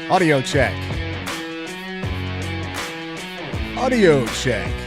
Audio check. Audio check.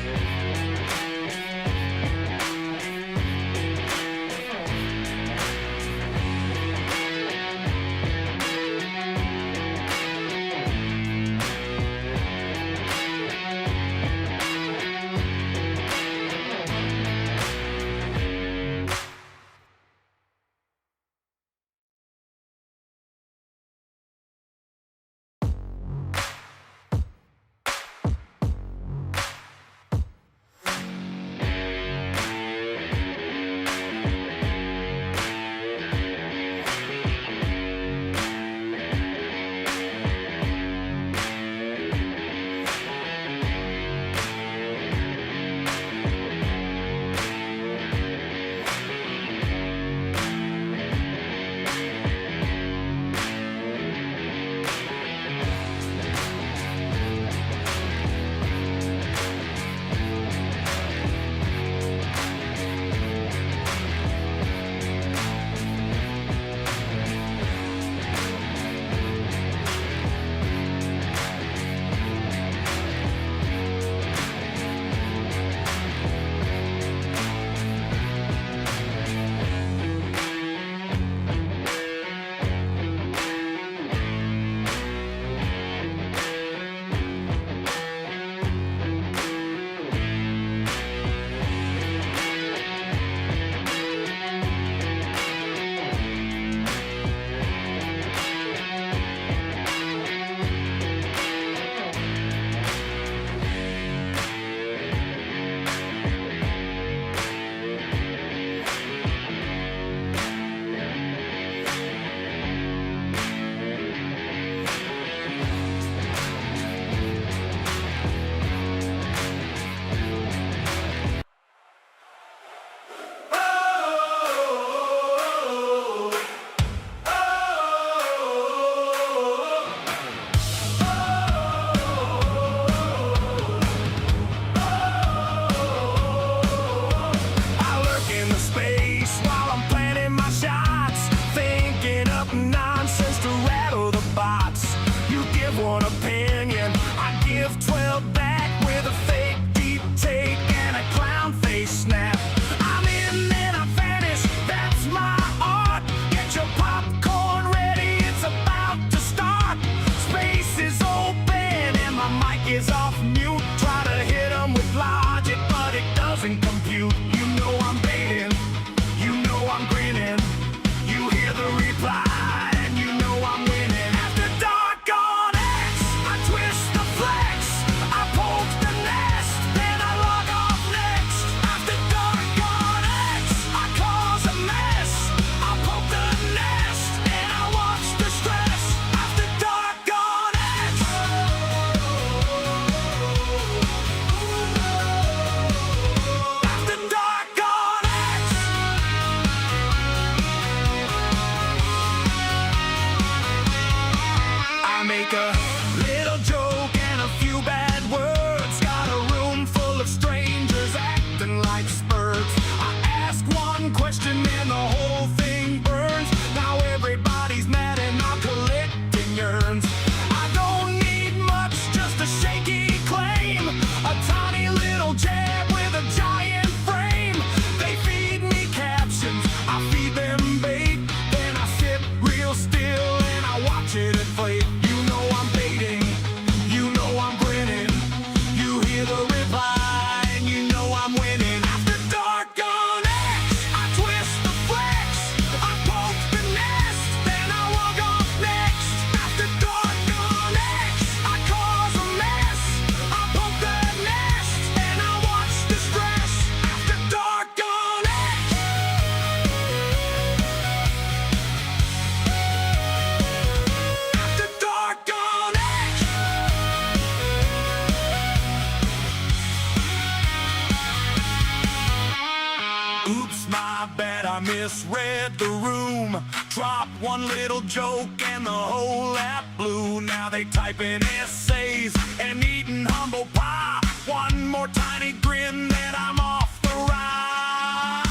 misread the room. Dropped one little joke and the whole app blew. Now they typing essays and eating humble pie. One more tiny grin, then I'm off the ride.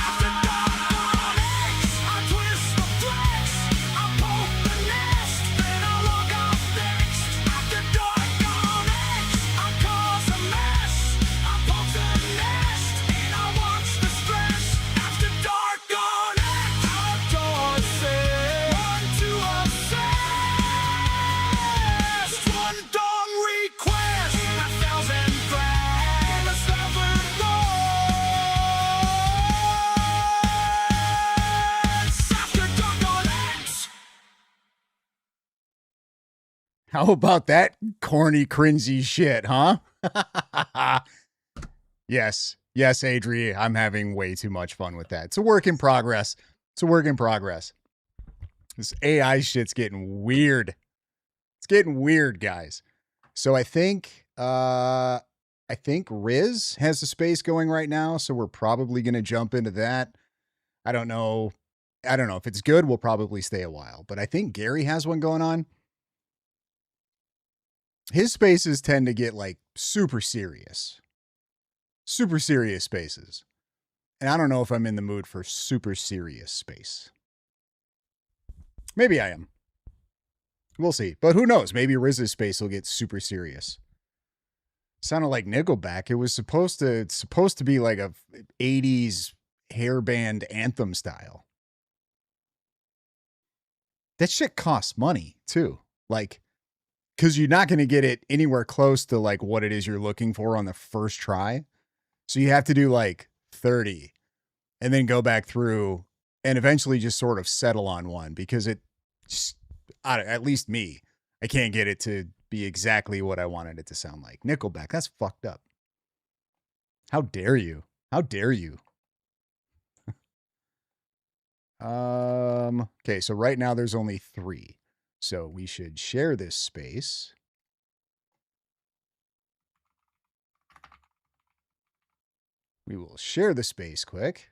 After dark, I twist the flex, I poke the nest, then I log off How about that corny, cringy shit, huh? Yes, Adri, I'm having way too much fun with that. It's a work in progress. This AI shit's getting weird. It's getting weird, guys. So I think Riz has a space going right now, so we're probably going to jump into that. I don't know if it's good. We'll probably stay a while, but I think Gary has one going on. His spaces tend to get like super serious spaces. And I don't know if I'm in the mood for super serious space. Maybe I am. We'll see. But who knows? Maybe Riz's space will get super serious. Sounded like Nickelback. It was supposed to be like a 80s hairband anthem style. That shit costs money too. Like, because you're not going to get it anywhere close to like what it is you're looking for on the first try. So you have to do like 30 and then go back through and eventually just sort of settle on one, because it just, at least me, I can't get it to be exactly what I wanted it to sound like. Nickelback, that's fucked up. How dare you? Okay, so right now there's only 3. So we should share this space. We will share the space quick.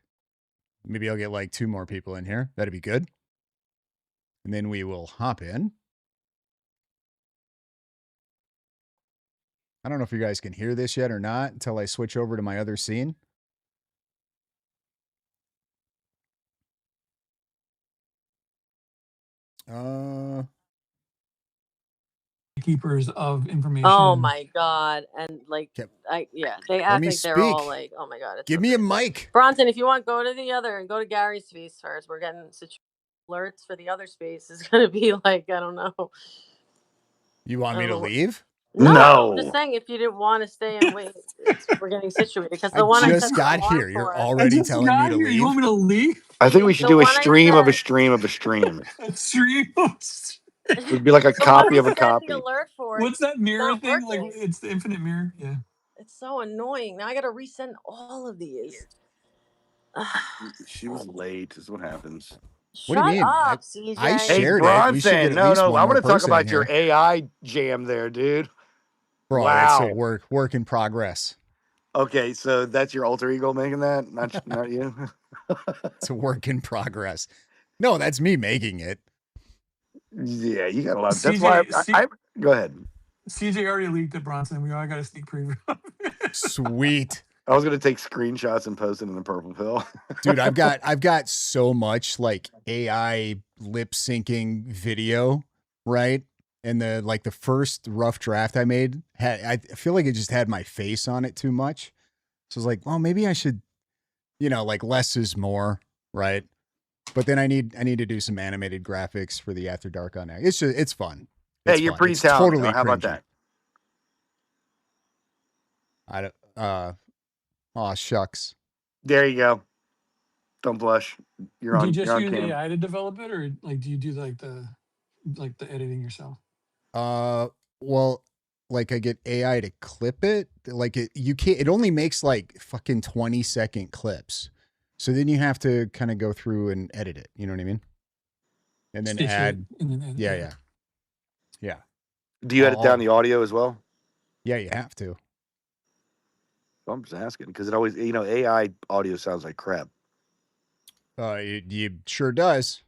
Maybe I'll get like 2 more people in here. That'd be good. And then we will hop in. I don't know if you guys can hear this yet or not until I switch over to my other scene. Keepers of information. Oh my god! And like, Okay. they act like they're all like, oh my god. Give me a mic, Bronson. If you want, go to the other and go to Gary's space first. We're getting alerts for the other space. Is gonna be like, I don't know. You want me to leave? No, I'm just saying, if you didn't want to stay and wait, we're getting situated, because the one I just got here. You're already telling me to leave. You want me to leave? I think we should do a stream of a stream of a stream. A stream. It would be like a copy of a copy. The alert for What's that mirror thing? working. Like, it's the infinite mirror. Yeah. It's so annoying. Now I got to resend all of these. She was late. Is what happens. What do you mean? Up, CJ. I shared Bronson, it. We should get at least I one want to more talk person about in your here. AI jam there, dude. Bro, wow. It's a work in progress. Okay, so that's your alter ego making that, not you. It's a work in progress. No, that's me making it. Yeah, you got a lot. CJ, That's why I go ahead. CJ already leaked it, Bronson. We all got a sneak preview. Sweet. I was gonna take screenshots and post it in the purple pill. Dude, I've got so much like AI lip syncing video, right? And the first rough draft I made I feel like it just had my face on it too much. So I was like, well, maybe I should, like less is more, right? But then I need to do some animated graphics for the After Dark on that. It's fun. Hey, you're pretty talented. Totally how about cringy. that? Oh, shucks. There you go. Don't blush. You're on. Do you just use cam. AI to develop it, or like do you do like the editing yourself? Well, like I get AI to clip it. Like it only makes like fucking 20-second clips. So then you have to kind of go through and edit it. You know what I mean? And then add. Yeah. Do you edit down the audio as well? Yeah, you have to. I'm just asking because it always, AI audio sounds like crap. You sure does.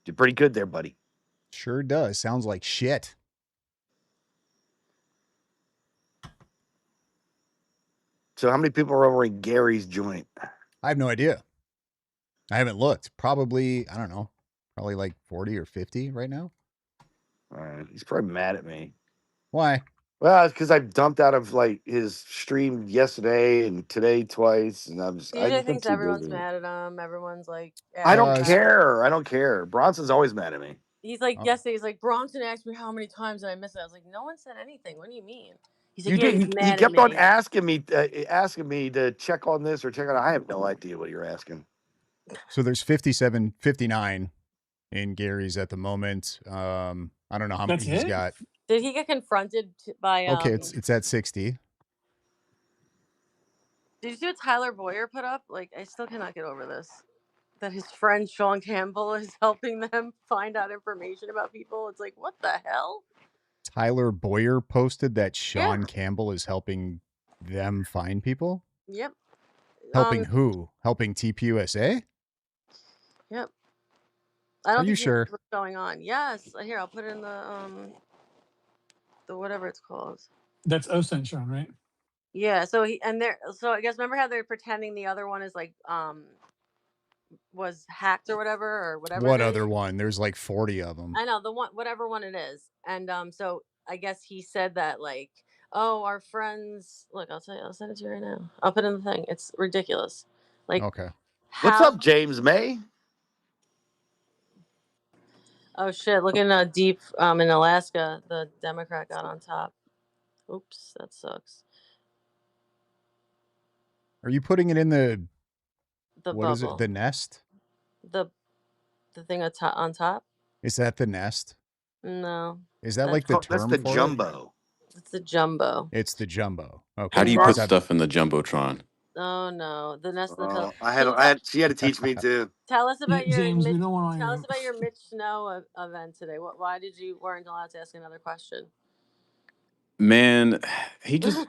You're pretty good there, buddy. Sure does. Sounds like shit. So how many people are over in Gary's joint? I have no idea. I haven't looked. Probably, I don't know. Probably like 40 or 50 right now. All right. He's probably mad at me. Why? Well, it's because I dumped out of like his stream yesterday and today twice, and I CJ thinks everyone's mad at him. Everyone's like, I don't care. I don't care. Bronson's always mad at me. He's like, yesterday, he's like, Bronson asked me how many times did I miss it. I was like, no one said anything. What do you mean? He's like, You kept on asking me to check on this or check on. I have no idea what you're asking. So there's 59 in Gary's at the moment. I don't know how That's many he's it? got. Did he get confronted by Okay, it's at 60. Did you see what Tyler Boyer put up? Like, I still cannot get over this. That his friend Sean Campbell is helping them find out information about people. It's like, what the hell? Tyler Boyer posted that Yeah. Sean Campbell is helping them find people. Yep. Helping who? Helping TPUSA? Yep. I don't Are you think he knows sure? what's going on. Yes. Here, I'll put it in the whatever it's called. That's OSINT, Sean, right? Yeah. So so I guess remember how they're pretending the other one is like was hacked or whatever What it is. other one? There's like 40 of them. I know the one, whatever one it is, and so I guess he said that like, oh, our friends. Look, I'll tell you. I'll send it to you right now. I'll put in the thing. It's ridiculous. Like, Okay. What's how? up, James May? Oh shit! Looking deep in Alaska, the Democrat got on top. Oops, that sucks. Are you putting it in the what bubble. is it? The nest? The thing on top? Is that the nest? No. Is that like the Oh, that's term the for jumbo. It's the jumbo. it? It's the jumbo. Okay. How do you Is put that- stuff in the jumbotron? Oh no, the nest of the pillow. She had to teach me too. Tell us about your James, we Mitch, don't want tell to. us about your Mitch Snow event today. Why did you weren't allowed to ask another question? Man, he just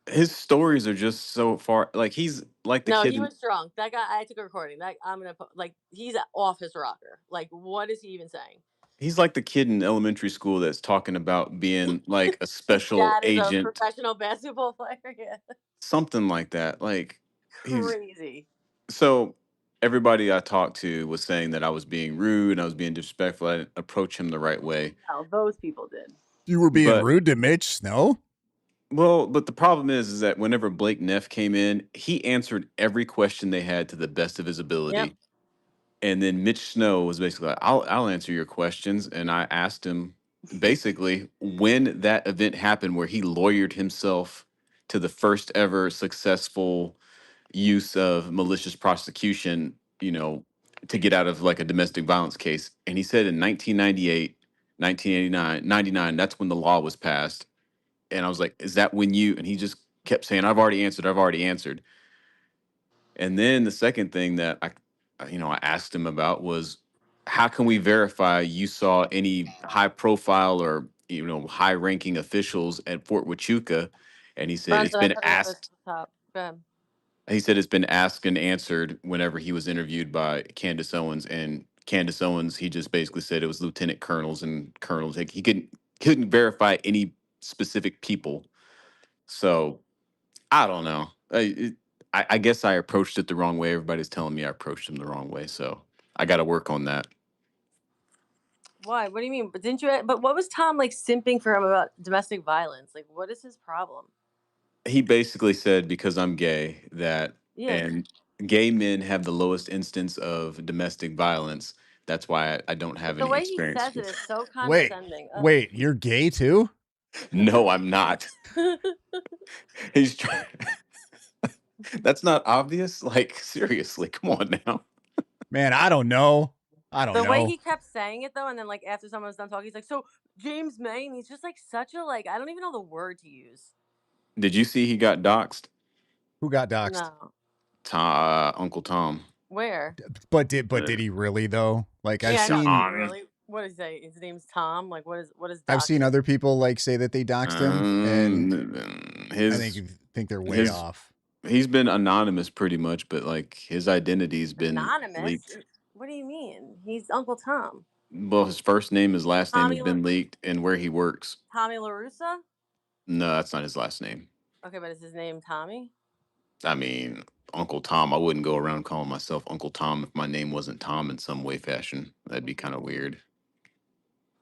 his stories are just so far like he's like the No, kid. he was drunk. That guy, I took a recording. That I'm gonna put like he's off his rocker. Like, what is he even saying? He's like the kid in elementary school that's talking about being like a special Dad is a agent, professional basketball player. Yeah, something like that. Like he's crazy. so everybody I talked to was saying that I was being rude and I was being disrespectful. I didn't approach him the right way. No, those people did. You were being But rude to Mitch Snow? but the problem is that whenever Blake Neff came in, he answered every question they had to the best of his ability. Yep. And then Mitch Snow was basically like, I'll answer your questions. And I asked him basically when that event happened where he lawyered himself to the first ever successful use of malicious prosecution, to get out of like a domestic violence case. And he said in 1998, 1989, 99, that's when the law was passed. And I was like, is that when you, and he just kept saying, I've already answered. I've already answered. And then the second thing that I asked him about was, how can we verify you saw any high profile or high ranking officials at Fort Huachuca? And he said it's Bunsen, I been put it up at asked. the top. Go ahead. He said it's been asked and answered whenever he was interviewed by Candace Owens. And Candace Owens, he just basically said it was lieutenant colonels and colonels. Like, he couldn't verify any specific people. So I don't know. I guess I approached it the wrong way. Everybody's telling me I approached him the wrong way, so I got to work on that. Why? What do you mean? But didn't you? But what was Tom like simping for him about domestic violence? Like, what is his problem? He basically said because I'm gay Yeah. and gay men have the lowest instance of domestic violence. That's why I don't have The any way he experience. says it is so Wait, condescending. wait, you're gay too? No, I'm not. He's trying. That's not obvious. Like, seriously, come on now. Man, I don't know. I don't The know. way he kept saying it though, and then like after someone was done talking, he's like, "So James May," and he's just like such a like I don't even know the word to use. Did you see he got doxxed? Who got doxxed? No. Uncle Tom. Where? But did he really though? Like I've Yeah, I know, seen really. What is that? His name's Tom. Like, what is? I've seen other people like say that they doxed him, and I think they're way off. He's been anonymous pretty much, but like his identity's been anonymous. leaked. What do you mean? He's Uncle Tom. Well, his first name, his last name Tommy has been leaked, and where he works. Tommy LaRussa? No, that's not his last name. Okay, but is his name Tommy? I mean, Uncle Tom. I wouldn't go around calling myself Uncle Tom if my name wasn't Tom in some way, fashion. That'd be kind of weird.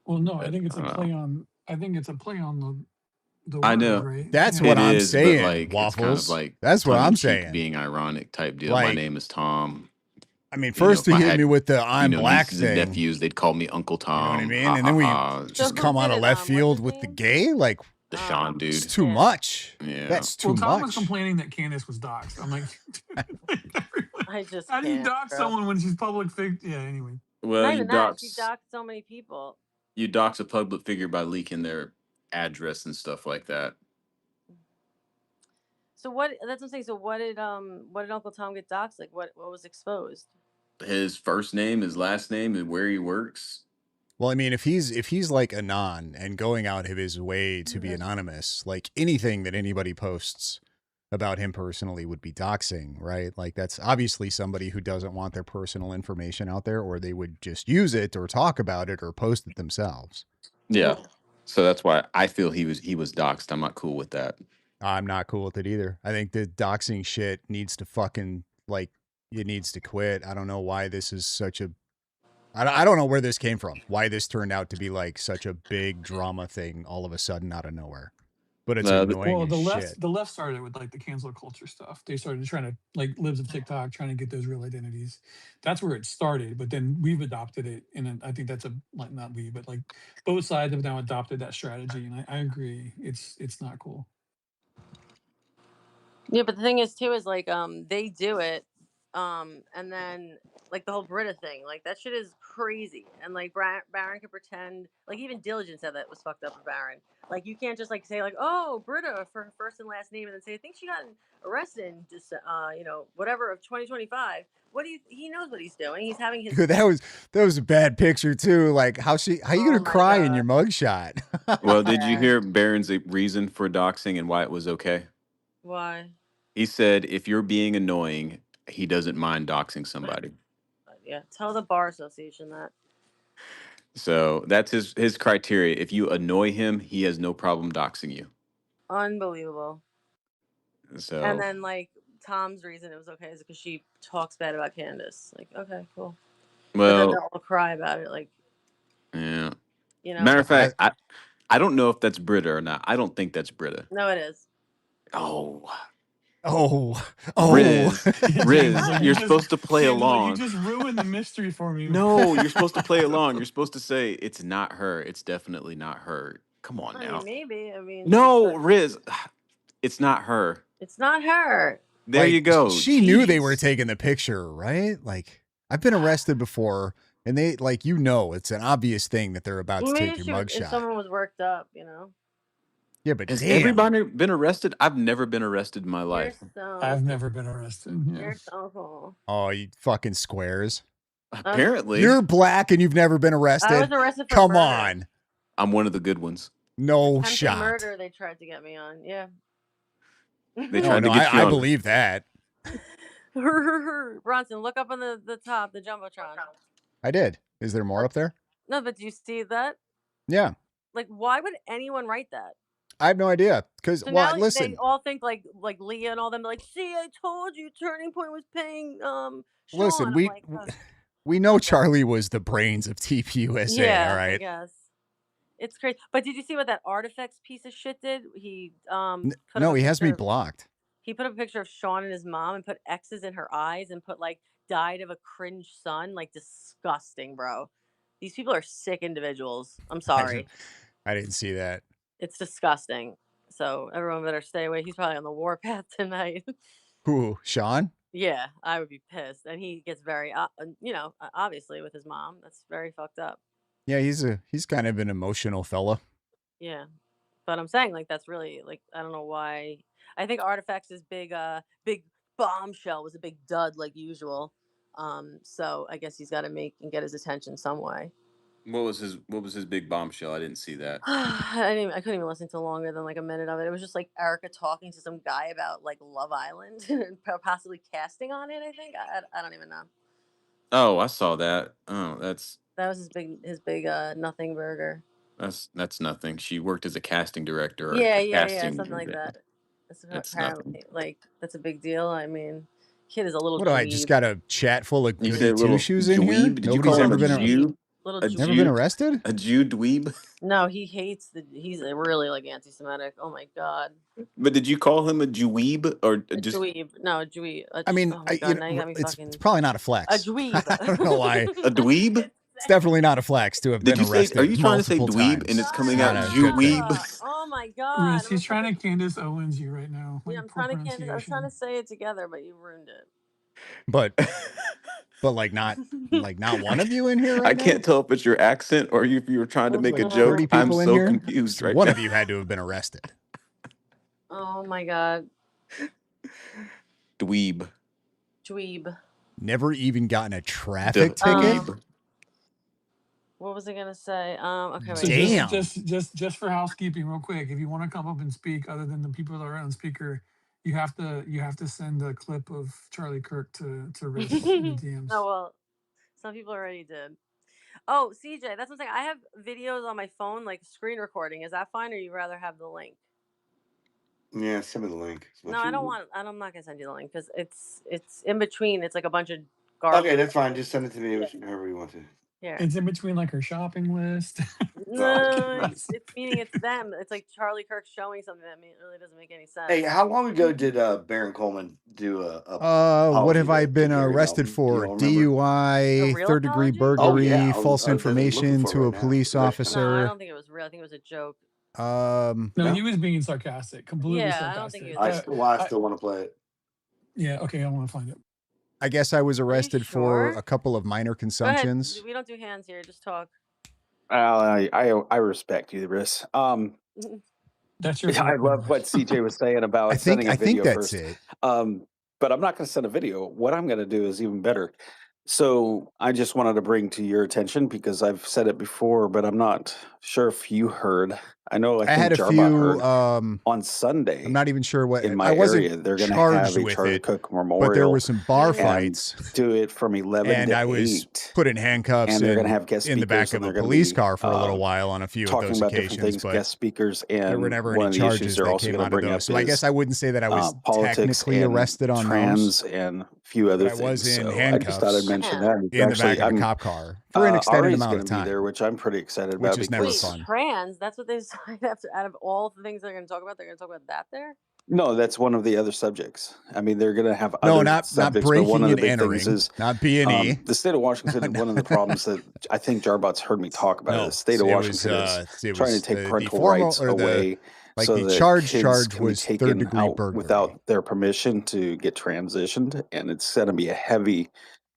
Well, no, I think it's a play on. I think it's a play on the word, I know. right? That's Yeah. what It I'm is, saying, but like Waffles. it's kind of like that's what I'm tongue-in-cheek, saying. being ironic type deal. My Like, name is Tom. I mean, first if I he hit had, me with the I'm black nieces and thing. nephews, they'd call me Uncle You know what I Tom. mean? And then we So just who come out did of it, left what's field his with the name? gay. Like, the Sean dude. it's too Yeah. much. Yeah. That's too Well, Tom was much. complaining that Candace was doxxed. I'm like, I just how do you can't, dox bro. someone when she's public figure? Yeah. Anyway. Well, Not you even that. She dox. doxed so many people. You dox a public figure by leaking their address and stuff like that. So what? That's what I'm saying. So what did Uncle Tom get doxxed? Like what was exposed? His first name, his last name, and where he works. Well, I mean, if he's like anon and going out of his way to be anonymous, like anything that anybody posts about him personally would be doxing, right? Like that's obviously somebody who doesn't want their personal information out there, or they would just use it or talk about it or post it themselves. Yeah. So that's why I feel he was doxed. I'm not cool with that. I'm not cool with it either. I think the doxing shit needs to fucking like it needs to quit. I don't know why this is such a I don't know where this came from. Why this turned out to be like such a big drama thing all of a sudden out of nowhere. But it's annoying Well, as shit. the left started with like the cancel culture stuff. They started trying to like libs of TikTok, trying to get those real identities. That's where it started. But then we've adopted it, and then I think that's like not we, but like both sides have now adopted that strategy, and I agree. It's not cool. Yeah, but the thing is too is like they do it, and then like the whole Brita thing, like that shit is crazy, and like Baron can pretend, like even Diligent said that was fucked up for Baron. Like you can't just like say like, oh, Brita for her first and last name, and then say I think she got arrested in just whatever of 2025. What do you? He knows what he's doing. He's having his. Dude, that was a bad picture too. Like how you gonna cry in your mugshot? Well, did you hear Barron's reason for doxing and why it was okay? Why? He said if you're being annoying, he doesn't mind doxing somebody. Yeah, tell the bar association that. So that's his criteria. If you annoy him, he has no problem doxing you. Unbelievable. So and then like Tom's reason it was okay is because she talks bad about Candace. Like, okay, cool. But then well, they'll all cry about it. Like, yeah. you know. Matter of fact, I don't know if that's Brita or not. I don't think that's Brita. No, it is. Oh. Riz, you're supposed to play along. You just ruined the mystery for me. No, you're supposed to play along. You're supposed to say it's not her. It's definitely not her. Come on now. Maybe. I mean. No, Riz, it's not her. It's not her. There like, you go. She knew they were taking the picture, right? Like I've been arrested before, and they like it's an obvious thing that they're about to take your mugshot. If someone was worked up, you know. Yeah, but has everybody been arrested? I've never been arrested in my life. I've never been arrested. Yeah. You're so cool. Oh, you fucking squares. Apparently. You're black and you've never been arrested. I was arrested for Come murder. on. I'm one of the good ones. No Attempted shot. Murder, they tried to get me on. Yeah. They tried to get you I on. believe that. Bronson, look up on the top, the Jumbotron. I did. Is there more up there? No, but do you see that? Yeah. Like, why would anyone write that? I have no idea. Because, So well, now listen. they all think like Leah and all them, like, see, I told you Turning Point was paying Sean. Listen, I'm we know Charlie was the brains of TPUSA, yeah, all right? I guess. It's crazy. But did you see what that Artifacts piece of shit did? He no, he has me blocked. He put up a picture of Sean and his mom and put X's in her eyes and put like died of a cringe son. Like disgusting, bro. These people are sick individuals. I'm sorry. I didn't see that. It's disgusting. So everyone better stay away. He's probably on the warpath tonight. Who, Sean? Yeah, I would be pissed. And he gets very, obviously with his mom. That's very fucked up. Yeah, he's kind of an emotional fella. Yeah, but I'm saying like that's really like I don't know why. I think Artifacts' big bombshell was a big dud like usual. So I guess he's got to make and get his attention some way. What was his big bombshell? I didn't see that. I couldn't even listen to longer than like a minute of it. It was just like Erica talking to some guy about like Love Island and possibly casting on it. I think I don't even know. Oh, I saw that. Oh, that was his big nothing burger. That's nothing. She worked as a casting director. Or yeah, something like that. That's apparently like that's a big deal. I mean, kid is a little. What do I just got a chat full of goody two shoes in here? Did you call him a Jew? Never been arrested? A Jew dweeb? No, he's really like anti-Semitic. Oh my god. But did you call him a Jeweeb or just dweeb? No, a dweeb. I mean, it's probably not a flex. A dweeb. I don't know why. A dweeb? It's definitely not a flex to have been arrested. Are you trying to say dweeb and it's coming out Jeweeb? Oh my god. He's trying to Candace Owens you right now. Yeah, I'm trying to say it together, but you ruined it. But But like not one of you in here I right now? can't tell if it's your accent or if you were trying to make a Like joke. 30 I'm people in so here? confused right One now. of you had to have been arrested. Oh my god. Dweeb. Dweeb. Never even gotten a traffic ticket? Dweeb. What was I gonna say? Okay, So wait. Damn. just for housekeeping, real quick, if you want to come up and speak, other than the people that are on speaker, you have to send a clip of Charlie Kirk to Riz in the DMs. Oh well, some people already did. Oh, CJ, that's what I'm saying. I have videos on my phone, like screen recording. Is that fine, or you rather have the link? Yeah, send me the link. No, I don't want. I'm not gonna send you the link because it's in between. It's like a bunch of garbage. Okay, that's fine. Just send it to me however you want to. Here. It's in between like her shopping list. No, it's meaning it's them. It's like Charlie Kirk showing something that really doesn't make any sense. Hey, how long ago did Baron Coleman do a what apology have I to been Gary arrested Belton? Do for? y'all remember? DUI, A real third degree apology? burglary, Oh, yeah, false that's what I'm looking information for to right a now. police Arresting. No, I officer. don't think it was real. I think it was a joke. No, No? he was being sarcastic, completely Yeah, I don't think he sarcastic. was. I still want to play it. Yeah, okay, I want to find it. I guess I was arrested for sure? a couple of minor Go ahead. consumptions. We don't do hands here. Just talk. I respect you, Riz. That's your I vote, love what Riz. CJ was saying about I sending a think video that's first. it. But I'm not going to send a video. What I'm going to do is even better. So I just wanted to bring to your attention because I've said it before, but I'm not sure if you heard. I think had a Jarbot few heard on Sunday. I'm not even sure what in my I wasn't area. They're going to have charged a with Charlie it, Cook but there memorial were some bar And fights, and do it from 11 and to I was 8. put in handcuffs And they're going to have guest in the back speakers, of and a they're going to police be car for a little while on a few of talking those about different occasions, things, but guest speakers, there were and never one any of the issues charges they're that also came going to out of bring those. up So I guess is I wouldn't say that I was politics technically and arrested on trans those, and a few other but I things. was in So I just thought I'd handcuffs mention yeah. that. It's in the back actually, of a cop car for an extended Ari's amount going of to be there, time, which I'm pretty excited which about is never Wait, because fun. trans? That's what they decided after out of all the things they're going to talk about. They're going to talk about that there. no, that's one of the other subjects. I mean, they're going to have No, other not subjects, but one breaking of the and big things entering, is not B&E. the state of Washington. No. One of the problems that I think Jarbot's heard me talk about, No, the state of it was Washington is trying to take the parental formal rights or the away like so the that charge kids can be was third taken degree out burglary. without their permission to get transitioned, and it's going to be a heavy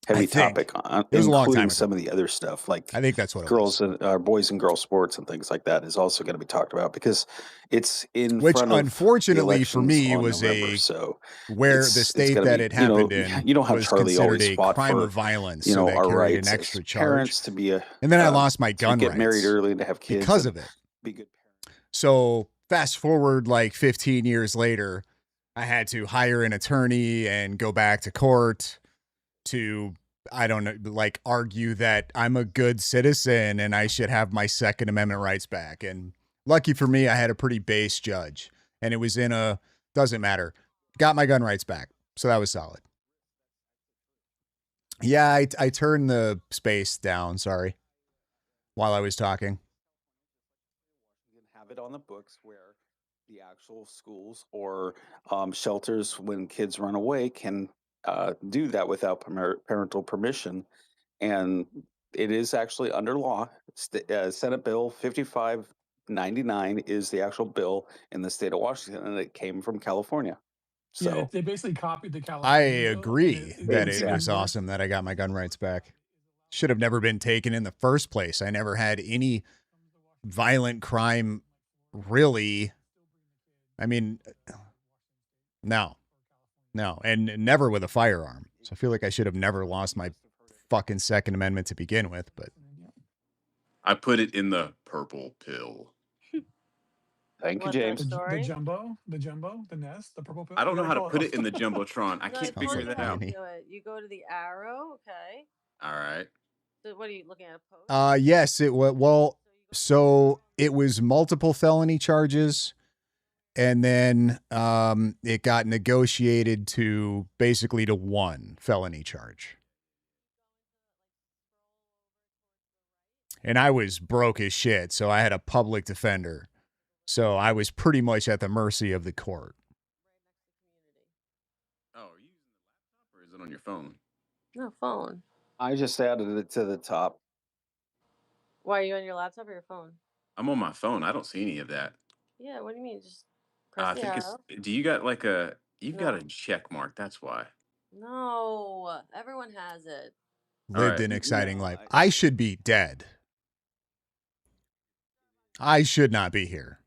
I topic, think it was a long time including ago. some of the other stuff like I think that's what it girls was. and boys and girls sports and things like that is also going to be talked about because it's in Which front of the unfortunately for elections me on was November. So where the it's state going to that be, it happened in you know how was Charlie considered always a fought crime for, of violence, so that our carried an rights as extra charge. parents to be And then I lost my to gun get married rights early and to have kids because and of it. be good parents. So fast forward like 15 years later, I had to hire an attorney and go back to court to, I don't know, like argue that I'm a good citizen and I should have my Second Amendment rights back. And lucky for me, I had a pretty base judge, and it was doesn't matter, got my gun rights back. So that was solid. Yeah, I turned the space down, sorry, while I was talking. You can have it on the books where the actual schools or shelters, when kids run away, can do that without parental permission. And it is actually under law. Senate Bill 5599 is the actual bill in the state of Washington, and it came from California. Yeah, So they basically copied the I California bill, and agree that it even was worse. awesome that I got my gun rights back. Should have never been taken in the first place. I never had any violent crime, really. I mean, no, and never with a firearm. So I feel like I should have never lost my fucking Second Amendment to begin with. But I put it in the purple pill. thank you, What's that James. The story? jumbo, the nest, the purple pill. I don't You know gotta how to call put it in the jumbotron. I No, I can't Sounds told figure you like that how to out. Danny. do it. You go to the arrow, okay. All right. So what are you looking at? A post? Yes, it was. Well, so it was multiple felony charges, and then it got negotiated to basically to one felony charge. And I was broke as shit, so I had a public defender. So I was pretty much at the mercy of the court. Oh, are you using the laptop or is it on your phone? No phone. I just added it to the top. Why are you on your laptop or your phone? I'm on my phone. I don't see any of that. Yeah, what do you mean? Just I press the think it's. arrow. Do you got you've got a No. check mark? That's why. No, everyone has it. lived right. an exciting No, life. I should be dead. I should not be here.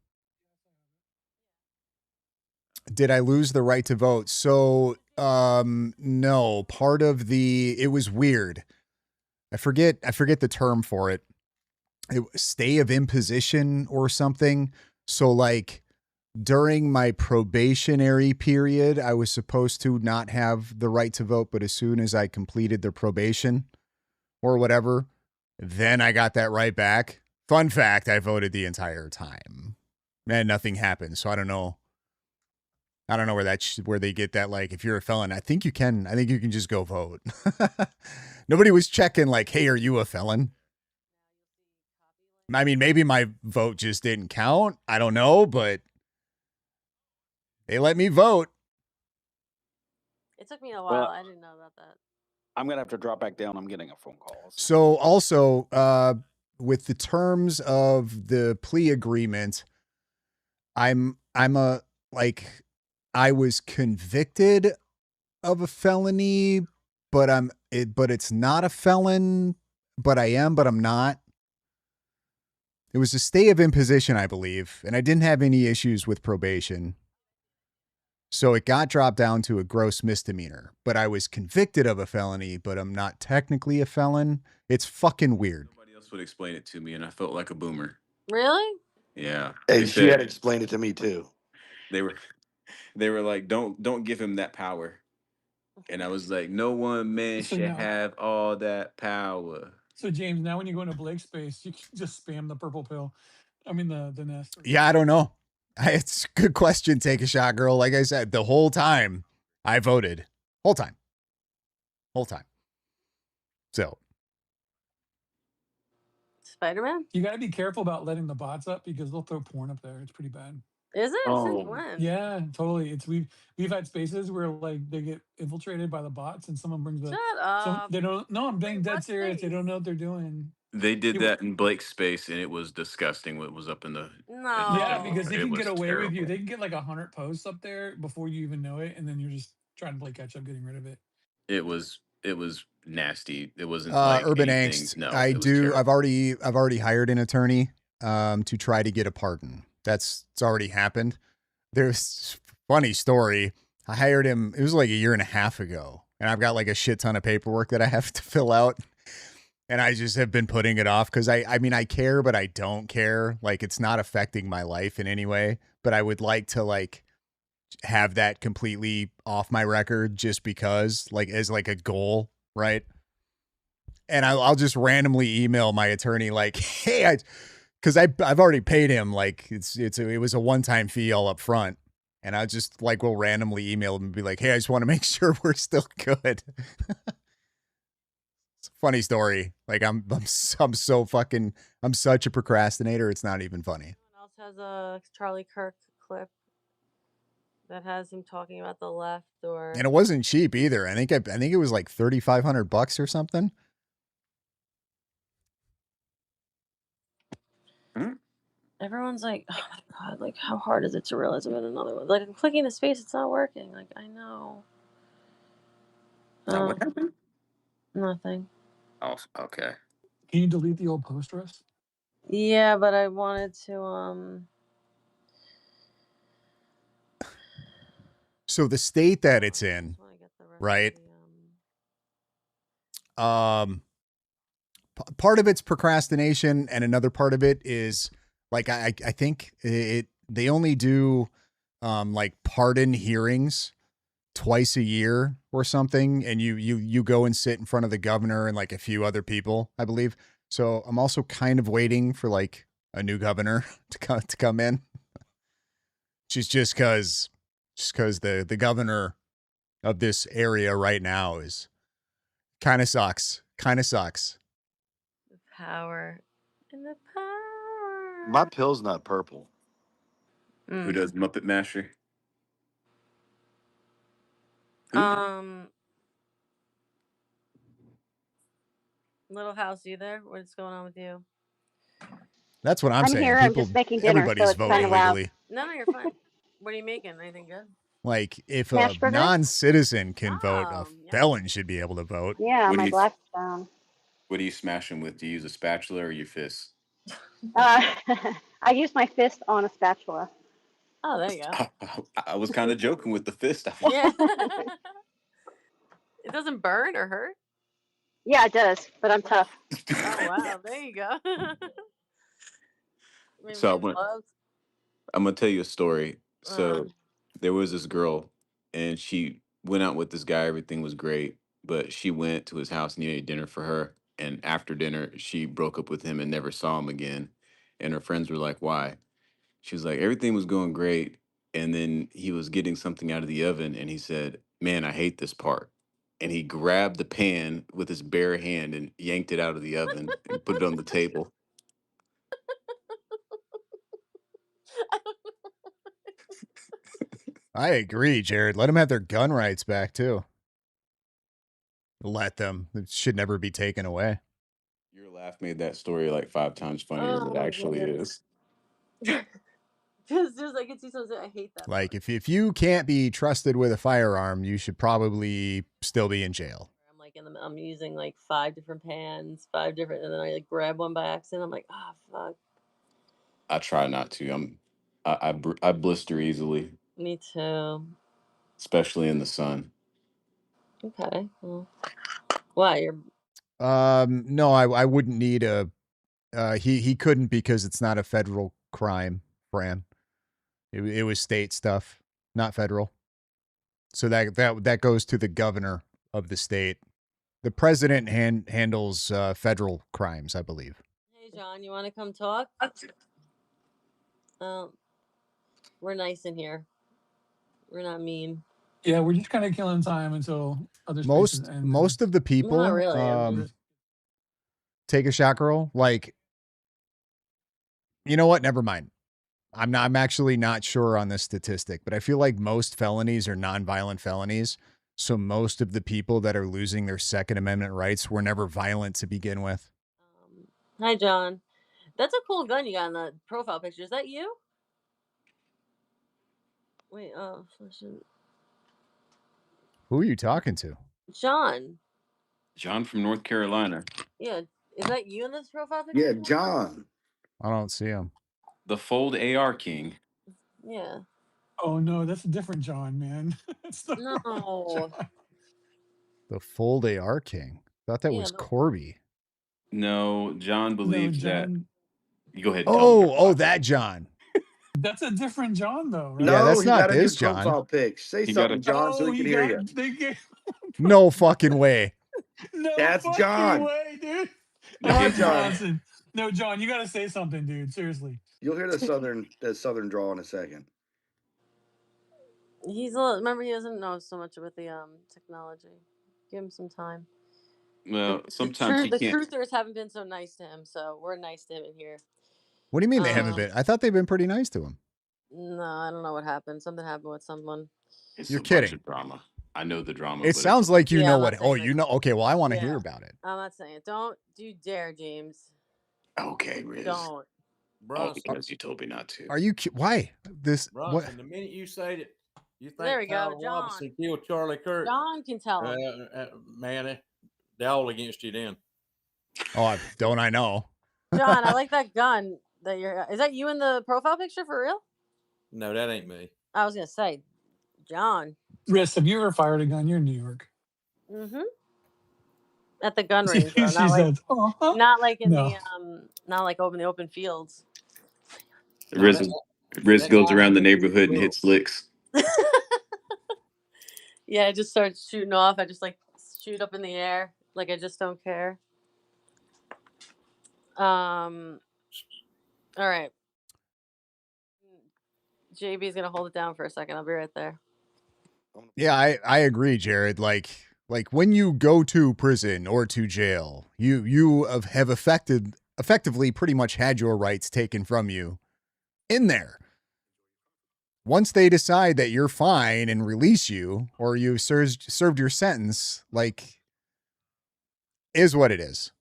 Did I lose the right to vote? So, no. Part of it was weird. I forget the term for it. Stay of imposition or something. So, like, during my probationary period, I was supposed to not have the right to vote, but as soon as I completed the probation or whatever, then I got that right back. Fun fact, I voted the entire time. And nothing happened. So I don't know where they get that, like, if you're a felon, I think you can just go vote. Nobody was checking like, hey, are you a felon? I mean, maybe my vote just didn't count. I don't know, but they let me vote. It took me a while. Well, I didn't know about that. I'm gonna have to drop back down. I'm getting a phone call. So also, with the terms of the plea agreement, I was convicted of a felony, but it's not a felon, but I am, but I'm not. It was a stay of imposition, I believe, and I didn't have any issues with probation. So it got dropped down to a gross misdemeanor, but I was convicted of a felony, but I'm not technically a felon. It's fucking weird. Nobody else would explain it to me, and I felt like a boomer. Really? Yeah. Hey, she had to explain it to me too. They were like, don't give him that power. And I was like, no one man So should now- have all that power. So James, now when you go into Blake's space, you can just spam the purple pill. I mean the nest. Yeah, I don't know. It's a good question. Take a shot, girl. Like I said, the whole time I voted. Whole time. So Spider-Man? You got to be careful about letting the bots up because they'll throw porn up there. It's pretty bad. Is it? Oh. Since when? Yeah, totally. It's we've had spaces where like they get infiltrated by the bots and someone brings Shut the up. they don't. No, I'm being Wait, dead what serious. They space? don't know what they're doing. They did You- that in Blake's space, and it was disgusting what was up in the. No. Yeah, Oh, because they it can was get away with you. terrible. They can get like 100 posts up there before you even know it, and then you're just trying to play catch up, getting rid of it. It was nasty. It wasn't like Urban anything. Angst. No, I it was do. terrible. I've already hired an attorney to try to get a pardon. It's already happened. There's funny story. I hired him. It was like a year and a half ago, and I've got like a shit ton of paperwork that I have to fill out, and I just have been putting it off because I mean I care, but I don't care. Like it's not affecting my life in any way, but I would like to like have that completely off my record just because, like, as like a goal, right? And I'll just randomly email my attorney like, hey, because I've already paid him, like it was a one-time fee all up front, and I just like will randomly email him and be like, hey, I just want to make sure we're still good. It's a funny story. Like I'm such a procrastinator. It's not even funny. Someone else has a Charlie Kirk clip that has him talking about the left, or And it wasn't cheap either. I think it was like $3,500 or something. everyone's like, oh my god, like how hard is it to realize I'm in another one? Like I'm clicking the space, it's not working. Like I know. What happened? Nothing. Oh, okay. Can you delete the old post, Russ? Yeah, but I wanted to So the state that it's in, right? Part of it's procrastination, and another part of it is like I think they only do like pardon hearings twice a year or something, and you go and sit in front of the governor and like a few other people, I believe. So I'm also kind of waiting for like a new governor to come in. just because the governor of this area right now is kind of sucks. the power and the power. My pill's not purple. Who does Muppet Master? Little House, you there? What's going on with you? That's what I'm saying. here. I'm just making dinner, so everybody's it's kinda voting loud. legally. No, you're fine. What are you making? Anything good? Like, if Smash a burger? non-citizen can vote, a Yum. felon should be able to vote. Yeah, What do my you glasses down. what do you smash them with? Do you use a spatula or your fists? I use my fist on a spatula. Oh, there you go. I was kind of joking with the fist. Yeah. It doesn't burn or hurt? Yeah, it does, but I'm tough. Oh, wow. There you go. Maybe So get gloves. I'm gonna tell you a story. Uh, So there was this girl, and she went out with this guy. Everything was great, but she went to his house and he ate dinner for her. And after dinner, she broke up with him and never saw him again. And her friends were like, "Why?" She was like, "Everything was going great, and then he was getting something out of the oven, and he said, 'Man, I hate this part.'" And he grabbed the pan with his bare hand and yanked it out of the oven and put it on the table. I agree, Jared. Let them have their gun rights back too. Let them. It should never be taken away. Your laugh made that story like 5 times funnier than Oh it my actually goodness. is. Just I can see something. I hate that. Like, part. if you can't be trusted with a firearm, you should probably still be in jail. I'm like I'm using like 5 different pans, 5 different, and then I like grab one by accident. I'm like, oh fuck. I try not to. I blister easily, Me too. especially in the sun. Okay. Well, why? You're No, I wouldn't need a. He couldn't because it's not a federal crime, Fran. It was state stuff, not federal. So that goes to the governor of the state. The president handles federal crimes, I believe. Hey John, you want to come talk? We're nice in here. We're not mean. Yeah, we're just kind of killing time until other spaces Most end. most of the people Not really. take a shot, girl. Like, you know what? Never mind. I'm actually not sure on this statistic, but I feel like most felonies are nonviolent felonies. So most of the people that are losing their Second Amendment rights were never violent to begin with. Hi John. That's a cool gun you got in the profile picture. Is that you? Wait, Who are you talking to? John. John from North Carolina. Yeah. Is that you in this profile picture? Yeah, John. I don't see him. The Fold AR King. Yeah. Oh no, that's a different John, man. It's the wrong No. John. The Fold AR King. Thought that Yeah, was the- Corby. No, John No, believes that. John. You go ahead and tell him. Oh, that John. That's a different John, though, right? Yeah, No, that's he not got a new this John. profile pic. Say He got something, a- John, so Oh, we can he hear got. you. They gave. No fucking way. No That's fucking John. way, dude. Come on, Ed John. Johnson. No, John, you got to say something, dude. Seriously. You'll hear the southern drawl in a second. He's a little, remember he doesn't know so much about the technology. Give him some time. Well, sometimes he The can't. truthers haven't been so nice to him, so we're nice to him in here. What do you mean they haven't been? I thought they've been pretty nice to him. No, I don't know what happened. Something happened with someone. It's You're a bunch kidding. of drama. I know the drama. It but sounds like you Yeah, know I'm what. not Oh, saying you know. Okay, well, I want to Yeah. hear about it. I'm not saying it. Don't you dare, James. Okay, Riz. Don't. All Bronson, because you told me not to. Are you? Why this? What? Bronson, the minute you say that you think There we go, Kyle John. Robinson killed Charlie Kirk, John can tell him. man, they're all against you then. Oh, don't I know? John, I like that gun that you're. Is that you in the profile picture for real? No, that ain't me. I was gonna say, John. Riss, have you ever fired a gun? You're in New York. Mm-hmm. At the gun range, She though, not like, said, "Uh-huh." not like in No. the not like over in the open fields. No, Riz, Riz that goes guy around the was neighborhood and cool. hits licks. Yeah, I just start shooting off. I just like shoot up in the air, like I just don't care. All right. JB's gonna hold it down for a second. I'll be right there. Yeah, I agree, Jared. Like when you go to prison or to jail, you have effectively pretty much had your rights taken from you in there. Once they decide that you're fine and release you, or you served your sentence, like, is what it is.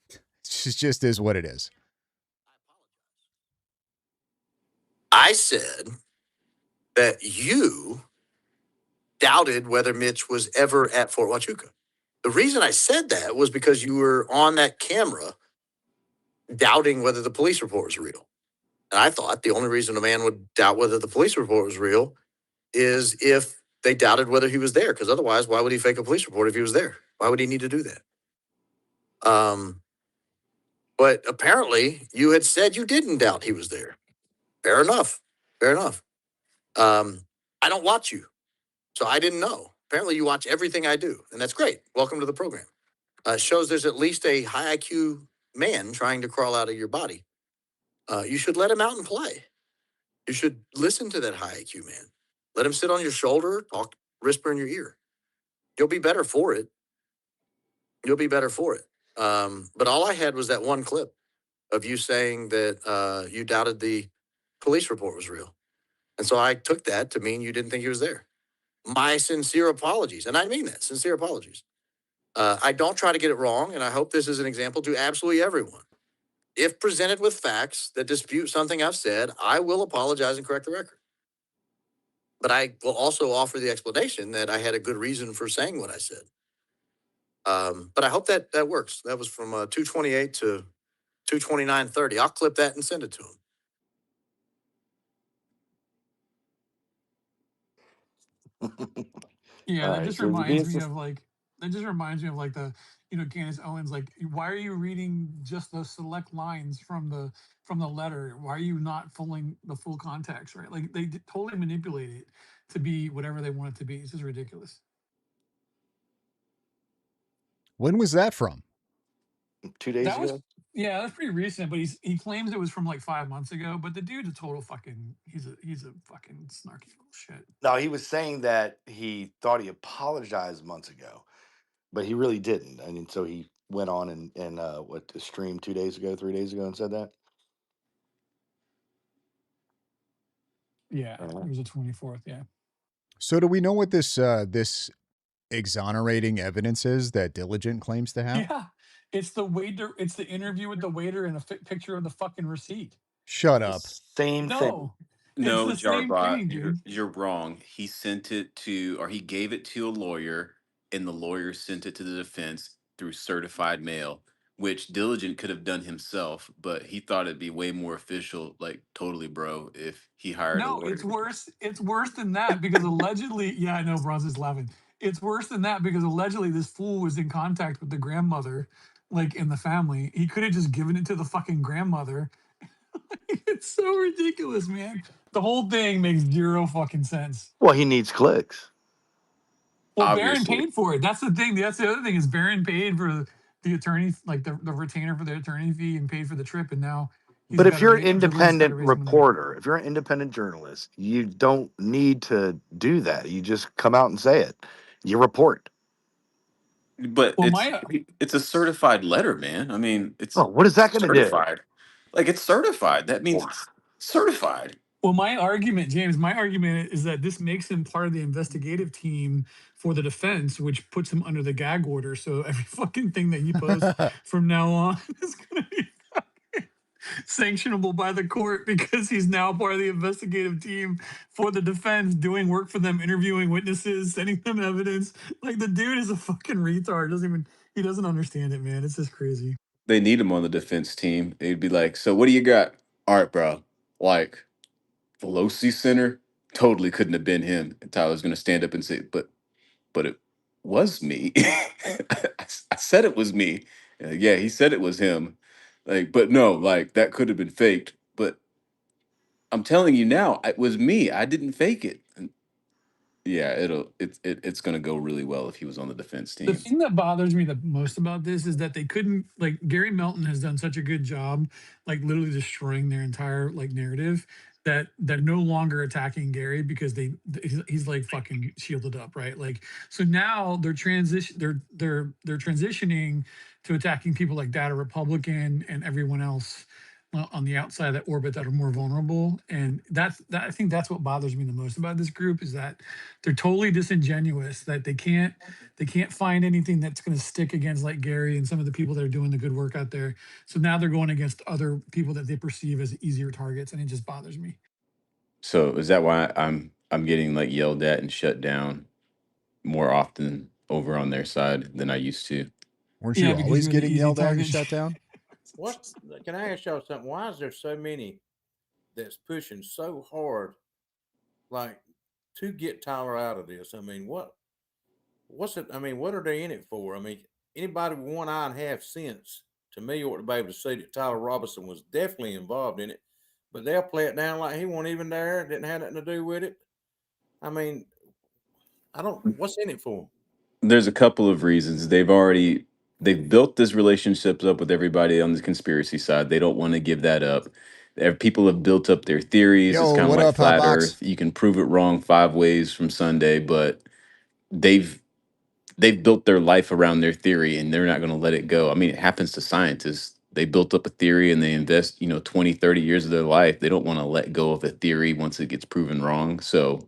It just is what it is. I said that you doubted whether Mitch was ever at Fort Huachuca. The reason I said that was because you were on that camera doubting whether the police report was real. And I thought the only reason a man would doubt whether the police report was real is if they doubted whether he was there. Because otherwise, why would he fake a police report if he was there? Why would he need to do that? But apparently, you had said you didn't doubt he was there. Fair enough. Fair enough. I don't watch you, so I didn't know. Apparently, you watch everything I do, and that's great. Welcome to the program. Shows there's at least a high IQ man trying to crawl out of your body. You should let him out and play. You should listen to that high IQ man. Let him sit on your shoulder, talk, whisper in your ear. You'll be better for it. You'll be better for it. But all I had was that one clip of you saying that you doubted the police report was real. And so I took that to mean you didn't think he was there. My sincere apologies. And I mean that, sincere apologies. I don't try to get it wrong, and I hope this is an example to absolutely everyone. If presented with facts that dispute something I've said, I will apologize and correct the record. But I will also offer the explanation that I had a good reason for saying what I said. But I hope that that works. That was from 228 to 229:30. I'll clip that and send it to him. Yeah, All that right, just so the reminds me answer- of like the Candace Owens, like, why are you reading just the select lines from the letter? Why are you not following the full context, right? Like they totally manipulate it to be whatever they want it to be. It's just ridiculous. When was that from? 2 days That was ago. yeah, that's pretty recent, but he claims it was from like 5 months ago. But the dude's a total fucking he's a fucking snarky little shit. No, he was saying that he thought he apologized months ago, but he really didn't. I mean, so he went on and the stream 2 days ago, 3 days ago, and said that. Yeah, Uh-huh. it was the 24th. Yeah. So do we know what this exonerating evidence is that Diligent claims to have? Yeah, it's the waiter. It's the interview with the waiter and a picture of the fucking receipt. Shut The up. same thing. No, it's No, the same Jarbot, thing, you're dude. you're wrong. He sent it to, or he gave it to a lawyer, and the lawyer sent it to the defense through certified mail, which Diligent could have done himself, but he thought it'd be way more official, like totally, bro, if he hired a No, lawyer it's to do it. worse. It's worse than that because allegedly, yeah, I know Bronson's laughing. It's worse than that because allegedly this fool was in contact with the grandmother, like in the family. He could have just given it to the fucking grandmother. It's so ridiculous, man. The whole thing makes zero fucking sense. Well, he needs clicks. Well, Barron Obviously. paid for it. That's the thing. That's the other thing is Barron paid for the attorney, like the retainer for the attorney fee, and paid for the trip. And now, But if you're an Dillon's gotta independent raise money. reporter, if you're an independent journalist, you don't need to do that. You just come out and say it. You report. But Well, it's a certified letter, man. I mean, it's Oh, what is that going to do? certified. Like it's certified. That means it's certified. Well, my argument, James, my argument is that this makes him part of the investigative team for the defense, which puts him under the gag order. So every fucking thing that he posts from now on is going to be fucking sanctionable by the court because he's now part of the investigative team for the defense, doing work for them, interviewing witnesses, sending them evidence. Like the dude is a fucking retard. He doesn't understand it, man. It's just crazy. They need him on the defense team. They'd be like, "So what do you got?" All right, bro. Like Pelosi Center totally couldn't have been him. And Tyler's gonna stand up and say, but it was me. I said it was me. Yeah, he said it was him. Like, but no, like that could have been faked. But I'm telling you now, it was me. I didn't fake it. And yeah, it's gonna go really well if he was on the defense The team. thing that bothers me the most about this is that they couldn't, like, Gary Melton has done such a good job, like literally destroying their entire like narrative, that they're no longer attacking Gary because he's like fucking shielded up, right? Like, so now they're transitioning to attacking people like Data Republican and everyone else on the outside of that orbit that are more vulnerable. And I think that's what bothers me the most about this group is that they're totally disingenuous, that they can't find anything that's going to stick against like Gary and some of the people that are doing the good work out there. So now they're going against other people that they perceive as easier targets, and it just bothers me. So is that why I'm getting like yelled at and shut down? more often over on their side than I used to. Weren't Yeah, you because always you're the getting easy yelled at and target. shut down? What can I ask y'all something? Why is there so many that's pushing so hard, like to get Tyler out of this? I mean, what's it? I mean, what are they in it for? I mean, anybody with one eye and half sense to me ought to be able to see that Tyler Robinson was definitely involved in it, but they'll play it down like he wasn't even there, didn't have nothing to do with it. I mean, I don't. What's in it for him? There's a couple of reasons. They've built this relationships up with everybody on the conspiracy side. They don't want to give that up. People have built up their theories. It's Yo, kind of what like up, Hot flat Box? Earth. You can prove it wrong 5 ways from Sunday, but they've they've built their life around their theory and they're not going to let it go. I mean, it happens to scientists. They built up a theory and they invest, 20, 30 years of their life. They don't want to let go of a theory once it gets proven wrong. So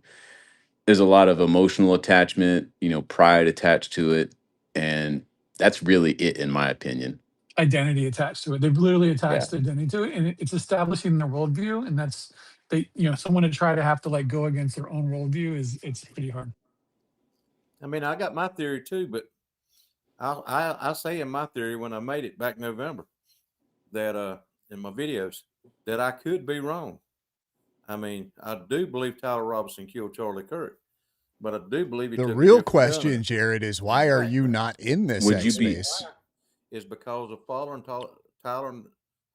there's a lot of emotional attachment, pride attached to it. And that's really it, in my opinion. Identity attached to it. They've literally Yeah. attached identity to it, and it's establishing their worldview. And that's someone to try to have to like go against their own worldview it's pretty hard. I mean, I got my theory too, but I say in my theory when I made it back November that in my videos that I could be wrong. I mean, I do believe Tyler Robinson killed Charlie Kirk, but I do believe he The took a real different question, gun Jared, is in why his are you backpack. not in this Would X you be- space? Is because of following Tyler and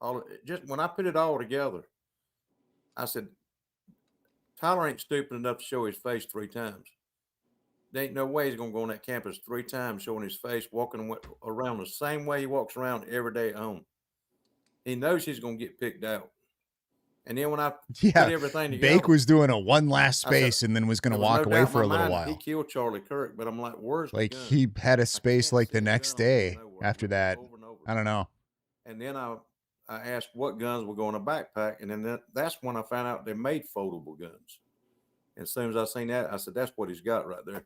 all. Just when I put it all together, I said Tyler ain't stupid enough to show his face 3 times. There ain't no way he's gonna go on that campus 3 times showing his face, walking around the same way he walks around every day at home. He knows he's gonna get picked out. And then when I put Yeah, everything together, Bake was doing a one last I said, space and then was going to there was walk no away doubt in for my a little mind that he while. killed Charlie Kirk. But I'm like, where's the Like gun? he had a space can't like the see a next gun on him day nowhere. after that. Over and over. I don't know. And then I asked what guns were going in a backpack, and then that's when I found out they made foldable guns. And as soon as I seen that, I said, that's what he's got right there.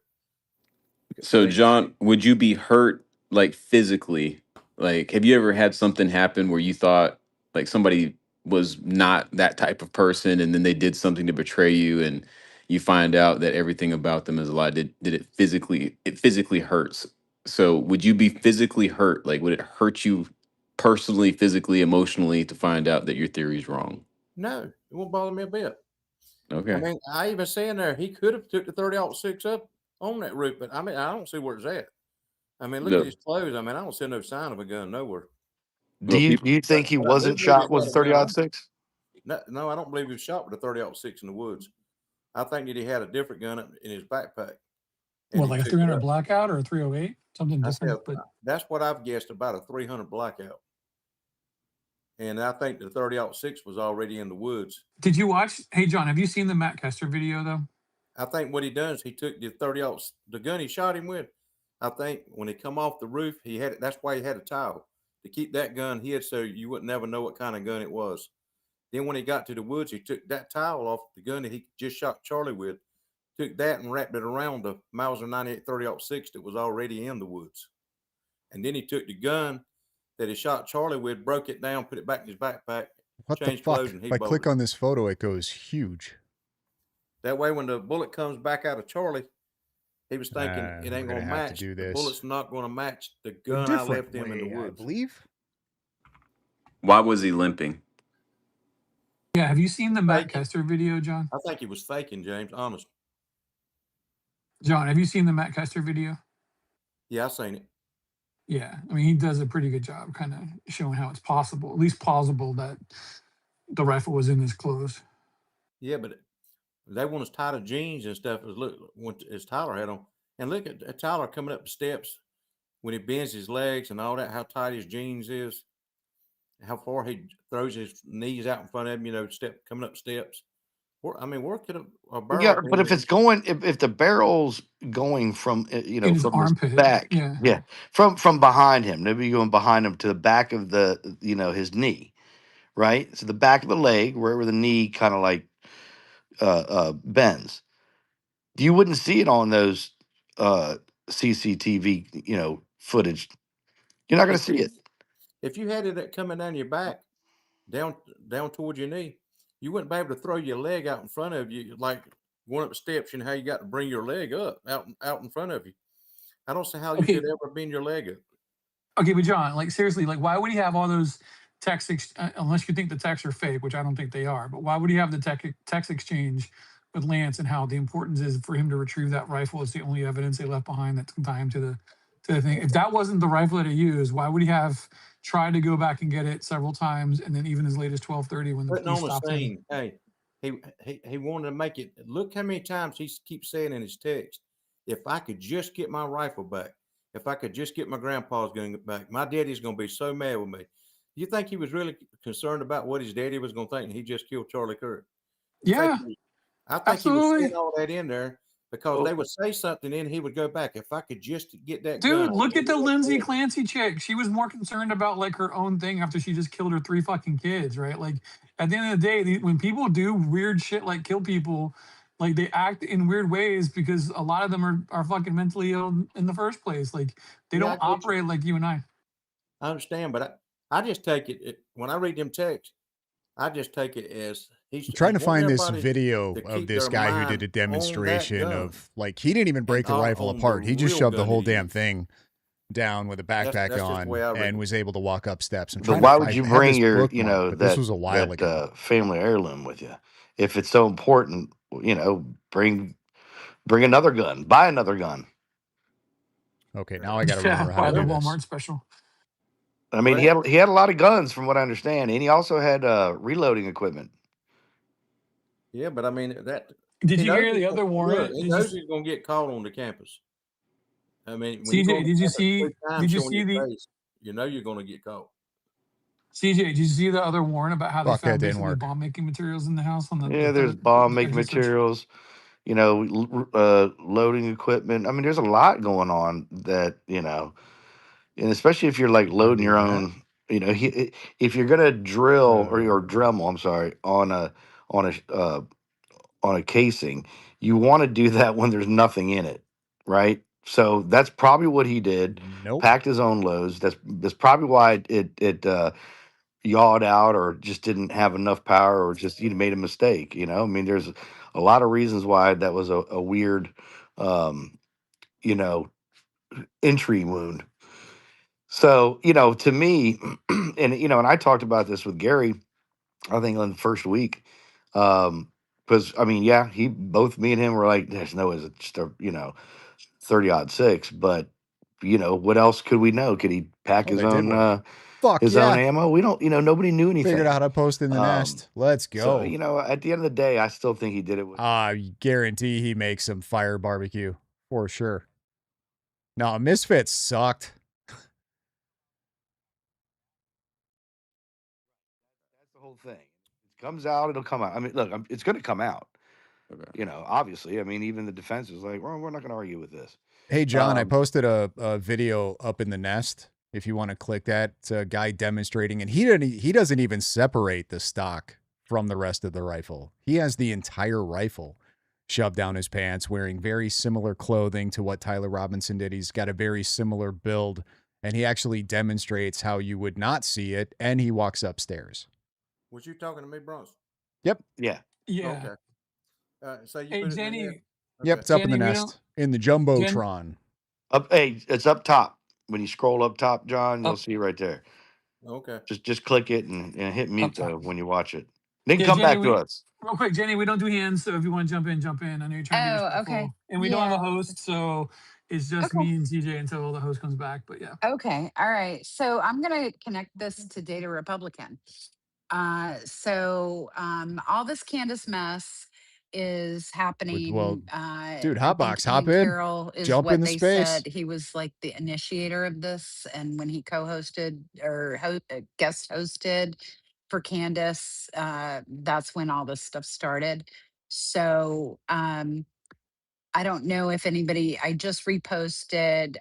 So, John, would you be hurt like physically? Like, have you ever had something happen where you thought like somebody was not that type of person and then they did something to betray you and you find out that everything about them is a lie? Did it physically hurts? So, would you be physically hurt? Like, would it hurt you personally, physically, emotionally to find out that your theory is wrong? No, it won't bother me a bit. Okay. I mean, I even say in there he could have took the 30-06 up on that roof, but I mean, I don't see where it's at. I mean, look No. at his clothes. I mean, I don't see no sign of a gun nowhere. Do Well, you think he But I do wasn't believe he's shot with got a a gun 30 on. 6? No, I don't believe he was shot with a 30-06 in the woods. I think that he had a different gun in his backpack. Well, he like a took it 300 up. blackout or a 308, something I different. said, But that's what I've guessed about a 300 blackout. And I think the 30-06 was already in the woods. did you watch? Hey, John, have you seen the Matt Kester video though? I think what he done is he took the 30 the gun he shot him with. I think when he come off the roof, he had it. That's why he had a towel to keep that gun hid, so you would never know what kind of gun it was. Then when he got to the woods, he took that towel off the gun that he just shot Charlie with, took that and wrapped it around the Mauser 98 30-06 that was already in the woods. And then he took the gun that he shot Charlie with, broke it down, put it back in his backpack, What the changed fuck? clothes, and he If I click bolted. on this photo, it goes huge. That way, when the bullet comes back out of Charlie, he was thinking it We're ain't gonna going to have to match. do The this bullet's not going to match the a gun I different left him in the way, I woods. believe. why was he limping? Yeah, have you seen the Matt Faking. Kester video, John? I think he was faking, James. Honest. John, have you seen the Matt Kester video? Yeah, I seen it. Yeah, I mean, he does a pretty good job kind of showing how it's possible, at least plausible, that the rifle was in his clothes. Yeah, but they want us tight of jeans and stuff. As Tyler had on, and look at Tyler coming up the steps when he bends his legs and all that. How tight his jeans is, how far he throws his knees out in front of him. Coming up steps. Where could a barrel? Yeah, but if it's going, if the barrel's going from In his from his armpit, back, yeah. from behind him, maybe going behind him to the back of the his knee, right? So the back of the leg, wherever the knee kind of like bends, you wouldn't see it on those CCTV footage. You're not going to see it. If you had it coming down your back, down towards your knee, you wouldn't be able to throw your leg out in front of you like going up the steps, how you got to bring your leg up out in front of you. I don't see how you Okay, could ever bend your leg up. okay, but John, like seriously, like why would he have all those unless you think the texts are fake, which I don't think they are, but why would he have the text exchange with Lance and how the importance is for him to retrieve that rifle is the only evidence they left behind that can tie him to the thing. If that wasn't the rifle that he used, why would he have tried to go back and get it several times and then even as late as 12:30 when the Putting police on the stopped him? scene, hey, he wanted to make it. Look how many times he keeps saying in his text, "If I could just get my rifle back, if I could just get my grandpa's gun back, my daddy's going to be so mad with me." You think he was really concerned about what his daddy was going to think, and he just killed Charlie Kirk? Yeah, I think he was saying absolutely. all that in there because Well, they would say something, and he would go back. If I could just get that gun, Dude, look at the Lindsay gun. Clancy chick. She was more concerned about like her own thing after she just killed her 3 fucking kids, right? Like at the end of the day, when people do weird shit like kill people, like they act in weird ways because a lot of them are fucking mentally ill in the first place. Like they Yeah, I don't get you. operate like you and I. I understand, but I just take it when I read them texts. I just take it as I'm he's trying to wanting find this everybody video to of keep this their guy who did mind a on that demonstration gun of like he didn't even break and the rifle on the apart. He just real shoved the gun whole that he damn used. thing down with a That's backpack just the on way I read and it. was able to walk up steps. I'm but trying why to would you I have bring this your, bookmark, but this was a while ago. family heirloom with you? If it's so important, bring another gun, buy another gun. Okay, now I got to Yeah, remember how buy to the do this. Walmart special. I mean, Well, he had a lot of guns from what I understand, and he also had reloading equipment. yeah, but I mean that Did he you knows hear the other look, warrant? he knows he's gonna get caught on the campus. I mean, when you go on CJ, the did you campus see 3 times did you showing see your the face, you know you're gonna get caught. CJ, did you see the other warrant about how they Fuck, that found didn't basically work. bomb making materials in the house on the Yeah, there's third bomb making exit search? materials, loading equipment. I mean, there's a lot going on that, and especially if you're like How to loading do your that. own, if you're gonna drill or Uh, Dremel, I'm sorry, on a on a casing, you want to do that when there's nothing in it, right? So that's probably what he did. nope. Packed his own loads. That's probably why it yawed out or just didn't have enough power or just he made a mistake. I mean, there's a lot of reasons why that was a weird, um, you know, entry wound. So, to me, and I talked about this with Gary, I think on the first week. Because I mean, yeah, both me and him were like, there's no way it's just a, 30-06, but what else could we know? Could he pack Oh, that did work. Fuck his own yeah. ammo? We don't, nobody knew Figured out how anything. to post in the nest. Let's So, go. at the end of the day, I still think he did it with I guarantee he makes some fire barbecue for sure. No, Misfits sucked. that's the whole thing. It comes out, it'll come out. I mean, look, it's going to come out. Okay. Obviously. I mean, even the defense is like, well, we're not going to argue with this. Hey, John, I Um, posted a video up in the nest. If you want to click that, it's a guy demonstrating, and he doesn't even separate the stock from the rest of the rifle. He has the entire rifle shoved down his pants, wearing very similar clothing to what Tyler Robinson did. He's got a very similar build, and he actually demonstrates how you would not see it, and he walks upstairs. Was you talking to me, Bronx? Yep. yeah. Yeah. Okay. So you Hey put it in there? Jenny, Yep, Okay. it's up in the Jenny, we don't nest in the Jen Jumbotron. Hey, it's up top. When you scroll up top, John, you'll up see right there. Okay. Just click it and hit up mute top. when you watch it. Then Yeah, come Jenny, back to we us. real quick, Jenny, we don't do hands, so if you want to jump in, jump in. I know you're trying to be Oh, okay. respectful. And we don't have Yeah. a host, so it's just Okay. me and TJ until the host comes back. But yeah. Okay. All right. So I'm going to connect this to Data Republican. All this Candace mess is Well, happening. dude, I think Hotbox, hop Ian in, Carroll is jump in what the they space. said. He was like the initiator of this. And when he co-hosted or guest hosted for Candace, that's when all this stuff started. So, I don't know if anybody, I just reposted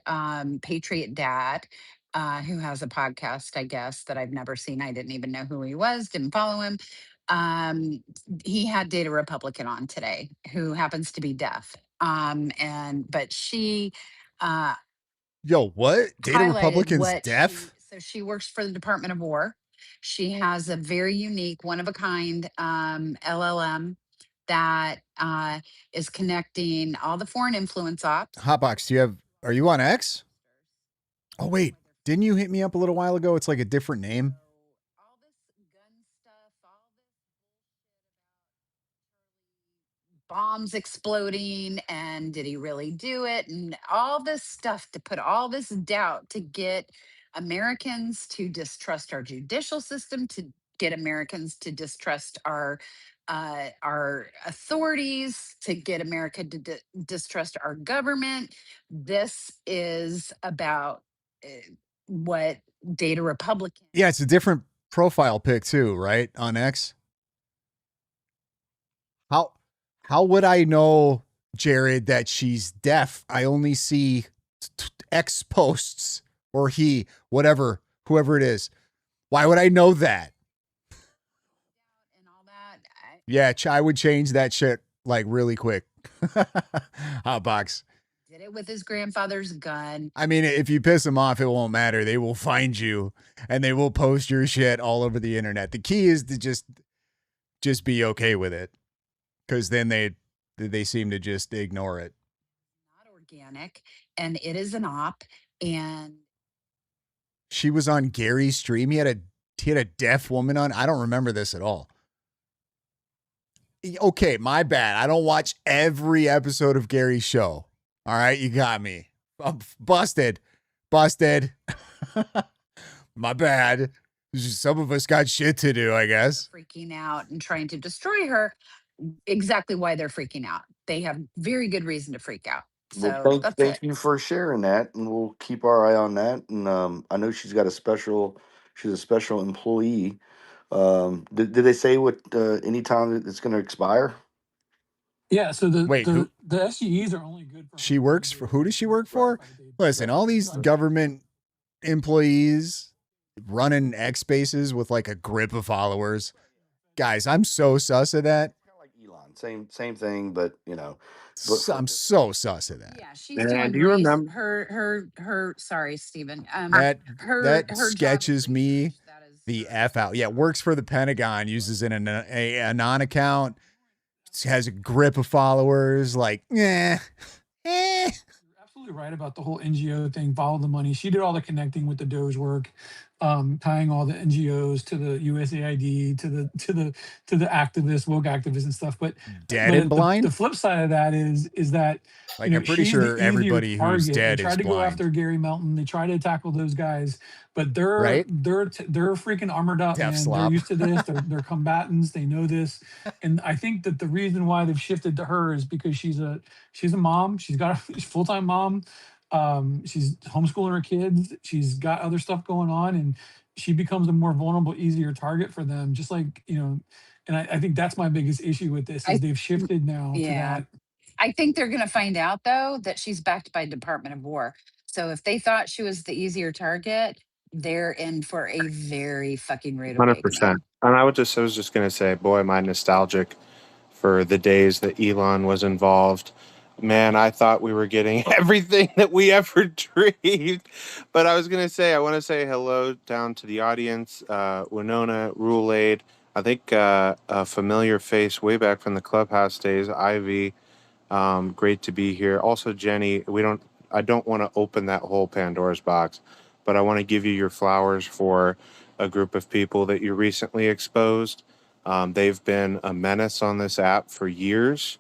Patriot Dad, who has a podcast, I guess, that I've never seen. I didn't even know who he was, didn't follow him. He had Data Republican on today, who happens to be deaf. But she Yo, what? Data highlighted Republican's what deaf? so she works for the Department of War. She has a very unique, one of a kind LLM that is connecting all the foreign influence ops. Hotbox, are you on X? Oh, wait. Didn't you hit me up a little while ago? It's like a different name. All this gun stuff, all this bombs exploding, and did he really do it? And all this stuff to put all this doubt to get Americans to distrust our judicial system, to get Americans to distrust our authorities, to get America to distrust our government. This is about what Data Republican. Yeah, it's a different profile pic too, right? On X. How would I know, Jared, that she's deaf? I only see X posts or whoever it is. Why would I know that? And all that. Yeah, I would change that shit like really quick. Hotbox. Did it with his grandfather's gun. I mean, if you piss them off, it won't matter. They will find you and they will post your shit all over the internet. The key is to just be okay with it, because then they seem to just ignore it. Not organic, and it is an op. And she was on Gary's stream. He had a deaf woman on. I don't remember this at all. Okay, my bad. I don't watch every episode of Gary's show. All right, you got me. I'm busted. My bad. Some of us got shit to do, I guess. Freaking out and trying to destroy her. Exactly why they're freaking out. They have very good reason to freak out. So Well, that's thank it. you for sharing that, and we'll keep our eye on that. And I know she's a special employee. Did they say what any time it's going to expire? Yeah, so the Wait, the the SGEs are only good for She works for who does she work for? Listen, all these government employees running X Spaces with like a grip of followers. Guys, I'm so sus of that. Kind of like Elon, same thing, but you know, I'm so sus of that. Yeah, she's Man, doing do you great. remember- Her sorry, Stephen. That her job is sketches me research. That is the F out. Yeah, works for the Pentagon, uses a non account, has a grip of followers. Like, You're absolutely right about the whole NGO thing. Follow the money. She did all the connecting with the Doge work, tying all the NGOs to the USAID, to the activists, woke activists and stuff. But dead and blind. The flip side of that is that like, I'm pretty she's sure the easier everybody who's target. dead They tried is to go blind. after Gary Melton. They tried to tackle those guys, but they're Right? they're freaking armored up, Death man. slop. They're used to this. They're combatants. They know this, and I think that the reason why they've shifted to her is because she's a mom. She's got a full-time mom. She's homeschooling her kids. She's got other stuff going on, and she becomes a more vulnerable, easier target for them. Just like, and I think that's my biggest issue with this is they've shifted now to that. I think they're going to find out though that she's backed by Department of War. So if they thought she was the easier target, they're in for a very fucking rude awakening. 100%. And I was just going to say, boy, am I nostalgic for the days that Elon was involved. Man, I thought we were getting everything that we ever dreamed. But I was going to say, I want to say hello down to the audience. Winona, Rule Aid, I think a familiar face way back from the Clubhouse days, Ivy. Great to be here. Also, Jenny, I don't want to open that whole Pandora's box, but I want to give you your flowers for a group of people that you recently exposed. They've been a menace on this app for years,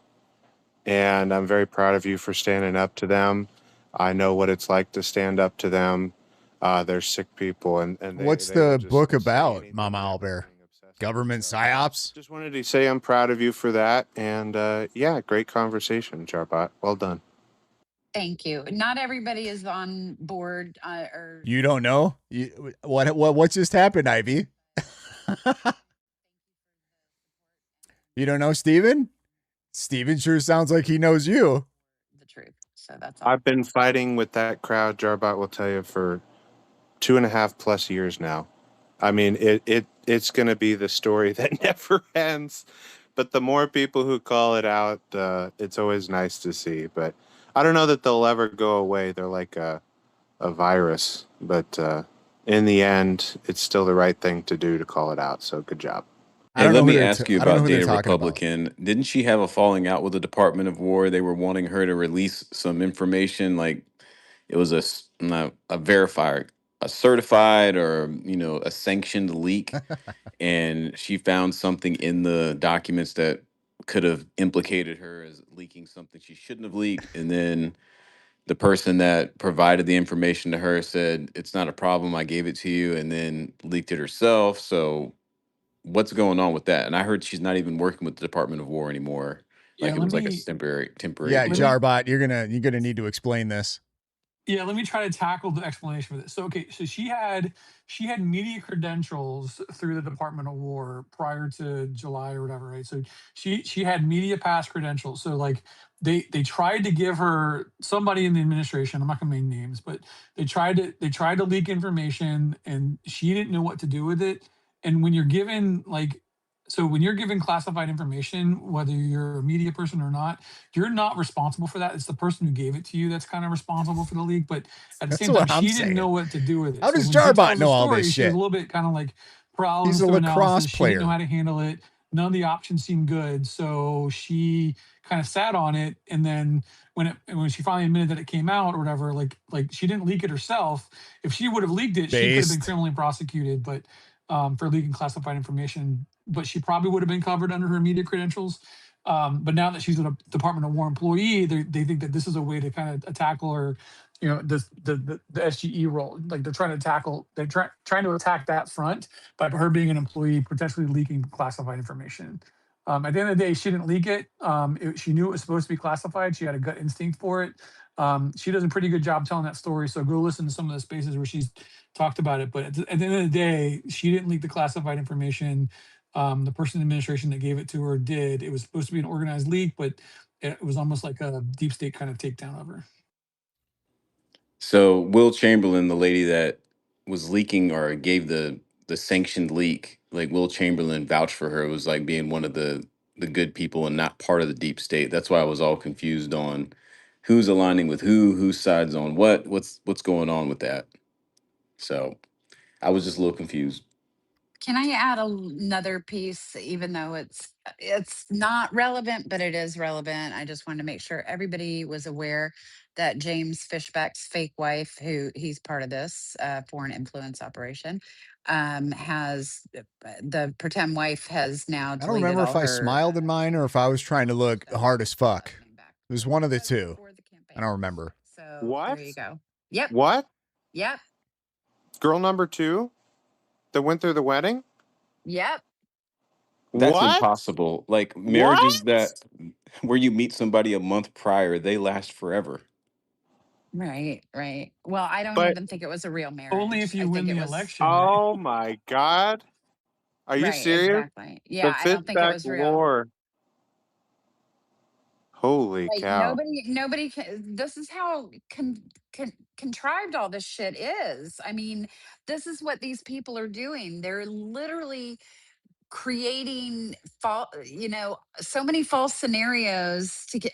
and I'm very proud of you for standing up to them. I know what it's like to stand up to them. They're sick people, and what's they the will just book say about, anything Mama and Owlbear? everything obsessively. Government So, psyops? just wanted to say I'm proud of you for that, and yeah, great conversation, Charbot. Well done. Thank you. Not everybody is on board or You don't know? What just happened, Ivy? You don't know Steven? Steven sure sounds like he knows you. the truth. So that's all. I've been fighting with that crowd, Jarbot will tell you, for 2.5+ years now. I mean, it's going to be the story that never ends. But the more people who call it out, it's always nice to see. But I don't know that they'll ever go away. They're like a virus. But in the end, it's still the right thing to do to call it out. So good job. I Hey, don't let know who me they're. ask you I don't know about who they're Data talking about. Republican. Didn't she have a falling out with the Department of War? They were wanting her to release some information, like it was not a verified, a certified, or a sanctioned leak, and she found something in the documents that could have implicated her as leaking something she shouldn't have leaked, and then the person that provided the information to her said it's not a problem, I gave it to you, and then leaked it herself. So what's going on with that? And I heard she's not even working with the Department of War anymore. Yeah, Like it let was like a me temporary Yeah, let deal. me Jarbot, you're gonna need to explain this. Yeah, let me try to tackle the explanation for this. So, okay, so she had media credentials through the Department of War prior to July or whatever, right? So she had media pass credentials. So like they tried to give her somebody in the administration. I'm not gonna name names, but they tried to leak information, and she didn't know what to do with it. And when you're given like so when you're given classified information, whether you're a media person or not, you're not responsible for that. It's the person who gave it to you that's kind of responsible for the leak. But at the That's same time, what I'm she didn't saying. know what to do with it. How So does when she Jarbot tells the know all this story, she was a shit? little bit kind of like He's a paralysis of lacrosse analysis. She didn't know player. how to handle it. None of the options seemed good. So she kind of sat on it. And then when she finally admitted that it came out or whatever, like she didn't leak it herself. If she would have leaked it, she could have been Based. criminally prosecuted, but for leaking classified information. But she probably would have been covered under her media credentials. But now that she's a Department of War employee, they think that this is a way to kind of tackle her, this the SGE role. Like they're trying to tackle, trying to attack that front by her being an employee, potentially leaking classified information. At the end of the day, she didn't leak it. She knew it was supposed to be classified. She had a gut instinct for it. She does a pretty good job telling that story. So go listen to some of the spaces where she's talked about it. But at the end of the day, she didn't leak the classified information. The person in the administration that gave it to her did. It was supposed to be an organized leak, but it was almost like a deep state kind of takedown of her. So Will Chamberlain, the lady that was leaking or gave the sanctioned leak, like Will Chamberlain vouched for her, was like being one of the good people and not part of the deep state. That's why I was all confused on who's aligning with whose side's on what's going on with that. So I was just a little confused. Can I add another piece, even though it's not relevant, but it is relevant? I just wanted to make sure everybody was aware that James Fishback's fake wife, who he's part of this foreign influence operation, has the pretend wife has now I don't deleted remember all if I her smiled in mine or if I was trying to look so hard as she got fuck. her name back. It was But one of it the was two. before the I campaign. don't remember. So What? there you go. Yep. What? Yep. Girl number two that went through the wedding? Yep. That's What? impossible. Like marriages What? that where you meet somebody a month prior, they last forever. Right, right. Well, I don't But even think it was a real Only marriage. if I you think win it the was election, right? oh my God. Are you right, serious? exactly. Yeah, The I don't think it Fishback was real. lore. Holy Like cow. this is how contrived all this shit is. I mean, this is what these people are doing. They're literally creating so many false scenarios to get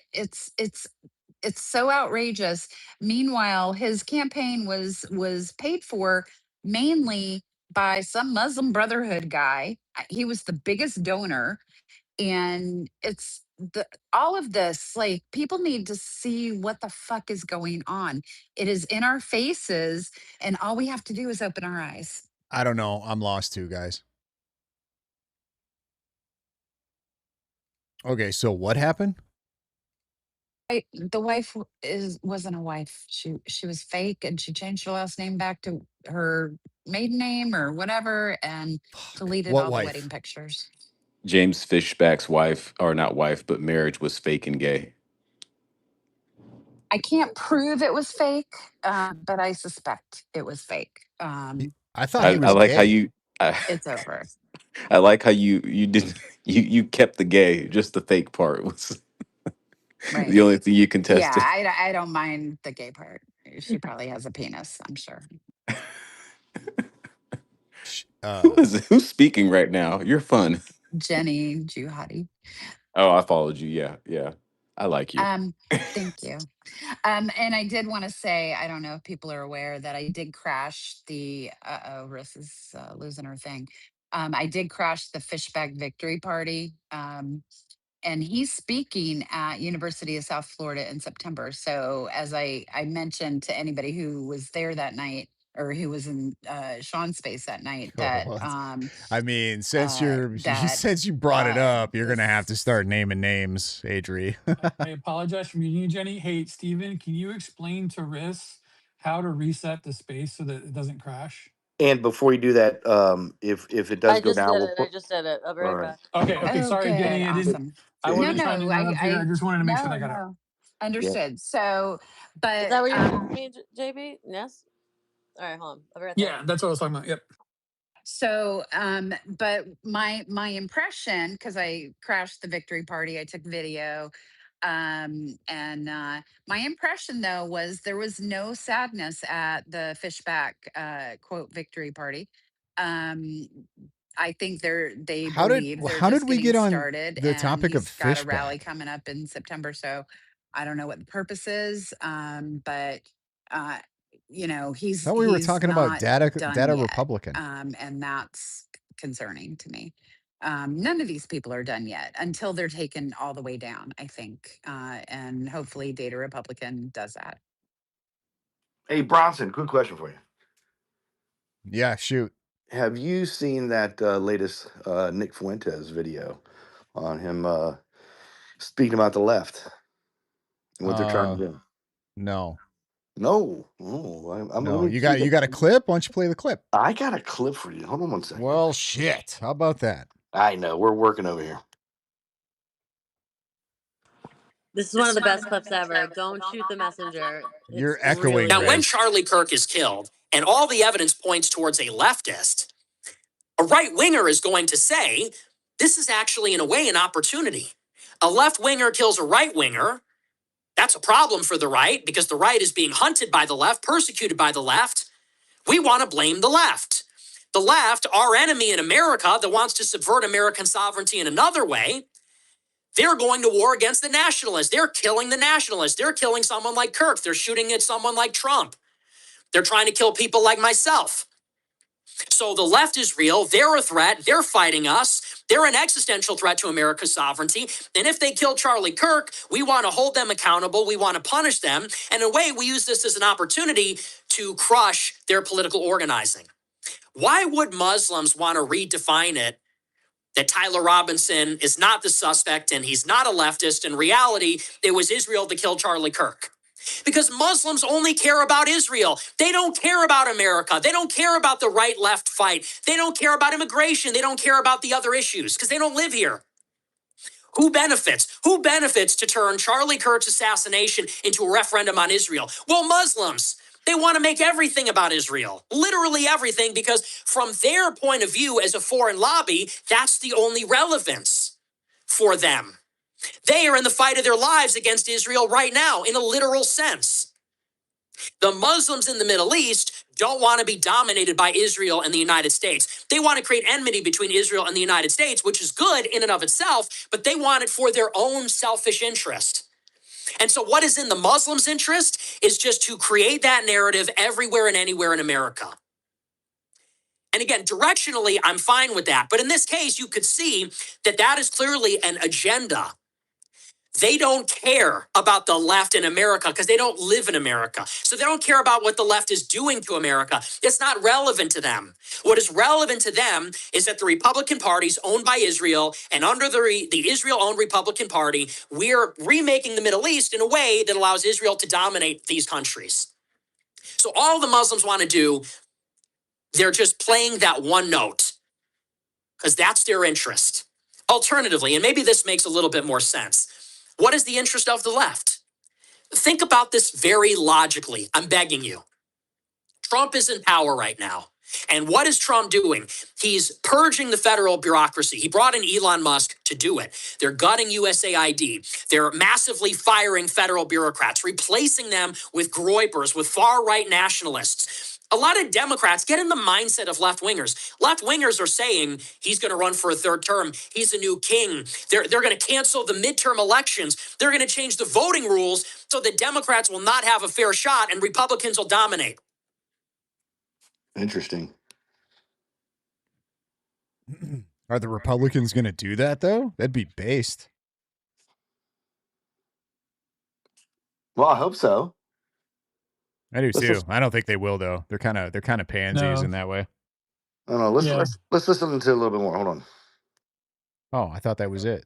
it's so outrageous. Meanwhile, his campaign was paid for mainly by some Muslim Brotherhood guy. He was the biggest donor, and it's all of this. Like, people need to see what the fuck is going on. It is in our faces, and all we have to do is open our eyes. I don't know. I'm lost too, guys. Okay, so what happened? The wife wasn't a wife. She was fake, and she changed her last name back to her maiden name or whatever, and Fuck. deleted What all the wedding wife? pictures. James Fishback's wife, or not wife, but marriage was fake and gay. I can't prove it was fake, but I suspect it was fake. I thought he But I was like how gay. you I, it's over. I like how you did you kept the gay, just the fake part was Right. the only thing you Yeah, contested. I don't mind the gay part. She probably has a penis, I'm sure. Sh- Who's speaking right now? You're fun. Jenny Juhadi. Oh, I followed you. Yeah, yeah. I like you. Um, Thank you. And I did want to say, I don't know if people are aware that I did crash the Riss is losing her thing. I did crash the Fishback Victory Party. And he's speaking at University of South Florida in September. So as I mentioned to anybody who was there that night or who was in Sean's space that night, that Oh, I mean, since you brought it up, you're gonna have to this start naming names, Adri. I apologize for muting you, Jenny. Hey, Steven, can you explain to Riss how to reset the space so that it doesn't crash? And before you do that, if it does I go just down, did we'll it. I put. just did it. I'll be All right right. back. Okay. Oh, Sorry, good. Jenny. Awesome. I No, wasn't trying to no, interrupt you. I just wanted to make sure no, that got out. no. Yeah. Understood. So, Is but that what you're asking me, JB? Yes? All right, hold on. I'll be right there. Yeah, that's what I was talking about. Yep. So, but my impression, because I crashed the victory party, I took video, and my impression though was there was no sadness at the Fishback quote victory party. Um, I think they How did believe they're how just did we getting get on started, the and topic of he's got a rally Fishback? coming up in September. So I don't know what the purpose is, but uh, Thought we were he's talking about not data done yet, Republican. and that's concerning to me. None of these people are done yet until they're taken all the way down, I think, and hopefully Data Republican does that. Hey, Bronson, quick question for you. Yeah, shoot. Have you seen that latest Nick Fuentes video on him speaking about the left and what they're trying to do? No. No. Oh, let No. me see You got a clip? Why don't you play the clip? I got a clip for you. Hold on one second. Well, shit. How about that? I know. We're working over here. This is one of the best clips ever. Don't shoot the messenger. You're It's echoing, really Now, good. when Riz. Charlie Kirk is killed and all the evidence points towards a leftist, a right winger is going to say, this is actually, in a way, an opportunity. A left winger kills a right winger. That's a problem for the right because the right is being hunted by the left, persecuted by the left. We want to blame the left. The left, our enemy in America that wants to subvert American sovereignty in another way, they're going to war against the nationalists. They're killing the nationalists. They're killing someone like Kirk. They're shooting at someone like Trump. They're trying to kill people like myself. So the left is real. They're a threat. They're fighting us. They're an existential threat to America's sovereignty. And if they kill Charlie Kirk, we want to hold them accountable. We want to punish them. And in a way, we use this as an opportunity to crush their political organizing. Why would Muslims want to redefine it that Tyler Robinson is not the suspect and he's not a leftist? In reality, it was Israel that killed Charlie Kirk. Because Muslims only care about Israel. They don't care about America. They don't care about the right-left fight. They don't care about immigration. They don't care about the other issues because they don't live here. Who benefits? Who benefits to turn Charlie Kirk's assassination into a referendum on Israel? Well, Muslims. They want to make everything about Israel, literally everything, because from their point of view as a foreign lobby, that's the only relevance for them. They are in the fight of their lives against Israel right now, in a literal sense. The Muslims in the Middle East don't want to be dominated by Israel and the United States. They want to create enmity between Israel and the United States, which is good in and of itself, but they want it for their own selfish interest. And so what is in the Muslims' interest is just to create that narrative everywhere and anywhere in America. And again, directionally, I'm fine with that. But in this case, you could see that that is clearly an agenda. They don't care about the left in America because they don't live in America. So they don't care about what the left is doing to America. It's not relevant to them. What is relevant to them is that the Republican Party is owned by Israel, and under the Israel-owned Republican Party, we're remaking the Middle East in a way that allows Israel to dominate these countries. So all the Muslims want to do, they're just playing that one note because that's their interest. Alternatively, and maybe this makes a little bit more sense, what is the interest of the left? Think about this very logically. I'm begging you. Trump is in power right now. And what is Trump doing? He's purging the federal bureaucracy. He brought in Elon Musk to do it. They're gutting USAID. They're massively firing federal bureaucrats, replacing them with groypers, with far-right nationalists. A lot of Democrats get in the mindset of left-wingers. Left-wingers are saying he's going to run for a third term. He's a new king. They're going to cancel the midterm elections. They're going to change the voting rules so that Democrats will not have a fair shot and Republicans will dominate. Interesting. Are the Republicans going to do that though? That'd be based. Well, I hope so. I do Let's too. just, I don't think they will though. They're kind of pansies No. in that way. I don't know. Let's Yeah. let's listen to a little bit more. Hold on. Oh, I thought that was it.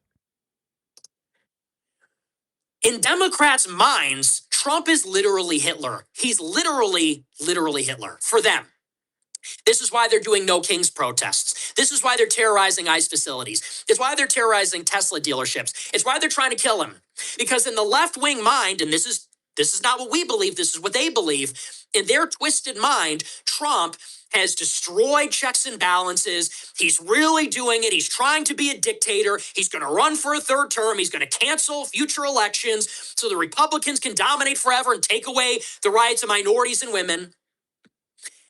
In Democrats' minds, Trump is literally Hitler. He's literally Hitler for them. This is why they're doing No Kings protests. This is why they're terrorizing ICE facilities. It's why they're terrorizing Tesla dealerships. It's why they're trying to kill him. Because in the left-wing mind, and this is not what we believe, this is what they believe, in their twisted mind, Trump has destroyed checks and balances. He's really doing it. He's trying to be a dictator. He's going to run for a third term. He's going to cancel future elections so the Republicans can dominate forever and take away the rights of minorities and women.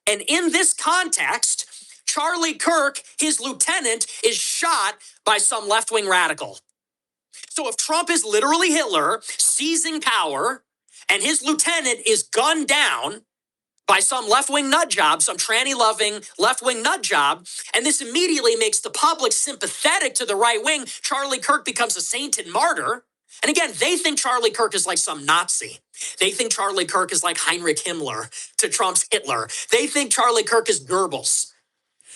And in this context, Charlie Kirk, his lieutenant, is shot by some left-wing radical. So if Trump is literally Hitler, seizing power, and his lieutenant is gunned down by some left-wing nut job, some tranny-loving left-wing nut job, and this immediately makes the public sympathetic to the right wing, Charlie Kirk becomes a saint and martyr. And again, they think Charlie Kirk is like some Nazi. They think Charlie Kirk is like Heinrich Himmler to Trump's Hitler. They think Charlie Kirk is Goebbels.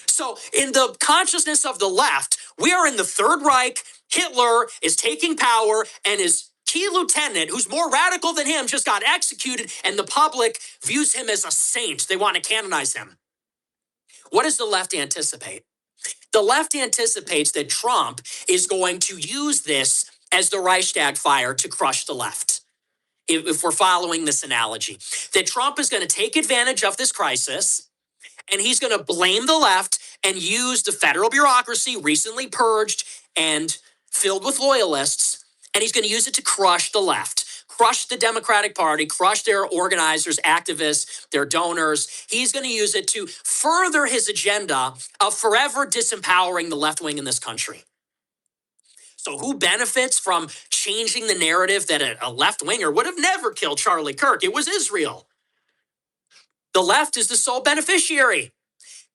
So in the consciousness of the left, we are in the Third Reich. Hitler is taking power, and his key lieutenant, who's more radical than him, just got executed, and the public views him as a saint. They want to canonize him. What does the left anticipate? The left anticipates that Trump is going to use this as the Reichstag fire to crush the left. If we're following this analogy, that Trump is going to take advantage of this crisis, and he's going to blame the left and use the federal bureaucracy, recently purged and filled with loyalists, and he's going to use it to crush the left, crush the Democratic Party, crush their organizers, activists, their donors. He's going to use it to further his agenda of forever disempowering the left wing in this country. So who benefits from changing the narrative that a left winger would have never killed Charlie Kirk? It was Israel. The left is the sole beneficiary.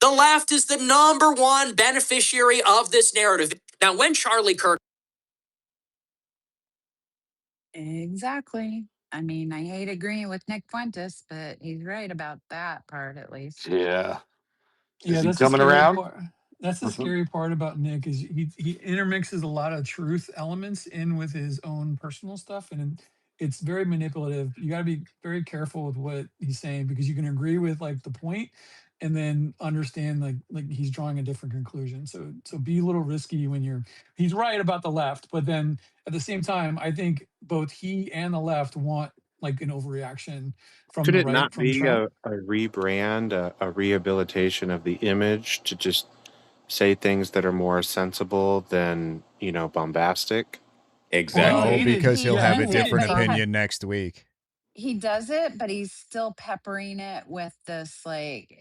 The left is the number one beneficiary of this narrative. Now, when Charlie Kirk. Exactly. I mean, I hate agreeing with Nick Fuentes, but he's right about that part at least. Yeah. Yeah, Is he that's the coming scary around? part. That's the Mhm. scary part about Nick is he intermixes a lot of truth elements in with his own personal stuff, and it's very manipulative. You got to be very careful with what he's saying because you can agree with like the point, and then understand like he's drawing a different conclusion. So be a little risky when he's right about the left, but then at the same time, I think both he and the left want like an overreaction from Could the it right not from be Trump. a rebrand, a rehabilitation of the image to just say things that are more sensible than, bombastic? Well, he Exactly. No, hated, because He he'll yeah, have he a does it, hated different but Charlie. opinion next week. he does it, but he's still peppering it with this like,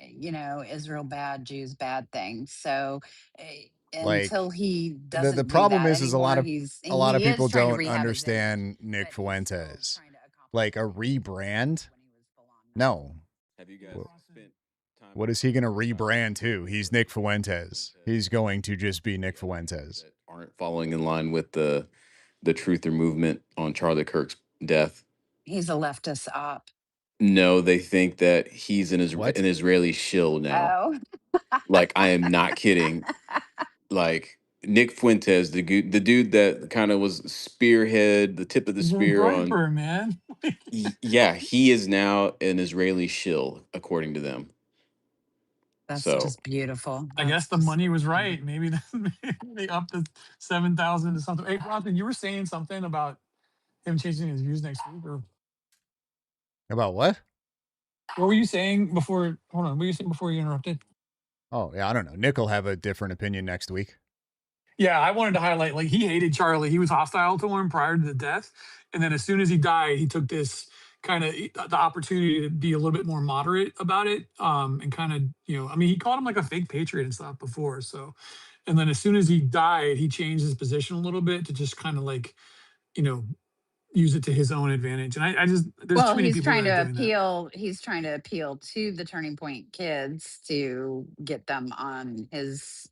Israel bad, Jews bad thing. So Like until he the doesn't do problem that is anymore, a lot of he people is trying to don't rehab his image, understand Nick but he's still Fuentes. trying to accomplish Like a what he did rebrand? when he was full on No. Have you guys Wh- spent time What with is he going to people rebrand to? He's Nick Fuentes. He's going to just be Nick Fuentes. that aren't falling in line with the truther movement on Charlie Kirk's death? he's a leftist op. No, they think that he's an What? Israeli shill now. Oh. Like, I am not kidding. Like Nick Fuentes, the dude that kind of was spearhead, the tip of the He's spear on. Brightburn, man. Yeah, he is now an Israeli shill, according to them. That's So just beautiful. I guess That's the just money was beautiful. right. Maybe they upped the 7,000 to something. Hey, Bronson, you were saying something about him changing his views next week, or About what? what were you saying before? Hold on, what were you saying before you interrupted? Oh, yeah, I don't know. Nick will have a different opinion next week. Yeah, I wanted to highlight like he hated Charlie. He was hostile to him prior to the death, and then as soon as he died, he took this kind of the opportunity to be a little bit more moderate about it, and kind of I mean, he called him like a fake patriot and stuff before. So, and then as soon as he died, he changed his position a little bit to just kind of like you know use it to his own advantage. And I just there's too Well, many people that are doing that. he's trying to appeal to the Turning Point kids to get them on his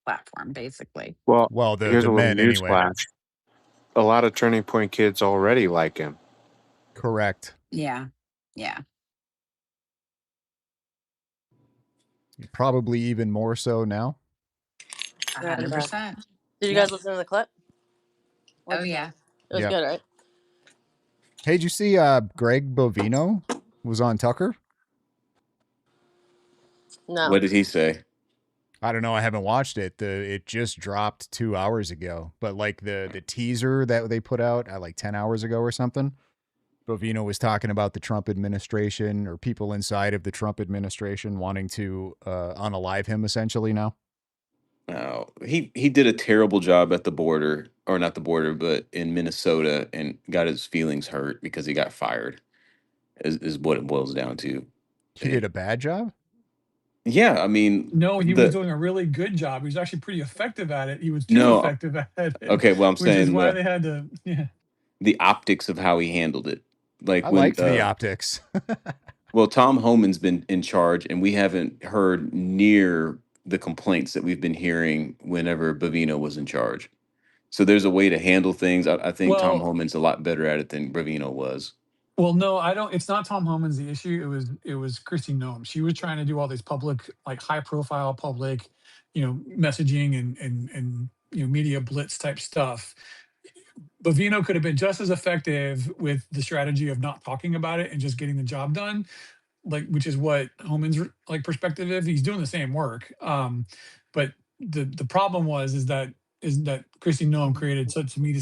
platform, basically. Well, Well, here's the a little men anyway. newsflash. A lot of Turning Point kids already like him. Correct. Yeah. Yeah. Probably even more so now. And 100%. did you Yep. guys listen to the clip? Oh, What'd you yeah. think? It was Yep. good, right? Hey, did you see Greg Bovino was on Tucker? No. What did he say? I don't know. I haven't watched it. It just dropped 2 hours ago. But like the teaser that they put out like 10 hours ago or something, Bovino was talking about the Trump administration or people inside of the Trump administration wanting to unalive him essentially now. Oh, he did a terrible job at the border, or not the border, but in Minnesota, and got his feelings hurt because he got fired. Is what it boils down to. He did a bad job? Yeah, I mean No, he was the doing a really good job. He was actually pretty effective at it. He was too no. effective at it, Okay, well, I'm which is saying why they had to. Yeah. the optics of how he handled it. Like I when liked the optics. well, Tom Homan's been in charge, and we haven't heard near the complaints that we've been hearing whenever Bavino was in charge. So there's a way to handle things. I think Tom Well, Homan's a lot better at it than Bavino was. well, no, I don't. It's not Tom Homan's the issue. It was Christy Nome. She was trying to do all these public, like high profile public, messaging and media blitz type stuff. Bavino could have been just as effective with the strategy of not talking about it and just getting the job done, like which is what Homan's like perspective is. He's doing the same work, but the problem is that Christy Noem created such media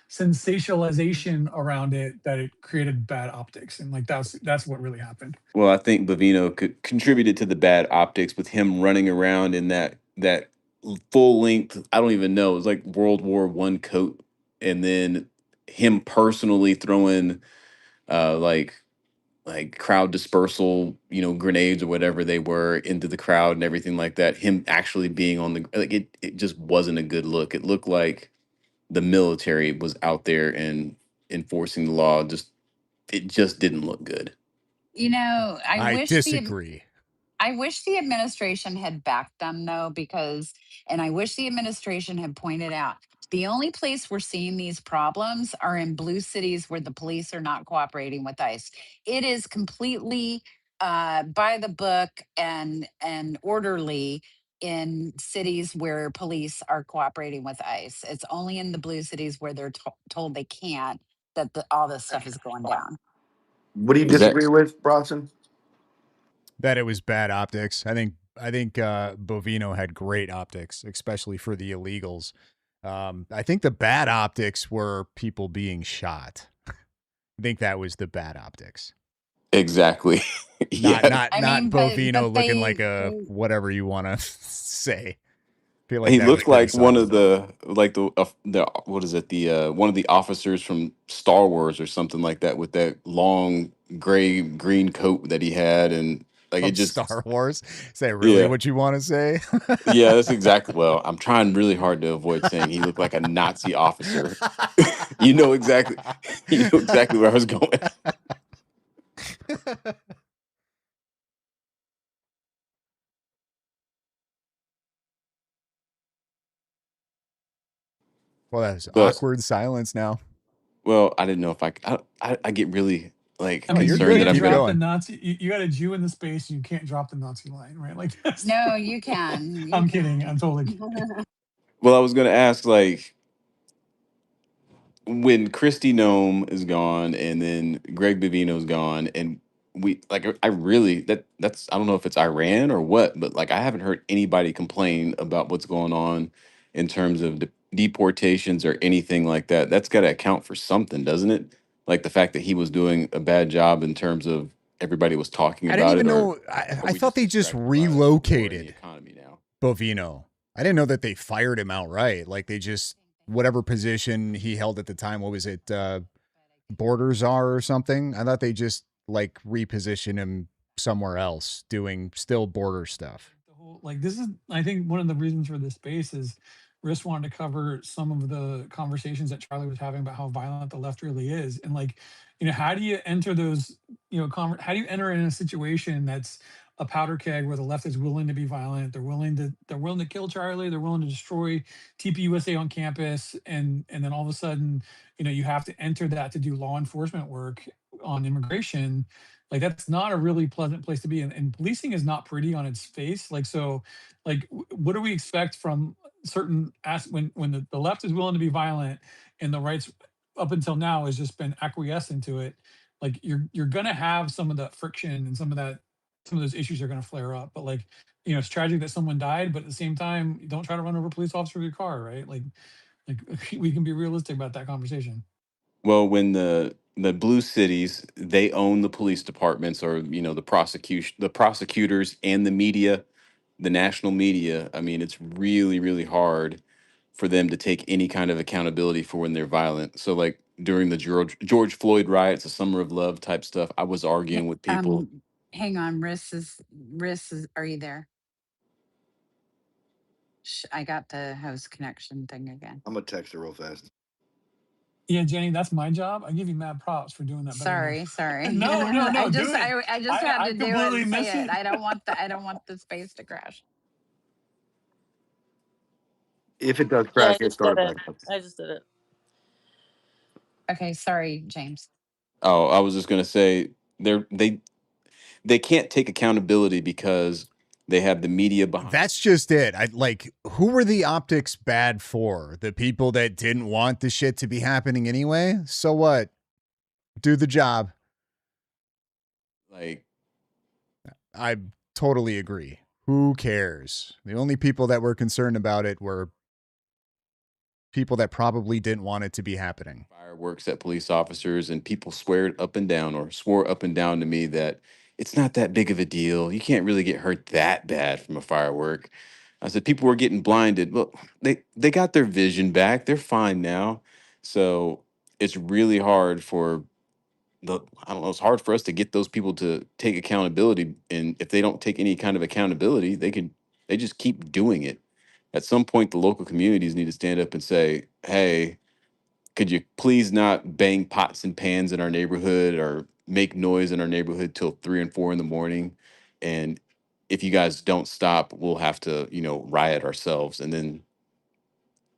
sensationalization around it that it created bad optics, and like that's what really happened. Well, I think Bavino could contributed to the bad optics with him running around in that full length. I don't even know. It was like World War I coat, and then him personally throwing like crowd dispersal, grenades or whatever they were into the crowd and everything like that. Him actually being on the like it just wasn't a good look. It looked like the military was out there and enforcing the law. It just didn't look good. I disagree. I wish the administration had backed them though, and I wish the administration had pointed out the only place we're seeing these problems are in blue cities where the police are not cooperating with ICE. It is completely by the book and orderly in cities where police are cooperating with ICE. It's only in the blue cities where they're told they can't that all this stuff is going down. What do you Is that disagree with, Bronson? That it was bad optics. I think Bovino had great optics, especially for the illegals. I think the bad optics were people being shot. I think that was the bad optics. exactly? Not Yeah. not I not mean, Bovino but looking like a whatever you want to say. Feel like He that was looked pretty like one solid. of the what is it, the one of the officers from Star Wars or something like that, with that long gray green coat that he had, and like it From just Star Wars. Is that really yeah. what you want to say? Yeah, that's exactly. Well, I'm trying really hard to avoid saying he looked like a Nazi officer. you know exactly, you know exactly where I was going. Well, that's But awkward silence now. well, I didn't know if I get really like I Oh, mean, you're you concerned that good. can't I'm Keep gonna. drop the going. Nazi. You got a Jew in the space, and you can't drop the Nazi line, right? Like that's. No, you can. You I'm kidding. I'm can. totally kidding. Well, I was gonna ask, like, when Christy Nome is gone and then Greg Bivino's gone, and we like I really that's I don't know if it's Iran or what, but like I haven't heard anybody complain about what's going on in terms of deportations or anything like that. That's got to account for something, doesn't it? Like the fact that he was doing a bad job in terms of everybody was talking I didn't about it, even or know. are I we thought just they just distracted by the war and the relocated economy now? Bovino. I didn't know that they fired him outright. Like they just whatever position he held at the time. What was it? Border czar or something. I thought they just like reposition him somewhere else, doing still border stuff. The whole like this is I think one of the reasons for this space is Riss wanted to cover some of the conversations that Charlie was having about how violent the left really is, and like how do you enter those how do you enter in a situation that's a powder keg where the left is willing to be violent. They're willing to kill Charlie. They're willing to destroy TPUSA on campus, and then all of a sudden, you have to enter that to do law enforcement work on immigration. Like that's not a really pleasant place to be, and policing is not pretty on its face. Like so, like what do we expect from certain when the left is willing to be violent and the right's up until now has just been acquiescent to it. Like you're gonna have some of that friction and some of those issues are gonna flare up. But like, it's tragic that someone died, but at the same time, don't try to run over a police officer with your car, right? Like we can be realistic about that conversation. Well, when the blue cities, they own the police departments, or the prosecutors and the media, the national media. I mean, it's really really hard for them to take any kind of accountability for when they're violent. So like during the George Floyd riots, the Summer of Love type stuff, I was arguing with people. Hang on, Riss is are you there? I got the host connection thing again. I'm gonna text her real fast. Yeah, Jenny, that's my job. I give you mad props for doing that better than Sorry, sorry. no, no, I no, do just it. I just I had I to do it completely and miss say it. it. I don't want the space to crash. If it does Yeah, crash, I get just did started it. back up. I just did it. Okay, sorry, James. Oh, I was just gonna say they can't take accountability because they have the media behind. That's just it. I like, who were the optics bad for? The people that didn't want the shit to be happening anyway? So what? Do the job. Like, I totally agree. Who cares? The only people that were concerned about it were people that probably didn't want it to be happening. fireworks at police officers, and people swore up and down to me that it's not that big of a deal. You can't really get hurt that bad from a firework. I said people were getting blinded. Well, they got their vision back. They're fine now. So it's really hard for I don't know, it's hard for us to get those people to take accountability. And if they don't take any kind of accountability, they just keep doing it. At some point, the local communities need to stand up and say, hey, could you please not bang pots and pans in our neighborhood or make noise in our neighborhood till 3 and 4 in the morning? And if you guys don't stop, we'll have to, riot ourselves. And then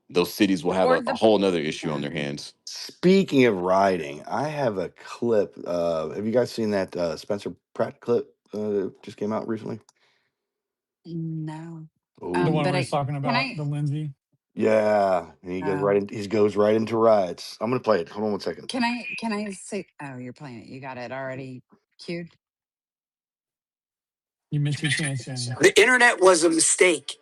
those cities will have Or a the whole nother issue on yeah. their hands. Speaking of riding, I have a clip. Have you guys seen that Spencer Pratt clip that just came out recently? No. The Oh, one But where he's talking can about I the Lindsay. yeah. And uh he goes right into riots. I'm gonna play it. Hold on one second. can I say, oh, you're playing it. You got it already queued. You missed your chance, Jenny. The internet was a mistake.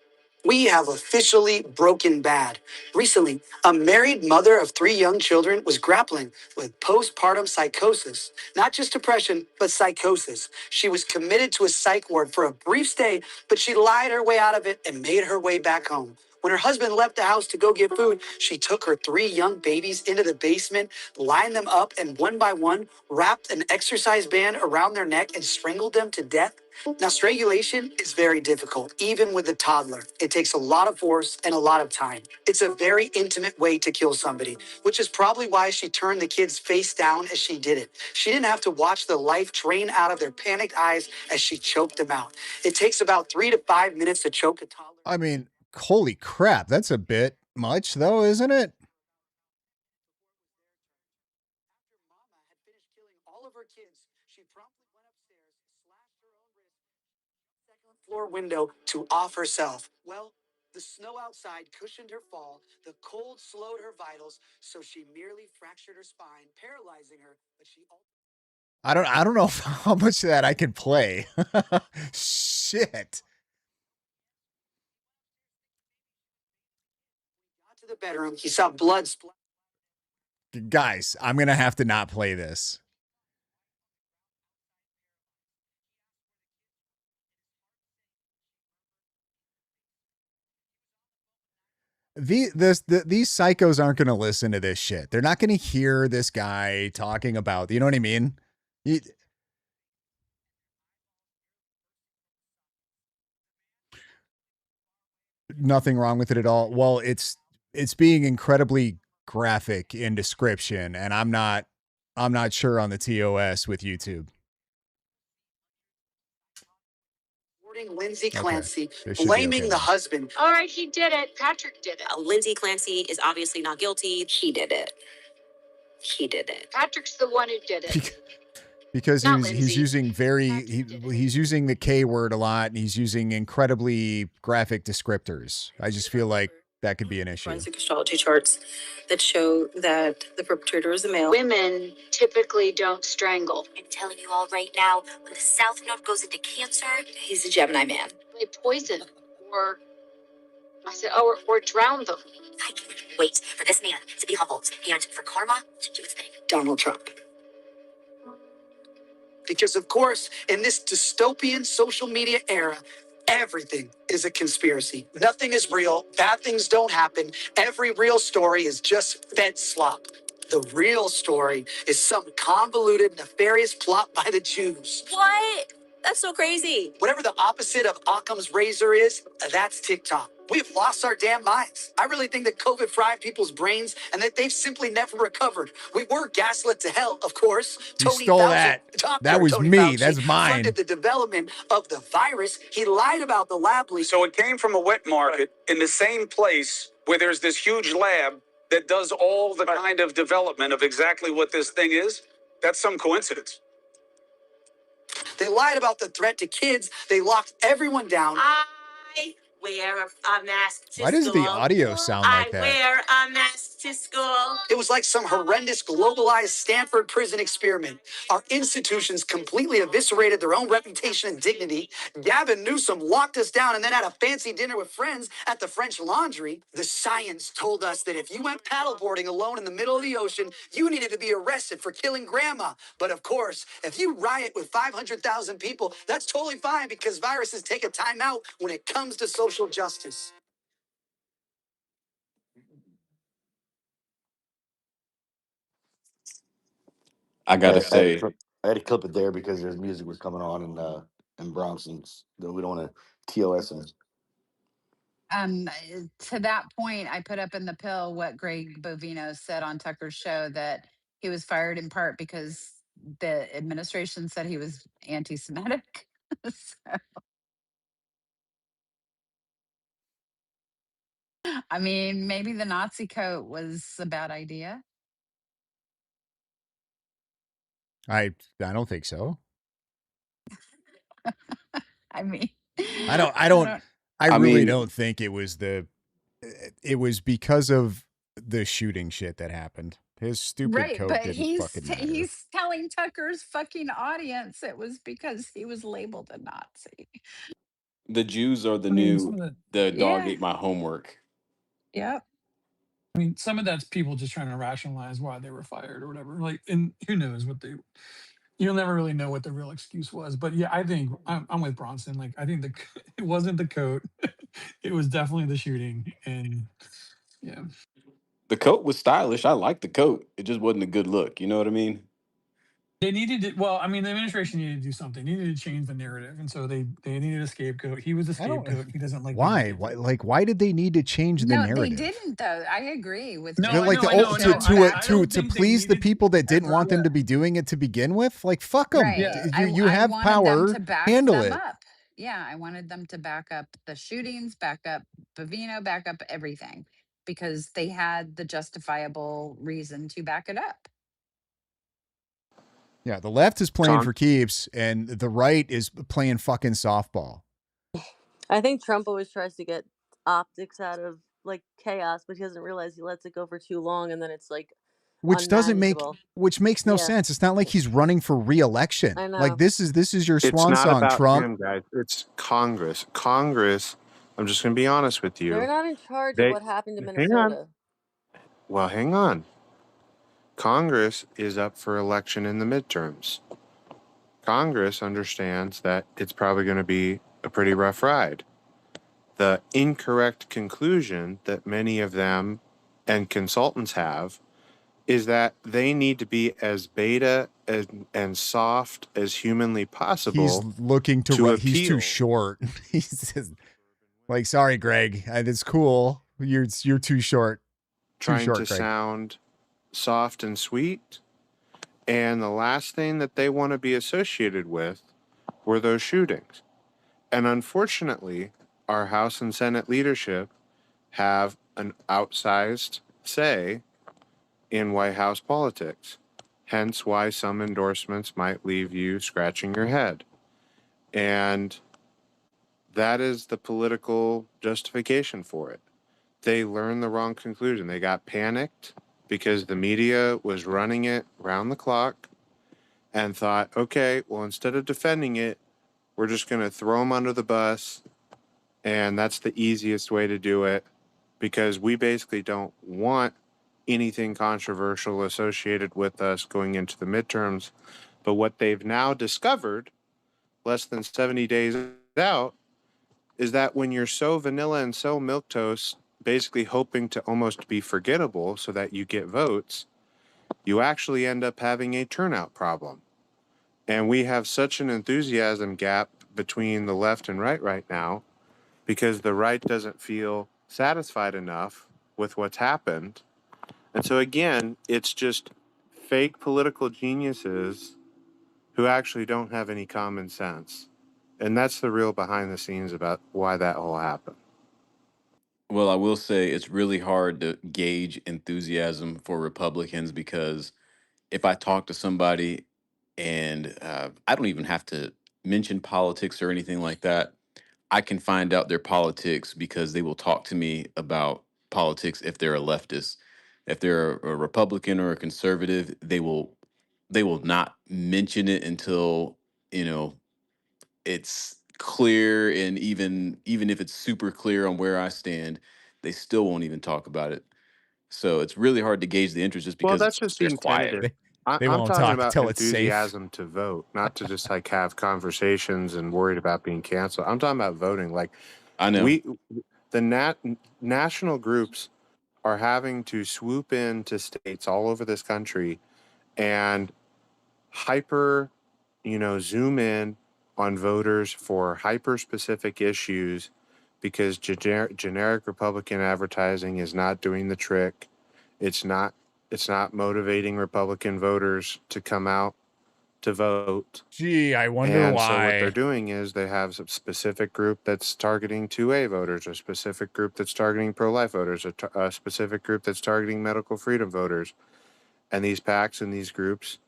We have officially broken bad. Recently, a married mother of 3 young children was grappling with postpartum psychosis. Not just depression, but psychosis. She was committed to a psych ward for a brief stay, but she lied her way out of it and made her way back home. When her husband left the house to go get food, she took her 3 young babies into the basement, lined them up, and one by one wrapped an exercise band around their neck and strangled them to death. Now, strangulation is very difficult, even with a toddler. It takes a lot of force and a lot of time. It's a very intimate way to kill somebody, which is probably why she turned the kids face down as she did it. She didn't have to watch the life drain out of their panicked eyes as she choked them out. It takes about 3 to 5 minutes to choke a toddler. I mean, holy crap. That's a bit much, though, isn't it? After Mama had finished killing all of her kids, she promptly went upstairs, slashed her own wrist, second floor window to off herself. Well, the snow outside cushioned her fall, the cold slowed her vitals, so she merely fractured her spine, paralyzing her, but she I don't know how much of that I could play. Shit. got to the bedroom. He saw blood splat. Guys, I'm going to have to not play this. These psychos aren't going to listen to this shit. They're not going to hear this guy talking about, you know what I mean? Nothing wrong with it at all. Well, it's being incredibly graphic in description, and I'm not sure on the TOS with YouTube. Lindsay Okay. Clancy, This should be blaming okay the then. husband. All right, he did it. Patrick did it. Lindsay Clancy is obviously not guilty. He did it. He did it. Patrick's the one who did it. Because Not he's Lindsay. using he's using the K word a lot, and he's using incredibly graphic descriptors. I just feel like that could be an issue. Forensic astrology charts that show that the perpetrator is a male. Women typically don't strangle. I'm telling you all right now, when the South Node goes into Cancer, he's a Gemini man. They poison or or drown them. I can't wait for this man to be humbled and for karma to do its thing. Donald Trump. Because, of course, in this dystopian social media era, everything is a conspiracy. Nothing is real. Bad things don't happen. Every real story is just fed slop. The real story is some convoluted, nefarious plot by the Jews. What? That's so crazy. Whatever the opposite of Occam's razor is, that's TikTok. We've lost our damn minds. I really think that COVID fried people's brains and that they've simply never recovered. We were gaslit to hell, of course. You stole that. That was Tony me. Fauci That's mine. funded the development of the virus. He lied about the lab leak. So it came from a wet market in the same place where there's this huge lab that does all the kind of development of exactly what this thing is. That's some coincidence. They lied about the threat to kids. They locked everyone down. I wear a mask to Why does the school. audio sound like that? I wear a mask to school. It was like some horrendous globalized Stanford prison experiment. Our institutions completely eviscerated their own reputation and dignity. Gavin Newsom locked us down and then had a fancy dinner with friends at the French Laundry. The science told us that if you went paddleboarding alone in the middle of the ocean, you needed to be arrested for killing grandma. But of course, if you riot with 500,000 people, that's totally fine because viruses take a time out when it comes to social justice. I gotta say, I had to clip it there because there's music was coming on in Bronson's. That we don't want to TOS him. To that point, I put up in the pill what Greg Bovino said on Tucker's show, that he was fired in part because the administration said he was anti-Semitic. So, I mean, maybe the Nazi coat was a bad idea. I don't think so. I mean, I really don't think it was it was because of the shooting shit that happened. His stupid right, coat but didn't fucking matter. he's telling Tucker's fucking audience it was because he was labeled a Nazi. the Jews are the I mean, new some of the dog Yeah. ate my homework. Yep. I mean, some of that's people just trying to rationalize why they were fired or whatever. Like, and who knows what they. You'll never really know what the real excuse was. But yeah, I think I'm with Bronson. Like, I think it wasn't the coat. It was definitely the shooting. And yeah, The coat was stylish. I liked the coat. It just wasn't a good look. You know what I mean? they needed to. Well, I mean, the administration needed to do something. They needed to change the narrative, and so they needed a scapegoat. He was a I don't- scapegoat. He doesn't like Why? Why did they need to change the No, narrative? they didn't though. I agree with No, Greg. I Like know, the I know, I know. I don't to think they please the needed people that didn't ever- want them to be doing it to begin with. Like fuck them. Right. You I have wanted power. them to back Handle them it. up. Yeah, I wanted them to back up the shootings, back up Bavino, back up everything, because they had the justifiable reason to back it up. Yeah, the left is playing Tom? for keeps, and the right is playing fucking softball. I think Trump always tries to get optics out of like chaos, but he doesn't realize he lets it go for too long, and then it's like Which makes no Yeah. sense. It's not like he's running for re-election. I know. Like this is your It's swan not song, about Trump. him, guys. It's Congress. Congress. I'm just going to be honest with you. They're not in charge They- of what happened to hang on. Minnesota. Well, hang on. Congress is up for election in the midterms. Congress understands that it's probably going to be a pretty rough ride. The incorrect conclusion that many of them and consultants have is that they need to be as beta and soft as humanly possible. He's looking to run. He's too short. He's just, like, sorry, Greg. It's cool. You're too short. Trying short, to Greg. sound soft and sweet. And the last thing that they want to be associated with were those shootings. And unfortunately, our House and Senate leadership have an outsized say in White House politics. Hence why some endorsements might leave you scratching your head. And that is the political justification for it. They learned the wrong conclusion. They got panicked because the media was running it round the clock and thought, okay, well, instead of defending it, we're just going to throw them under the bus. And that's the easiest way to do it because we basically don't want anything controversial associated with us going into the midterms. But what they've now discovered, less than 70 days out, is that when you're so vanilla and so milquetoast, basically hoping to almost be forgettable so that you get votes, you actually end up having a turnout problem. And we have such an enthusiasm gap between the left and right now because the right doesn't feel satisfied enough with what's happened. And so again, it's just fake political geniuses who actually don't have any common sense. And that's the real behind the scenes about why that all happened. Well, I will say it's really hard to gauge enthusiasm for Republicans because if I talk to somebody and I don't even have to mention politics or anything like that, I can find out their politics because they will talk to me about politics if they're a leftist. If they're a Republican or a conservative, they will not mention it until, you know, it's clear, and even if it's super clear on where I stand, they still won't even talk about it. So it's really hard to gauge the interest just Well, because that's just they're being quiet. tentative. They, they I'm won't talking talk about till it's safe. enthusiasm to vote, not to just like have conversations and worried about being canceled. I'm talking about voting. Like I know. we, the national groups are having to swoop into states all over this country and hyper, zoom in on voters for hyper specific issues because generic Republican advertising is not doing the trick. It's not it's not motivating Republican voters to come out to vote. Gee, I wonder And so what they're why. doing is they have a specific group that's targeting 2A voters, a specific group that's targeting pro-life voters, a specific group that's targeting medical freedom voters. And these PACs and these groups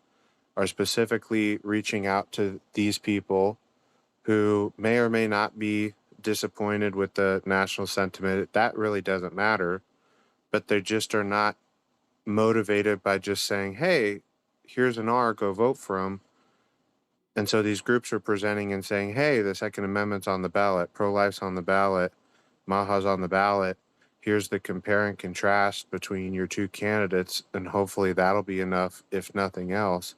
are specifically reaching out to these people who may or may not be disappointed with the national sentiment. That really doesn't matter, but they just are not motivated by just saying, hey, here's an R, go vote for him. And so these groups are presenting and saying, hey, the Second Amendment's on the ballot, pro life's on the ballot, Maha's on the ballot. Here's the compare and contrast between your two candidates. And hopefully that'll be enough, if nothing else,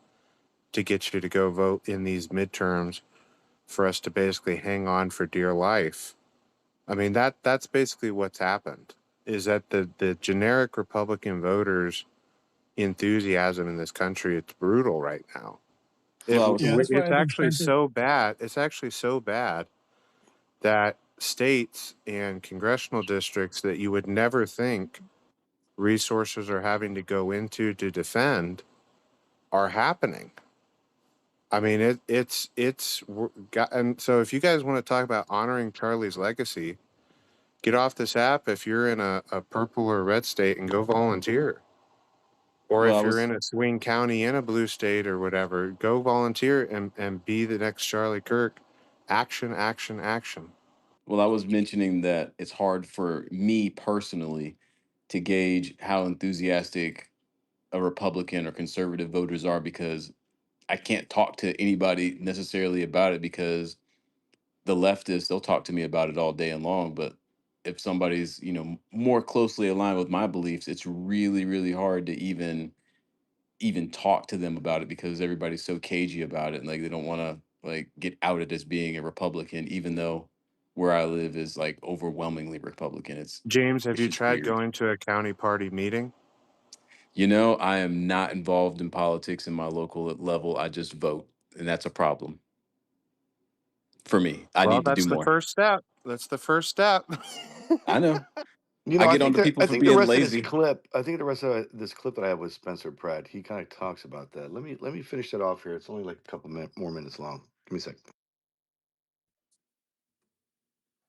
to get you to go vote in these midterms for us to basically hang on for dear life. I mean, that's basically what's happened is that the generic Republican voters enthusiasm in this country, it's brutal right now. Well, I Yeah, was that's why It's I've been actually trying to. so bad. It's actually so bad that states and congressional districts that you would never think resources are having to go into to defend are happening. I mean, and so if you guys want to talk about honoring Charlie's legacy, get off this app if you're in a purple or red state and go volunteer. Or well, I if you're was in a swing county in a blue state or whatever, go volunteer and be the next Charlie Kirk. Action, action, action. well, I was mentioning that it's hard for me personally to gauge how enthusiastic a Republican or conservative voters are because I can't talk to anybody necessarily about it because the leftists, they'll talk to me about it all day and long. But if somebody's, more closely aligned with my beliefs, it's really, really hard to even talk to them about it because everybody's so cagey about it and like they don't want to like get outed as being a Republican, even though where I live is like overwhelmingly Republican. It's James, have it's you just tried weird. going to a county party meeting? I am not involved in politics in my local level. I just vote, and that's a problem for me. I Well, need to do that's the more. first step. That's the first step. I know. You I know, I get on think to that people I for think the being rest of this lazy. clip, I think the rest of this clip that I have with Spencer Pratt, he kind of talks about that. Let me finish that off here. It's only like a couple more minutes long. Give me a second.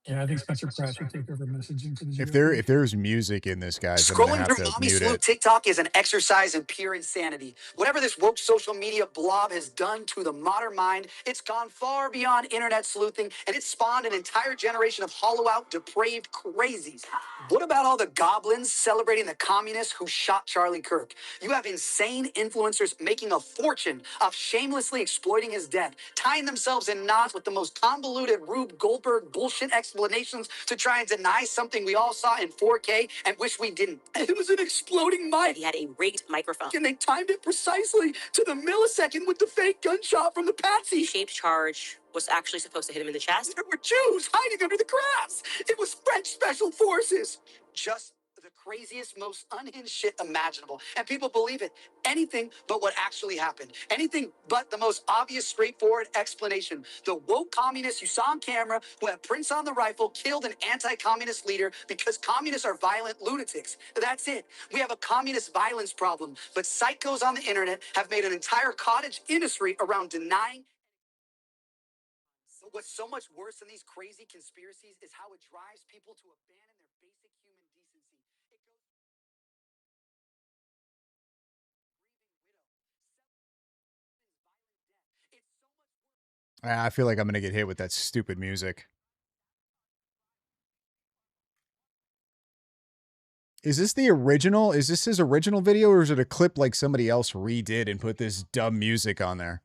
Yeah, I think Spencer Pratt should take over messaging for the If GOP. there's music in this, guys, I'm gonna Scrolling have through to Mommy mute Slew it. TikTok is an exercise in pure insanity. Whatever this woke social media blob has done to the modern mind, it's gone far beyond internet sleuthing, and it's spawned an entire generation of hollow out, depraved crazies. What about all the goblins celebrating the communists who shot Charlie Kirk? You have insane influencers making a fortune off shamelessly exploiting his death, tying themselves in knots with the most convoluted Rube Goldberg bullshit explanations to try and deny something we all saw in 4K and wish we didn't. It was an exploding mic. He had a rigged microphone. And they timed it precisely to the millisecond with the fake gunshot from the patsy. Shaped charge was actually supposed to hit him in the chest. There were Jews hiding under the grass. It was French special forces. Just the craziest, most unhinged shit imaginable. And people believe it. Anything but what actually happened. Anything but the most obvious, straightforward explanation. The woke communists you saw on camera who have prints on the rifle killed an anti-communist leader because communists are violent lunatics. That's it. We have a communist violence problem. But psychos on the internet have made an entire cottage industry around denying. So what's so much worse than these crazy conspiracies is how it drives people to abandon their basic human decency. It goes it's so much worse. I feel like I'm gonna get hit with that stupid music. Is this the original? Is this his original video, or is it a clip like somebody else redid and put this dumb music on there?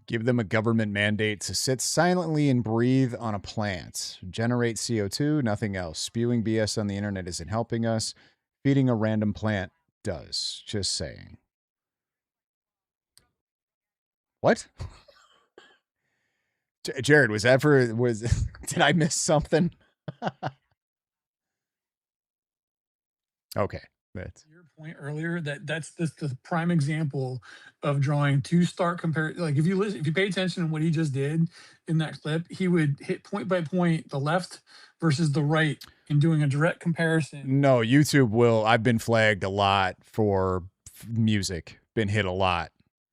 Give them a government mandate to sit silently and breathe on a plant. Generate CO2, nothing else. Spewing BS on the internet isn't helping us. Feeding a random plant does. Just saying. What? Jared, was that for, did I miss something? Okay. That's Your point earlier that's the prime example of drawing two stark compare. Like if you pay attention to what he just did in that clip, he would hit point by point the left versus the right and doing a direct comparison. No, YouTube will. I've been flagged a lot for music, been hit a lot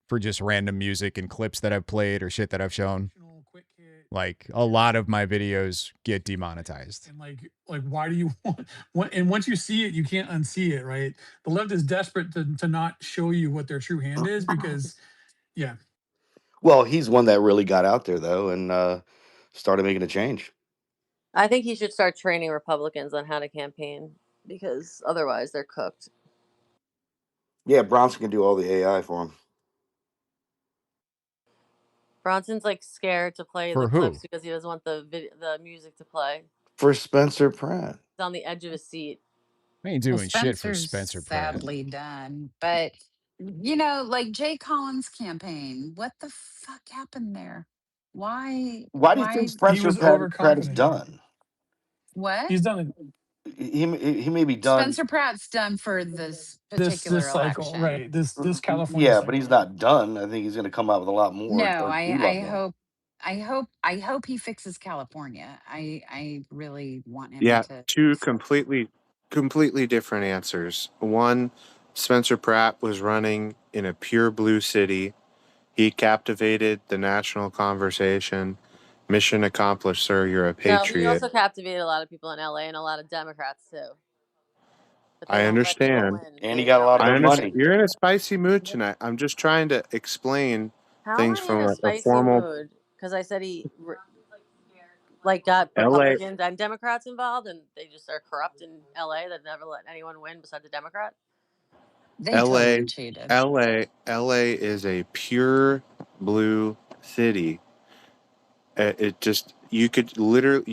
for just random music and clips that I've played or shit that I've shown. Quick hit. Like a lot of my videos get demonetized. And like why do you want and once you see it, you can't unsee it, right? The left is desperate to not show you what their true hand is because yeah. Well, he's one that really got out there though, and started making a change. I think he should start training Republicans on how to campaign because otherwise they're cooked. Yeah, Bronson can do all the AI for him. Bronson's like scared to play For the who? clips because he doesn't want the music to play. For Spencer Pratt. He's on the edge of his seat. I ain't Well, doing shit for Spencer's Spencer Pratt. sadly done. But, like Jay Collins' campaign, what the fuck happened there? Why? Why do you think Why? He Spencer was Pratt is overconfident. done? What? He's done it He may be done. Spencer Pratt's done for this this particular cycle, election. right? This California Yeah, cycle. but he's not done. I think he's going to come out with a lot more. No, Or do a lot I more. hope he fixes California. I really want him Yeah, to. two completely different answers. One, Spencer Pratt was running in a pure blue city. He captivated the national conversation. Mission accomplished, sir. You're a No, he patriot. also captivated a lot of people in LA and a lot of Democrats too. But they I don't let people understand. win. And he They got a don't lot let of I good people understand. money. win. You're in a spicy mood tonight. I'm just trying to explain How am things I in from a a spicy formal mood? Because I said like got LA Republicans and Democrats involved, and they just are corrupt in LA that never let anyone win besides a Democrat. They LA totally cheated. LA is a pure blue city. It just you could literally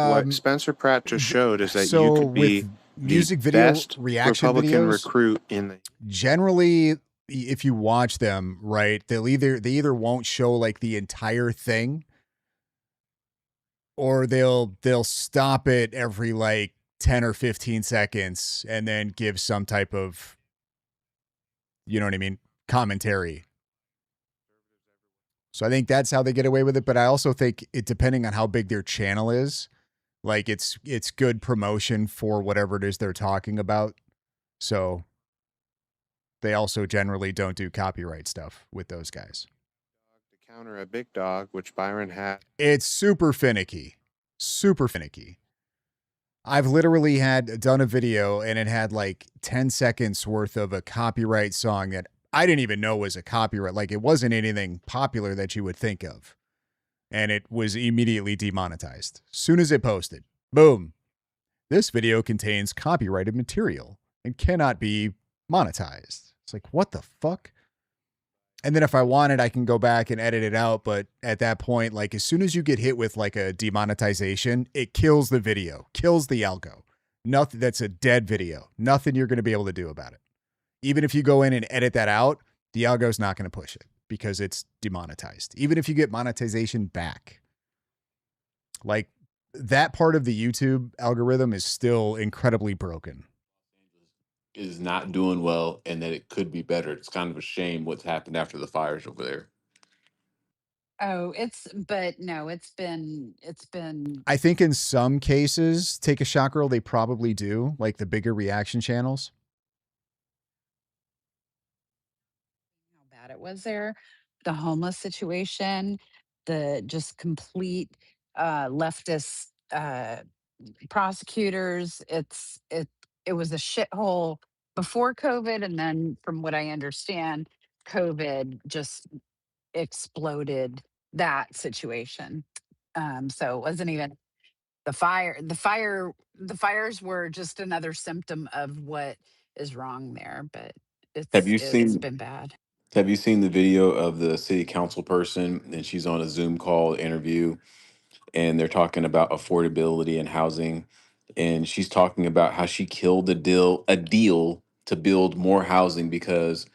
what Spencer Pratt just showed is that you So could be music video best reaction Republican videos, recruit in the generally, if you watch them, right, they either won't show like the entire thing, or they'll stop it every like 10 or 15 seconds and then give some type of, you know what I mean, commentary. So I think that's how they get away with it. But I also think it, depending on how big their channel is, like it's good promotion for whatever it is they're talking about. So they also generally don't do copyright stuff with those guys. to counter a big dog, which Byron had. It's super finicky. Super finicky. I've literally done a video and it had like 10 seconds worth of a copyright song that I didn't even know was a copyright. Like it wasn't anything popular that you would think of. And it was immediately demonetized. Soon as it posted, boom. This video contains copyrighted material and cannot be monetized. It's like, what the fuck? And then if I wanted, I can go back and edit it out. But at that point, like as soon as you get hit with like a demonetization, it kills the video, kills the algo. Nothing. That's a dead video. Nothing you're going to be able to do about it. Even if you go in and edit that out, the algo's not going to push it because it's demonetized. Even if you get monetization back, like that part of the YouTube algorithm is still incredibly broken. Is not doing well and that it could be better. It's kind of a shame what's happened after the fires over there. Oh, but no, it's been I think in some cases, Take a Shot Girl, they probably do, like the bigger reaction channels. how bad it was there. The homeless situation, the just complete leftist prosecutors. It was a shithole before COVID, and then from what I understand, COVID just exploded that situation. So it wasn't even the fire. The fires were just another symptom of what is wrong there. But Have you it's seen been bad. have you seen the video of the city council person and she's on a Zoom call interview and they're talking about affordability and housing and she's talking about how she killed a deal to build more housing because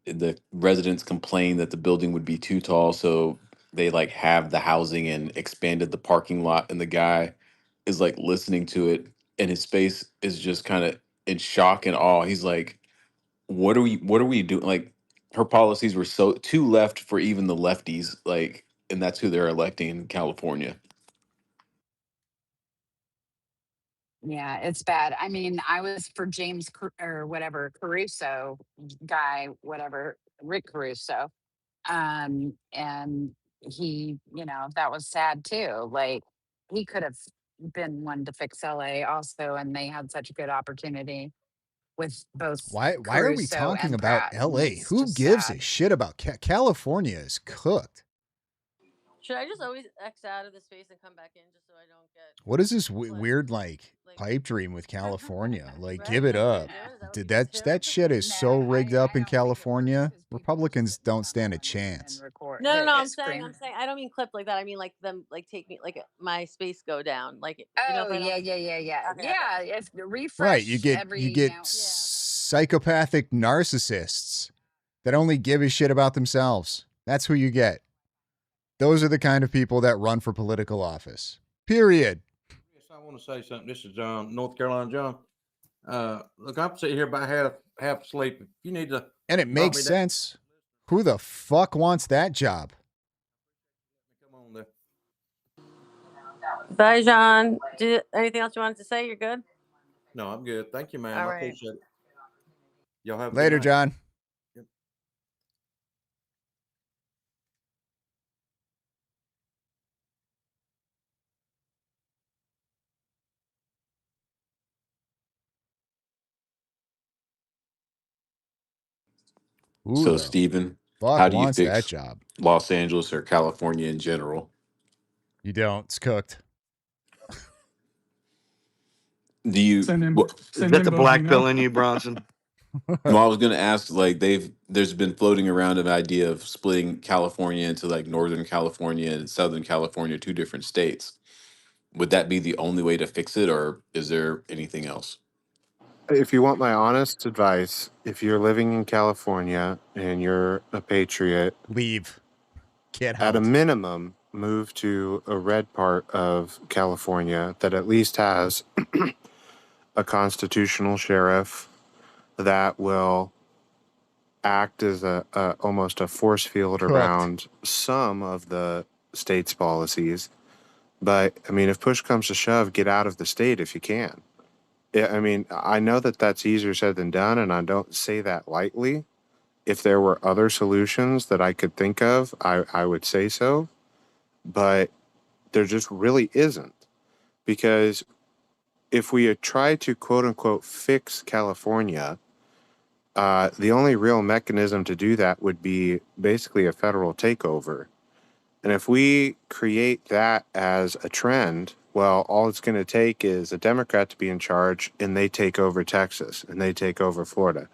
the residents complained that the building would be too tall, so they like have the housing and expanded the parking lot. And the guy is like listening to it, and his face is just kind of in shock and awe. He's like, "What are we doing?" Like her policies were so too left for even the lefties. Like, and that's who they're electing in California. Yeah, it's bad. I mean, I was for or whatever Caruso guy, whatever Rick Caruso, and he, that was sad too. Like he could have been one to fix LA also, and they had such a good opportunity with both Why are we Caruso talking and about Pratt, and LA? it's Who just gives a sad. shit about California is cooked. Should I just always X out of the space and come back in just so I don't get What is this flagged? weird like Like, pipe dream with California? Like, right? give it Is that what up. you're doing? Is that what Did people that do? shit is No, so rigged up I in don't think it works California? because people just Republicans don't come stand a on and chance. record, No, no, no. I'm scream. saying I don't mean clip like that. I mean like them like take me like my space go down. Like if Oh I don't. yeah. Okay, okay. If Right, you refresh get every, you get Yeah. psychopathic narcissists that only give a shit about themselves. That's who you get. Those are the kind of people that run for political office. Period. Yes, I want to say something. This is John, North Carolina John. Look, I'm sitting here about half asleep. If you need to And it drop makes me down, sense. Who the fuck wants that job? come on there. Bye, John. Anything else you wanted to say? You're good. No, I'm good. Thank you, ma'am. All I right. appreciate it. Y'all have a good Later, night. John. Yep. Who So, the Stephen, fuck how do you wants that fix job? Los Angeles or California in general? You don't. It's cooked. Do you? Send him, Well, Is send that him the black Bojino. pill in you, Bronson? no, I was going to ask. Like, there's been floating around an idea of splitting California into like Northern California and Southern California, two different states. Would that be the only way to fix it, or is there anything else? if you want my honest advice, if you're living in California and you're a patriot, Leave. Get at a out. minimum, move to a red part of California that at least has a constitutional sheriff that will act as a almost a force field Cooked. around some of the state's policies. But I mean, if push comes to shove, get out of the state if you can. Yeah, I mean, I know that that's easier said than done, and I don't say that lightly. If there were other solutions that I could think of, I would say so. But there just really isn't. Because if we had tried to quote unquote fix California, the only real mechanism to do that would be basically a federal takeover. And if we create that as a trend, well, all it's going to take is a Democrat to be in charge and they take over Texas and they take over Florida.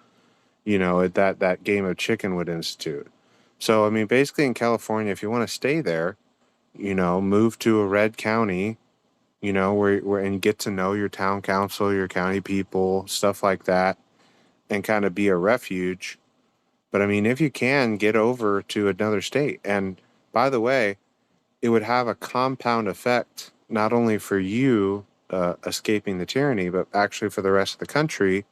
You know, that game of chicken would institute. So, I mean, basically in California, if you want to stay there, you know, move to a red county, you know, where and get to know your town council, your county people, stuff like that, and kind of be a refuge. But I mean, if you can get over to another state, and by the way, it would have a compound effect, not only for you escaping the tyranny, but actually for the rest of the country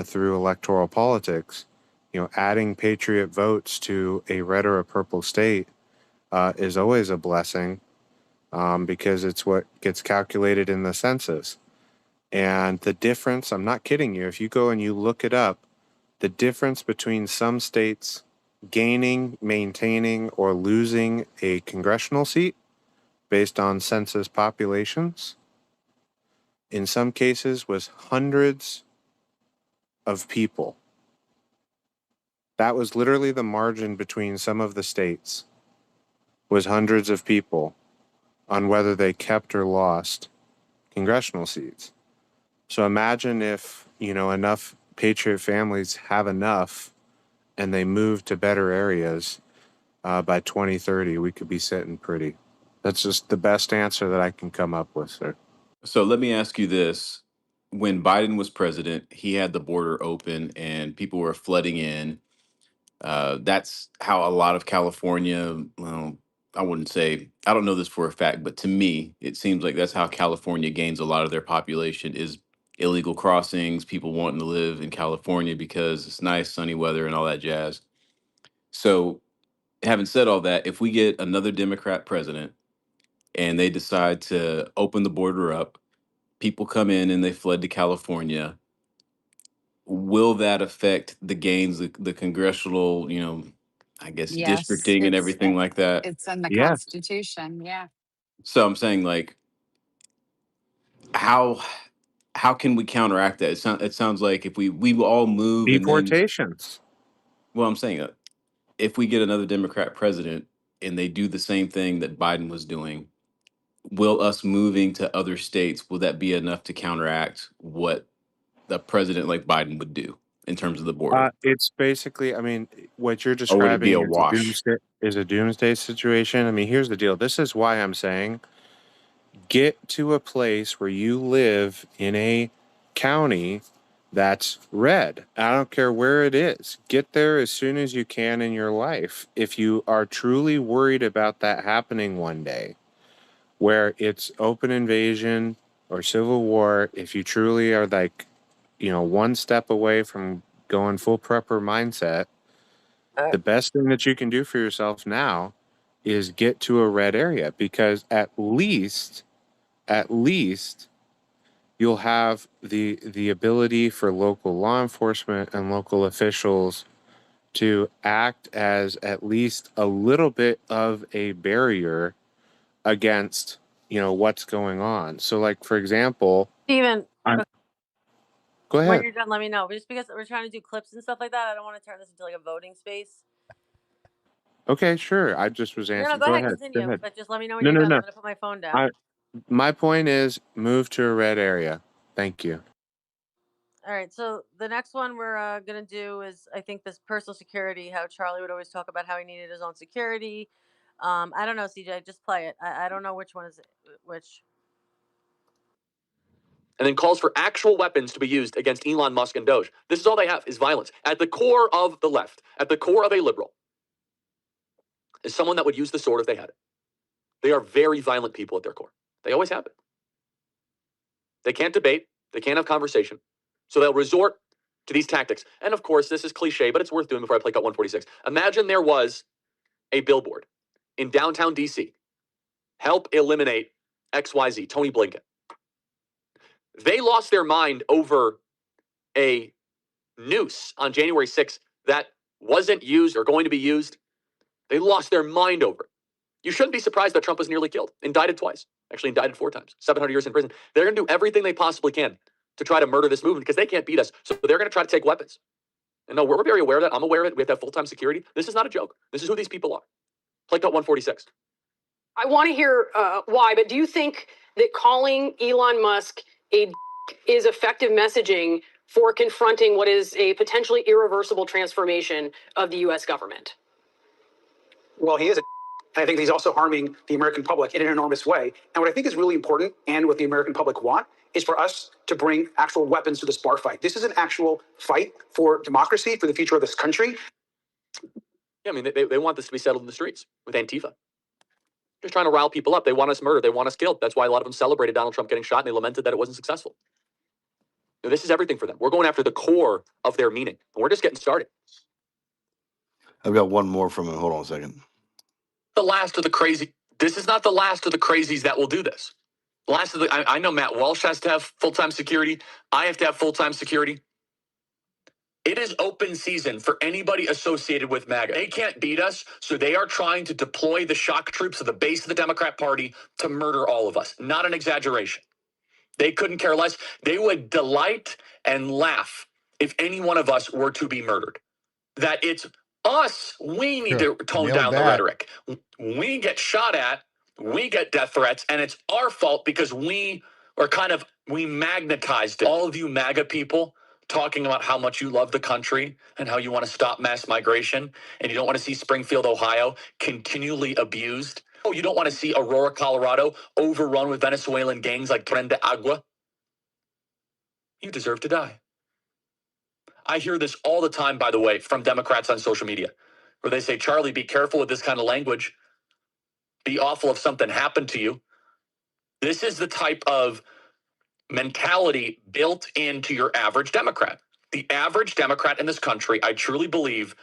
through electoral politics. You know, adding patriot votes to a red or a purple state is always a blessing because it's what gets calculated in the census. And the difference, I'm not kidding you, if you go and you look it up, the difference between some states gaining, maintaining, or losing a congressional seat based on census populations in some cases was hundreds of people. That was literally the margin between some of the states was hundreds of people on whether they kept or lost congressional seats. So imagine if, you know, enough patriot families have enough and they move to better areas by 2030, we could be sitting pretty. That's just the best answer that I can come up with, sir. So let me ask you this. When Biden was president, he had the border open and people were flooding in. That's how a lot of California, well, I wouldn't say, I don't know this for a fact, but to me, it seems like that's how California gains a lot of their population is illegal crossings, people wanting to live in California because it's nice, sunny weather and all that jazz. So, having said all that, if we get another Democrat president and they decide to open the border up, people come in and they fled to California, will that affect the gains, the congressional, I guess, Yes, districting and everything like that? it's in the Yes. Constitution. Yeah. So I'm saying, like, how how can we counteract that? It sounds like if we all move and then, Deportations. well, I'm saying, if we get another Democrat president and they do the same thing that Biden was doing, will us moving to other states, will that be enough to counteract what the president like Biden would do in terms of the border? It's basically, I mean, what you're Or would it be a describing wash? is a doomsday situation. I mean, here's the deal. This is why I'm saying get to a place where you live in a county that's red. I don't care where it is. Get there as soon as you can in your life. If you are truly worried about that happening one day, where it's open invasion or civil war, if you truly are like, you know, one step away from going full prepper mindset, Uh, the best thing that you can do for yourself now is get to a red area because at least you'll have the ability for local law enforcement and local officials to act as at least a little bit of a barrier against, you know, what's going on. So like for example, Steven, I'm, go when ahead. you're done, let me know. Just because we're trying to do clips and stuff like that, I don't want to turn this into like a voting space. Okay, sure. I just was No, no, answering. go Go ahead, ahead. Go continue. ahead. But just let me know when No, you're no, done. I'm no. gonna put my phone down. I my point is move to a red area. Thank you. All right, so the next one we're gonna do is I think this personal security. How Charlie would always talk about how he needed his own security. I don't know, CJ. Just play it. I don't know which one is which. and then calls for actual weapons to be used against Elon Musk and Doge. This is all they have, is violence. At the core of the left, at the core of a liberal, is someone that would use the sword if they had it. They are very violent people at their core. They always have it. They can't debate. They can't have conversation. So they'll resort to these tactics. And of course, this is cliche, but it's worth doing before I play cut 146. Imagine there was a billboard in downtown DC. Help eliminate XYZ, Tony Blinken. They lost their mind over a noose on January 6th that wasn't used or going to be used. They lost their mind over it. You shouldn't be surprised that Trump was nearly killed, indicted twice, actually indicted 4 times, 700 years in prison. They're going to do everything they possibly can to try to murder this movement because they can't beat us. So they're going to try to take weapons. And no, we're very aware of that. I'm aware of it. We have to have full-time security. This is not a joke. This is who these people are. Play cut 146. I want to hear why, but do you think that calling Elon Musk a is effective messaging for confronting what is a potentially irreversible transformation of the U.S. government? Well, he is a I think he's also harming the American public in an enormous way. And what I think is really important, and what the American public want, is for us to bring actual weapons to this bar fight. This is an actual fight for democracy, for the future of this country. Yeah, I mean, they want this to be settled in the streets with Antifa. Just trying to rile people up. They want us murdered. They want us killed. That's why a lot of them celebrated Donald Trump getting shot, and they lamented that it wasn't successful. Now, this is everything for them. We're going after the core of their meaning, and we're just getting started. I've got one more from him. Hold on a second. The last of the crazy. This is not the last of the crazies that will do this. Last of the. I know Matt Walsh has to have full-time security. I have to have full-time security. It is open season for anybody associated with MAGA. They can't beat us, so they are trying to deploy the shock troops of the base of the Democrat Party to murder all of us. Not an exaggeration. They couldn't care less. They would delight and laugh if any one of us were to be murdered. That it's us, we need to tone down the rhetoric. We get shot at, we get death threats, and it's our fault because we magnetized it. All of you MAGA people talking about how much you love the country and how you want to stop mass migration and you don't want to see Springfield, Ohio continually abused. Oh, you don't want to see Aurora, Colorado overrun with Venezuelan gangs like Tren de Agua. You deserve to die. I hear this all the time, by the way, from Democrats on social media, where they say, Charlie, be careful with this kind of language. Be awful if something happened to you. This is the type of mentality built into your average Democrat. The average Democrat in this country, I truly believe,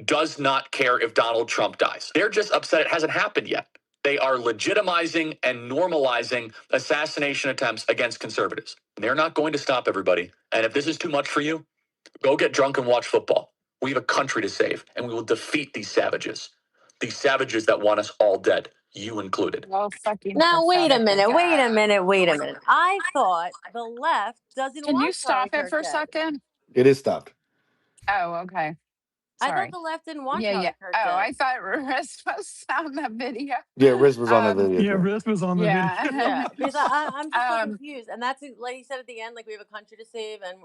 does not care if Donald Trump dies. They're just upset it hasn't happened yet. They are legitimizing and normalizing assassination attempts against conservatives. They're not going to stop everybody. And if this is too much for you, go get drunk and watch football. We have a country to save, and we will defeat these savages that want us all dead, you included. Well, fucking Now wait a pathetic. minute, wait a minute, wait a minute. I thought the left doesn't Can you want Charlie stop it Kirk for a dead. second? It is stopped. Oh, okay. I thought Sorry. the left didn't want Yeah, Charlie yeah. Kirk Oh, dead. I thought Riz was on that video. Yeah, Riz was on the video. Yeah, too. Riz was on the Yeah. video. Yeah, because I'm just so Um, confused, and that's like he said at the end, like we have a country to save, and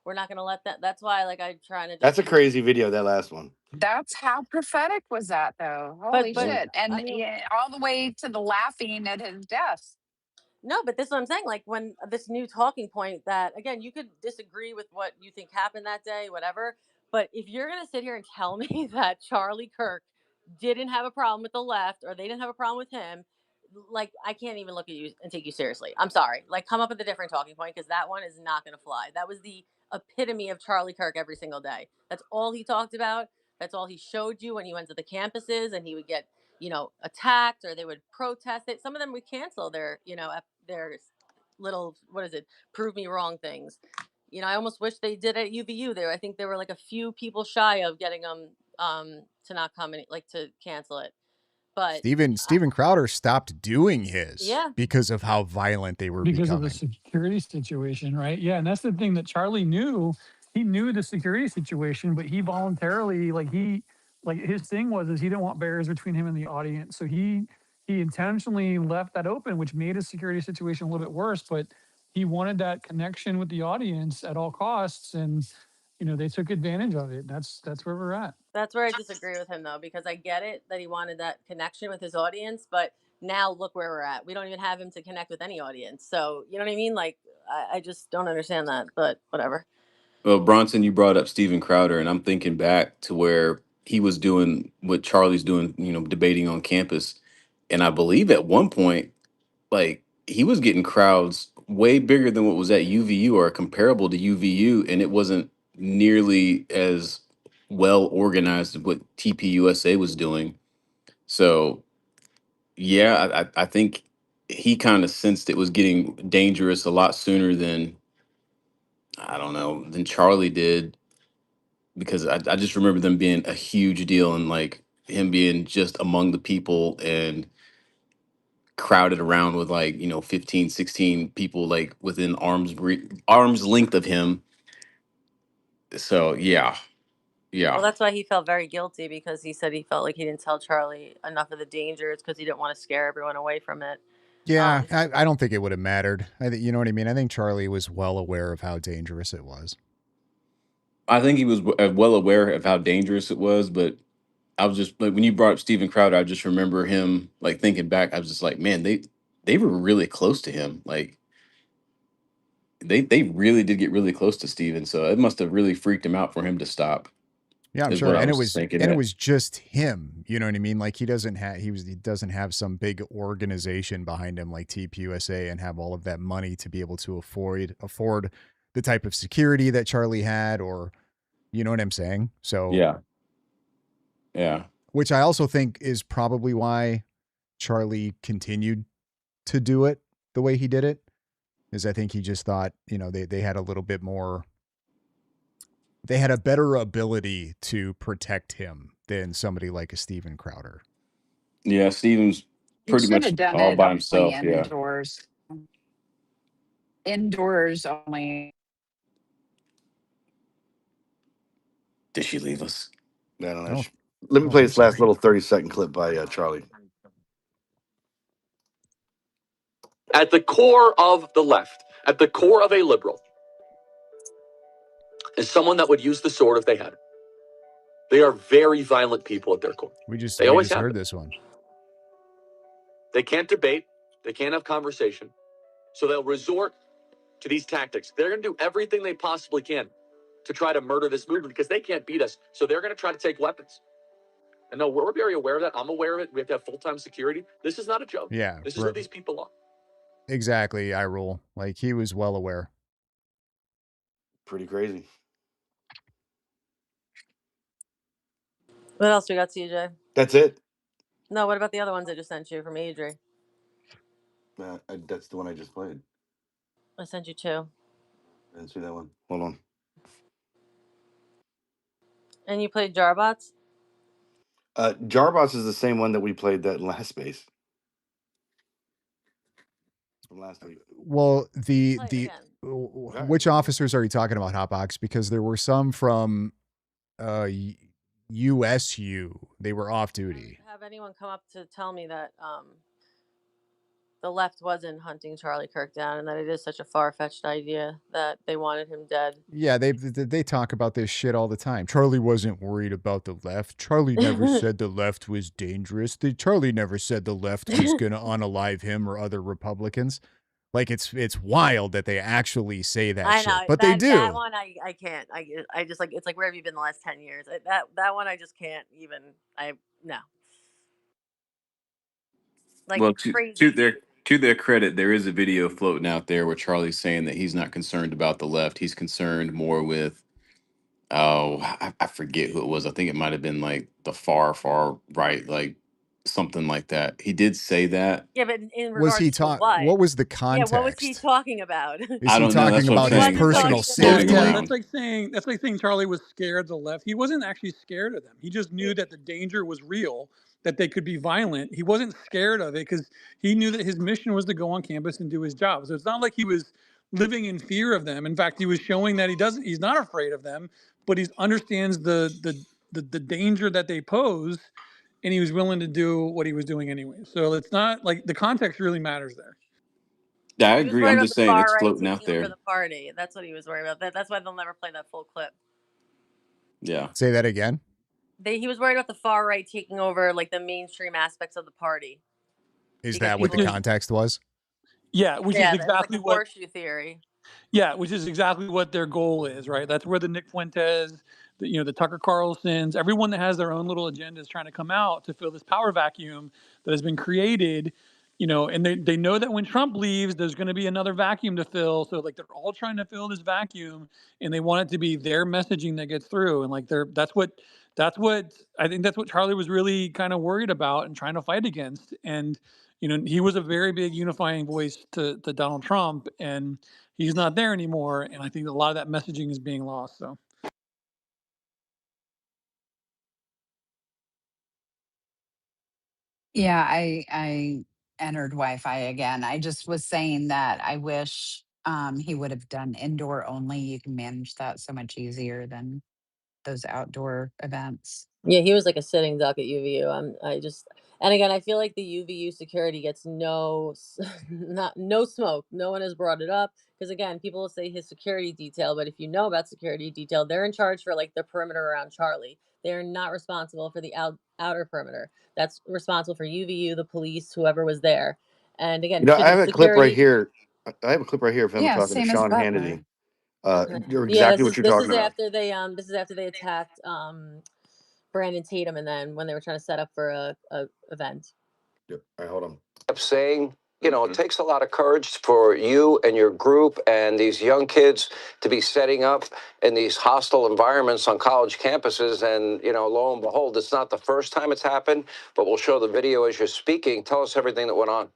we're not going to let that. That's why, like, I'm trying to. Just, That's a crazy video, that last one. That's how prophetic was that, though? Holy but shit! And I mean, yeah, all the way to the laughing at his death. no, but this is what I'm saying. Like when this new talking point that again, you could disagree with what you think happened that day, whatever. But if you're gonna sit here and tell me that Charlie Kirk didn't have a problem with the left or they didn't have a problem with him, like I can't even look at you and take you seriously. I'm sorry. Like come up with a different talking point because that one is not gonna fly. That was the epitome of Charlie Kirk every single day. That's all he talked about. That's all he showed you when he went to the campuses and he would get attacked or they would protest it. Some of them would cancel their, their little, what is it, prove me wrong things. I almost wish they did at UVU there. I think there were like a few people shy of getting them to not come and like to cancel it. But Steven Crowder stopped doing his Yeah. because of how violent they were because becoming. of the security situation, right? Yeah, and that's the thing that Charlie knew. He knew the security situation, but he voluntarily, his thing is he didn't want barriers between him and the audience, so he intentionally left that open, which made his security situation a little bit worse. But he wanted that connection with the audience at all costs, and they took advantage of it. That's where we're at. That's where I disagree with him though, because I get it that he wanted that connection with his audience, but now look where we're at. We don't even have him to connect with any audience. So you know what I mean? Like I just don't understand that, but whatever. Well, Bronson, you brought up Steven Crowder, and I'm thinking back to where he was doing what Charlie's doing, debating on campus. And I believe at one point, like, he was getting crowds way bigger than what was at UVU or comparable to UVU, and it wasn't nearly as well organized as what TPUSA was doing. So, yeah, I think he kind of sensed it was getting dangerous a lot sooner than, I don't know, than Charlie did, because I just remember them being a huge deal, and like him being just among the people and crowded around with, like, 15, 16 people, like within arm's length of him. So yeah. Well, Yeah. that's why he felt very guilty, because he said he felt like he didn't tell Charlie enough of the dangers because he didn't want to scare everyone away from it. Yeah, I don't think it would have mattered. I think, you know what I mean? I think Charlie was well aware of how dangerous it was. I think he was well aware of how dangerous it was, but I was just like, when you brought up Steven Crowder, I just remember him, like, thinking back. I was just like, man, they were really close to him. Like, they really did get really close to Steven, so it must have really freaked him out for him to stop. Yeah, I'm Is sure. what I And was thinking. it was just him. You know what I mean? Like, he doesn't have some big organization behind him like TPUSA and have all of that money to be able to afford the type of security that Charlie had, or, you know what I'm saying? So yeah. Which I also think is probably why Charlie continued to do it the way he did it, is I think he just thought, they had a little bit more, they had a better ability to protect him than somebody like a Steven Crowder. Yeah, Steven's He pretty should much have done all it by only himself. Yeah. indoors. Indoors only. Did she leave us? I don't know. don't- Let me don't play think this so. last little 30-second clip by Charlie. At the core of the left, at the core of a liberal, is someone that would use the sword if they had it. They are very violent people at their core. We just always have heard been. this one. They can't debate. They can't have conversation. So they'll resort to these tactics. They're going to do everything they possibly can to try to murder this movement because they can't beat us. So they're going to try to take weapons. And no, we're very aware of that. I'm aware of it. We have to have full-time security. This is not a joke. Yeah. This is who these people are. Exactly. I rule. Like, he was well aware. Pretty crazy. What else we got, CJ? That's it. No, what about the other ones I just sent you from Adri? That's the one I just played. I sent you two. I didn't see that one. Hold on. And you played Jarbots? Jarbots is the same one that we played that last space. From last week. Well, Play it again. which officers are you talking about, Hotbox? Because there were some from USU. They were off duty. Have anyone come up to tell me that the left wasn't hunting Charlie Kirk down, and that it is such a far-fetched idea that they wanted him dead? Yeah, they talk about this shit all the time. Charlie wasn't worried about the left. Charlie never said the left was dangerous. Charlie never said the left was going to unalive him or other Republicans. Like, it's wild that they actually say that I shit, know, but they do. That one I can't. I just, like, it's like, where have you been the last 10 years? That one I just can't even. No. Like, Well, crazy. to their credit, there is a video floating out there where Charlie's saying that he's not concerned about the left. He's concerned more with, I forget who it was. I think it might have been like the far right, like something like that. He did say that. Yeah, but in Was regards he to what? What was the context? Yeah, what was he talking about? Is I he don't know. That's talking what I'm about his saying. personal Yeah, safety? that's like saying Charlie was scared of the left. He wasn't actually scared of them. He just knew that the danger was real, that they could be violent. He wasn't scared of it because he knew that his mission was to go on campus and do his job. So it's not like he was living in fear of them. In fact, he was showing that he's not afraid of them, but he understands the danger that they pose, and he was willing to do what he was doing anyway. So it's not like the context really matters there. Yeah, I He was agree. worried I'm about just the saying far it's right floating out taking over there. the party. That's what he was worried about. That's why they'll never play that full clip. Yeah. Say that again. He was worried about the far right taking over, like, the mainstream aspects of the party. Is Because that what the people- context was? Yeah, which is that's exactly like the what horseshoe theory. Yeah, which is exactly what their goal is, right? That's where the Nick Fuentes, the Tucker Carlsons, everyone that has their own little agenda is trying to come out to fill this power vacuum that has been created. And they know that when Trump leaves, there's going to be another vacuum to fill. So like they're all trying to fill this vacuum, and they want it to be their messaging that gets through. And like that's what I think that's what Charlie was really kind of worried about and trying to fight against. And he was a very big unifying voice to Donald Trump, and he's not there anymore. And I think a lot of that messaging is being lost. So Yeah, I entered Wi-Fi again. I just was saying that I wish he would have done indoor only. You can manage that so much easier than those outdoor events. Yeah, he was like a sitting duck at UVU. And again, I feel like the UVU security gets no smoke. No one has brought it up because again, people will say his security detail, but if you know about security detail, they're in charge for like the perimeter around Charlie. They are not responsible for the outer perimeter. That's responsible for UVU, the police, whoever was there. And again, I should the have a clip right security? here. I have a clip right here of him Yeah, talking to same as Sean Butler. Hannity. Okay. You're Yeah, exactly what you're this talking is about. after they attacked Brandon Tatum, and then when they were trying to set up for a event. Yep. All right, hold on. Kept saying, it takes a lot of courage for you and your group and these young kids to be setting up in these hostile environments on college campuses. And, lo and behold, it's not the first time it's happened, but we'll show the video as you're speaking. Tell us everything that went on.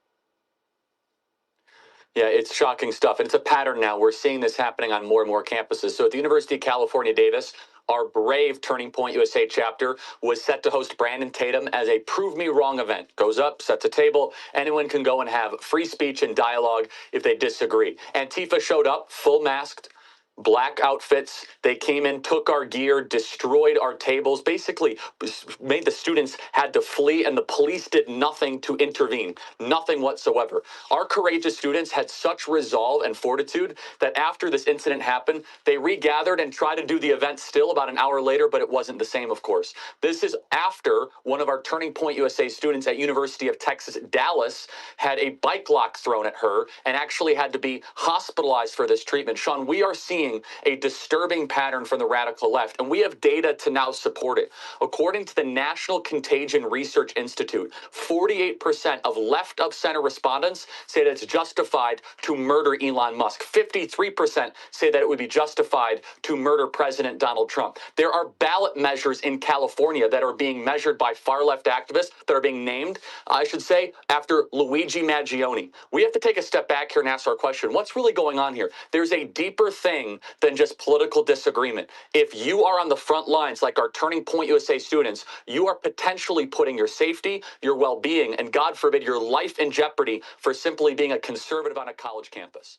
Yeah, it's shocking stuff. And it's a pattern now. We're seeing this happening on more and more campuses. So at the University of California, Davis, our brave Turning Point USA chapter was set to host Brandon Tatum as a Prove Me Wrong event. Goes up, sets a table. Anyone can go and have free speech and dialogue if they disagree. Antifa showed up, full masked, black outfits. They came in, took our gear, destroyed our tables, basically made the students had to flee, and the police did nothing to intervene, nothing whatsoever. Our courageous students had such resolve and fortitude that after this incident happened, they regathered and tried to do the event still about an hour later, but it wasn't the same, of course. This is after one of our Turning Point USA students at University of Texas, Dallas, had a bike lock thrown at her and actually had to be hospitalized for this treatment. Sean, we are seeing a disturbing pattern from the radical left, and we have data to now support it. According to the National Contagion Research Institute, 48% of left of center respondents say that it's justified to murder Elon Musk. 53% say that it would be justified to murder President Donald Trump. There are ballot measures in California that are being measured by far left activists that are being named, I should say, after Luigi Maggioni. We have to take a step back here and ask our question, what's really going on here? There's a deeper thing than just political disagreement. If you are on the front lines, like our Turning Point USA students, you are potentially putting your safety, your well-being, and God forbid, your life in jeopardy for simply being a conservative on a college campus.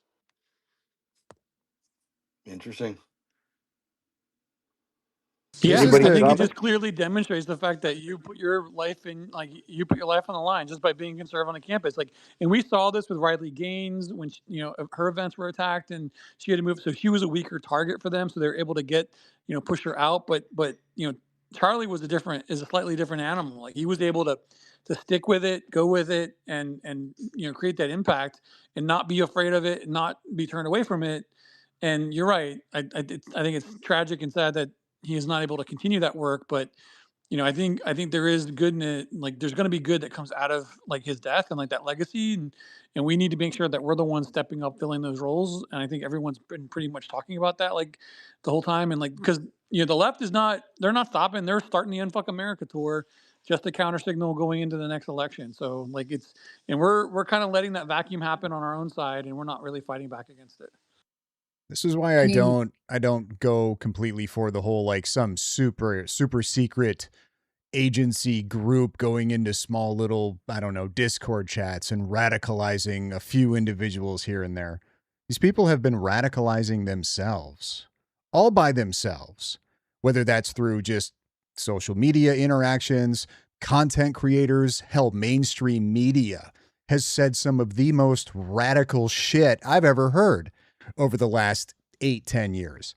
Interesting. yeah, This is Anybody I have a think the it just comment? clearly demonstrates the fact that you put your life in, like you put your life on the line just by being conservative on a campus. Like, and we saw this with Riley Gaines when her events were attacked and she had to move, so she was a weaker target for them, so they were able to get push her out. But Charlie is a slightly different animal. Like he was able to stick with it, go with it, and create that impact and not be afraid of it, and not be turned away from it. And you're right. I think it's tragic and sad that he is not able to continue that work. But I think there is good in it. Like there's going to be good that comes out of like his death and like that legacy, and we need to make sure that we're the ones stepping up, filling those roles. And I think everyone's been pretty much talking about that like the whole time. And like because the left is they're not stopping. They're starting the Unfuck America tour just to counter signal going into the next election. So like we're kind of letting that vacuum happen on our own side, and we're not really fighting back against it. This is why I I mean, don't go completely for the whole like some super secret agency group going into small little, I don't know, Discord chats and radicalizing a few individuals here and there. These people have been radicalizing themselves all by themselves, whether that's through just social media interactions, content creators, hell, mainstream media has said some of the most radical shit I've ever heard over the last 8-10 years.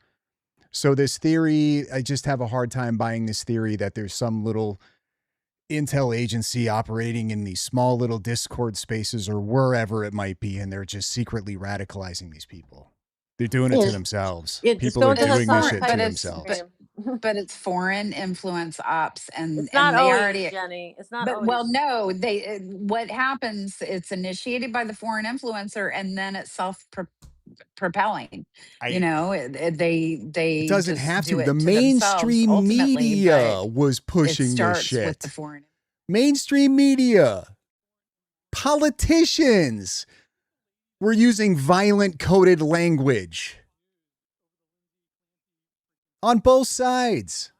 So this theory, I just have a hard time buying this theory that there's some little intel agency operating in these small little Discord spaces or wherever it might be, and they're just secretly radicalizing these people. They're doing it Yeah, to themselves. yeah, just People go are into the doing this summer shit type to but of it's themselves. extreme. but it's foreign influence ops, It's and not they always, already. Jenny. It's not But well, always. no, what happens? It's initiated by the foreign influencer, and then it's self propelling. You I know, It they doesn't just have do to. The it to themselves mainstream ultimately, but media was it pushing this starts with the shit. foreign. Mainstream media, politicians were using violent coded language on both sides.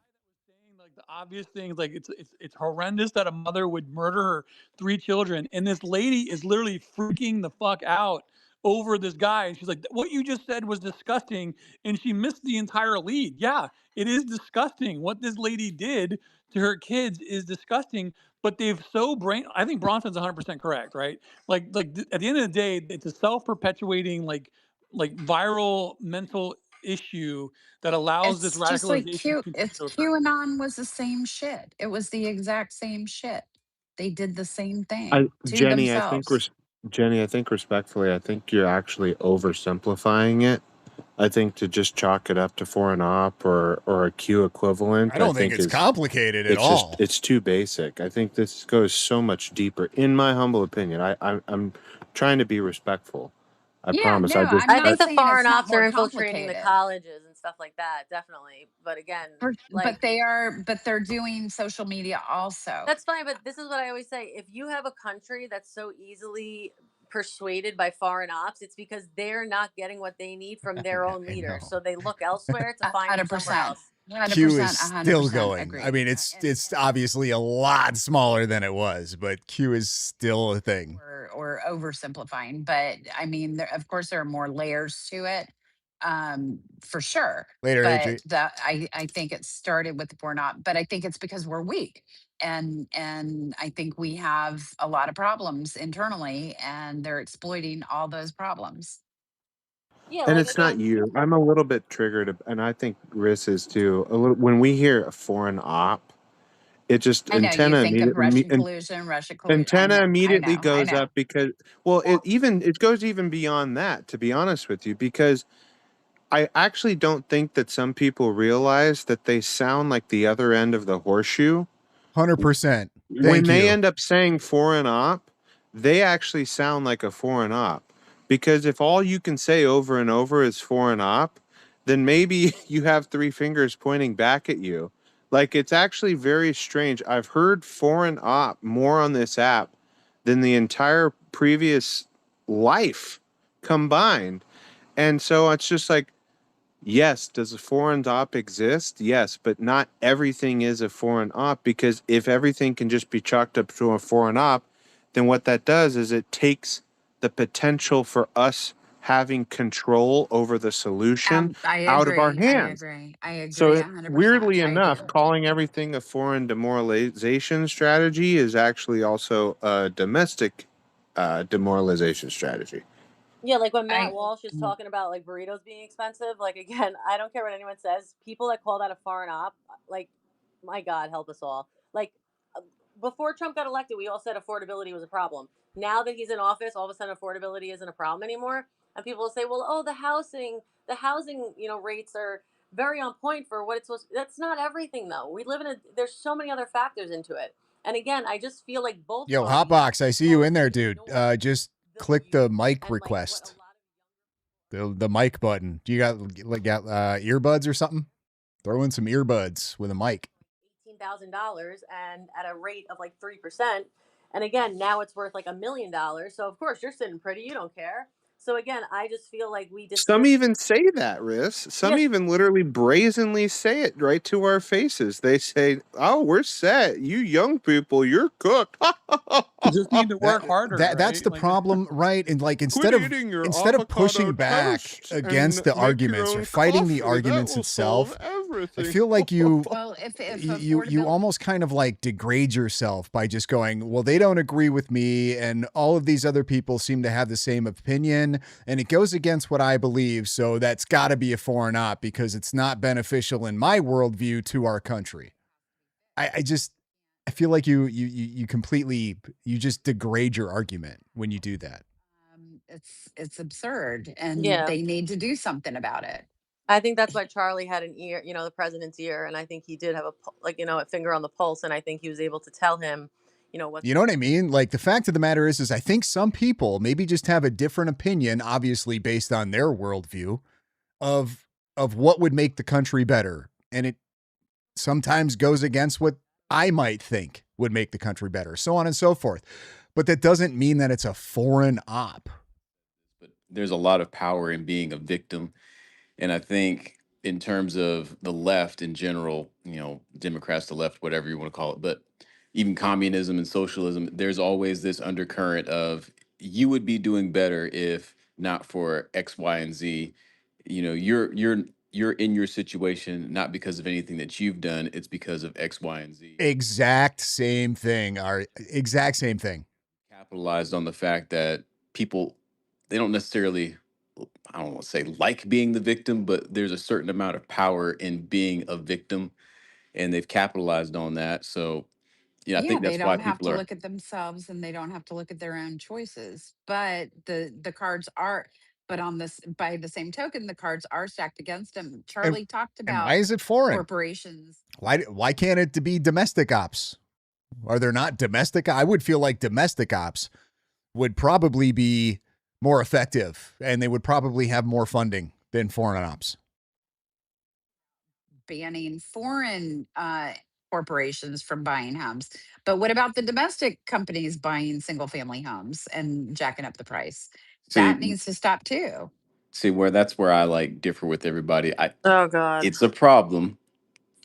Like the obvious things, like it's horrendous that a mother would murder her 3 children, and this lady is literally freaking the fuck out over this guy, and she's like, "What you just said was disgusting," and she missed the entire lead. Yeah, it is disgusting. What this lady did to her kids is disgusting, but they've so I think Bronson's 100% correct, right? At the end of the day, it's a self-perpetuating, like viral mental issue that allows this It's just like radicalization to Q. continue It's to occur. QAnon was the same shit. It was the exact same shit. They did the same I thing to Jenny, I think themselves. Jenny, I think respectfully, I think you're actually oversimplifying it. I think to just chalk it up to foreign op or a Q I equivalent, I don't think think it's is complicated at it's just all. it's too basic. I think this goes so much deeper, in my humble opinion. I'm trying to be respectful. I Yeah, promise. no, I'm I I think not the saying foreign it's not ops are more infiltrating the complicated. colleges and stuff like that, definitely. But again, But like they're doing social media also. that's fine. But this is what I always say: if you have a country that's so easily persuaded by foreign ops, it's because they're not getting what they need from their own I leaders, know. so they look elsewhere to A find it hundred somewhere percent, else. hundred Q is percent, a hundred still percent going. I agree. mean, it's obviously a lot smaller than it was, but Q is still a thing. Or oversimplifying, but I mean, of course, there are more layers to it, for sure. Later, But Adri. I think it started with we're not, but I think it's because we're weak, and I think we have a lot of problems internally, and they're exploiting all those problems. Yeah, And like it's not again, you. I'm a little bit triggered, and I think Riss is too. A little when we hear a foreign op, it just I know you think of Russian collusion, Russia collusion. antenna immediately I goes know. up because well, well, it goes even beyond that. To be honest with you, because I actually don't think that some people realize that they sound like the other end of the horseshoe. 100%. When Thank they you. end up saying foreign op, they actually sound like a foreign op. Because if all you can say over and over is foreign op, then maybe you have 3 fingers pointing back at you. Like it's actually very strange. I've heard foreign op more on this app than the entire previous life combined. And so it's just like, yes, does a foreign op exist? Yes, but not everything is a foreign op, because if everything can just be chalked up to a foreign op, then what that does is it takes the potential for us having control over the solution I out of our agree. I hands. agree. I So agree. it, 100%. weirdly I enough, do. calling everything a foreign demoralization strategy is actually also a domestic demoralization strategy. yeah, like when Matt I Walsh is talking about like burritos being expensive. Like again, I don't care what anyone says. People that call that a foreign op, like, my God, help us all. Like uh, before Trump got elected, we all said affordability was a problem. Now that he's in office, all of a sudden affordability isn't a problem anymore. And people will say, well, oh, the housing, rates are very on point for what it's supposed. That's not everything though. We live in a. There's so many other factors into it. And again, I just feel like both Yo, parties Hotbox, I see you in there, totally dude. ignore Just the click the youth mic and like what a request. lot of The mic button. Do you got earbuds or something? Throw in some earbuds with a mic. $18,000 and at a rate of like 3%. And again, now it's worth like $1 million. So of course you're sitting pretty, you don't care. So again, I just feel like we Some dismiss. even say that, Riss. Some Yes, even literally brazenly say it right to our faces. They say, "Oh, we're set. You young people, you're cooked." You just need to That work harder, that's right? the problem, right? And like Quit eating your instead of avocado pushing back toast against and the make your arguments or own fighting the coffee. That arguments will solve itself, I everything. feel like you well, if you affordability. almost kind of like degrade yourself by just going, well, they don't agree with me and all of these other people seem to have the same opinion and it goes against what I believe, so that's got to be a foreign op because it's not beneficial in my worldview to our country. I feel like you completely, you just degrade your argument when you do that. it's absurd, and Yeah. they need to do something about it. I think that's why Charlie had an ear, the president's ear, and I think he did have a finger on the pulse, and I think he was able to tell him, what's You know what I mean? Like, the fact of the matter is I think some people maybe just have a different opinion, obviously based on their worldview of what would make the country better, and it sometimes goes against what I might think would make the country better, so on and so forth. But that doesn't mean that it's a foreign op. But there's a lot of power in being a victim. And I think in terms of the left in general, Democrats, the left, whatever you want to call it, but even communism and socialism, there's always this undercurrent of you would be doing better if not for X, Y, and Z. You're in your situation not because of anything that you've done, it's because of X, Y, and Z. Exact same thing. Exact same thing. Capitalized on the fact that people, they don't necessarily, I don't want to say like being the victim, but there's a certain amount of power in being a victim, and they've capitalized on that. So, I Yeah, think they that's why don't have people to are. look at themselves, and they don't have to look at their own choices. But the cards are, but on this, by the same token, the cards are stacked against them. And Charlie talked and why about is it foreign? corporations. Why can't it be domestic ops? Are there not domestic? I would feel like domestic ops would probably be more effective, and they would probably have more funding than foreign ops. Banning foreign corporations from buying homes. But what about the domestic companies buying single family homes and jacking up the price? That See, needs to stop too. where that's where I like differ with everybody. Oh God. It's a problem,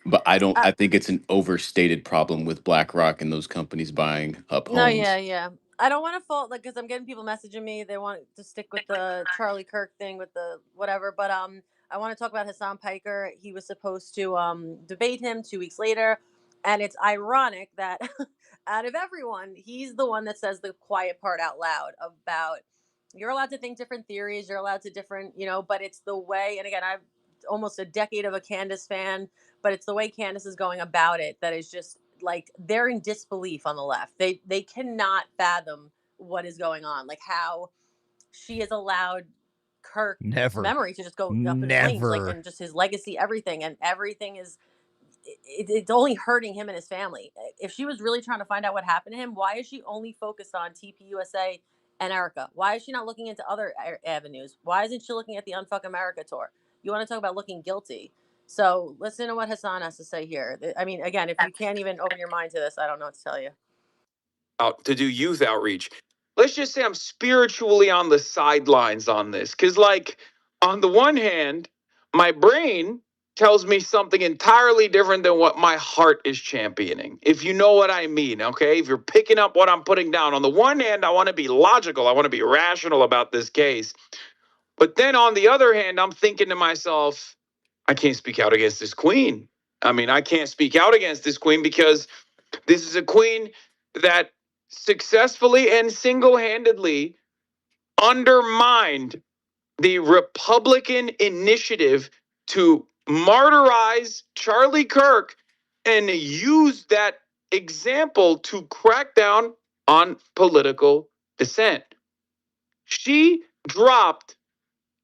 but I don't. I, I think it's an overstated problem with BlackRock and those companies buying up no, yeah, homes. yeah. I don't want to fault because I'm getting people messaging me. They want to stick with the Charlie Kirk thing with the whatever, but I want to talk about Hassan Piker. He was supposed to debate him 2 weeks later, and it's ironic that out of everyone, he's the one that says the quiet part out loud about you're allowed to think different theories, you're allowed to different, but it's the way. And again, I've almost a decade of a Candace fan, but it's the way Candace is going about it that is just like they're in disbelief on the left. They cannot fathom what is going on, like how she has allowed Kirk's Never. memory to just go up in flames, like, Never. and just his legacy, everything, and everything is it's only hurting him and his family. If she was really trying to find out what happened to him, why is she only focused on TPUSA and Erica? Why is she not looking into other avenues? Why isn't she looking at the Unfuck America tour? You want to talk about looking guilty? So listen to what Hassan has to say here. I mean, again, if you can't even open your mind to this, I don't know what to tell you. Out to do youth outreach. Let's just say I'm spiritually on the sidelines on this. Because, like, on the one hand, my brain tells me something entirely different than what my heart is championing. If you know what I mean, okay? If you're picking up what I'm putting down. On the one hand, I want to be logical, I want to be rational about this case. But then on the other hand, I'm thinking to myself, I can't speak out against this queen. I mean, I can't speak out against this queen because this is a queen that successfully and single-handedly undermined the Republican initiative to martyrize Charlie Kirk and use that example to crack down on political dissent. She dropped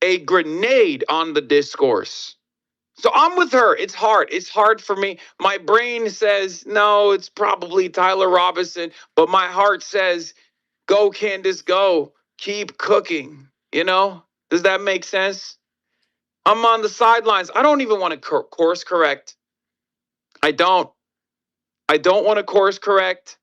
a grenade on the discourse. So I'm with her. It's hard. It's hard for me. My brain says, no, it's probably Tyler Robinson. But my heart says, go, Candace, go. Keep cooking. Does that make sense? I'm on the sidelines. I don't even want to course correct. I don't. I don't want to course correct.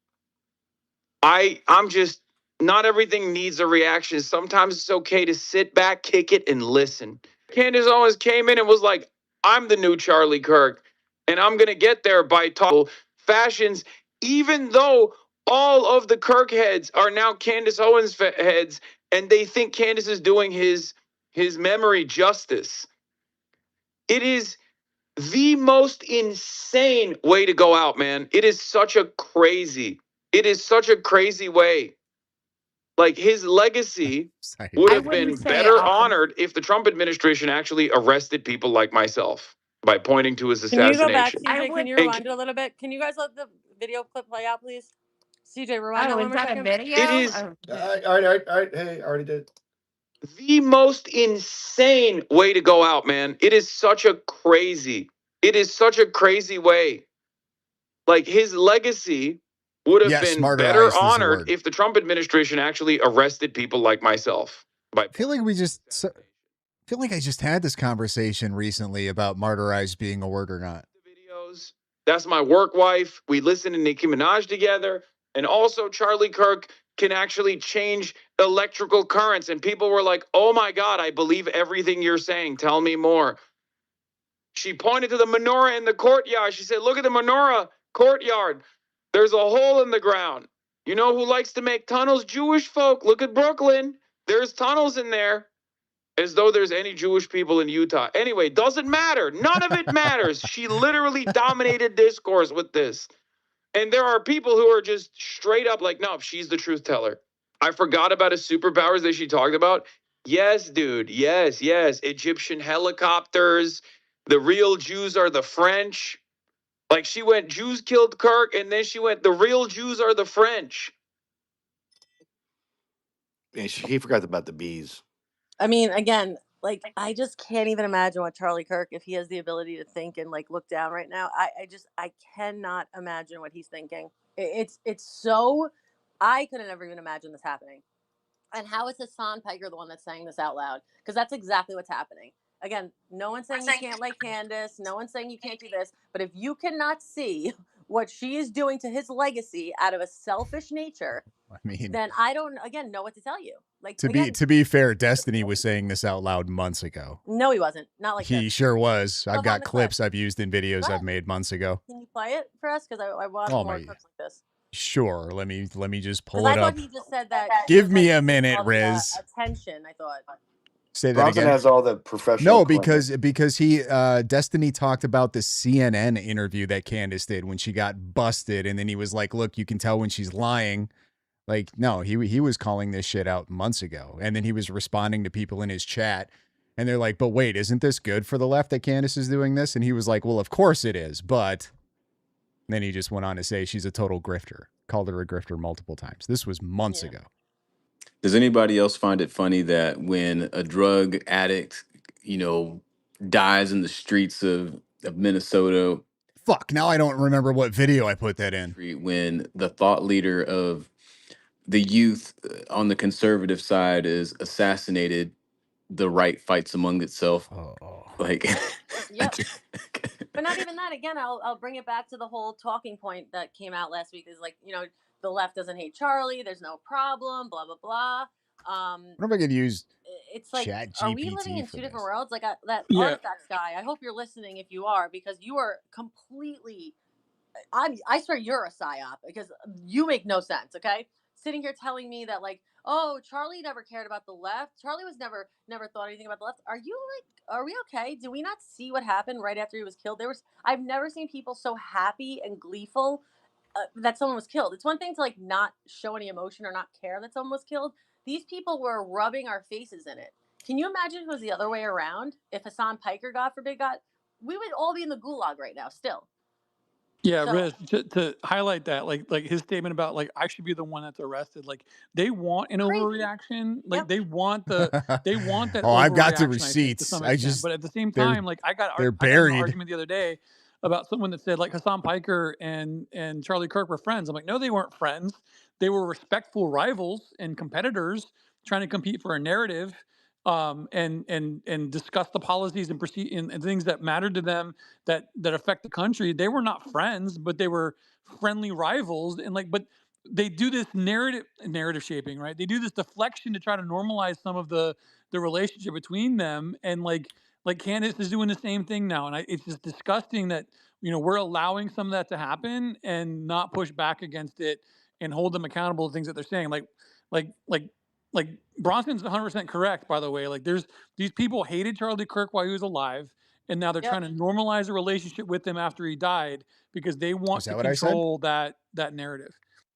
I'm just, not everything needs a reaction. Sometimes it's okay to sit back, kick it, and listen. Candace Owens came in and was like, I'm the new Charlie Kirk, and I'm going to get there by talking fashions, even though all of the Kirk heads are now Candace Owens heads, and they think Candace is doing his memory justice. It is the most insane way to go out, man. It is such a crazy way. Like, his legacy would I have been wouldn't say better all. honored if the Trump administration actually arrested people like myself by pointing to his Can you go back, assassination. I CJ? Can would. you And rewind it a little bit? Can you guys let the video clip play out, please? CJ, rewind that Oh, one is more that a second. it video? is Oh, Hey, I already did. the most insane way to go out, man. It is such a crazy way. Like his legacy would have Yes, been better martyrized is the honored word. if the Trump administration actually arrested people like myself. I feel like I just had this conversation recently about martyrized being a word or not. Videos. That's my work wife. We listen to Nicki Minaj together. And also Charlie Kirk can actually change electrical currents. And people were like, oh my God, I believe everything you're saying. Tell me more. She pointed to the menorah in the courtyard. She said, look at the menorah courtyard. There's a hole in the ground. You know who likes to make tunnels? Jewish folk. Look at Brooklyn. There's tunnels in there. As though there's any Jewish people in Utah. Anyway, doesn't matter. None of it matters. She literally dominated discourse with this. And there are people who are just straight up like, no, she's the truth teller. I forgot about his superpowers that she talked about. Yes, dude. Yes. Egyptian helicopters. The real Jews are the French. Like she went, Jews killed Kirk, and then she went, the real Jews are the French. And he forgot about the bees. I mean, again, like I just can't even imagine what Charlie Kirk, if he has the ability to think and like look down right now. I cannot imagine what he's thinking. It's so, I could have never even imagined this happening. And how is Hassan Piker the one that's saying this out loud? Because that's exactly what's happening. Again, no one's saying you can't like Candace. No one's saying you can't do this. But if you cannot see what she is doing to his legacy out of a selfish nature, I mean, then I don't again know what to tell you. Like to be fair, Destiny was saying this out loud months ago. No, he wasn't. Not like he this. sure was. I've Clip on got the clips clip. I've used in videos I've made months ago. Can you play it for us? Because I want Oh, more my- clips like this. Sure. Let me just pull Because it I up. thought he just said that. Give me a minute, Riz. Attention, I thought. Say that Bronson again. has all the professional. No, because he Destiny talked about the CNN interview that Candace did when she got busted, and then he was like, "Look, you can tell when she's lying." Like, no, he was calling this shit out months ago, and then he was responding to people in his chat, and they're like, "But wait, isn't this good for the left that Candace is doing this?" And he was like, "Well, of course it is," but then he just went on to say she's a total grifter, called her a grifter multiple times. This was months ago. Does anybody else find it funny that when a drug addict, dies in the streets of Minnesota? Fuck, now I don't remember what video I put that in. When the thought leader of the youth on the conservative side is assassinated, the right fights among itself. Like, Yep. But not even that. Again, I'll bring it back to the whole talking point that came out last week. Is like, the left doesn't hate Charlie. There's no problem. Blah blah blah. I wonder if I could use. It's like, Chat are we GPT living in for two this. different worlds? Like that Yeah. artifacts guy. I hope you're listening. If you are, because you are completely. I swear you're a psyop because you make no sense. Okay, sitting here telling me that like, oh, Charlie never cared about the left. Charlie was never thought anything about the left. Are we okay? Do we not see what happened right after he was killed? I've never seen people so happy and gleeful that someone was killed. It's one thing to like not show any emotion or not care that someone was killed. These people were rubbing our faces in it. Can you imagine if it was the other way around? If Hassan Piker, God forbid, we would all be in the gulag right now still. Yeah, So- Riz, to highlight that, like his statement about like I should be the one that's arrested. Like they want an overreaction. Like they want that. Oh, I've got the overreaction, I think, to receipts. some I extent. just But at the same they're- time, like I got in an buried. argument the other day about someone that said like Hassan Piker and Charlie Kirk were friends. I'm like, no, they weren't friends. They were respectful rivals and competitors trying to compete for a narrative. And discuss the policies and and things that mattered to them that affect the country. They were not friends, but they were friendly rivals. And but they do this narrative shaping, right? They do this deflection to try to normalize some of the relationship between them. And like Candace is doing the same thing now. And it's just disgusting that we're allowing some of that to happen and not push back against it and hold them accountable to things that they're saying. Like Bronson's 100% correct, by the way. Like these people hated Charlie Kirk while he was alive, and now they're trying to normalize a relationship with him after he died because they want to control that narrative.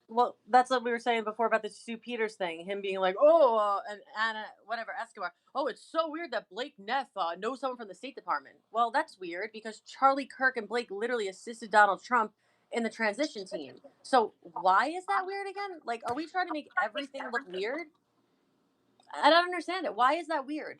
Well, that's what we were saying before about the Stu Peters thing. Him being like, oh, and Anna, whatever, Escobar. Oh, it's so weird that Blake Neff knows someone from the State Department. Well, that's weird because Charlie Kirk and Blake literally assisted Donald Trump in the transition team. So why is that weird again? Like, are we trying to make everything look weird? I don't understand it. Why is that weird?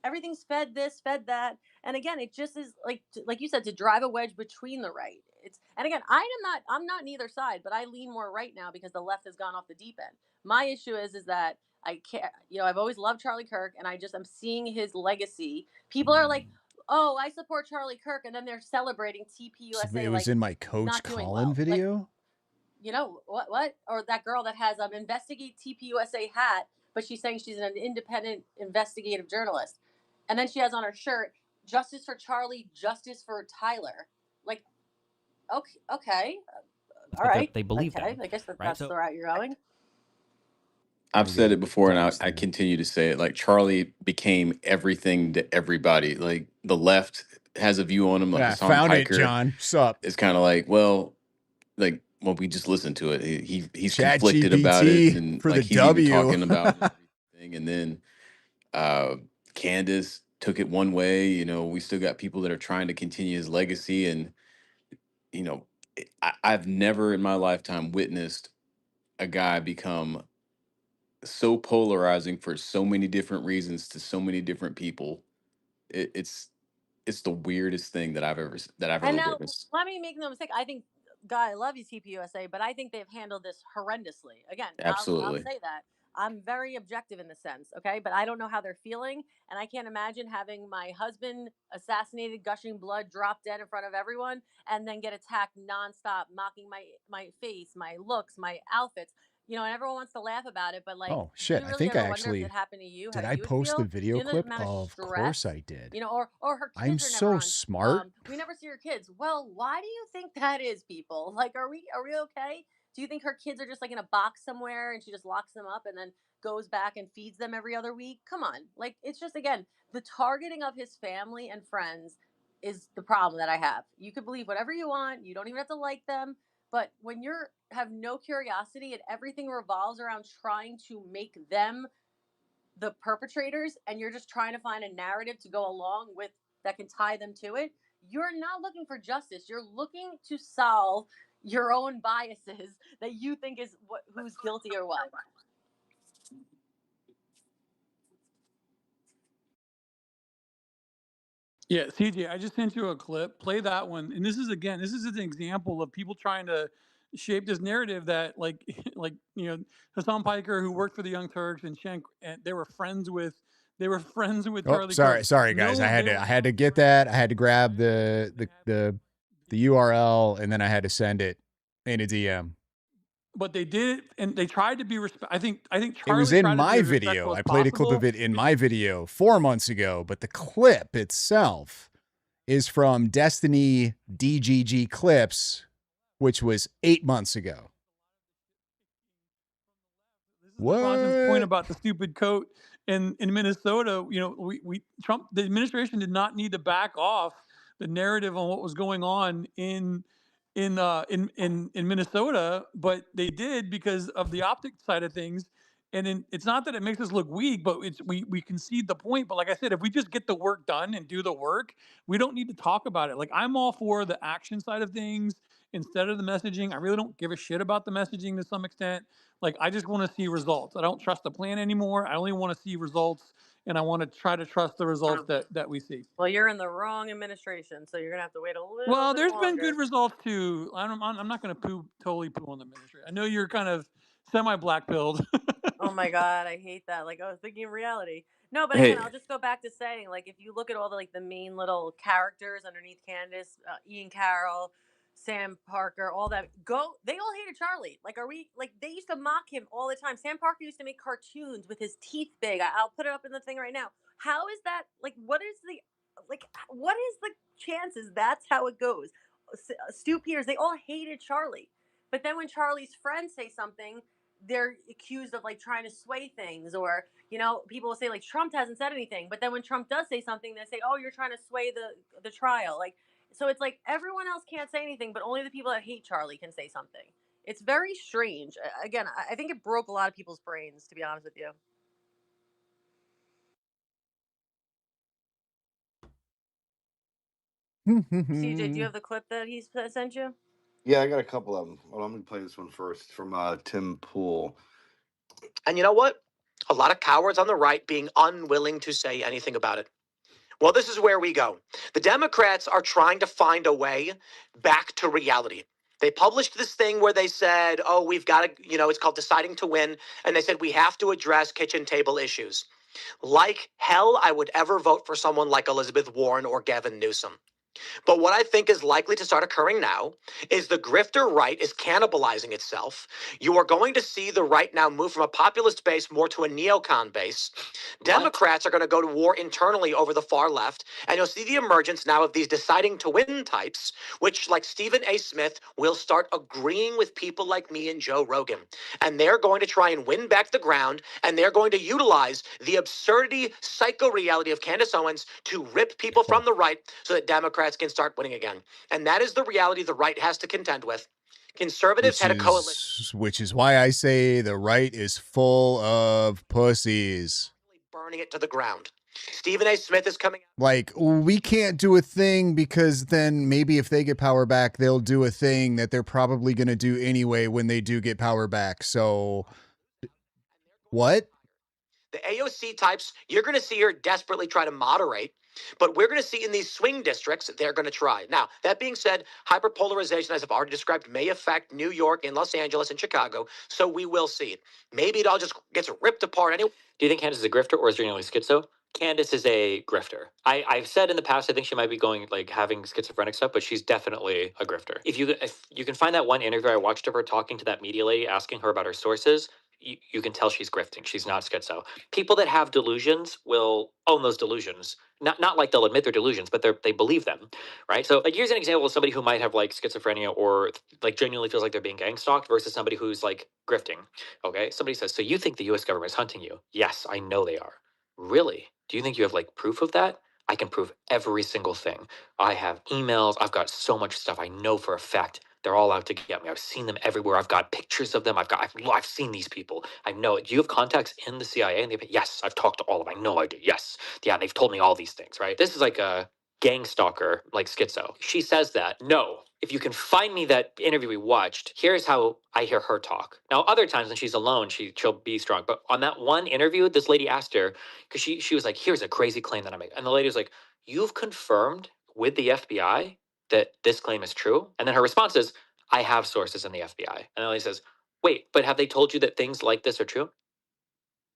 Everything's fed this, fed that, and again, it just is like you said, to drive a wedge between the right. It's and again, I'm not neither side, but I lean more right now because the left has gone off the deep end. My issue is that I can't. I've always loved Charlie Kirk, and I'm seeing his legacy. People are like, "Oh, I support Charlie Kirk," and then they're celebrating TPUSA It was like in my Coach not doing Colin well. Like, video. what? Or that girl that has investigate TPUSA hat, but she's saying she's an independent investigative journalist, and then she has on her shirt "Justice for Charlie, Justice for Tyler." Like, okay, all But right, they believe okay. them, I guess right? that's So the route you're going. I've said Maybe it before, and Tyler's I there. continue to say it. Like Charlie became everything to everybody. Like the left has a view on him. Like Yeah, Hassan found it, Piker John. Sup? is kind of well, we just listened to it. He's Chat conflicted about it, GPT and for like the he's even W. talking about it and everything. And then Candace took it one way. We still got people that are trying to continue his legacy, and you know, I've never in my lifetime witnessed a guy become so polarizing for so many different reasons to so many different people. It's the weirdest thing that I've And ever now, witnessed. let me make no mistake. I think, God, I love you, TPUSA, but I think they've handled this horrendously. Again, I'll Absolutely. say that. I'm very objective in the sense, okay? But I don't know how they're feeling. And I can't imagine having my husband assassinated, gushing blood, drop dead in front of everyone, and then get attacked nonstop, mocking my face, my looks, my outfits. And everyone wants to laugh about it, but like, Oh do shit! you I really think I ever wonder if actually it happened to you, how did. I you would post the feel? Do video you know the clip. amount of Of course stress? I did. Or her I'm kids are never so on. smart. We never see her kids. Well, why do you think that is, people? Like, are we okay? Do you think her kids are just like in a box somewhere and she just locks them up and then goes back and feeds them every other week? Come on. Like, it's just, again, the targeting of his family and friends is the problem that I have. You could believe whatever you want. You don't even have to like them. But when you're have no curiosity and everything revolves around trying to make them the perpetrators, and you're just trying to find a narrative to go along with that can tie them to it, you're not looking for justice. You're looking to solve your own biases that you think is who's guilty or what. Yeah, CJ, I just sent you a clip. Play that one. And this is an example of people trying to shape this narrative that like like Hassan Piker, who worked for the Young Turks, and Shank, and they were friends with Oh, Charlie Kirk. sorry, guys. No, they I were had to get that. I had to grab the URL, and then I had to send it in a DM. but they did it, and they tried to be I think It was Charlie in tried to be my as respectful video. as I played a clip of possible. it in my video 4 months ago, but the clip itself is from Destiny DGG Clips, which was 8 months ago. Bronson's point What? about the stupid coat in Minnesota. The administration did not need to back off the narrative on what was going on in Minnesota, but they did because of the optic side of things. And it's not that it makes us look weak, but we concede the point. But like I said, if we just get the work done and do the work, we don't need to talk about it. Like, I'm all for the action side of things instead of the messaging. I really don't give a shit about the messaging to some extent. Like, I just want to see results. I don't trust the plan anymore. I only want to see results, and I want to try to trust the results that we see. Well, you're in the wrong administration, so you're gonna have to wait a little Well, bit there's been longer. good results too. I'm not going to totally poo on the ministry. I know you're kind of semi-black pilled. Oh my God, I hate that. Like, I was thinking of reality. No, but again, Hey, I'll just go back to saying, like, if you look at all the main little characters underneath Candace, Ian Carroll, Sam Parker, all that, they all hated Charlie. Like, they used to mock him all the time. Sam Parker used to make cartoons with his teeth big. I'll put it up in the thing right now. How is that? Like, what is the chances that's how it goes? Stu Peters, they all hated Charlie. But then when Charlie's friends say something, they're accused of like trying to sway things, or people will say like Trump hasn't said anything, but then when Trump does say something, they say, oh, you're trying to sway the trial. Like, so it's like everyone else can't say anything, but only the people that hate Charlie can say something. It's very strange. Again, I think it broke a lot of people's brains, to be honest with you. CJ, do you have the clip that he sent you? Yeah, I got a couple of them. Well, I'm gonna play this one first from Tim Pool. And you know what? A lot of cowards on the right being unwilling to say anything about it. Well, this is where we go. The Democrats are trying to find a way back to reality. They published this thing where they said, oh, we've got to, it's called Deciding to Win. And they said, we have to address kitchen table issues. Like hell, I would ever vote for someone like Elizabeth Warren or Gavin Newsom. But what I think is likely to start occurring now is the grifter right is cannibalizing itself. You are going to see the right now move from a populist base more to a neocon base. Democrats are going to go to war internally over the far left, and you'll see the emergence now of these deciding to win types, which, like Stephen A. Smith, will start agreeing with people like me and Joe Rogan. And they're going to try and win back the ground, and they're going to utilize the absurdity, psycho-reality of Candace Owens to rip people from the right so that Democrats can start winning again. And that is the reality the right has to contend with. Conservatives had a coalition. Which is why I say the right is full of pussies. Burning it to the ground. Stephen A. Smith is coming out. Like, we can't do a thing because then maybe if they get power back, they'll do a thing that they're probably going to do anyway when they do get power back. So, what? The AOC types, you're going to see her desperately try to moderate, but we're going to see in these swing districts, they're going to try. Now, that being said, hyperpolarization, as I've already described, may affect New York and Los Angeles and Chicago, so we will see it. Maybe it all just gets ripped apart anyway. Do you think Candace is a grifter or is genuinely schizo? Candace is a grifter. I've said in the past I think she might be going like having schizophrenic stuff, but she's definitely a grifter. If you can find that one interview I watched of her talking to that media lady asking her about her sources, you can tell she's grifting. She's not schizo. People that have delusions will own those delusions. Not like they'll admit their delusions, but they believe them, right? So like here's an example of somebody who might have like schizophrenia or like genuinely feels like they're being gang stalked versus somebody who's like grifting. Okay, somebody says, so you think the U.S. government is hunting you? Yes, I know they are. Really? Do you think you have like proof of that? I can prove every single thing. I have emails. I've got so much stuff I know for a fact. They're all out to get me. I've seen them everywhere. I've got pictures of them. I've seen these people. I know it. Do you have contacts in the CIA? And yes, I've talked to all of them. I know I do. Yes. Yeah, they've told me all these things, right? This is like a gang stalker, like schizo. She says that. No. If you can find me that interview we watched, here's how I hear her talk. Now, other times when she's alone, she'll be strong. But on that one interview, this lady asked her, because she was like, here's a crazy claim that I make. And the lady was like, you've confirmed with the FBI that this claim is true? And then her response is, I have sources in the FBI. And the lady says, wait, but have they told you that things like this are true?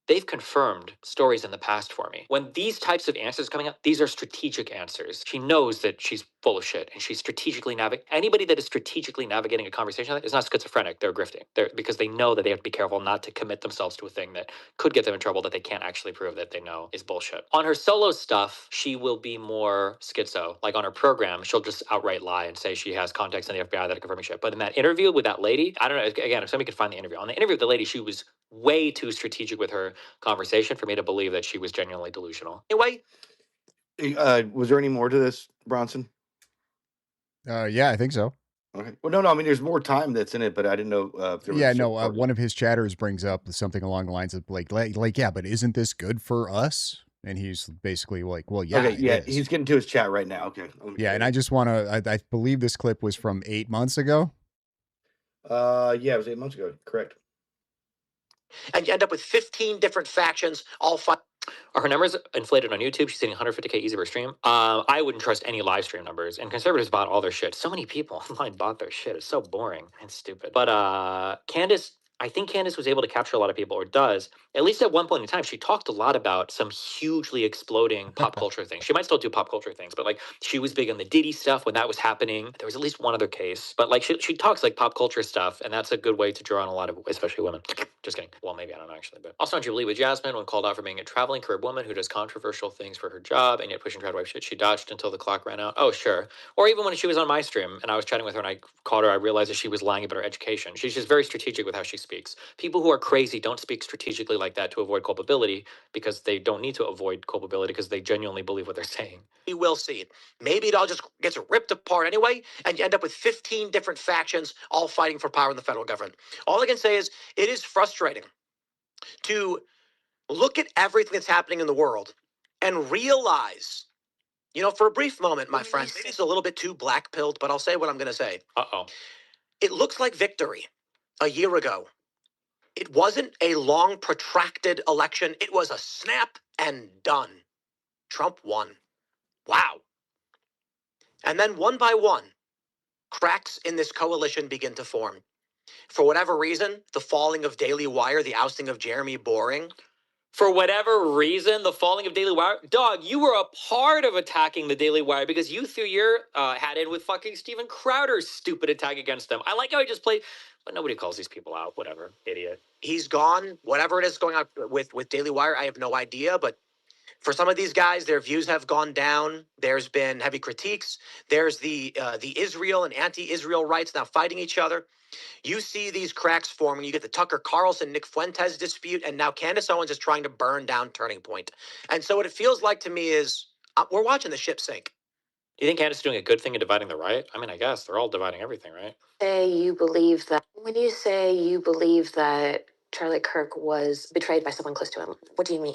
They've confirmed stories in the past for me. When these types of answers coming up, these are strategic answers. She knows that she's full of shit and she's strategically anybody that is strategically navigating a conversation like that is not schizophrenic, they're grifting. Because they know that they have to be careful not to commit themselves to a thing that could get them in trouble that they can't actually prove that they know is bullshit. On her solo stuff, she will be more schizo. Like on her program, she'll just outright lie and say she has contacts in the FBI that are confirming shit. But in that interview with that lady, I don't know, again, if somebody could find the interview. On the interview with the lady, she was way too strategic with her conversation for me to believe that she was genuinely delusional. Anyway, was there any more to this, Bronson? Yeah, I think so. Okay. Well, no. I mean, there's more time that's in it, but I didn't know if there was. Yeah, no. One of his chatters brings up something along the lines of like, yeah, but isn't this good for us? And he's basically like, well, yeah. Okay, yeah, he's getting to his chat right now. Okay. Yeah, and I just want to. I believe this clip was from 8 months ago. Yeah, it was 8 months ago. Correct. And you end up with 15 different factions, all fight. Are her numbers inflated on YouTube? She's hitting 150K easy per stream. I wouldn't trust any live stream numbers. And conservatives bought all their shit. So many people online bought their shit. It's so boring and stupid. But Candace, I think Candace was able to capture a lot of people, or does. At least at one point in time, she talked a lot about some hugely exploding pop culture things. She might still do pop culture things, but like she was big on the Diddy stuff when that was happening. There was at least one other case, but like she talks like pop culture stuff, and that's a good way to draw on a lot of, especially women. Just kidding. Well, maybe I don't know actually, but also on Jubilee with Jasmine when called out for being a traveling career woman who does controversial things for her job and yet pushing to try to wipe shit. She dodged until the clock ran out. Oh, sure. Or even when she was on my stream and I was chatting with her and I called her, I realized that she was lying about her education. She's just very strategic with how she speaks. People who are crazy don't speak strategically like that to avoid culpability because they don't need to avoid culpability because they genuinely believe what they're saying. We will see it. Maybe it all just gets ripped apart anyway, and you end up with 15 different factions all fighting for power in the federal government. All I can say is it is frustrating to look at everything that's happening in the world and realize, for a brief moment, my friend, maybe it's a little bit too black-pilled, but I'll say what I'm going to say. Uh-oh. It looks like victory a year ago. It wasn't a long, protracted election. It was a snap and done. Trump won. Wow. And then one by one, cracks in this coalition begin to form. For whatever reason, the falling of Daily Wire, the ousting of Jeremy Boring. For whatever reason, the falling of Daily Wire. Dog, you were a part of attacking the Daily Wire because you threw your hat in with fucking Steven Crowder's stupid attack against them. I like how he just played, but nobody calls these people out. Whatever, idiot. He's gone. Whatever it is going on with Daily Wire, I have no idea, but for some of these guys, their views have gone down. There's been heavy critiques. There's the Israel and anti-Israel rights now fighting each other. You see these cracks forming. You get the Tucker Carlson, Nick Fuentes dispute, and now Candace Owens is trying to burn down Turning Point. And so what it feels like to me is we're watching the ship sink. Do you think Candace is doing a good thing in dividing the right? I mean, I guess they're all dividing everything, right? When you say you believe that Charlie Kirk was betrayed by someone close to him, what do you mean?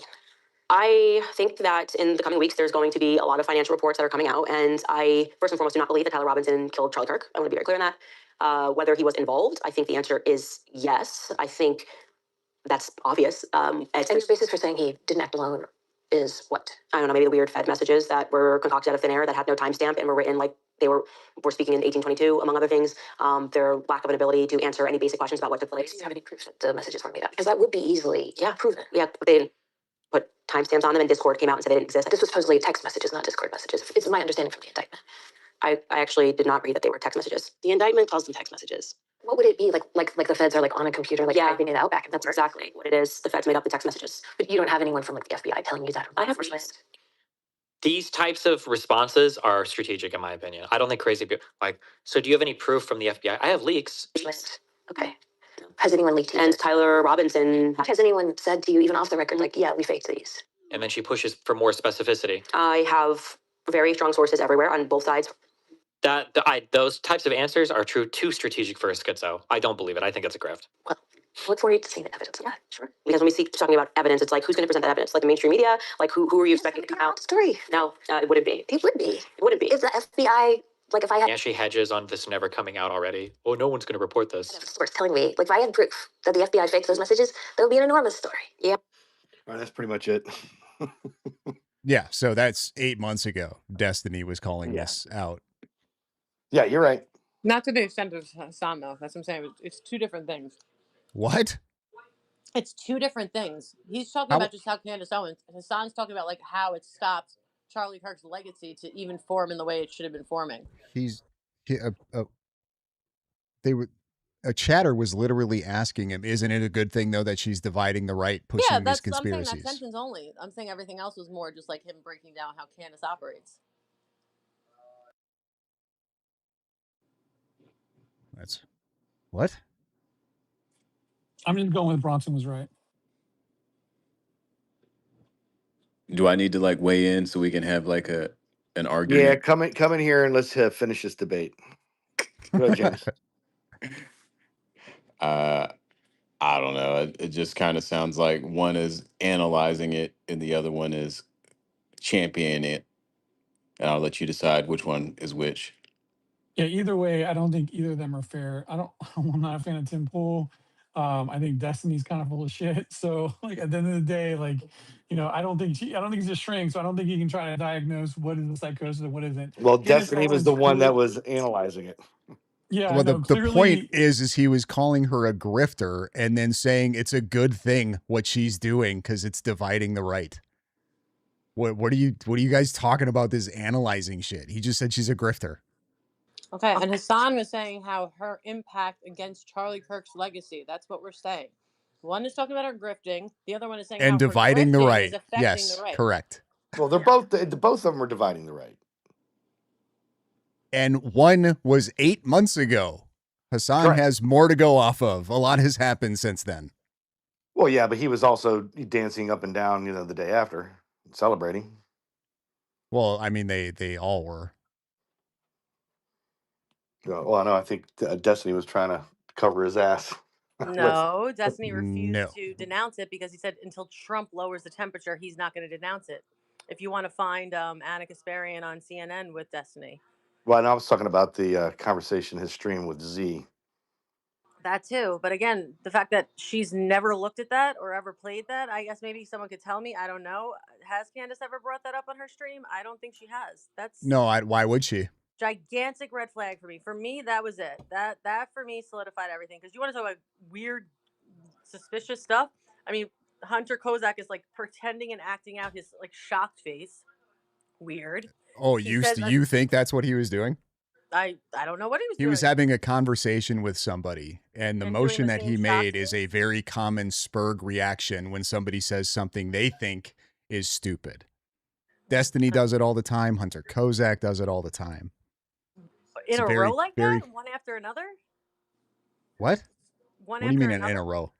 I think that in the coming weeks, there's going to be a lot of financial reports that are coming out. And I, first and foremost, do not believe that Tyler Robinson killed Charlie Kirk. I want to be very clear on that. Whether he was involved, I think the answer is yes. I think that's obvious. And your basis for saying he didn't act alone is what? I don't know, maybe the weird Fed messages that were concocted out of thin air that had no timestamp and were written like they were speaking in 1822, among other things. Their lack of an ability to answer any basic questions about what took place. Do you have any proof that the messages weren't made up? Because that would be easily proven. Yeah, but they didn't put timestamps on them, and Discord came out and said they didn't exist. This was supposedly text messages, not Discord messages. It's my understanding from the indictment. I actually did not read that they were text messages. The indictment calls them text messages. What would it be like the feds are like on a computer, like typing it out back and forth? That's exactly what it is. The feds made up the text messages. But you don't have anyone from like the FBI telling you that. I have leaks. These types of responses are strategic, in my opinion. I don't think crazy people like. So, do you have any proof from the FBI? I have leaks. Okay. Has anyone leaked to you? And Tyler Robinson. Has anyone said to you, even off the record, like, yeah, we faked these? And then she pushes for more specificity. I have very strong sources everywhere on both sides. Those types of answers are too strategic for a schizo. I don't believe it. I think it's a grift. Well, look forward to seeing the evidence. Yeah, sure. Because when we see talking about evidence, it's like, who's going to present that evidence? Like the mainstream media? Like who are you expecting to come out? Story. No, it wouldn't be. It would be. It wouldn't be. Is the FBI like if I had? Yeah, she hedges on this never coming out already. Oh, no one's going to report this. Source telling me, like, if I had proof that the FBI faked those messages, that would be an enormous story. Yeah. All right, that's pretty much it. Yeah, so that's 8 months ago. Destiny was calling this out. Yeah, you're right. Not to the extent of Hassan, though. That's what I'm saying. It's two different things. What? It's two different things. He's talking about just how Candace Owens. Hassan's talking about like how it stopped Charlie Kirk's legacy to even form in the way it should have been forming. A chatter was literally asking him, "Isn't it a good thing though that she's dividing the right, pushing these conspiracies?" I'm saying that sentence only. I'm saying everything else was more just like him breaking down how Candace operates. That's what? I'm just going with Bronson was right. Do I need to like weigh in so we can have like an argument? Yeah, come in here and let's finish this debate. Go ahead, James. I don't know. It just kind of sounds like one is analyzing it and the other one is championing it. And I'll let you decide which one is which. Yeah, either way, I don't think either of them are fair. I'm not a fan of Tim Pool. I think Destiny's kind of full of shit. So, like at the end of the day, like, I don't think he's a shrink. So I don't think he can try to diagnose what is a psychosis and what isn't. Well, Destiny was the one that was analyzing it. Yeah, well, no, the point is he was calling her a grifter and then saying it's a good thing what she's doing because it's dividing the right. What are you guys talking about this analyzing shit? He just said she's a grifter. Okay, and Hassan was saying how her impact against Charlie Kirk's legacy. That's what we're saying. One is talking about her grifting. The other one is saying and how dividing the right. Is affecting Yes, the right. Correct. Well, they're both of them are dividing the right. And one was 8 months ago. Hassan Correct. has more to go off of. A lot has happened since then. Well, yeah, but he was also dancing up and down, the day after, celebrating. Well, I mean, they all were. Well, no, I think Destiny was trying to cover his ass. No, Destiny refused to denounce it because he said until Trump lowers the temperature, he's not going to denounce it. If you want to find Anna Kasparian on CNN with Destiny. Well, and I was talking about the conversation, his stream with Z. That too. But again, the fact that she's never looked at that or ever played that, I guess maybe someone could tell me. I don't know. Has Candace ever brought that up on her stream? I don't think she has. That's No, why would she? gigantic red flag for me. For me, that was it. That for me solidified everything. Because you want to talk about weird, suspicious stuff. I mean, Hunter Kozak is like pretending and acting out his like shocked face. Weird. Oh, He you says that you think that's what he was doing? I don't know what he was He doing. was having a conversation with somebody, and the And doing motion the that same he shock made is a very common Spurg reaction when somebody says something they think is stupid. Destiny does it all the time. Hunter Kozak does it all the time. in It's a very, row like very. that, one after another. What? One What do you after mean in another. a row?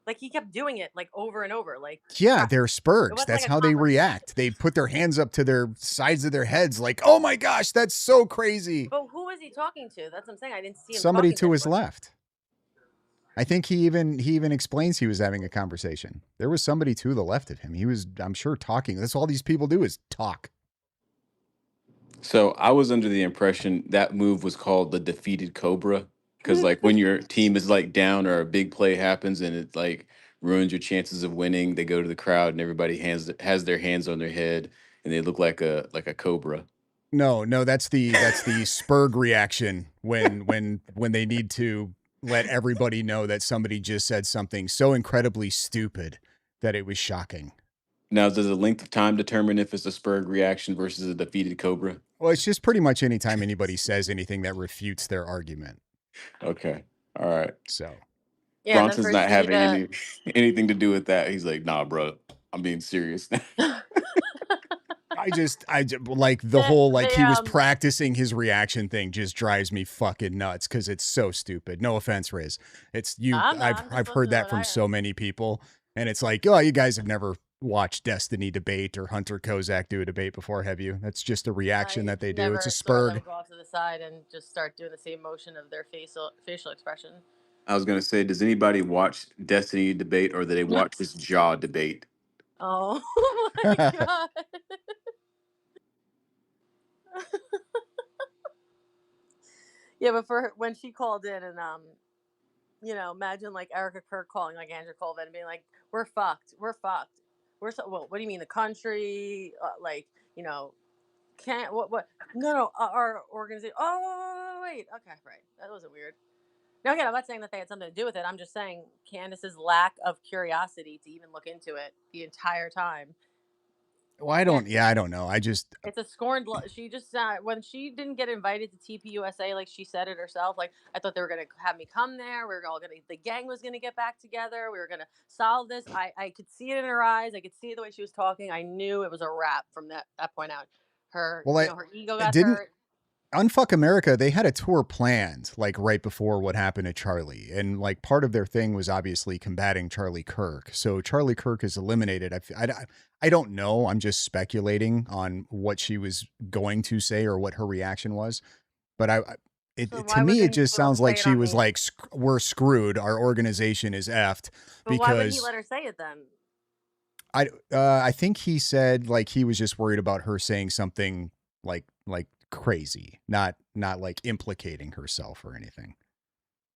Like he kept doing it like over and over. Like Yeah, they're it Spurgs. wasn't That's like a how they conversation. react. They put their hands up to their sides of their heads, like, "Oh my gosh, that's so crazy." But who is he talking to? That's what I'm saying. I didn't see him Somebody talking to his anybody. left. I think he even explains he was having a conversation. There was somebody to the left of him. He was, I'm sure, talking. That's all these people do is talk. So I was under the impression that move was called the defeated cobra, because like when your team is like down or a big play happens and it like ruins your chances of winning, they go to the crowd and everybody has their hands on their head and they look like a cobra. No, that's the Spurg reaction when they need to let everybody know that somebody just said something so incredibly stupid that it was shocking. Now, does the length of time determine if it's a Spurg reaction versus a defeated cobra? Well, it's just pretty much anytime anybody says anything that refutes their argument. Okay. All right. So Yeah, and then Bronson's for not Z having to anything to do with that. He's like, nah, bro, I'm being serious. I just like the whole like they, he was practicing his reaction thing just drives me fucking nuts because it's so stupid. No offense, Riz. It's you. I'm not, I'm just I've listening heard to that what from I so many people, and it's like, oh, you guys have never watched Destiny debate or Hunter Kozak do a debate before, have you? That's just a reaction that they do. It's a saw them Spurg. go off to the side and just start doing the same motion of their facial expression. I was gonna say, does anybody watch Destiny debate or do they watch this jaw debate? Oh my god. Yeah, but for when she called in and imagine like Erica Kirk calling like Andrew Colvin and being like, "We're fucked. We're fucked. We're so well. What do you mean the country? Can't what? No, our organization. Oh wait, okay, right. That wasn't weird. Now again, I'm not saying that they had something to do with it. I'm just saying Candace's lack of curiosity to even look into it the entire time. Well, I don't know. It's a scorned. She just when she didn't get invited to TPUSA, like she said it herself. Like I thought they were gonna have me come there. We were all gonna. The gang was gonna get back together. We were gonna solve this. I could see it in her eyes. I could see the way she was talking. I knew it was a wrap from that point out. Her her ego got hurt. Unfuck America, they had a tour planned like right before what happened to Charlie. And like part of their thing was obviously combating Charlie Kirk. So Charlie Kirk is eliminated. I don't know. I'm just speculating on what she was going to say or what her reaction was. But to me, it just sounds like she was like, we're screwed. Our organization is effed. But why would he let her say it then? I think he said like he was just worried about her saying something like crazy, not like implicating herself or anything.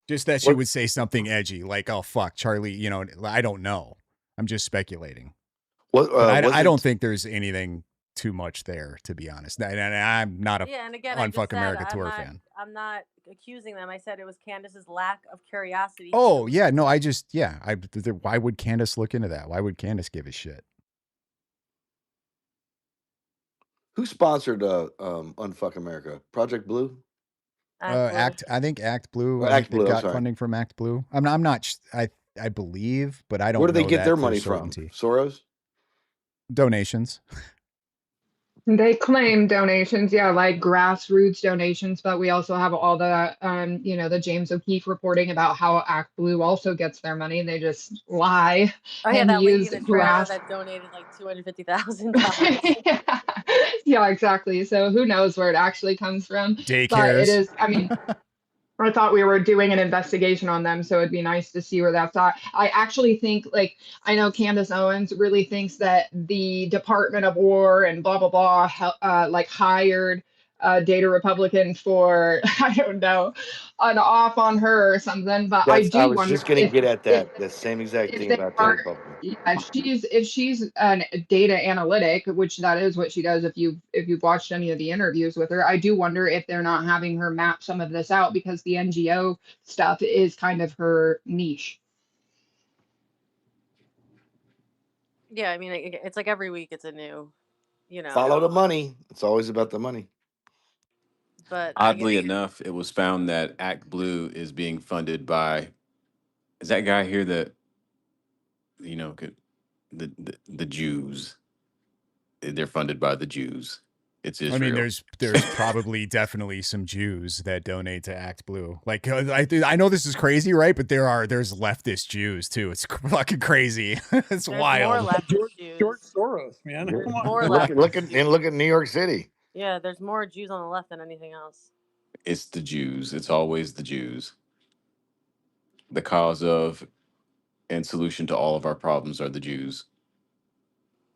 Just that she would say something edgy, like, "Oh fuck, Charlie." I don't know. I'm just speculating. I don't think there's anything too much there, to be honest. And I'm not a Unfuck America tour fan. I'm not accusing them. I said it was Candace's lack of curiosity. Oh yeah, no, why would Candace look into that? Why would Candace give a shit? Who sponsored Unfuck America? Project Blue? I think Act Blue. Oh, I think Act Blue, they've I'm got sorry. funding from Act Blue. I'm not. I believe, but I don't. Where do they know get that their for money certainty. from? Soros? Donations. They claim donations, yeah, like grassroots donations, but we also have all the, the James O'Keefe reporting about how Act Blue also gets their money. They just lie and that lady use in the trailer that donated like $250,000. Yeah, exactly. So who knows where it actually comes from? Daycares. But it is. I mean, I thought we were doing an investigation on them, so it'd be nice to see where that's at. I actually think, like, I know Candace Owens really thinks that the Department of War and blah, blah, blah, hired date a Republican for, I don't know, an off on her or something. But I I do was wonder just going to get at that same exact if thing they about the are, Republicans. yeah, if she's a data analytic, which that is what she does. If you've watched any of the interviews with her, I do wonder if they're not having her map some of this out, because the NGO stuff is kind of her niche. Yeah, I mean, it's like every week it's a new, Follow the money. It's always about the money. But Oddly enough, it was found that Act Blue is being funded by, is that guy here that, the Jews. They're funded by the Jews. It's I mean, Israel. there's probably definitely some Jews that donate to Act Blue. Like, I know this is crazy, right? But there's leftist Jews too. It's fucking crazy. It's there's wild. more leftist Jews. George Soros, man. There's Come on. more Look leftist at New York City. Yeah, there's more Jews on the left than anything else. It's the Jews. It's always the Jews. The cause of and solution to all of our problems are the Jews.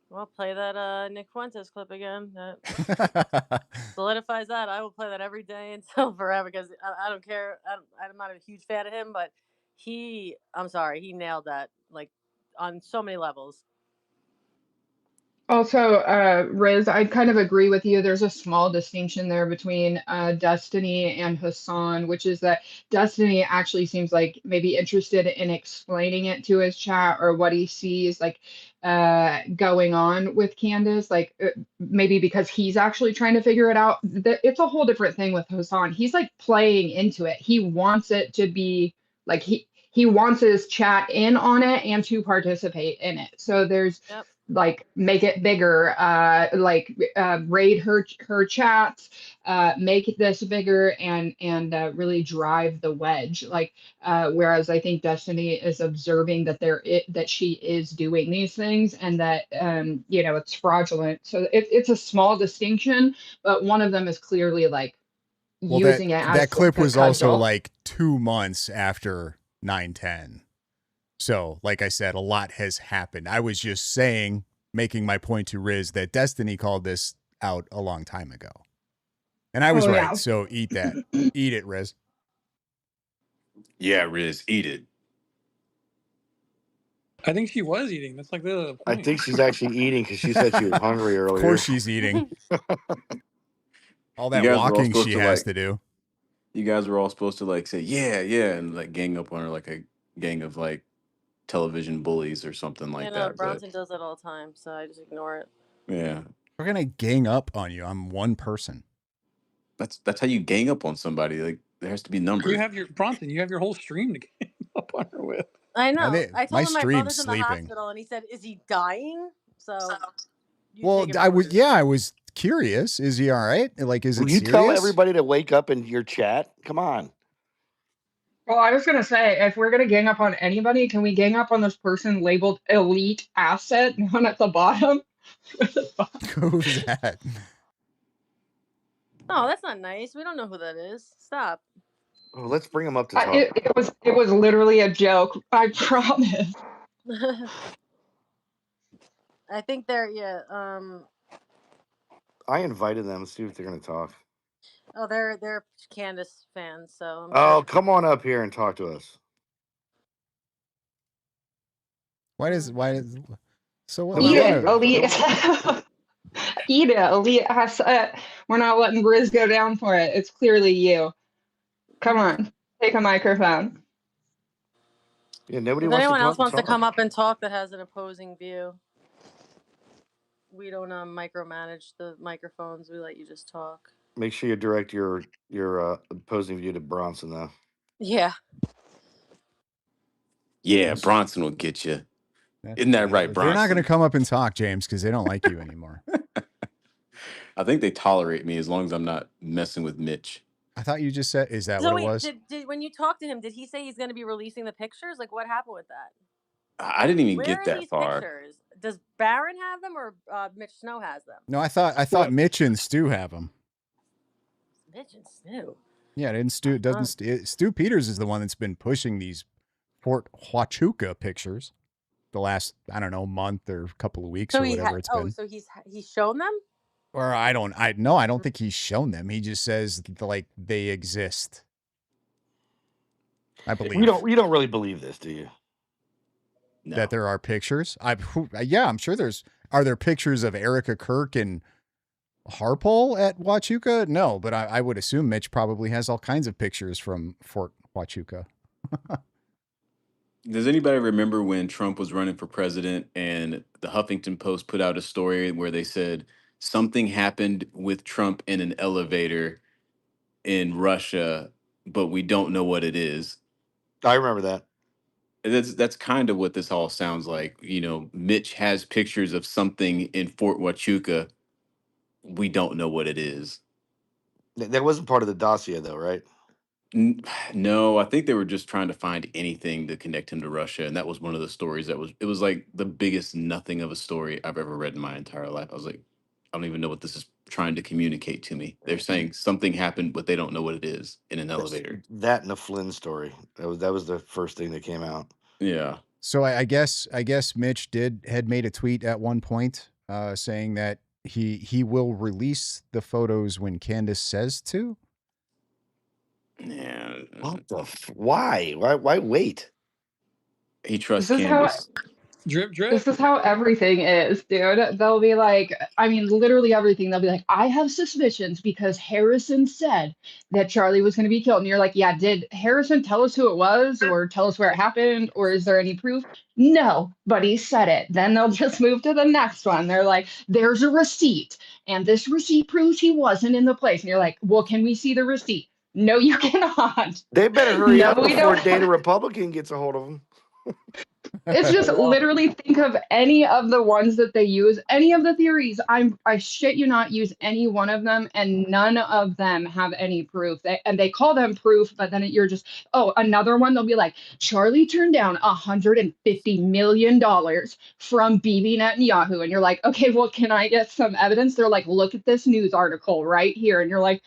Well, play that Nick Fuentes clip again. That solidifies that. I will play that every day until forever, because I don't care. I'm not a huge fan of him, but I'm sorry, he nailed that, like, on so many levels. Also, Riz, I kind of agree with you. There's a small distinction there between Destiny and Hassan, which is that Destiny actually seems like maybe interested in explaining it to his chat, or what he sees like going on with Candace, like maybe because he's actually trying to figure it out. It's a whole different thing with Hassan. He's like playing into it. He wants it to be like he wants his chat in on it and to participate in it. So there's like make it bigger, raid her chats, make this bigger, and really drive the wedge. Like whereas I think Destiny is observing that that she is doing these things, and that it's fraudulent. So it's a small distinction, but one of them is clearly like using it as that clip like a was also cudgel. like 2 months after 9/10. So, like I said, a lot has happened. I was just making my point to Riz that Destiny called this out a long time ago. And I was right. Yeah. So eat that. Eat it, Riz. Yeah, Riz, eat it. I think she was eating. That's like the point. I think she's actually eating, because she said she was hungry earlier. Of course she's eating. All that walking she has to do. You guys were all supposed to like say, yeah, and like gang up on her like a gang of like television bullies or something like that. Bronson does that all the time, so I just ignore it. Yeah. We're gonna gang up on you. I'm one person. That's how you gang up on somebody. Like, there has to be numbers. You have your whole stream to gang up on her with. I know. I told my him my stream's brother's in the sleeping. hospital, and he said, "Is he dying?" So Well, I was curious. Is he all right? Like, is it Will you serious? tell everybody to wake up in your chat? Come on. Well, I was gonna say, if we're gonna gang up on anybody, can we gang up on this person labeled elite asset down at the bottom? Who's that? Oh, that's not nice. We don't know who that is. Stop. Oh, let's bring him up to talk. It was literally a joke. I promise. I think they're I invited them to see if they're going to talk. Oh, they're Candace fans, so. Come on up here and talk to us. So what? Eat it, elite. Eat it, elite asset. We're not letting Riz go down for it. It's clearly you. Come on, take a microphone. Yeah, nobody If wants anyone to else talk, wants to come up and talk that has an opposing view, we don't micromanage the microphones. We let you just talk. Make sure you direct your opposing view to Bronson, though. Yeah. Yeah, Bronson will get you. Isn't that right, Bronson? They're not going to come up and talk, James, because they don't like you anymore. I think they tolerate me as long as I'm not messing with Mitch. I thought you just said, is that So what it was? Did when you talked to him, did he say he's going to be releasing the pictures? Like, what happened with that? I didn't even get Where are that these far. pictures? Does Barron have them, or Mitch Snow has them? No, I thought Mitch and Stu have them. Mitch and Stu. Yeah, Stu Peters is the one that's been pushing these Fort Huachuca pictures the last, I don't know, month or couple of weeks or whatever it's been. So he's shown them? Or I don't think he's shown them. He just says like they exist. I believe. You don't really believe this, do you? No. That there are pictures. Yeah, I'm sure are there pictures of Erica Kirk and Harpole at Huachuca? No, but I would assume Mitch probably has all kinds of pictures from Fort Huachuca. Does anybody remember when Trump was running for president and the Huffington Post put out a story where they said something happened with Trump in an elevator in Russia, but we don't know what it is? I remember that. That's kind of what this all sounds like. You know, Mitch has pictures of something in Fort Huachuca. We don't know what it is. That wasn't part of the dossier, though, right? No, I think they were just trying to find anything to connect him to Russia, and that was one of the stories it was like the biggest nothing of a story I've ever read in my entire life. I was like, I don't even know what this is trying to communicate to me. They're saying something happened, but they don't know what it is in an elevator. That and the Flynn story. That was the first thing that came out. Yeah. So I guess Mitch had made a tweet at one point saying that he will release the photos when Candace says to. Yeah. What the why? Why wait? He trusts This is how Candace. Drip, drip. This is how everything is, dude. They'll be like, I mean, literally everything. They'll be like, I have suspicions because Harrison said that Charlie was going to be killed. And you're like, yeah, did Harrison tell us who it was or tell us where it happened? Or is there any proof? No, but he said it. Then they'll just move to the next one. They're like, there's a receipt. And this receipt proves he wasn't in the place. And you're like, well, can we see the receipt? No, you cannot. They better hurry No, up we before don't. Data Republican gets a hold of them. It's just literally think of any of the ones that they use, any of the theories. I shit you not, use any one of them, and none of them have any proof. And they call them proof, but then you're just, oh, another one. They'll be like, Charlie turned down $150 million from Bibi Netanyahu, and you're like, okay, well, can I get some evidence? They're like, look at this news article right here, and you're like,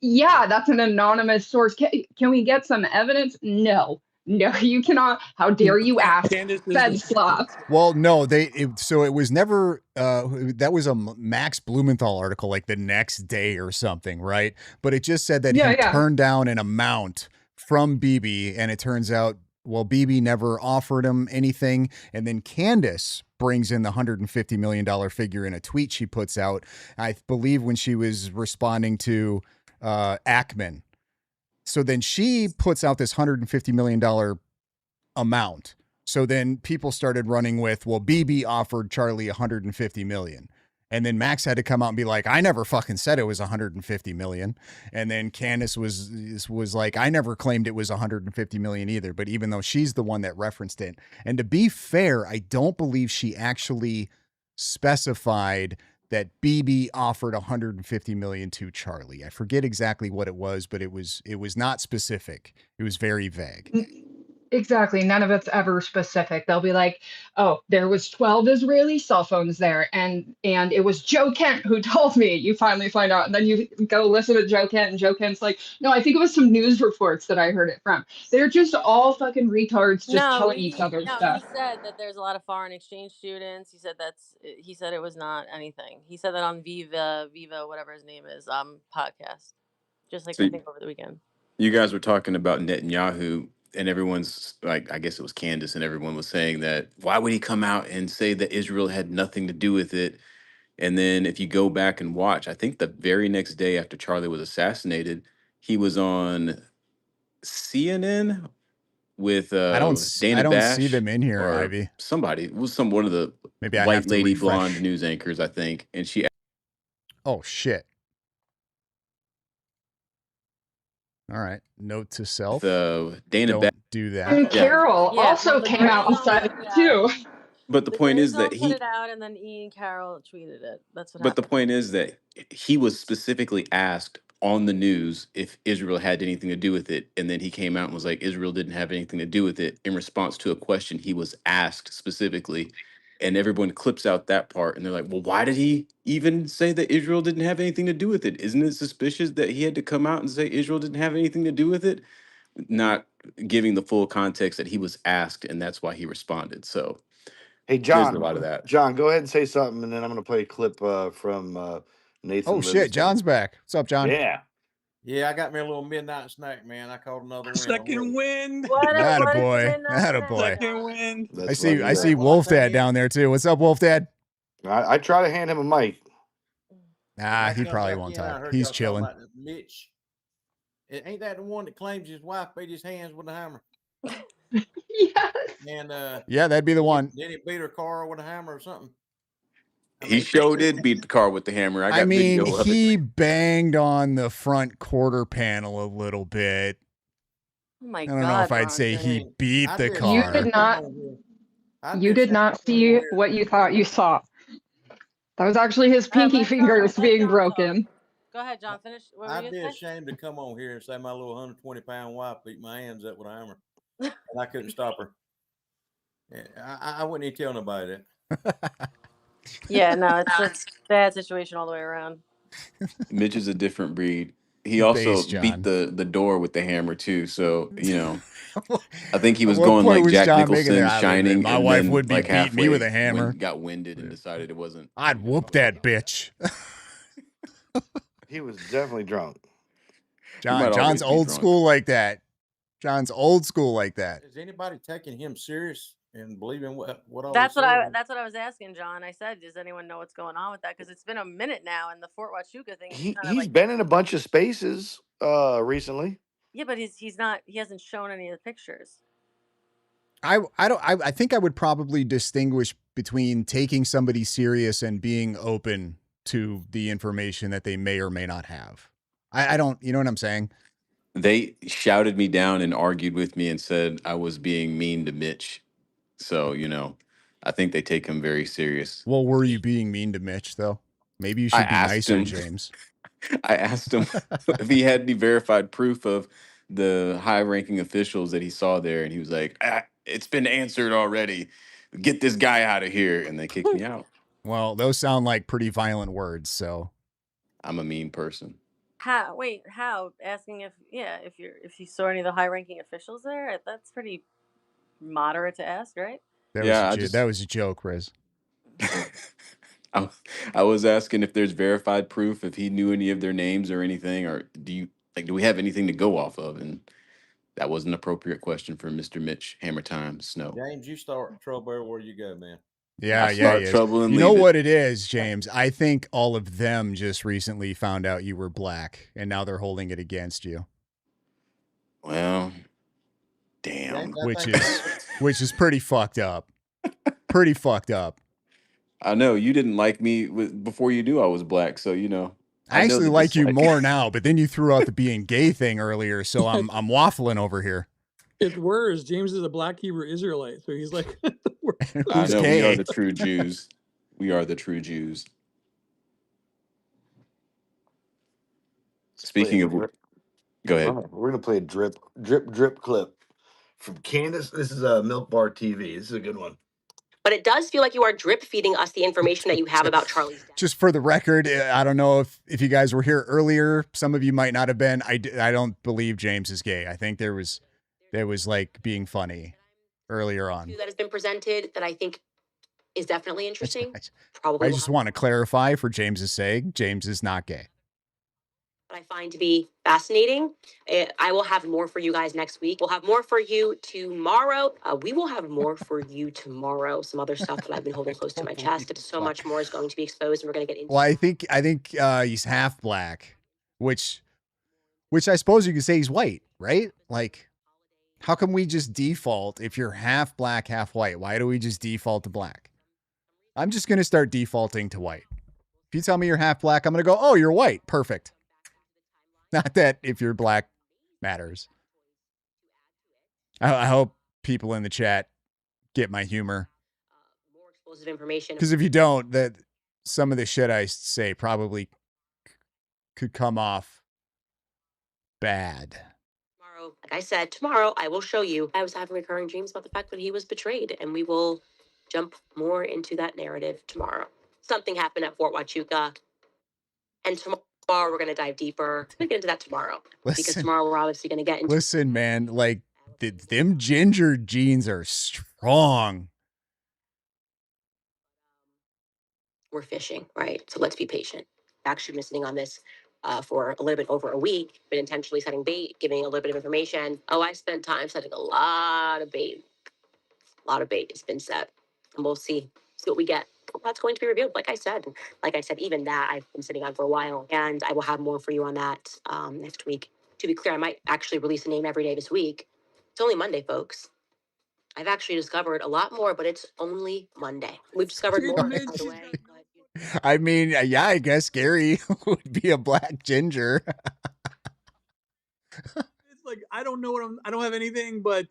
yeah, that's an anonymous source. Can we get some evidence? No. No, you cannot. How dare you ask? Fed slop. Well, no, so it was never. That was a Max Blumenthal article, like the next day or something, right? But it just said that he turned down an amount from Bibi, and it turns out, well, Bibi never offered him anything, and then Candace brings in the $150 million figure in a tweet she puts out. I believe when she was responding to Ackman. So then she puts out this $150 million amount. So then people started running with, well, Bibi offered Charlie $150 million. And then Max had to come out and be like, I never fucking said it was $150 million. And then Candace was like, I never claimed it was $150 million either. But even though she's the one that referenced it. And to be fair, I don't believe she actually specified that Bibi offered $150 million to Charlie. I forget exactly what it was, but it was not specific. It was very vague. Exactly. None of it's ever specific. They'll be like, oh, there was 12 Israeli cell phones there, and it was Joe Kent who told me. You finally find out, and then you go listen to Joe Kent, and Joe Kent's like, no, I think it was some news reports that I heard it from. They're just all fucking retards just telling each other stuff. He said that there's a lot of foreign exchange students. He said it was not anything. He said that on Viva, whatever his name is, podcast. Just like I think over the weekend. You guys were talking about Netanyahu, and everyone's like, I guess it was Candace, and everyone was saying that why would he come out and say that Israel had nothing to do with it? And then if you go back and watch, I think the very next day after Charlie was assassinated, he was on CNN with I don't Bash see them in here, or Ivy. somebody. It was one of the maybe I white have to lady refresh. blonde news anchors, I think, and she. Oh shit. All right. Note to self. Dana Don't do that. And Carol also came out and said it too. But the point is that put it out, and then Ian Carroll tweeted it. That's what But happened. the point is that he was specifically asked on the news if Israel had anything to do with it. And then he came out and was like, Israel didn't have anything to do with it in response to a question he was asked specifically. And everyone clips out that part. And they're like, well, why did he even say that Israel didn't have anything to do with it? Isn't it suspicious that he had to come out and say Israel didn't have anything to do with it? Not giving the full context that he was asked. And that's why he responded. So hey, there's John, a lot of that. John, go ahead and say something, and then I'm going to play a clip from Nathan Oh shit, Livingston. John's back. What's up, John? Yeah. Yeah, I got me a little midnight snack, man. I caught another win. Second wind. What That a was the boy. midnight That a snack, boy. Second wind. That's I see legendary. Wolf Dad down there too. What's up, Wolf Dad? I try to hand him a mic. Nah, I he come probably back won't in, I talk. heard He's y'all talking chilling. about Mitch. Ain't that the one that claims his wife beat his hands with a hammer? Yes. And Yeah, that'd be the one. Then he beat her car with a hammer or something. He sure did beat the car with the hammer. I got I mean, video of it. he banged on the front quarter panel a little bit. Oh my I God! don't know if I'd say he beat the car. You did not see what you thought you saw. That was actually his pinky fingers being broken. Go ahead, John. Finish. What were I'd you be gonna say? ashamed to come on here and say my little 120-pound wife beat my hands up with a hammer, and I couldn't stop her. Yeah, I wouldn't even tell nobody that. Yeah, no, it's a bad situation all the way around. Mitch is a different breed. He The also base, John. beat the door with the hammer too. So I think he was At what going point like was Jack John making Nicholson, that? Shining. My and wife then, would be like beating me with a halfway hammer. got winded and decided it wasn't. I'd whoop that bitch. He was definitely drunk. John's old school like that. John's old school like that. Is anybody taking him serious and believing what all That's he what said? that's what I was asking, John. I said, does anyone know what's going on with that? Because it's been a minute now, and the Fort Huachuca thing is kind of He's like been in a bunch of spaces recently. yeah, but he's not. He hasn't shown any of the pictures. I think I would probably distinguish between taking somebody serious and being open to the information that they may or may not have. I don't, you know what I'm saying? They shouted me down and argued with me and said I was being mean to Mitch. So, I think they take him very serious. Well, were you being mean to Mitch though? Maybe you I should be asked nicer, him- James. I asked him if he had any verified proof of the high-ranking officials that he saw there, and he was like, "It's been answered already. Get this guy out of here!" And they kicked me out. Well, those sound like pretty violent words, so I'm a mean person. How? Wait, how? Asking if you saw any of the high-ranking officials there? That's pretty moderate to ask, right? that was a joke, Riz. I was asking if there's verified proof, if he knew any of their names or anything, or do we have anything to go off of? And that was an appropriate question for Mr. Mitch Hammer Time Snow. James, you start trouble everywhere you go, man. Yeah, I start he is. trouble and you know leave it. what it is, James? I think all of them just recently found out you were black, and now they're holding it against you. Well, damn. Which is pretty fucked up. Pretty fucked up. I know you didn't like me before you knew I was black, so I know actually the like you dislike. more now, but then you threw out the being gay thing earlier, so I'm waffling over here. It's worse. James is a black Hebrew Israelite, so he's like, I know we gay? are the true Jews. We are the true Jews. Speaking of, go ahead. We're gonna play a drip clip from Candace. This is a Milk Bar TV. This is a good one. But it does feel like you are drip feeding us the information that you have about Charlie's death. Just for the record, I don't know if you guys were here earlier. Some of you might not have been. I don't believe James is gay. I think there was like being funny earlier on. That has been presented that I think is definitely interesting. Probably I will just have- want to clarify for James's sake, James is not gay. I find to be fascinating. I will have more for you guys next week. We'll have more for you tomorrow. We will have more for you tomorrow. Some other stuff that I've been holding close to my chest. So much more is going to be exposed, and we're going to get into. Well, I think he's half black, which I suppose you could say he's white, right? Like, how come we just default if you're half black, half white? Why do we just default to black? I'm just going to start defaulting to white. If you tell me you're half black, I'm going to go, oh, you're white. Perfect. Not that if you're black matters. I hope people in the chat get my humor. More explosive information. Because if you don't, that some of the shit I say probably could come off bad. Tomorrow, like I said, tomorrow I will show you. I was having recurring dreams about the fact that he was betrayed, and we will jump more into that narrative tomorrow. Something happened at Fort Huachuca, and tomorrow we're going to dive deeper. We'll get into that tomorrow. Because tomorrow we're obviously going to get into. Listen, man, like them ginger genes are strong. We're fishing, right? So let's be patient. actually been sitting on this for a little bit over a week, been intentionally setting bait, giving a little bit of information. Oh, I spent time setting a lot of bait. A lot of bait has been set. And we'll see what we get. That's going to be revealed. Like I said, even that I've been sitting on for a while, and I will have more for you on that next week. To be clear, I might actually release a name every day this week. It's only Monday, folks. I've actually discovered a lot more, but it's only Monday. We've discovered more, by the way. I mean, yeah, I guess Gary would be a black ginger. It's like I don't know what I don't have anything, but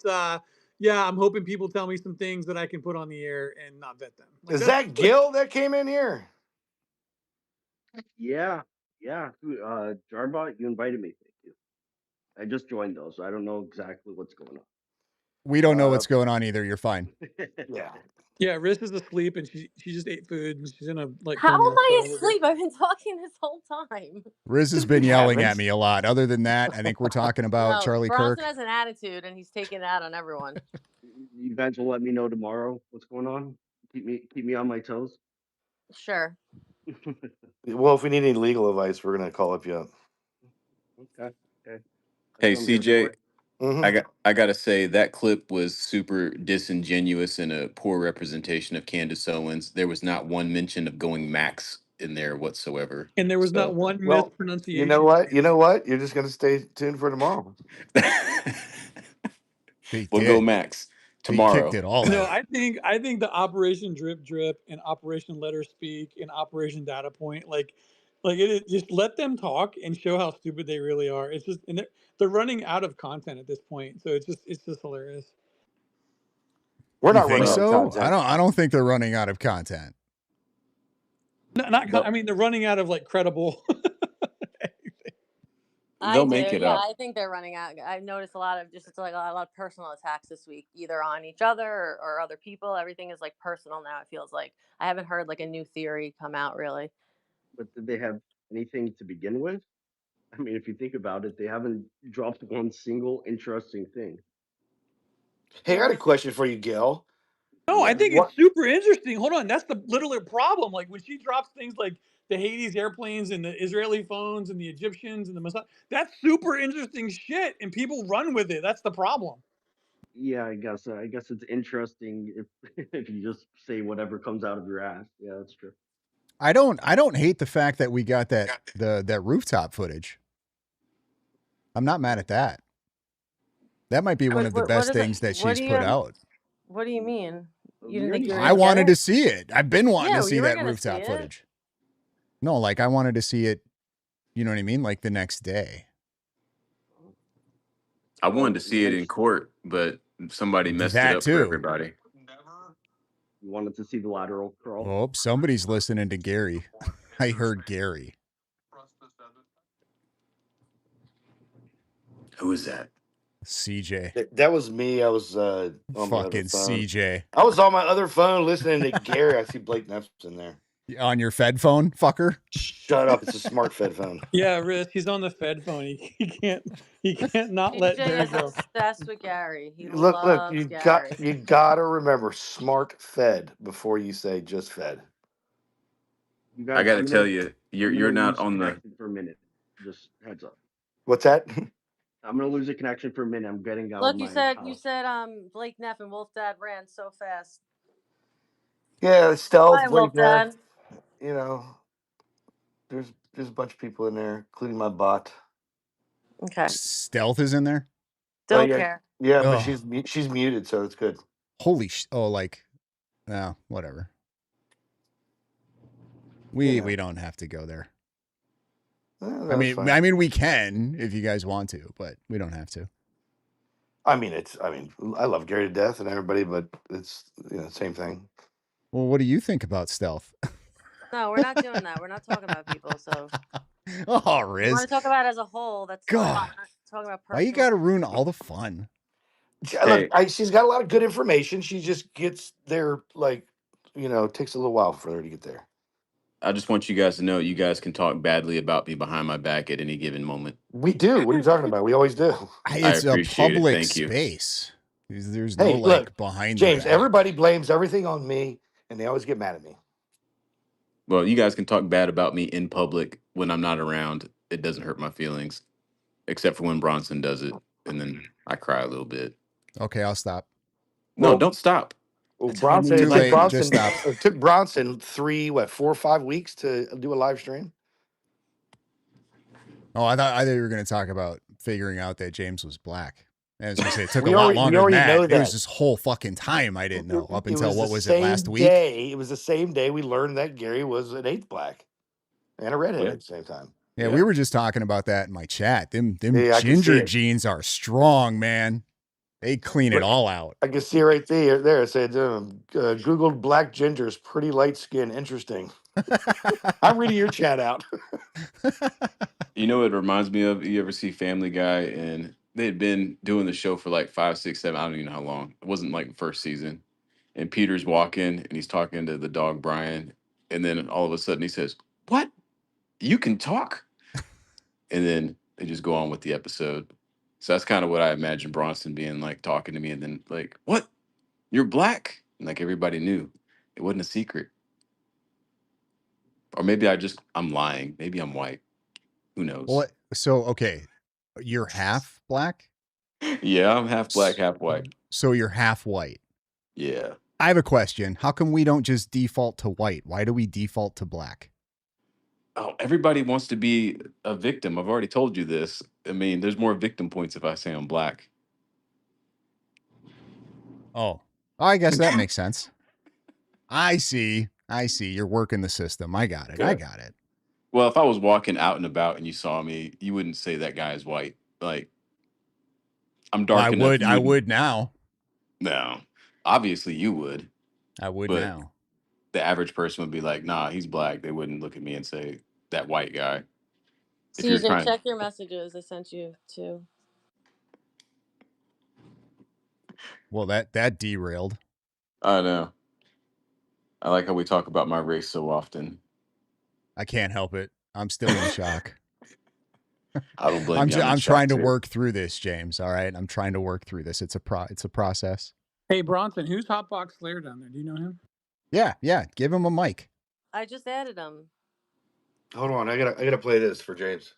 yeah, I'm hoping people tell me some things that I can put on the air and not vet them. Like, Is that Gil that came in here? Yeah. Jarbot, you invited me. Thank you. I just joined though, so I don't know exactly what's going on. We don't know what's going on either. You're fine. Yeah. Yeah, Riz is asleep and she just ate food and she's in a like. How am coma, I so asleep? I've been talking this whole time. Riz has been yelling at me a lot. Other than that, I think we're talking about No, Charlie Bronson Kirk. has an attitude and he's taking it out on everyone. You guys will let me know tomorrow what's going on. Keep me on my toes. Sure. Well, if we need any legal advice, we're gonna call up you up. Okay. Hey, CJ, Mm-hmm. I gotta say that clip was super disingenuous and a poor representation of Candace Owens. There was not one mention of going max in there whatsoever. And there was not one Well, mispronunciation. you know what? You know what? You're just gonna stay tuned for tomorrow. We'll go max tomorrow. They kicked it all No, out. I think the Operation Drip Drip and Operation Let Her Speak and Operation Data Point, like it is, just let them talk and show how stupid they really are. It's just, and they're running out of content at this point, so it's just hilarious. We're You not think running out of so? content. I don't think they're running out of content. I mean, they're running out of like credible. They'll make it yeah, up. I think they're running out. I've noticed a lot of a lot of personal attacks this week, either on each other or other people. Everything is like personal now. It feels like I haven't heard like a new theory come out really. But did they have anything to begin with? I mean, if you think about it, they haven't dropped one single interesting thing. Hey, I got a question for you, Gil. No, I think it's super interesting. Hold on, that's the literal problem. Like when she drops things like the Hades airplanes and the Israeli phones and the Egyptians and the Mossad, that's super interesting shit, and people run with it. That's the problem. Yeah, I guess it's interesting if if you just say whatever comes out of your ass. Yeah, that's true. I don't hate the fact that we got that rooftop footage. I'm not mad at that. That might be one of the best things that she's put out. What do you mean? You didn't think you were I wanted to see it. I've been wanting to see that rooftop footage. No, like I wanted to see it, you know what I mean? Like the next day. I wanted to see it in court, but somebody messed it up for everybody. You wanted to see the lateral curl? Oh, somebody's listening to Gary. I heard Gary. Who is that? CJ. That was me. I was on my other Fucking phone. CJ. I was on my other phone listening to Gary. I see Blake Neff's in there. On your Fed phone, fucker? Shut up. It's a smart Fed phone. Yeah, Riz, he's on the Fed phone. He can't not let Gary go. Obsessed with Gary. He Look, loves you Gary. gotta remember smart Fed before you say just Fed. You guys, I gotta tell you, you're not on the for a minute. Just heads up. What's that? I'm gonna lose a connection for a minute. I'm getting out. Look, of you my said house. Blake Neff and Wolf Dad ran so fast. Yeah, Stealth, Hi, Blake Wolf Dad. Neff. You know, there's a bunch of people in there, including my bot. Okay. Stealth is in there? Don't care. Yeah, but she's muted, so it's good. Holy whatever. We don't have to go there. I mean we can if you guys want to, but we don't have to. I love Gary to death and everybody, but it's same thing. Well, what do you think about Stealth? No, we're not doing that. We're not talking about people. So, oh, Riz. We want to talk about it as a whole. That's God. Talking about Why you got to ruin all the fun? Look, she's got a lot of good information. She just gets there, takes a little while for her to get there. I just want you guys to know you guys can talk badly about me behind my back at any given moment. We do. What are you talking about? We always do. It's a public space. There's no behind James, the back. everybody blames everything on me, and they always get mad at me. Well, you guys can talk bad about me in public when I'm not around. It doesn't hurt my feelings, except for when Bronson does it, and then I cry a little bit. Okay, I'll stop. No, Well, don't stop. well, That's how I Bronson, knew it you Too took like late. me. Just Bronson, stop. it took Bronson 4 or 5 weeks to do a live stream. Oh, I thought you were going to talk about figuring out that James was black. I was going to say it took We a lot already longer than know that. It was that. this whole fucking time I didn't know up It until was what the was it same last week? day. It was the same day we learned that Gary was an eighth black and a redhead Yeah. at the same time. Yeah, we were just talking about that in my chat. Them Yeah, I can see ginger it. jeans are strong, man. They clean it Look, all out. I can see it right there. It said, Googled black gingers, pretty light skin. Interesting. I'm reading your chat out. You know what it reminds me of? You ever see Family Guy? And they had been doing the show for like 5, 6, 7, I don't even know how long. It wasn't like the first season. And Peter's walking and he's talking to the dog Brian. And then all of a sudden he says, "What? You can talk?" And then they just go on with the episode. So that's kind of what I imagine Bronson being like, talking to me, and then like, "What? You're black?" And like everybody knew. It wasn't a secret. Or maybe I'm lying. Maybe I'm white. Who knows? Well, so okay, you're half black, Yeah, I'm half black, half white. so you're half white. Yeah. I have a question. How come we don't just default to white? Why do we default to black? Oh, everybody wants to be a victim. I've already told you this. I mean, there's more victim points if I say I'm black. Oh, I guess that makes sense. I see. You're working the system. I got it. Okay. Well, if I was walking out and about and you saw me, you wouldn't say that guy is white. Like, I'm Well, dark enough. I would now. No, obviously you would. I would But now. the average person would be like, "Nah, he's black." They wouldn't look at me and say that white guy. If you're CJ, trying, check your messages. I sent you two. Well, that derailed. I know. I like how we talk about my race so often. I can't help it. I'm still in shock. I don't blame you. I'm trying to work through this, James. All right, I'm trying to work through this. It's a process. Hey, Bronson, who's Hotbox Slayer down there? Do you know him? Yeah. Give him a mic. I just added them. Hold on, I gotta play this for James.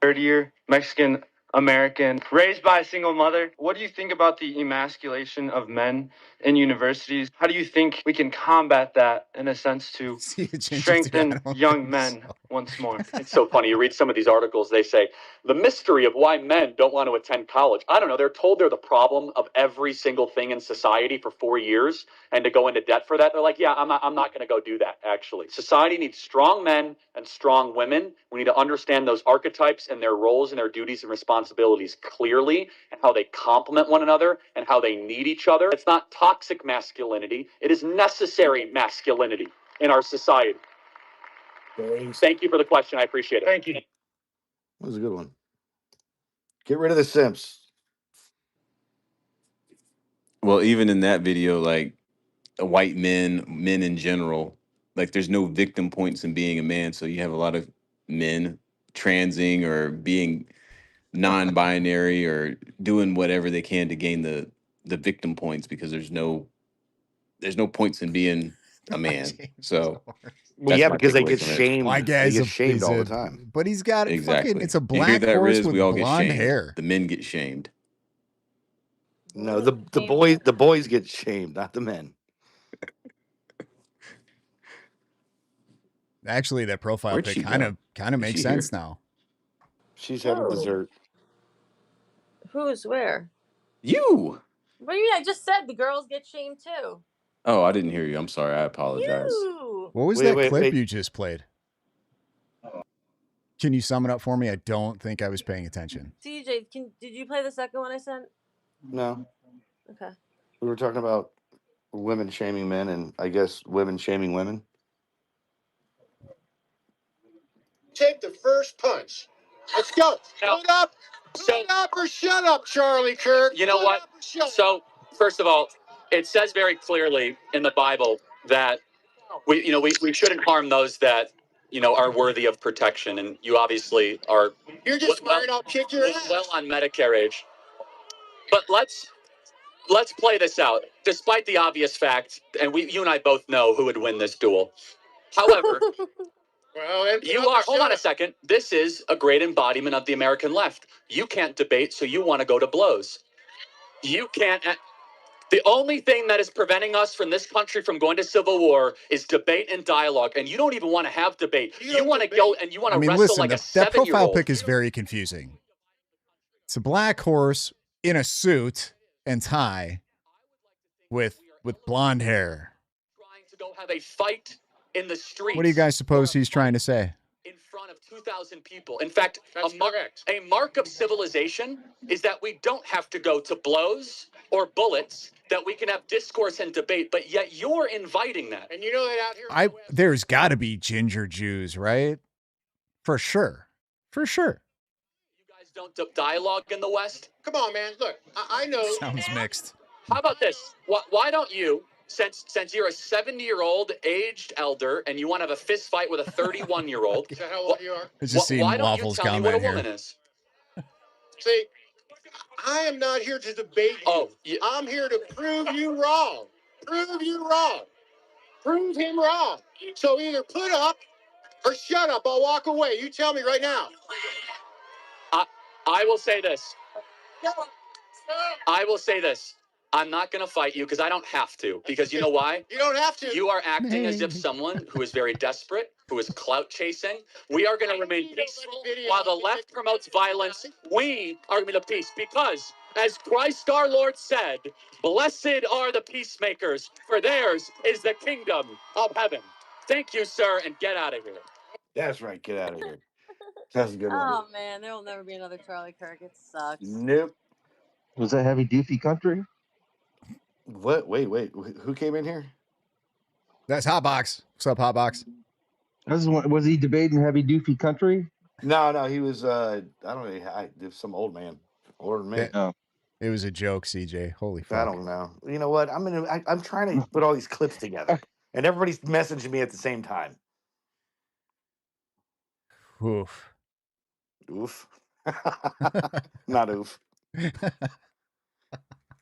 Third year, Mexican American, raised by a single mother. What do you think about the emasculation of men in universities? How do you think we can combat that in a sense to strengthen young men once more? It's so funny. You read some of these articles, they say, the mystery of why men don't want to attend college. I don't know. They're told they're the problem of every single thing in society for 4 years, and to go into debt for that, they're like, yeah, I'm not going to go do that, actually. Society needs strong men and strong women. We need to understand those archetypes and their roles and their duties and responsibilities clearly, and how they complement one another and how they need each other. It's not toxic masculinity. It is necessary masculinity in our society. Thank you for the question. I appreciate it. Thank you. That was a good one. Get rid of the simps. Well, even in that video, like white men in general, like there's no victim points in being a man. So you have a lot of men transing or being non-binary or doing whatever they can to gain the victim points, because there's no points in being a man. So Well, yeah, my because they takeaway get from it. shamed. My They guy's get shamed all the time. But he's got Exactly. fucking. It's a And here black that horse is, with we all get blonde shamed. hair. The men get shamed. No, the boys get shamed, not the men. Actually, that profile Where'd pic she kind go? of Is makes she sense here? now. She's having Who? dessert. Who's where? You. What do you mean? I just said the girls get shamed too. Oh, I didn't hear you. I'm sorry. I apologize. You. What was that clip you just played? Can you sum it up for me? I don't think I was paying attention. CJ, did you play the second one I sent? No, Okay. we were talking about women shaming men, and I guess women shaming women. Take the first punch. Let's go. Put up or shut up, Charlie Kirk. You know what? So, first of all, it says very clearly in the Bible that we shouldn't harm those that are worthy of protection, and you obviously are. You're just worried I'll kick your ass. Well on Medicare age. But let's play this out. Despite the obvious fact, and you and I both know who would win this duel. However, Well, then you are, hold on a second. This is a great embodiment of the American left. You can't debate, so you want to go to blows. You can't. The only thing that is preventing us from this country from going to civil war is debate and dialogue. And you don't even want to have debate. You want to go and you want I to mean, wrestle listen, like a that profile 7-year-old. pic is very confusing. It's a black horse in a suit and tie with blonde hair. Trying to go have a fight in the streets. What do you guys suppose he's trying to say? In front of 2,000 people. In fact, a mark of civilization is that we don't have to go to blows or bullets, that we can have discourse and debate, but yet you're inviting that. And you know that out here. There's got to be ginger Jews, right? For sure. For sure. You guys don't dialogue in the West? Come on, man. Look, I know. Sounds mixed. How about this? Why don't you, since you're a 70-year-old aged elder and you want to have a fist fight with a 31-year-old? Is that how old you are? It's just seeing why don't you Waffles tell me what a comment woman here. is? See, I am not here to debate you. I'm here to prove you wrong. Prove you wrong. Prove him wrong. So either put up or shut up. I'll walk away. You tell me right now. I will say this. I will say this. I'm not going to fight you because I don't have to. Because you know why? You don't have to. You are acting as if someone who is very desperate, who is clout chasing. We are going to remain peaceful while the left promotes violence. We are going to be the peace because, as Christ our Lord said, blessed are the peacemakers, for theirs is the kingdom of heaven. Thank you, sir, and get out of here. That's right. Get out of here. That's a good one. Oh man, there will never be another Charlie Kirk. It sucks. Nope. Was that Heavy Doofy Country? What? Wait. Who came in here? That's Hotbox. What's up, Hotbox? Was he debating Heavy Doofy Country? No. He was. I don't know. Some old man, older than me. Oh. It was a joke, CJ. Holy fuck. I don't know. You know what? I'm trying to put all these clips together, and everybody's messaging me at the same time. Oof. Oof. Not oof.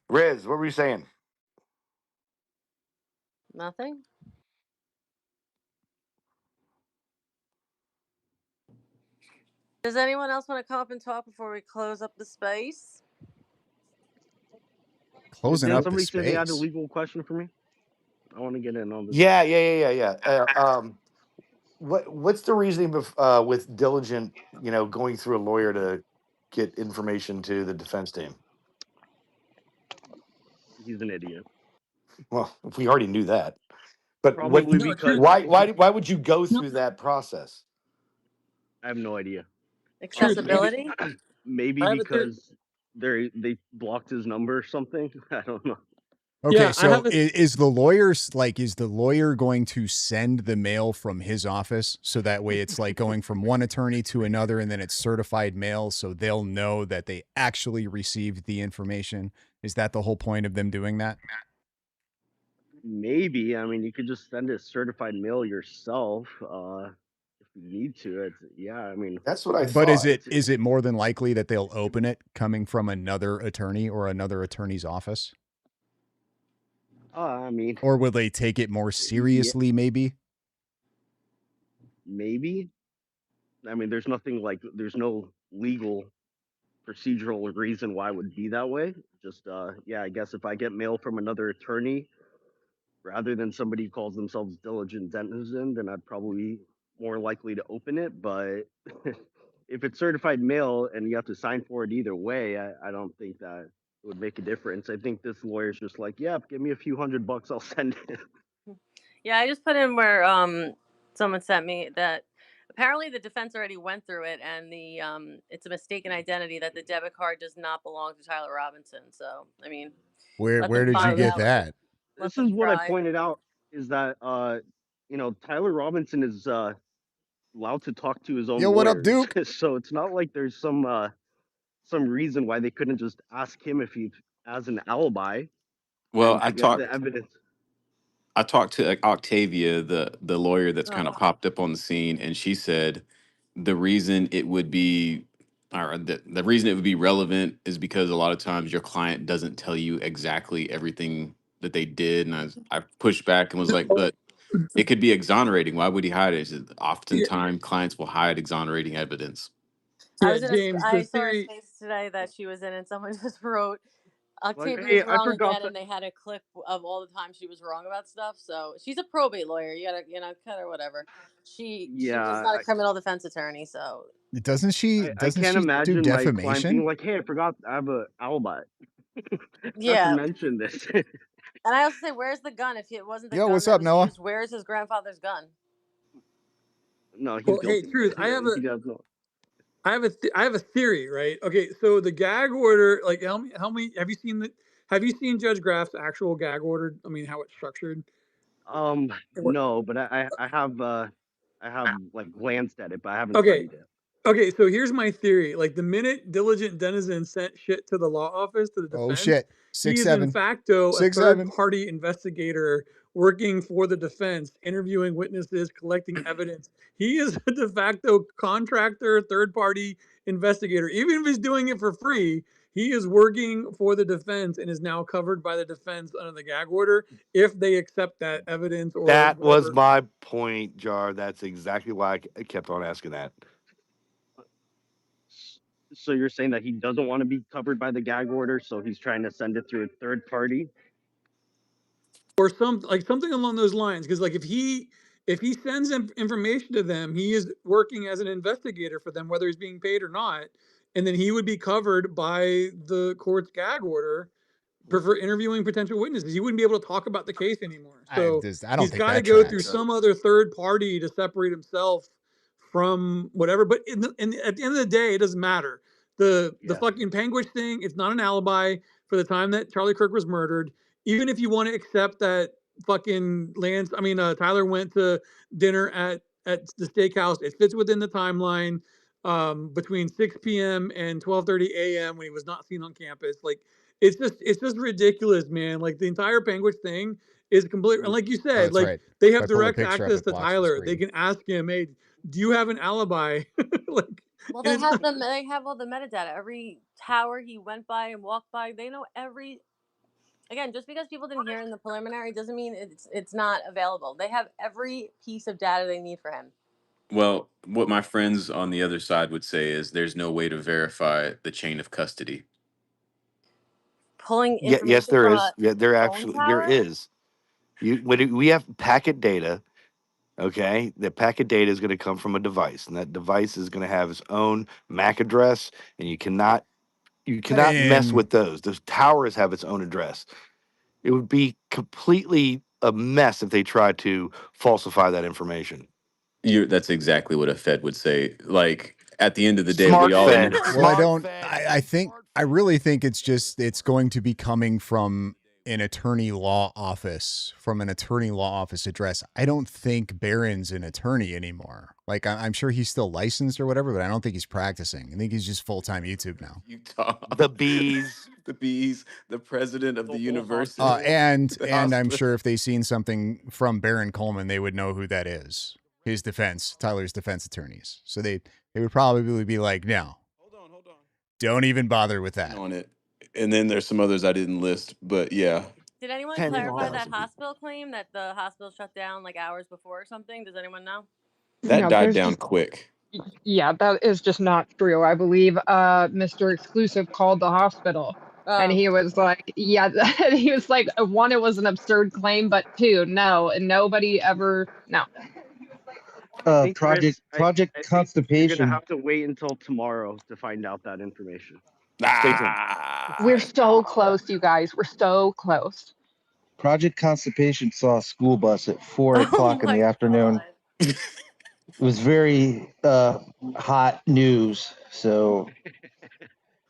Riz, what were you saying? Nothing. Does anyone else want to come up and talk before we close up the space? Closing up the Somebody said they had a space. legal question for me. I want to get in on this. Yeah. What's the reasoning with Diligent, going through a lawyer to get information to the defense team? He's an idiot. Well, we already knew that. But Probably because why would you go through that process? I have no idea. Accessibility? Maybe because they blocked his number or something. I don't know. Okay, Yeah, so is the lawyer going to send the mail from his office so that way it's like going from one attorney to another and then it's certified mail so they'll know that they actually received the information? Is that the whole point of them doing that? Maybe. I mean, you could just send it certified mail yourself if you need to. I mean, that's what I thought. But is it more than likely that they'll open it coming from another attorney or another attorney's office? I mean, or will they take it more seriously? Maybe. I mean, there's there's no legal procedural reason why it would be that way. Just I guess if I get mail from another attorney rather than somebody who calls themselves Diligent Denizen, then I'd probably be more likely to open it. But if it's certified mail and you have to sign for it either way, I don't think that it would make a difference. I think this lawyer's just like, yeah, give me a few $100, I'll send it. Yeah, I just put in where someone sent me that apparently the defense already went through it, and the it's a mistaken identity that the debit card does not belong to Tyler Robinson. So I mean, where did you get that? This is what I pointed out is that Tyler Robinson is allowed to talk to his own Yo, what up, lawyers. Duke? So it's not like there's some reason why they couldn't just ask him if he has an alibi. Well, I get the evidence. I talked to Octavia, the lawyer that's kind of popped up on the scene, and she said the reason it would be, or the reason it would be relevant is because a lot of times your client doesn't tell you exactly everything that they did, and I pushed back and was like, but It could be exonerating. Why would he hide it? Oftentimes, clients will hide exonerating evidence. Yeah, James, I the saw a theory. space today that she was in, and someone just wrote, Octavia's Hey, I wrong forgot again, to. and they had a clip of all the times she was wrong about stuff. So she's a probate lawyer. You gotta, cut her whatever. She's Yeah, not a criminal defense attorney. So Doesn't she? I Doesn't can't she do imagine my client being defamation? like, "Hey, I forgot I have a alibi." Not to yeah. mention this. And I also say, where's the gun? If it wasn't the Yo, gun what's that up, was Noah? used, where's his grandfather's gun? No, he's Well, hey, guilty. truth. He does know. I have a theory, right? Okay, so the gag order, like, how many have you seen Have you seen Judge Graff's actual gag order? I mean, how it's structured. No, but I have like glanced at it, but I haven't Okay. studied it. Okay, so here's my theory. Like the minute Diligent Denizen sent shit to the law office, to the Oh defense, shit! he 6'7", is in facto a 6'7". third-party investigator working for the defense, interviewing witnesses, collecting evidence. He is a de facto contractor, third-party investigator. Even if he's doing it for free, he is working for the defense and is now covered by the defense under the gag order if they accept that evidence or That was whatever. my point, Jar. That's exactly why I kept on asking that. So you're saying that he doesn't want to be covered by the gag order, so he's trying to send it through a third party? Or something along those lines, because like if he sends information to them, he is working as an investigator for them, whether he's being paid or not, and then he would be covered by the court's gag order for interviewing potential witnesses. He wouldn't be able to talk about the case anymore. I So don't he's think got to that go through tracks. some other third party to separate himself from whatever. But at the end of the day, it doesn't matter. The fucking Penguin thing, it's not an alibi for the time that Charlie Kirk was murdered. Even if you want to accept that fucking Tyler went to dinner at the steakhouse, it fits within the timeline between 6 p.m. and 12:30 a.m. when he was not seen on campus. Like it's just ridiculous, man. Like the entire Penguin thing is complete. And like you said, that's like right. they If have I pull a direct picture up, access it to blocks the Tyler. They screen. can ask him, "Hey, do you have an alibi?" Like, Well, and they it's have not, They have all the metadata. Every tower he went by and walked by, they know every. Again, just because people didn't hear in the preliminary doesn't mean it's not available. They have every piece of data they need for him. Well, what my friends on the other side would say is there's no way to verify the chain of custody. Pulling Yeah, yes, information there from is. a Yeah, there phone there tower. is. We have packet data. Okay, the packet data is going to come from a device, and that device is going to have its own MAC address, and you cannot mess And with those. Those towers have its own address. It would be completely a mess if they tried to falsify that information. That's exactly what a Fed would say. Like at the end of the day, we Smart all Fed. understand. well, I really think it's going to be coming from an attorney law office, address. I don't think Barron's an attorney anymore. Like I'm sure he's still licensed or whatever, but I don't think he's practicing. I think he's just full-time YouTube now. The bees. The bees, the president of the university. And the I'm hospital. sure if they seen something from Baron Coleman, they would know who that is. Tyler's defense attorneys. So they would probably be like, no, don't even bother with that. On it. And then there's some others I didn't list, but yeah. Did anyone 10,000 clarify that people. hospital claim that the hospital shut down like hours before or something? Does anyone know? That No, died there's down just quick. yeah, that is just not true. I believe Mr. Exclusive called the hospital and Oh, he was like, yeah, he was like, one, it was an absurd claim, but two, no, and nobody ever, no. I think, Project Chris, I think you're Constipation. gonna have to wait until tomorrow to find out that information. Stay tuned. We're so close, you guys. We're so close. Project Constipation saw a school bus at 4 oh o'clock in my the afternoon. God. It was very hot news. So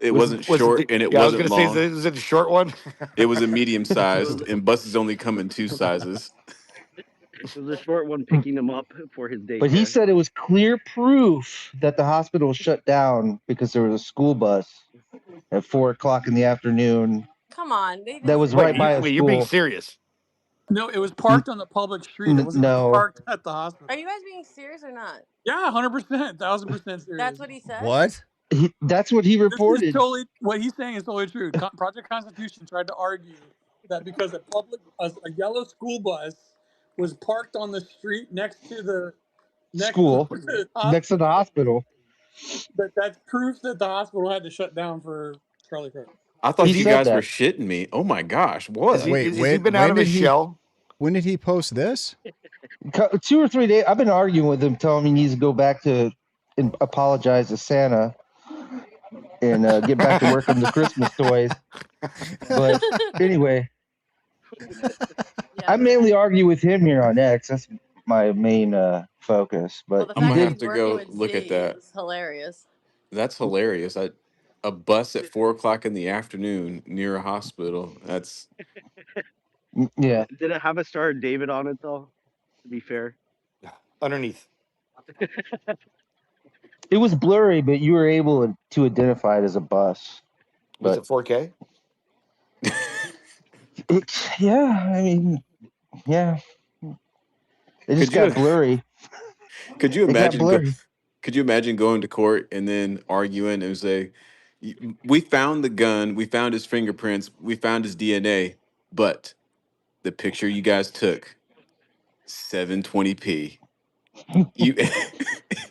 It wasn't Was short it? and it Yeah, I was wasn't going to say, long. is it a short one? It was a medium sized, and buses only come in two sizes. It was a short one picking him up for his daycare. But he said it was clear proof that the hospital was shut down because there was a school bus at 4 o'clock in the afternoon Come on. They that just was right by a Wait, you're being school. serious? no, it was parked on the public street. It wasn't even No, parked at the hospital. Are you guys being serious or not? Yeah, 100%, 1,000% serious. That's what he said? What? that's what he This is reported. totally what he's saying is totally true. Project Constitution tried to argue that because a yellow school bus was parked on the street next to the School next to the hospital. But that's proof that the hospital had to shut down for Charlie Kirk. I thought He you said guys were that. shitting me. Oh my gosh, Is what? he Wait, is he been out when of did his he? shell? When did he post this? 2 or 3 days. I've been arguing with him, telling him he needs to go back to and apologize to Santa and get back to working the Christmas toys. But anyway, I mainly argue with him here on X. That's my main focus. Well, But the I'm he fact gonna that did. have he's to working go with look at Z that. is hilarious. That's hilarious. A bus at 4 o'clock in the afternoon near a hospital. That's Yeah, Did it have a Star of David on it though? To be fair, Underneath. it was blurry, but you were able to identify it as a bus. Was But it 4K? yeah, I mean, yeah, it just could you got blurry. could you It got imagine blurry. could you imagine going to court and then arguing and say, we found the gun, we found his fingerprints, we found his DNA, but the picture you guys took, 720p. You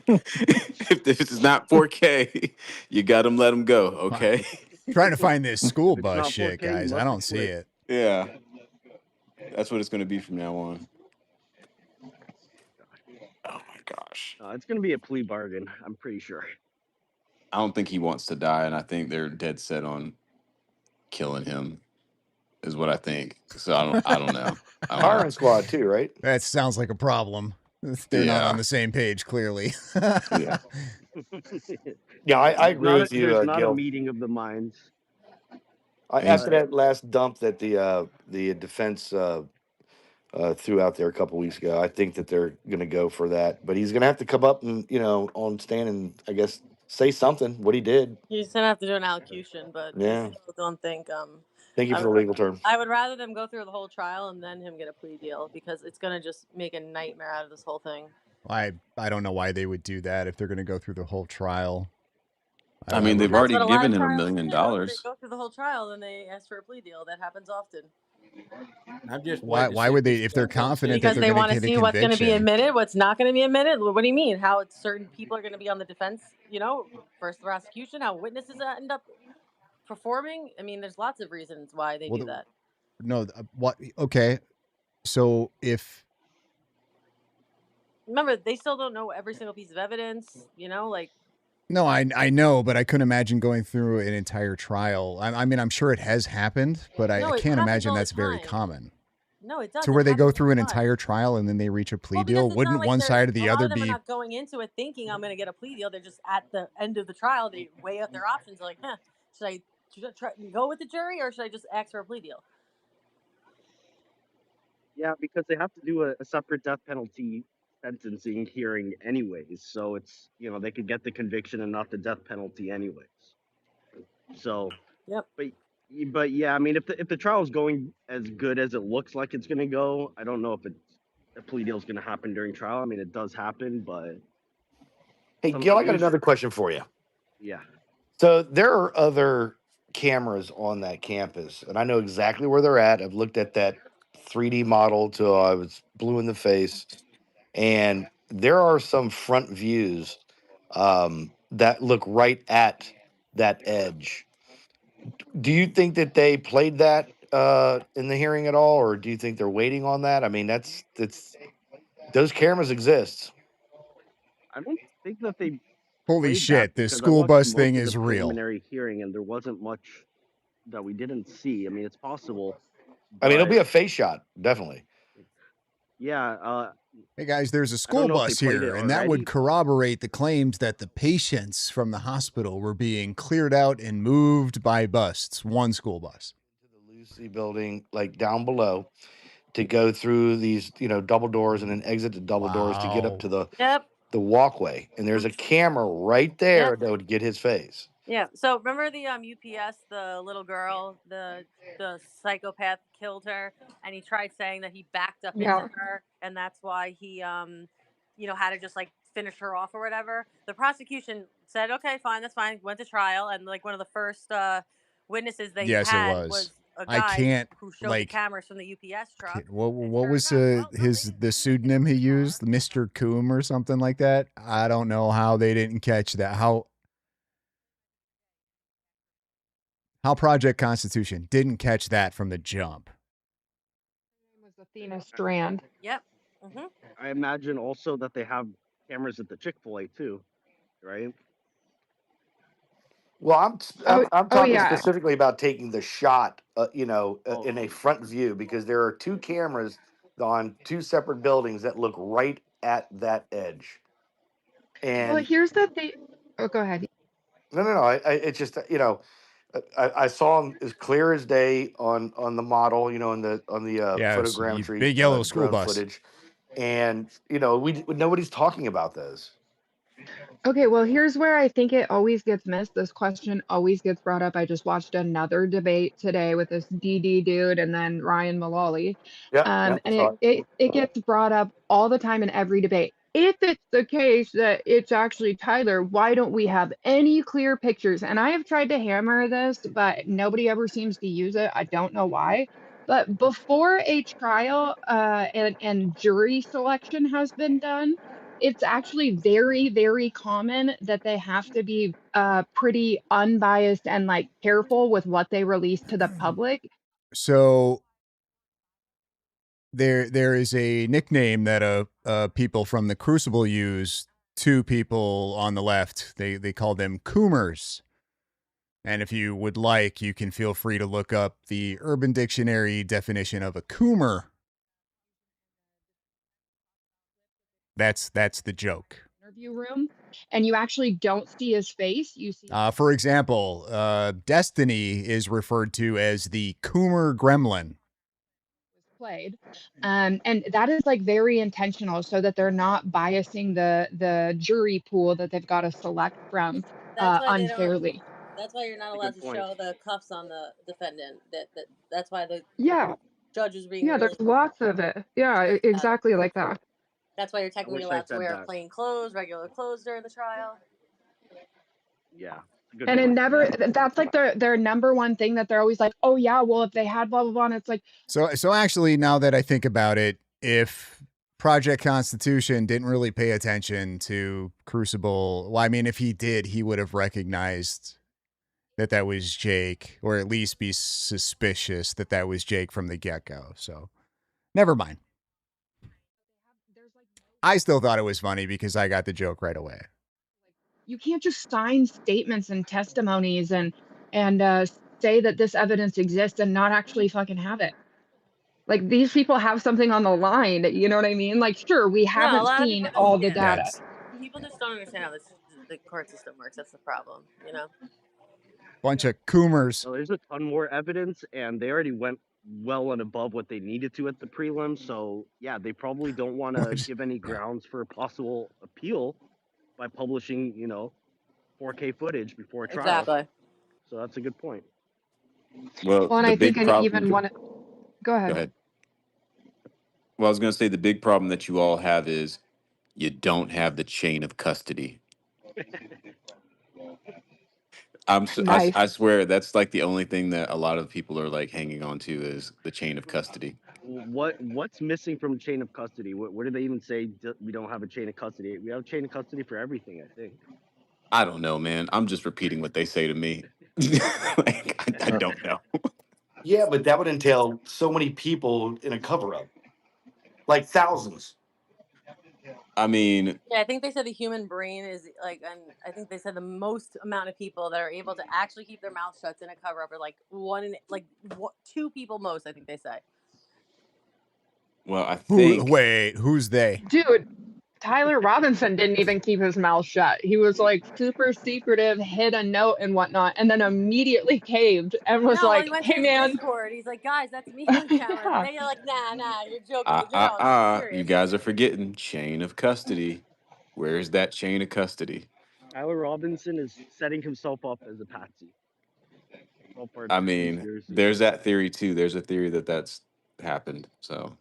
if this is not 4K, you got him, let him go, okay? Trying to find this school if it's bus not shit, 4K, you guys. I must don't have see quit. it. Yeah. That's what it's going to be from now on. Oh my gosh. It's going to be a plea bargain. I'm pretty sure. I don't think he wants to die, and I think they're dead set on killing him, is what I think. So I don't know. I don't know. Firing squad too, right? That sounds like a problem. They're not on Yeah. the same page, clearly. Yeah. Yeah, I agree with you, There's not a Gil. meeting of the minds. After that last dump that the defense threw out there a couple weeks ago, I think that they're going to go for that. But he's going to have to come up and on stand and I guess say something what he did. He's gonna have to do an allocution, but Yeah. I still don't think. Thank you for the legal term. I would rather them go through the whole trial and then him get a plea deal because it's gonna just make a nightmare out of this whole thing. I don't know why they would do that if they're going to go through the whole trial. I mean, they've That's already what a lot given of him $1 trials million. do. They go through the whole trial and they ask for a plea deal. That happens often. I'm just Why would they, if they're confident that Because they're they going want to to get a see what's going to be conviction? admitted, what's not going to be admitted. What do you mean? How certain people are going to be on the defense? First prosecution, how witnesses end up performing. I mean, there's lots of reasons why they do that. No, what? Okay, so if Remember, they still don't know every single piece of evidence. no, I know, but I couldn't imagine going through an entire trial. I mean, I'm sure it has happened, but No, I it can't happens imagine all the that's very time. common. No, it does. To It where they go happens through all an the time. entire trial and then they reach a plea Well, because deal. it's not Wouldn't like one they're side or the a lot other of them are be? not going into it thinking I'm going to get a plea deal. They're just at the end of the trial. They weigh out their options. They're like, should I go with the jury or should I just ask for a plea deal? Yeah, because they have to do a separate death penalty sentencing hearing anyways. So it's, they could get the conviction and not the death penalty anyways. So, yep. But yeah, I mean, if the trial is going as good as it looks like it's going to go, I don't know if a plea deal is going to happen during trial. I mean, it does happen, but Hey, Gil, I got another question for you. Yeah. So there are other cameras on that campus, and I know exactly where they're at. I've looked at that 3D model till I was blue in the face, and there are some front views that look right at that edge. Do you think that they played that in the hearing at all, or do you think they're waiting on that? I mean, that's those cameras exist. I don't think that they Holy played shit! that This because I school watched bus most thing of is the real. preliminary hearing, and there wasn't much that we didn't see. I mean, it's possible. I mean, it'll be but a face shot, definitely. Yeah. Hey guys, there's a I school don't know if they bus played here, it and that would already. corroborate the claims that the patients from the hospital were being cleared out and moved by bus. It's one school bus. To the Lucy building, like down below, to go through these, double doors and then exit the double doors to get up to the walkway. And there's a camera right there that would get his face. Yeah. So remember the UPS, the little girl, the psychopath killed her, and he tried saying that he backed up Yeah. into her, and that's why he had to just like finish her off or whatever. The prosecution said, okay, fine, that's fine. Went to trial, and like one of the first witnesses they Yes, it had was. a I guy can't who showed the like cameras from the UPS truck. what was the pseudonym he used, Mr. Coom or something like that. I don't know how they didn't catch that. How Project Constitution didn't catch that from the jump. Her name was Athena Strand. Yep. Mm-hmm. I imagine also that they have cameras at the Chick-fil-A too, right? Well, Oh, I'm oh talking yeah. specifically about taking the shot, Oh, in a front view, because there are two cameras on two separate buildings that look right at that edge. Well, And here's the thing. Oh, go ahead. no, it's just I saw him as clear as day on the model, on the Yeah, photogrammetry big yellow school drone bus. footage, and nobody's talking about this. Okay, well, here's where I think it always gets missed. This question always gets brought up. I just watched another debate today with this DD dude and then Ryan Mullally. Yeah, And sorry. it gets brought up all the time in every debate. If it's the case that it's actually Tyler, why don't we have any clear pictures? And I have tried to hammer this, but nobody ever seems to use it. I don't know why. But before a trial and jury selection has been done, it's actually very, very common that they have to be pretty unbiased and like careful with what they release to the public. So there is a nickname that people from the Crucible use to people on the left. They call them Coomers. And if you would like, you can feel free to look up the Urban Dictionary definition of a Coomer. That's the joke. Interview room, and you actually don't see his face. You see, For example, Destiny is referred to as the Coomer Gremlin. played, and that is like very intentional so that they're not biasing the jury pool that they've got to select from That's why they don't. unfairly. That's why you're not that's a allowed good to point. show the cuffs on the defendant. That's why the Yeah, judge is being yeah, really there's lots of it. Yeah, strict about it. exactly like that. That's why you're I technically wish I allowed to said wear that. plain clothes, regular clothes during the trial. Yeah, it's a good And it point. never, Yeah. that's like their number one thing that they're always like, oh yeah, well, if they had blah, blah, blah. And it's like, So actually, now that I think about it, if Project Constitution didn't really pay attention to Crucible, well, I mean, if he did, he would have recognized that was Jake, or at least be suspicious that was Jake from the get-go. So never mind. I still thought it was funny because I got the joke right away. you can't just sign statements and testimonies and say that this evidence exists and not actually fucking have it. Like these people have something on the line, you know what I mean? Like, sure, we No, a haven't lot of seen people just all the data. people just don't understand how the court system works. That's the problem, you know. Bunch of Coomers. So there's a ton more evidence, and they already went well and above what they needed to at the prelim. So yeah, they probably don't want to give any grounds for a possible appeal by publishing, 4K footage before a trial. Exactly. So that's a good point. Well, Well, and the I think big problem. even one. Go ahead. Go ahead. Well, I was going to say the big problem that you all have is you don't have the chain of custody. Nice. I swear that's like the only thing that a lot of people are like hanging on to is the chain of custody. What's missing from chain of custody? Where do they even say we don't have a chain of custody? We have a chain of custody for everything, I think. I don't know, man. I'm just repeating what they say to me. I don't know. Yeah, but that would entail so many people in a cover-up, like thousands. I mean, Yeah, I think they said the human brain is like, and I think they said the most amount of people that are able to actually keep their mouth shut in a cover up are like two people most. I think they say. well, I think. Who's they? Dude, Tyler Robinson didn't even keep his mouth shut. He was like super secretive, hid a note and whatnot, and then immediately caved and was No, well, he like, went to hey his man. Discord. He's like, guys, that's me on camera. Yeah. And they're like, nah, you're joking. He's like, no, I'm You serious. guys are forgetting chain of custody. Where's that chain of custody? Tyler Robinson is setting himself up as a patsy. It's all part I of the mean, conspiracy. there's that theory too. There's a theory that's happened. So,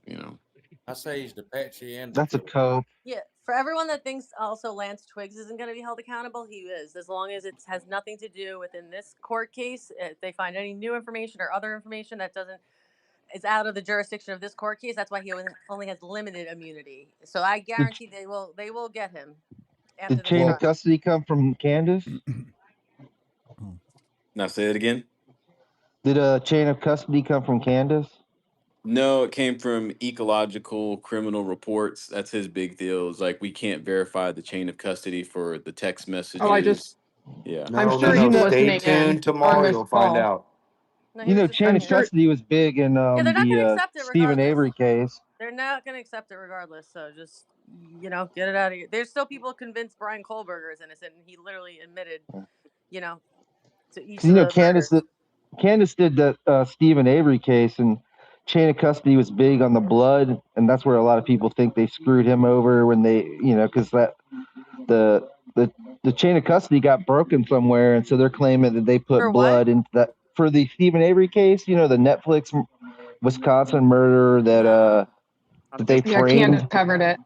I say he's the patsy and That's a code. Yeah, For everyone that thinks also Lance Twiggs isn't going to be held accountable, he is, as long as it has nothing to do within this court case. If they find any new information or other information that is out of the jurisdiction of this court case, that's why he only has limited immunity. So I guarantee they will get him after Did this chain trial. of custody come from Candace? Now say it again. Did a chain of custody come from Candace? No, it came from ecological criminal reports. That's his big deal. It's like we can't verify the chain of custody for the text messages. Yeah. I'm sure he's Stay listening in tuned. Tomorrow on this you'll find call. out. No, You know, chain I'm of sure. custody was big in Yeah, they're not going to accept it Stephen regardless. Avery case. They're not going to accept it regardless. So just, get it out of here. There's still people convinced Brian Kohlberger is innocent, and he literally admitted, to each of the murders. Candace did that Stephen Avery case, and chain of custody was big on the blood, and that's where a lot of people think they screwed him over when they, because that the chain of custody got broken somewhere, and so they're claiming that they put blood into that for the Stephen Avery case. The Netflix Wisconsin murder that they framed. Candace covered it.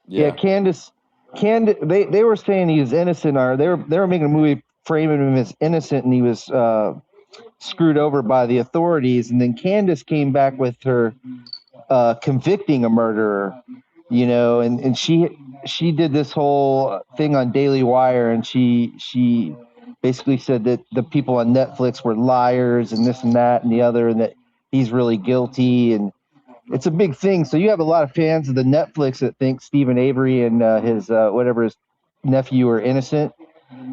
Yeah, Candace, they were saying he was innocent, or they were making a movie framing him as innocent, and he was screwed over by the authorities. And then Candace came back with her convicting a murderer, and she did this whole thing on Daily Wire, and she basically said that the people on Netflix were liars and this and that and the other, and that he's really guilty. And it's a big thing. So you have a lot of fans of the Netflix that think Stephen Avery and his nephew are innocent.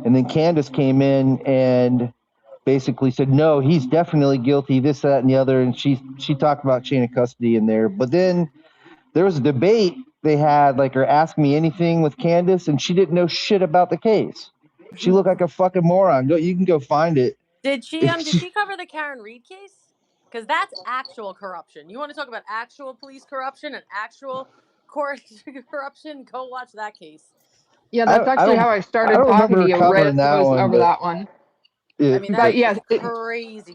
And then Candace came in and basically said, no, he's definitely guilty, this, that, and the other. And she talked about chain of custody in there. But then there was a debate they had, like, her Ask Me Anything with Candace, and she didn't know shit about the case. She looked like a fucking moron. You can go find it. Did she cover the Karen Reed case? Because that's actual corruption. You want to talk about actual police corruption and actual court corruption? Go watch that case. Yeah, that's actually how I started talking to you. Right, over that one. That's crazy.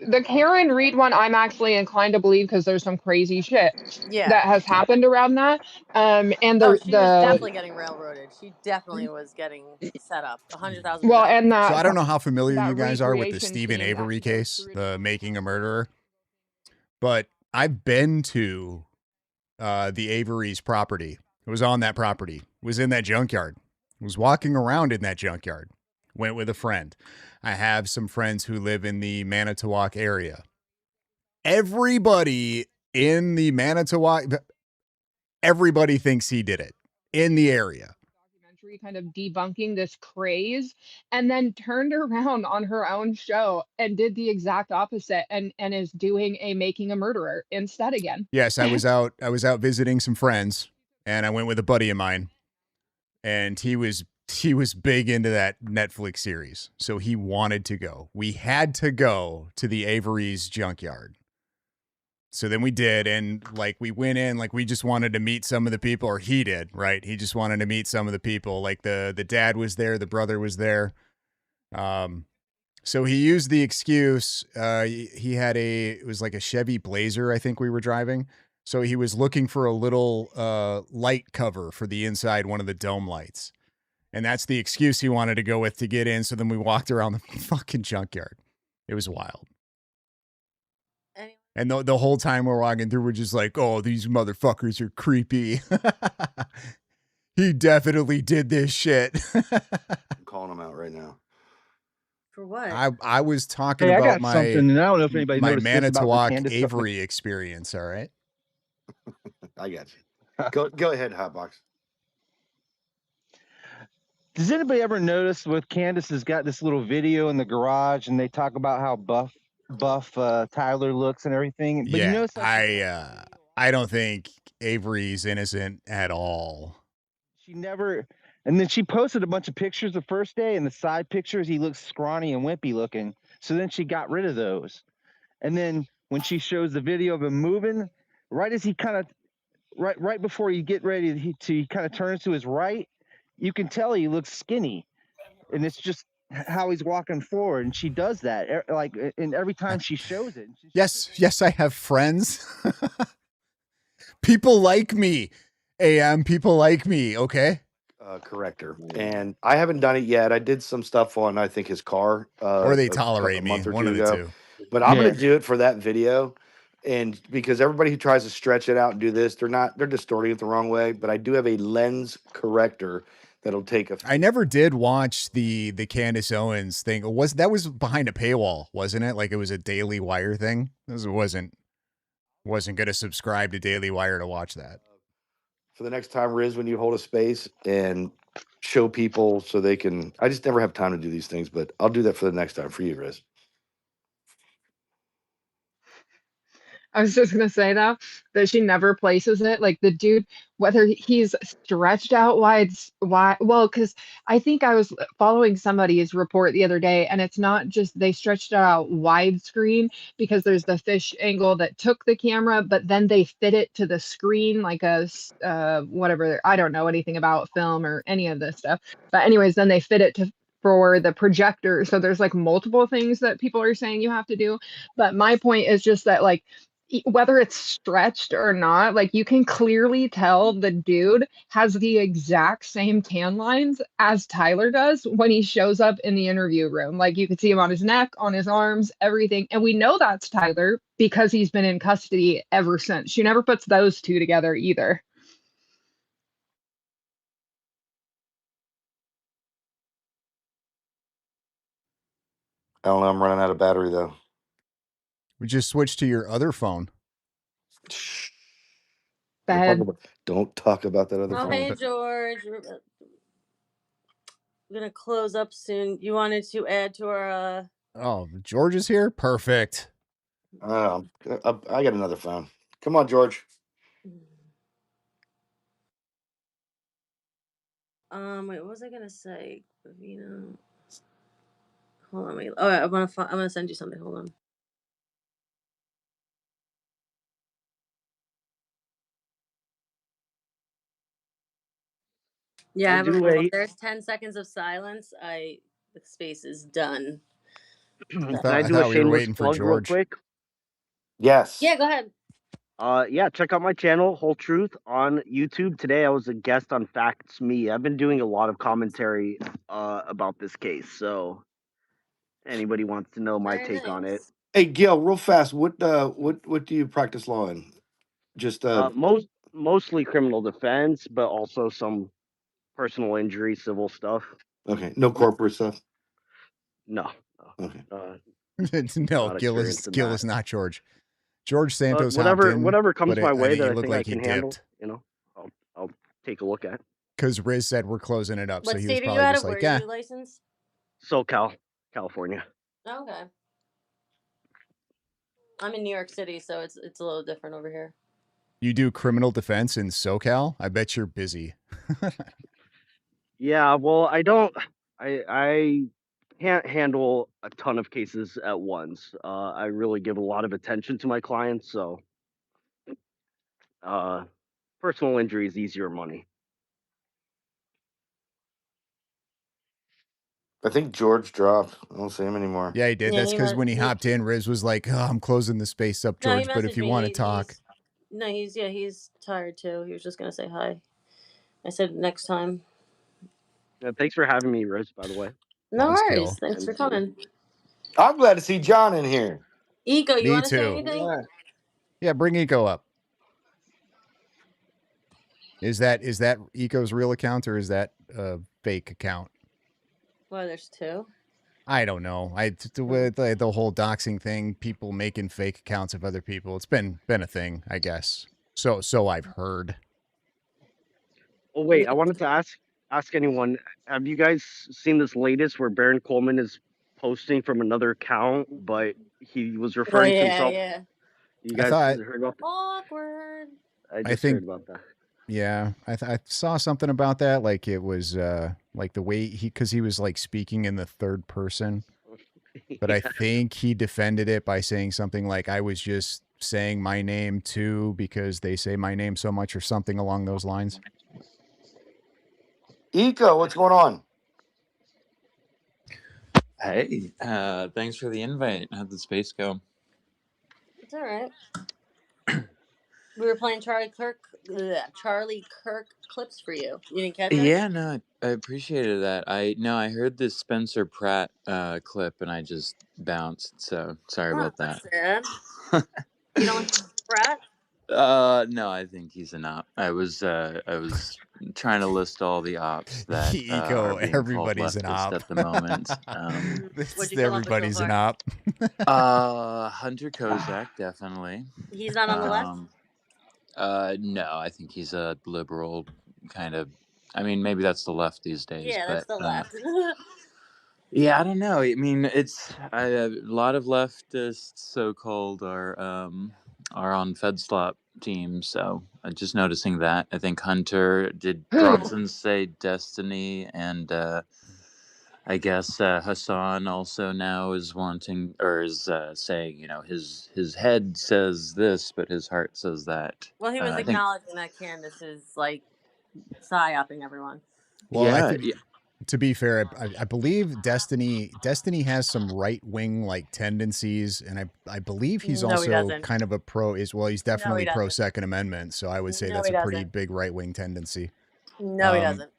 The Karen Reed one, I'm actually inclined to believe because there's some crazy shit that has happened around that. And she was definitely getting railroaded. She definitely was getting set up 100,000. Well, and that. So I don't know how familiar that you guys are with the recreation Stephen team Avery case, the Making a Murderer, but I've been to the Avery's property. It was on that property. It was in that junkyard. I was walking around in that junkyard. Went with a friend. I have some friends who live in the Manitowoc area. Everybody in the Manitowoc, everybody thinks he did it in the area. Documentary kind of debunking this craze, and then turned around on her own show and did the exact opposite, and is doing a Making a Murderer instead again. Yes, I was out visiting some friends, and I went with a buddy of mine, and he was big into that Netflix series, so he wanted to go. We had to go to the Avery's junkyard. So then we did, and like we went in, like we just wanted to meet some of the people, or he did, right? He just wanted to meet some of the people. Like the dad was there, the brother was there. So he used the excuse. He had it was like a Chevy Blazer, I think we were driving. So he was looking for a little light cover for the inside one of the dome lights. And that's the excuse he wanted to go with to get in. So then we walked around the fucking junkyard. It was wild. And the whole time we're walking through, we're just like, oh, these motherfuckers are creepy. He definitely did this shit. I'm calling him out right now. For what? I was talking Hey, I about got something, and I don't know if anybody my noticed this about the Manitowoc Candace stuff. Avery experience, all right? I got you. Go ahead, Hotbox. Does anybody ever notice with Candace has got this little video in the garage, and they talk about how buff Tyler looks and everything? But yeah, you notice I don't think Avery's innocent at all. she never. And then she posted a bunch of pictures the first day, and the side pictures he looks scrawny and wimpy looking. So then she got rid of those. And then when she shows the video of him moving, right as he kind of right before you get ready he kind of turns to his right, you can tell he looks skinny, and it's just how he's walking forward. And she does that and every time she shows it. Yes, I have friends. People like me, AM people like me. Okay. Corrector, and I haven't done it yet. I did some stuff on, I think, his car Or they a tolerate me. month or One two of the ago, two. but I'm Yeah. gonna do it for that video, and because everybody who tries to stretch it out and do this, they're distorting it the wrong way. But I do have a lens corrector that'll take a. I never did watch the Candace Owens thing. That was behind a paywall, wasn't it? Like it was a Daily Wire thing. This wasn't gonna subscribe to Daily Wire to watch that. For the next time, Riz, when you hold a space and show people so they can. I just never have time to do these things, but I'll do that for the next time for you, Riz. I was just gonna say though that she never places it. Like the dude, whether he's stretched out wide, well, because I think I was following somebody's report the other day, and it's not just they stretched it out widescreen because there's the fish angle that took the camera, but then they fit it to the screen like whatever. I don't know anything about film or any of this stuff, but anyways, then they fit it to for the projector. So there's like multiple things that people are saying you have to do. But my point is just that like whether it's stretched or not, like you can clearly tell the dude has the exact same tan lines as Tyler does when he shows up in the interview room. Like you could see him on his neck, on his arms, everything. And we know that's Tyler because he's been in custody ever since. She never puts those two together either. I don't know. I'm running out of battery though. We just switched to your other phone. Don't talk about that other Oh, phone. hey, George. We're gonna close up soon. You wanted to add to our Oh, George is here? Perfect. I got another phone. Come on, George. wait, what was I gonna say? Hold on, wait. Oh, I'm gonna send you something. Hold on. Yeah, I have a rule. If there's 10 seconds of silence, the space is done. I Can I do a thought we were shameless waiting for plug real George. quick? Yes. Yeah, go ahead. Yeah, check out my channel, Whole Truth, on YouTube. Today I was a guest on Facts Me. I've been doing a lot of commentary about this case, so anybody wants to know my Very take on it. nice. Hey, Gil, real fast. What do you practice law in? Just Mostly criminal defense, but also some personal injury, civil stuff. Okay, no corporate stuff. No. Okay. No, Not Gil experienced in is that. not George. George Santos hopped whatever in. whatever comes but my way I think that he I looked think I like he can handle, dipped. I'll take a look at. Because Riz said we're closing it up, so What he was state are you probably out just of? like, Where are yeah. you licensed? SoCal, California. Oh, okay. I'm in New York City, so it's a little different over here. You do criminal defense in SoCal? I bet you're busy. Yeah, well, I can't handle a ton of cases at once. I really give a lot of attention to my clients, so personal injury is easier money. I think George dropped. I don't see him anymore. Yeah, he did. Yeah, That's because when he hopped in, Riz was like, oh, I'm closing the space up, No, he George, but if messaged you me. want to talk. He's tired too. He was just gonna say hi. I said next time. Thanks for having me, Riz, by the way. No Thanks, worries. Gil. Thanks for coming. I'm glad to see John in here. Eco, you Me want to say too. anything? Yeah, bring Eco up. Is that Eco's real account or is that a fake account? Well, there's two. I don't know. With the whole doxing thing, people making fake accounts of other people. It's been a thing, I guess. So I've heard. Oh wait, I wanted to ask anyone, have you guys seen this latest where Baron Coleman is posting from another account, but he was referring to himself? Yeah. You guys heard about that? Awkward. I just heard about that. Yeah, I saw something about that. Like it was like the way because he was like speaking in the third person. But I think he defended it by saying something like, I was just saying my name too because they say my name so much or something along those lines. Eco, what's going on? Hey, thanks for the invite. How'd the space go? It's all right. We were playing Charlie Kirk Charlie Kirk clips for you. You didn't catch any? Yeah, no, I appreciated that. I heard this Spencer Pratt clip and I just bounced. So sorry Oh, about that. that's sad. You don't like Brett? No, I think he's an op. I was trying to list all the ops that are Eco, being called everybody's an leftist op. at the moment. What'd you come up with so Everybody's an far? op. Hunter Kozak, definitely. He's not on the left? No, I think he's a liberal kind of. I mean, maybe that's the left these days, Yeah, that's but the left. yeah, I don't know. I mean, it's a lot of leftists, so-called, are on FedSlop teams. So just noticing that. I think Hunter did. Bronson say Destiny, and I guess Hassan also now is wanting, or is saying, his head says this, but his heart says that. Well, he was I think. acknowledging that Candace is like psyoping everyone. Well, Yeah, I think to be fair, I believe Destiny has some right wing like tendencies, and I believe he's No, he also doesn't. kind of a pro. He's definitely pro doesn't. Second Amendment. So I would say No, that's he a pretty doesn't. big right wing tendency. No, he doesn't.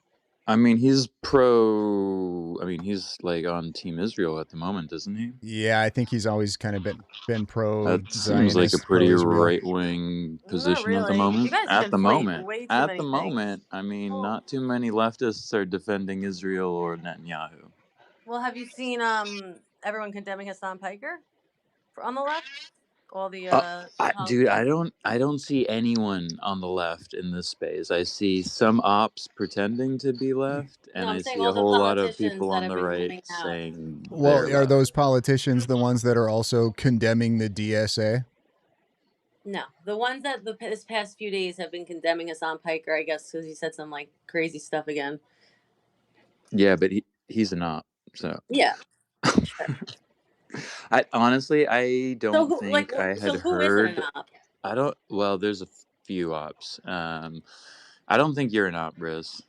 I mean, he's pro. I mean, he's like on Team Israel at the moment, isn't he? Yeah, I think he's always kind of been pro. That seems like a pretty right wing position at the really. You moment. guys At the conflate moment, way too many things. I mean, not too many leftists are defending Israel or Netanyahu. Well, have you seen everyone condemning Hassan Piker on the left? All the Dude, I don't see anyone on the left in this space. I see some ops pretending to be left, and I'm I saying see a all the whole lot of politicians people that on have the been right coming out. saying Well, they're are left. those politicians the ones that are also condemning the DSA? No, the ones that this past few days have been condemning Hassan Piker, I guess, because he said some like crazy stuff again. Yeah, but he's an op, so Yeah. Sure. I honestly don't who- think I had who isn't heard. an op? I don't. Well, there's a few ops. I don't think you're an op, Briz.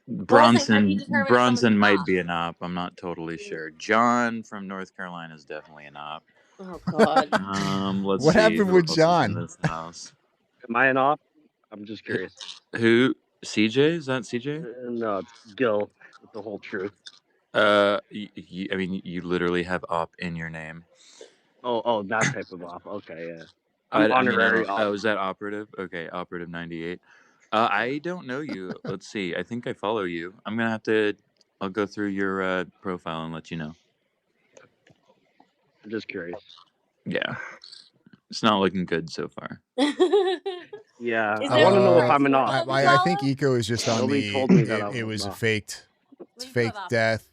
Bronson might be an op. I'm not totally sure. John from North Carolina is definitely an op. Oh God. Let's What see. happened who with else is in John? this house? Am I an op? I'm just curious. Who? CJ? Is that CJ? No, it's Gil with the whole truth. I mean, you literally have op in your name. Oh, that type of op. Okay, yeah. I honorary op. Oh, is that operative? Okay, operative 98. I don't know you. Let's see. I think I follow you. I'm gonna have to. I'll go through your profile and let you know. I'm just curious. Yeah, it's not looking good so far. Yeah, I want to know if I'm an op. I think Eco is just on Nobody told me that it was not. faked. It's fake death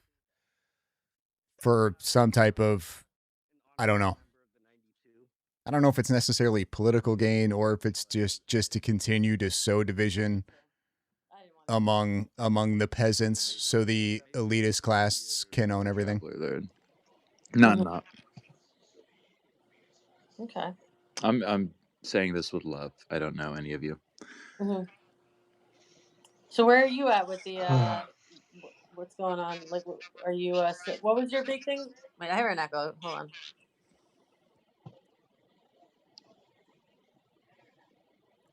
for some type of, I don't know. I don't know if it's necessarily political gain or if it's just to continue to sow division among the peasants, so the elitist class can own everything. Not an op. Okay. I'm saying this with love. I don't know any of you. Mm-hmm. So where are you at with the what's going on? Like, are you what was your big thing? Wait, I hear an echo. Hold on.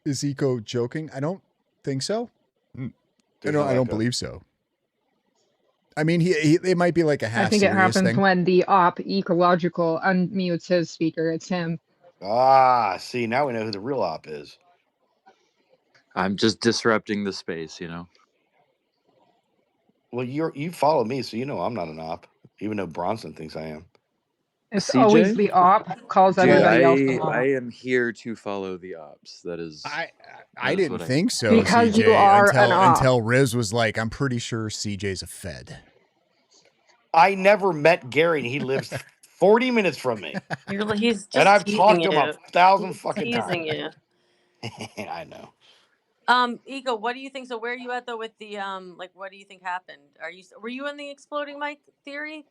Is Eco joking? I don't think so. I There's don't no echo. believe so. I mean, it might be like a half I think it serious happens thing. when the op ecological unmutes his speaker. It's him. See, now we know who the real op is. I'm just disrupting the space, Well, you follow me, so you know I'm not an op, even though Bronson thinks I am. It's CJ? always the op calls everybody else an op. I am here to follow the ops. That is. I didn't think so, because CJ, you are an op. until Riz was like, I'm pretty sure CJ's a Fed. I never met Gary, and he lives 40 minutes from me. He's just and I've talked to him you. 1,000 fucking teasing times. you. I know. Ego, what do you think? So where are you at though with the like what do you think happened? Were you in the exploding mic theory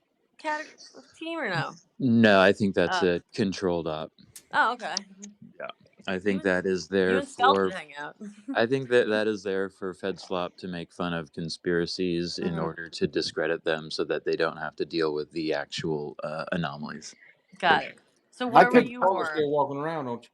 team or no? No, I think that's a controlled op. Oh, okay. Yeah, I think that is there you and Stealth for. would hang out. I think that is there for FedSlop to make fun of conspiracies in order to discredit them, so that they don't have to deal with the actual anomalies. Got it. So where were you Paula's for? still walking around, don't you?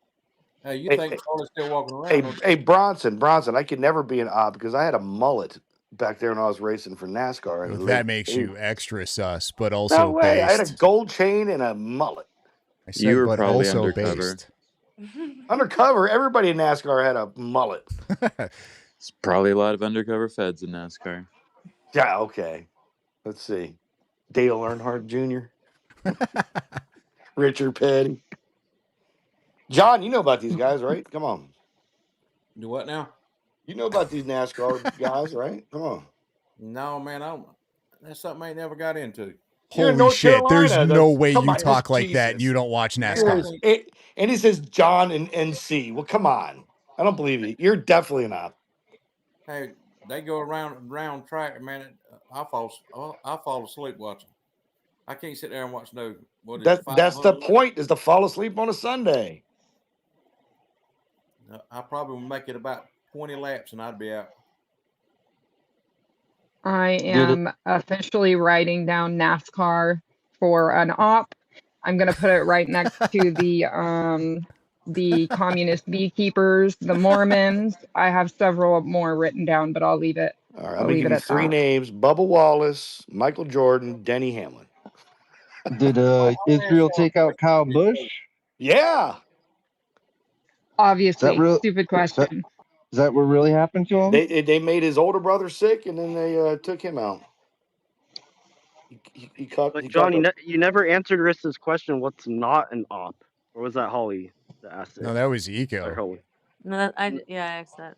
Hey, you Hey, think Charlie's still walking around? hey, Don't hey, Bronson, I could never be an op because I had a mullet back there when I was racing for NASCAR in Well, the that late makes 80s. you extra sus, but No also way. I had a based. gold chain and a mullet. I You said, were but probably also undercover. based. Undercover, everybody in NASCAR had a mullet. It's probably a lot of undercover feds in NASCAR. Yeah, okay. Let's see. Dale Earnhardt Jr., Richard Petty. John, you know about these guys, right? Come on. do what now? You know about these NASCAR guys, right? Come on. No, man, that's something I ain't never got into. You're in Holy North shit. There's Carolina. no way Come you on, just talk like that and you Jesus. don't watch Man, I NASCAR. think And he says John and NC. Well, come on. I don't believe you. You're definitely not. hey, they go around track, man. I fall asleep watching. I can't sit there and watch no what is it, That's the 500. point, is to fall asleep on a Sunday. I probably would make it about 20 laps and I'd be out. I Did it? am officially writing down NASCAR for an op. I'm gonna put it right next to the communist beekeepers, the Mormons. I have several more written down, but I'll leave it. All right, I'm I'll gonna leave give it you at three that. names: Bubba Wallace, Michael Jordan, Denny Hamlin. Did Israel take out Kyle Busch? Yeah, Is that Obviously, real? stupid Is that question. is that what really happened to him? they made his older brother sick, and then they took him out. He caught But he caught John, the. you never answered Rissa's question. What's not an op? Or was that Holly that asked No, it? that was Or Eco. Holly? No, yeah, I asked that.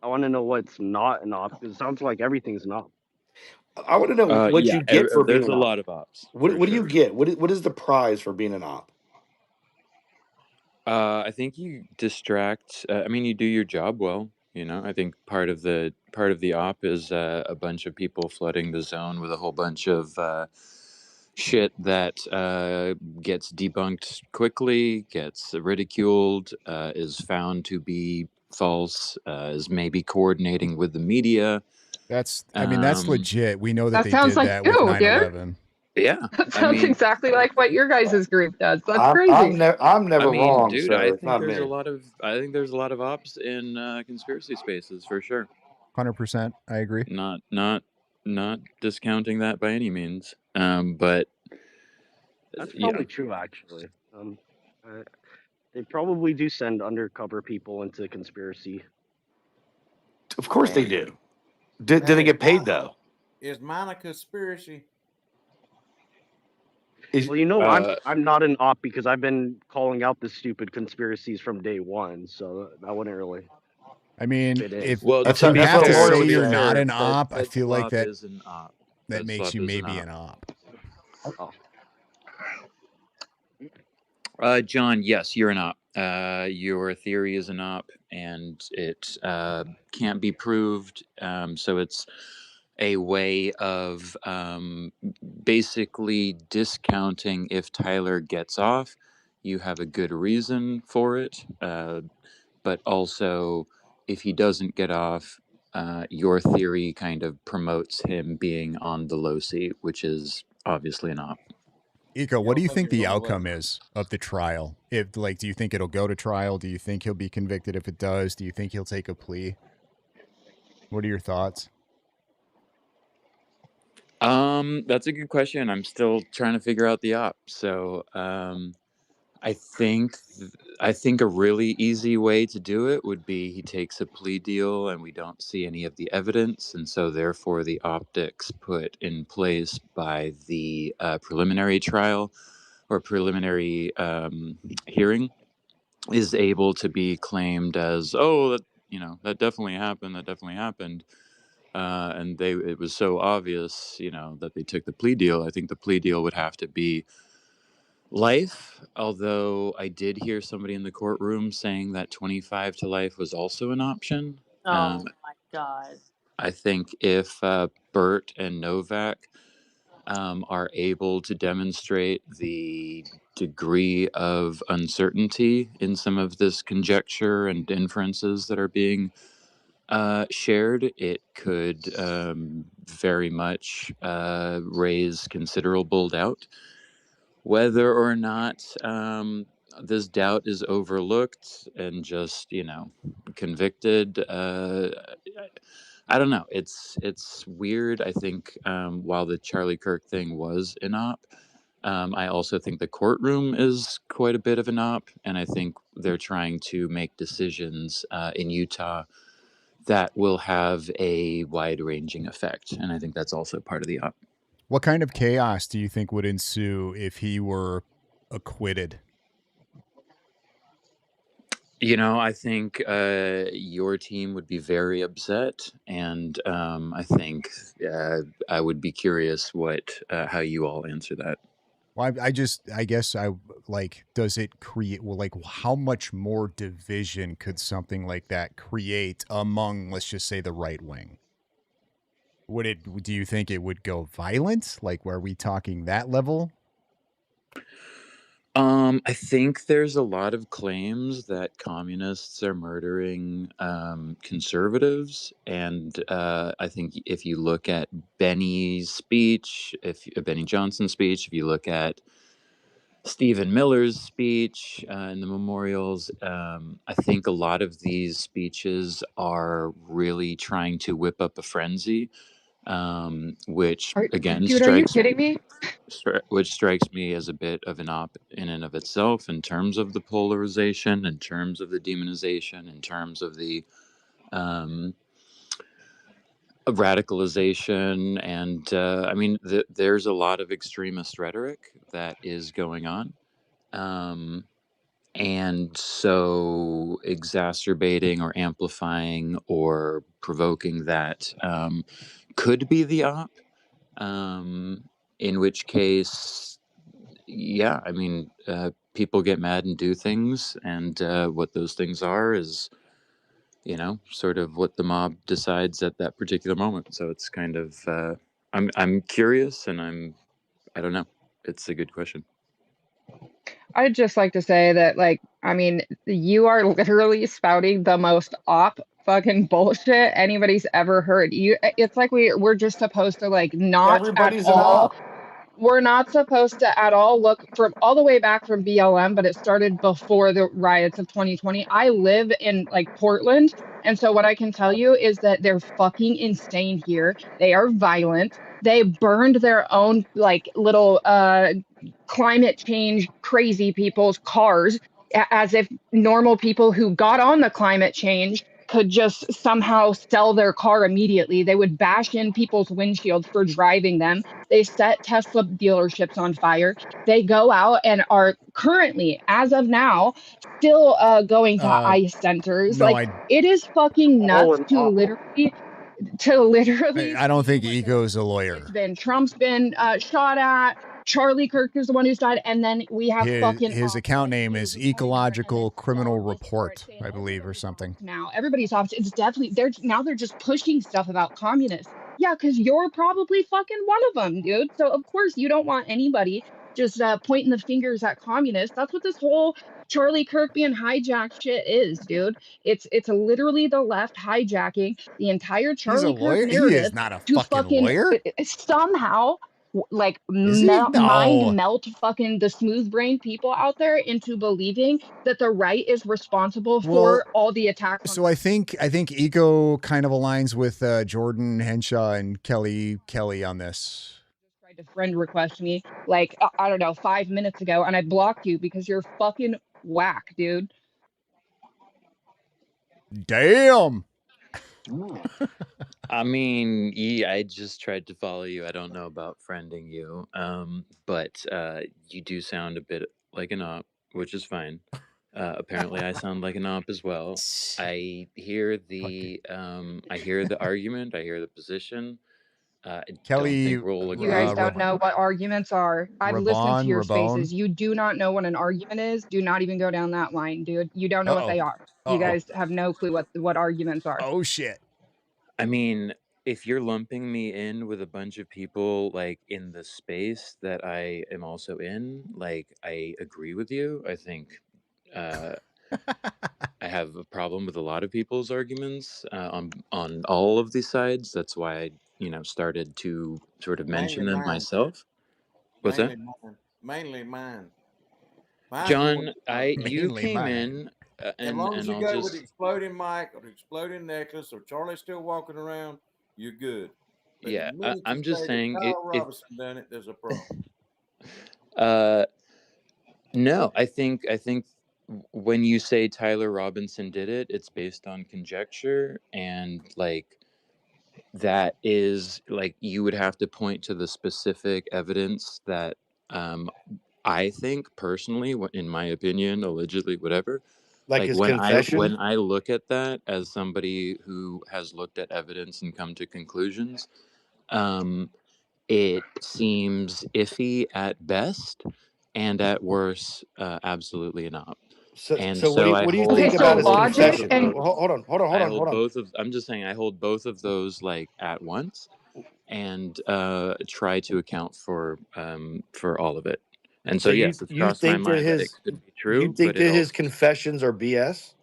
I want to know what's not an op because it sounds like everything's an op. I want to know what Yeah, you get for being there's an a op. lot of ops. What For do you sure. get? What is the prize for being an op? I think you distract. I mean, you do your job well. You know, I think part of the op is a bunch of people flooding the zone with a whole bunch of shit that gets debunked quickly, gets ridiculed, is found to be false, is maybe coordinating with the media. That's Um, legit. We know that That they sounds did like that with you, dude. 9/11. yeah, That I sounds mean, exactly like what your guys' group does. That's crazy. I'm never wrong, dude, I so it's think not there's a me. lot of ops in conspiracy spaces for sure. 100%. I agree. Not discounting that by any means. But That's yeah, probably true, actually. They probably do send undercover people into conspiracy. Of course they Land. do. Do they get paid though? Is mine a conspiracy? Well, you know, I'm not an op because I've been calling out the stupid conspiracies from day one, so that wouldn't really I mean, fit in. if well, if to you be That's have what to fair, say loyalty you're is. not an Fed op, I feel like Slop is an op. that Fed makes Slop you is an maybe op. an op. John, yes, you're an op. Your theory is an op, and it can't be proved. So it's a way of basically discounting if Tyler gets off. You have a good reason for it, but also if he doesn't get off, your theory kind of promotes him being on the low seat, which is obviously an op. Eco, You what do don't you think think he's the on the low outcome side? is of the trial? If do you think it'll go to trial? Do you think he'll be convicted if it does? Do you think he'll take a plea? What are your thoughts? That's a good question. I'm still trying to figure out the op. So, I think a really easy way to do it would be he takes a plea deal and we don't see any of the evidence, and so therefore the optics put in place by the preliminary trial or preliminary hearing is able to be claimed as, oh, that definitely happened. That definitely happened. And it was so obvious, that they took the plea deal. I think the plea deal would have to be life, although I did hear somebody in the courtroom saying that 25 to life was also an option. Oh my god. I think if Bert and Novak are able to demonstrate the degree of uncertainty in some of this conjecture and inferences that are being shared, it could very much raise considerable doubt whether or not this doubt is overlooked and just convicted. I don't know. It's weird. I think while the Charlie Kirk thing was an op, I also think the courtroom is quite a bit of an op, and I think they're trying to make decisions in Utah that will have a wide-ranging effect, and I think that's also part of the op. What kind of chaos do you think would ensue if he were acquitted? I think your team would be very upset, and I think I would be curious how you all answer that. Well, I guess does it create, well, like, how much more division could something like that create among, let's just say, the right wing? Do you think it would go violent? Like, were we talking that level? I think there's a lot of claims that communists are murdering conservatives, and I think if you look at Benny Johnson's speech, if you look at Stephen Miller's speech in the memorials, I think a lot of these speeches are really trying to whip up a frenzy, which again Dude, are you kidding me? which strikes me as a bit of an op in and of itself, in terms of the polarization, in terms of the demonization, in terms of the radicalization, and I mean, there's a lot of extremist rhetoric that is going on, and so exacerbating or amplifying or provoking that could be the op. In which case, yeah, I mean, people get mad and do things, and what those things are is, sort of what the mob decides at that particular moment. So it's kind of, I'm curious, and I don't know. It's a good question. I'd just like to say that, like, I mean, you are literally spouting the most op fucking bullshit anybody's ever heard. It's like we're just supposed to, like, not Everybody's at an all. op. We're not supposed to at all look from all the way back from BLM, but it started before the riots of 2020. I live in, like, Portland, and so what I can tell you is that they're fucking insane here. They are violent. They burned their own, like, little climate change crazy people's cars, as if normal people who got on the climate change could just somehow sell their car immediately. They would bash in people's windshields for driving them. They set Tesla dealerships on fire. They go out and are currently, as of now, still going to ICE centers. No, Like, it is fucking nuts to literally I don't think like, Eco's a lawyer. Trump's been shot at. Charlie Kirk is the one who's died, and then we have His account name is Ecological Criminal Report, I believe, or something. Now everybody's office. It's definitely they're just pushing stuff about communists. Yeah, because you're probably fucking one of them, dude. So of course you don't want anybody just pointing the fingers at communists. That's what this whole Charlie Kirk being hijacked shit is, dude. It's literally the left hijacking the entire Charlie Kirk narrative. He is not a fucking lawyer. Somehow, like, No. mind melt fucking the smooth brain people out there into believing that the right is responsible for all the attacks. So I think Eco kind of aligns with Jordan Henshaw and Kelly on this. Tried to friend request me, like, I don't know, 5 minutes ago, and I blocked you because you're fucking whack, dude. Damn. I mean, yeah, I just tried to follow you. I don't know about friending you, but you do sound a bit like an op, which is fine. Apparently, I sound like an op as well. I hear the argument. I hear the position. Kelly, you guys don't know what arguments are. I've listened to your spaces. You do not know what an argument is. Do not even go down that line, dude. You don't know what they are. You guys have no clue what arguments are. Oh shit. I mean, if you're lumping me in with a bunch of people, like, in the space that I am also in, like, I agree with you. I think I have a problem with a lot of people's arguments on all of these sides. That's why I, started to sort of mention them myself. What's that? Mainly mine. John, you Mainly came mine. in, As long as and you I'll go with just the exploding mic or the exploding necklace or Charlie still walking around, you're good. But yeah. the minute you I'm just say that saying Kyle if Robinson done it, there's a problem. no, I think when you say Tyler Robinson did it, it's based on conjecture, and like that is like you would have to point to the specific evidence that I think personally, in my opinion, allegedly, whatever. Like Like his when confession. I look at that as somebody who has looked at evidence and come to conclusions, it seems iffy at best, and at worst, absolutely not. And So what do so you, I what do you Okay, think hold so about I his hold both logic of confession? and those. Well, I hold hold on. both of. I'm just saying I hold both of those like at once, and try to account for all of it. And so So yes, it's you crossed my think that mind that it his could be you true, but think it that his also. confessions are BS?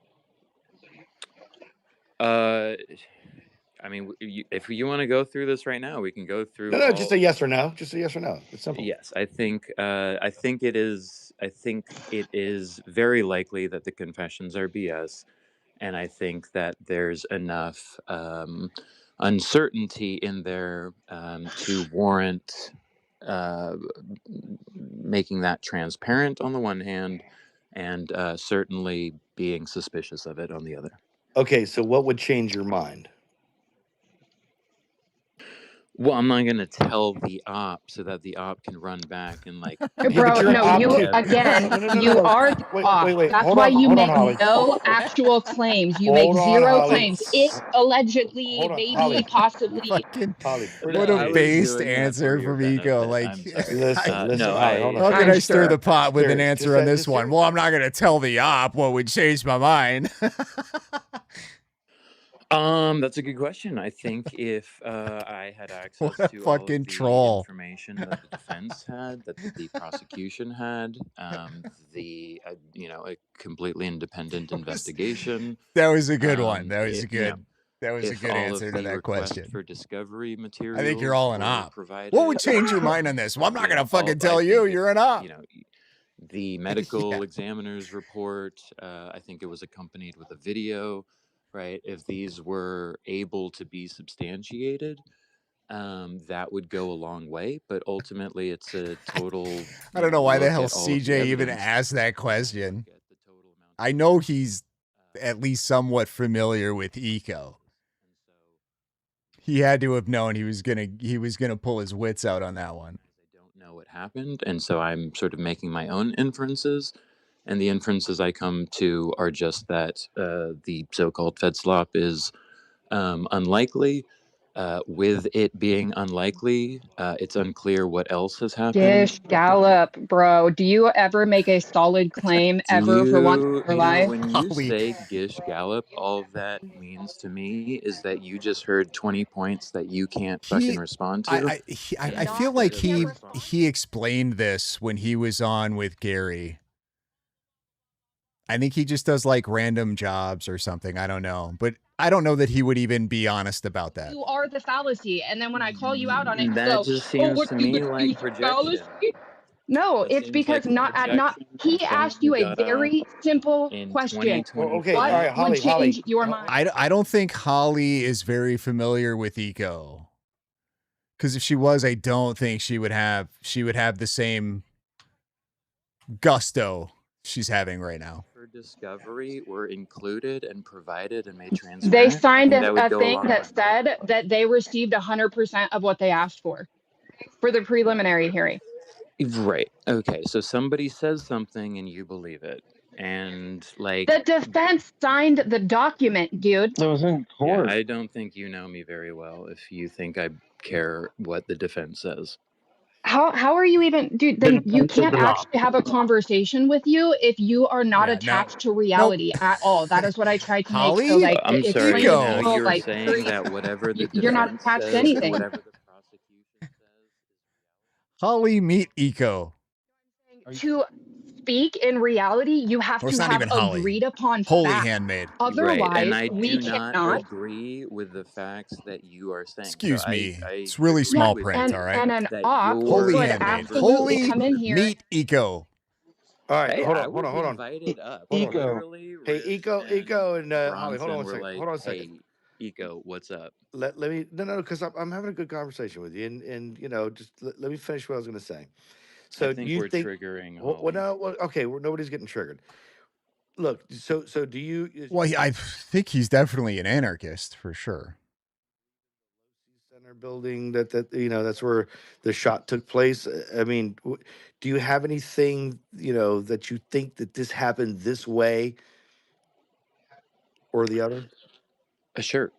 I mean, if you want to go through this right now, we can go through No, just all. a yes or no. Just a yes or no. It's simple. Yes, I think it is. I think it is very likely that the confessions are BS, and I think that there's enough uncertainty in there to warrant making that transparent on the one hand, and certainly being suspicious of it on the other. Okay, so what would change your mind? Well, I'm not going to tell the op so that the op can run back and like Yeah, but bro, you're an no, op you too. again, you No. are the off. Wait. That's Hold why on. you Hold on, make Holly. no actual claims. You make Hold on, zero Holly. claims. It allegedly, Hold on, maybe, Holly. possibly. Fucking Holly, what a I was please. based doing that for answer your from Eco. benefit. Like, I'm sorry. Listen, No, Holly, hold on. how can I'm I stir sure. the pot with an Serious. answer on this Just one? Well, I'm not going to tell the op what would change my mind. That's a good question. I think if I had What access a to all of fucking the troll. information that the defense had, that the prosecution had, a completely independent investigation. That was a good one. That was a If good all answer of to the that request question. for discovery I think you're all materials an were op. provided. What would change your mind on this? Well, I'm not going to fucking I tell you. think You're an op. the medical examiner's report, I think it was accompanied with a video, right? If these were able to be substantiated, that would go a long way. But ultimately, it's a total. I don't know why the look hell at all of the CJ even evidence. asked that question. I know he's at least somewhat familiar with Eco. He had to have known he was gonna pull his wits out on that one. I don't know what happened, and so I'm sort of making my own inferences. And the inferences I come to are just that the so-called Fed slop is unlikely. With it being unlikely, it's unclear what else has happened. Gish Gallop, bro. Do you ever make a solid claim ever for once in your life? When you say Gish Gallop, all that means to me is that you just heard 20 points that you can't fucking respond to. I feel like he explained this when he was on with Gary. I think he just does like random jobs or something. I don't know. But I don't know that he would even be honest about that. You are the fallacy. And then when I call you out on it, you That go, just oh, seems what to you me like accuse projection. fallacy? No, That it's seems because like projection he from someone asked who you a got on very simple in question. 2023. Okay, What all right, would change your mind? I don't think Holly is very familiar with Eco. Because if she was, I don't think she would have the same gusto she's having right now. For discovery were included and provided and made transparent. They signed that would a go thing long that way. said that they received 100% of what they asked for the preliminary hearing. Right. Okay. So somebody says something and you believe it. And like the defense signed the document, dude. That was in court. Yeah, I don't think you know me very well if you think I care what the defense says. How are you even, dude? Then you can't actually have a conversation with you if you are not attached to reality at all. That is what I tried to make. So like, I'm sorry. explain Now people, you're like, saying that whatever the you're not defense attached to says and anything. whatever the prosecution Holly, meet Eco. To speak in reality, you have Or it's to not have even Holly. agreed upon Holy facts. handmaid. Otherwise, right, and I we do not cannot agree with the facts that you are saying. Excuse so me. I It's really agree small with print, you all right? and an that op your Holy would handmaid. absolutely Holy come in here. meet Eco. All right, Hey, hold I on, hold was on, hold on. invited up. Hold on. Eco. Literally, Hey, Riff Eco, and Holly, hold on Bronson one were second. like, Hold on a second. "Hey, Eco, what's up?" Let me no, because I'm having a good conversation with you, and just let me finish what I was going to say. I So, do think you we're think? triggering Well, Holly. no, well, okay, nobody's getting triggered. Look, so do you? Well, I think he's definitely an anarchist for sure. Center building that's where the shot took place. I mean, do you have anything that you think that this happened this way or the other? Sure.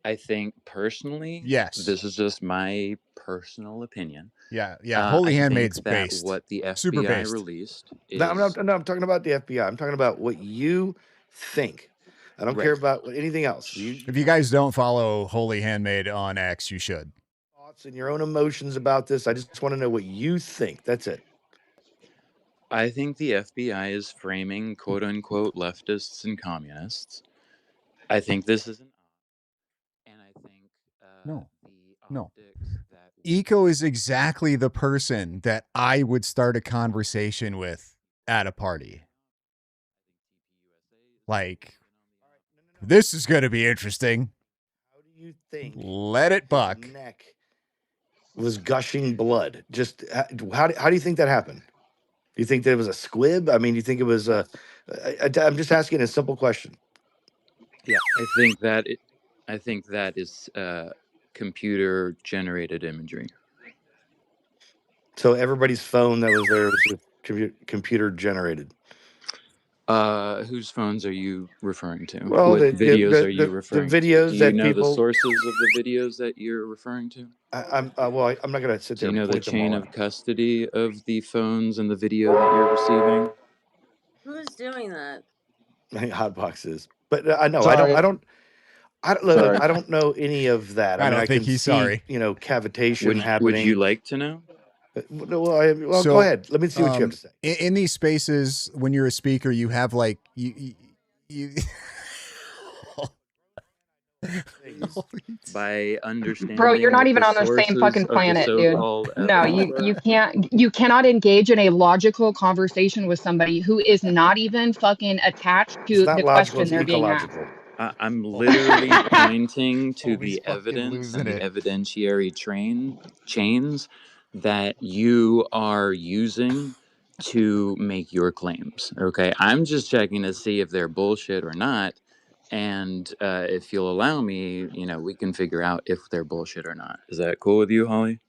I think personally, Yes. this is just my personal opinion. Yeah. I Holy think Handmaid's that based. what the Super FBI based. released No, is I'm talking about the FBI. I'm talking about what you think. I don't care right. about anything else. If you guys don't follow Holy Handmaid on X, you should. Thoughts and your own emotions about this. I just want to know what you think. That's it. I think the FBI is framing quote unquote leftists and communists. I think this is an and I think No. the optics that Eco is exactly the person that I would start a conversation with at a party. Like, this is going to be interesting. How do you think Let it buck. his neck was gushing blood? Just how do you think that happened? Do you think that it was a squib? I mean, do you think it was a? I'm just asking a simple question. Yeah, I think that is computer generated imagery. So everybody's phone that was there was computer generated. Whose phones are you referring to? Well, What videos are you referring to? videos Do you that know the people. sources of the videos that you're referring to? I'm not going to sit Do there you and know the point them chain all of out. custody of the phones and the video that you're receiving? Who's doing that? Hot boxes, but I know Sorry. I don't Sorry. I don't know any of that. I I mean, don't I think can he's see sorry. cavitation Would you happening. like to know? Well, go So, ahead. Let me see what you have to say. In these spaces, when you're a speaker, you have like you By Bro, you're understanding not even the on the same sources fucking of the planet, dude. so-called No, evidence you cannot engage in a logical conversation with somebody who is not even fucking attached It's to not the logical. question It's they're being asked. ecological. I'm literally pointing to Always the fucking evidence losing and the it. evidentiary chains that you are using to make your claims. Okay, I'm just checking to see if they're bullshit or not, and if you'll allow me, we can figure out if they're bullshit or not. Is that cool with you, Holly?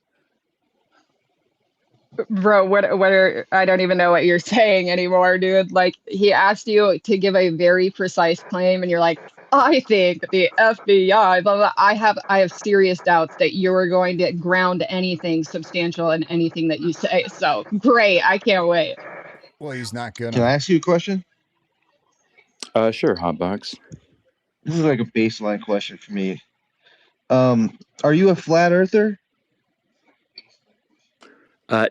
Bro, what are, I don't even know what you're saying anymore, dude. Like, he asked you to give a very precise claim, and you're like, I think the FBI, blah, blah. I have serious doubts that you're going to ground anything substantial in anything that you say. So great, I can't wait. Well, he's not gonna. Can I ask you a question? Sure, Hotbox. This is like a baseline question for me. Are you a flat earther?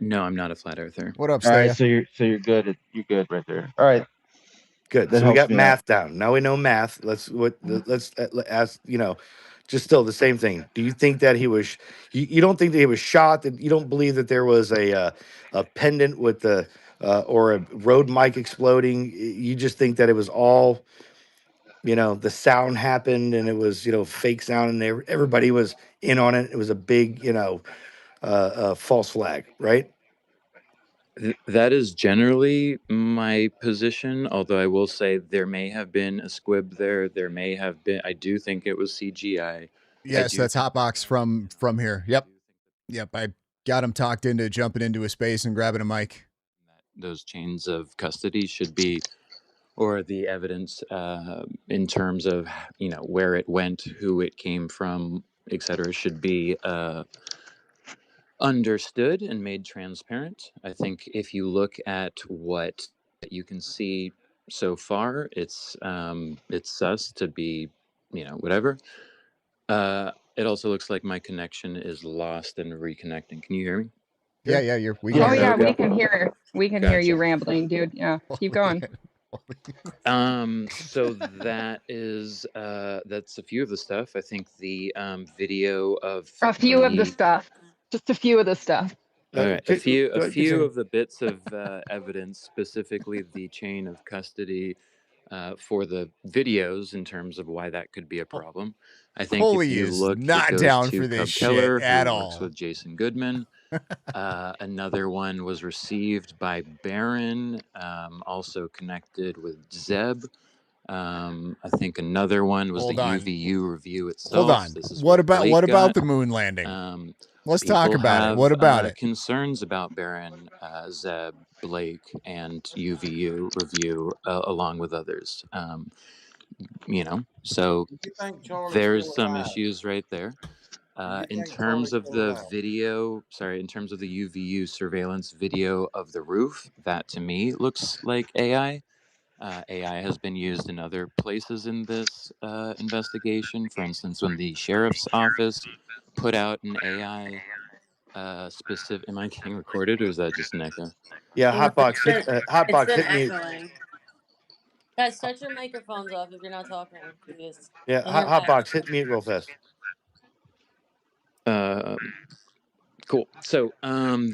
No, I'm not a flat earther. What up, All right, Staya? so you're good. You're good right there. All right, Good. that So we helps got me out. math down. Now we know math. Let's ask. Just still the same thing. Do you think that he was? You don't think that he was shot? That you don't believe that there was a pendant with the or a road mic exploding? You just think that it was all the sound happened and it was fake sound and everybody was in on it. It was a big false flag, right? That is generally my position, although I will say there may have been a squib there. There may have been. I do think it was CGI. Yes, that's Hotbox from here. Yep. I got him talked into jumping into a space and grabbing a mic. Those chains of custody should be, or the evidence in terms of where it went, who it came from, etc., should be understood and made transparent. I think if you look at what you can see so far, it's sus to be whatever. It also looks like my connection is lost and reconnecting. Can you hear me? Yeah, we Oh can hear yeah, you. we can hear you Gotcha. rambling, dude. Yeah, keep going. So that is that's a few of the stuff. I think the video of A few of the stuff, just a few of the stuff. All right, a few Go ahead, few continue. of the bits of evidence, specifically the chain of custody for the videos, in terms of why that could be a problem. I think if Holy you is look, it not goes down to for this Cub shit Keller, at who works all. with Jason Goodman. Another one was received by Barron, also connected with Zeb. I think another one was Hold the on. UVU review itself. Hold on. This is What what Blake about got. the moon landing? Let's People talk about it. have What about it? concerns about Barron, Zeb, Blake, and UVU review, along with others. So Do you think Charlie's there's still some alive? issues right there. Do you In think terms Charlie's of still the alive? video, in terms of the UVU surveillance video of the roof, that to me looks like AI. AI has been used in other places in this investigation. For instance, when the sheriff's office put out an AI specific. Am I getting recorded, or is that just an echo? Yeah, No, Hotbox it's Hotbox been hit me. echoing. Guys, shut your microphones off if you're not talking, please. Yeah, And your mic. Hotbox hit mute real fast. Cool. So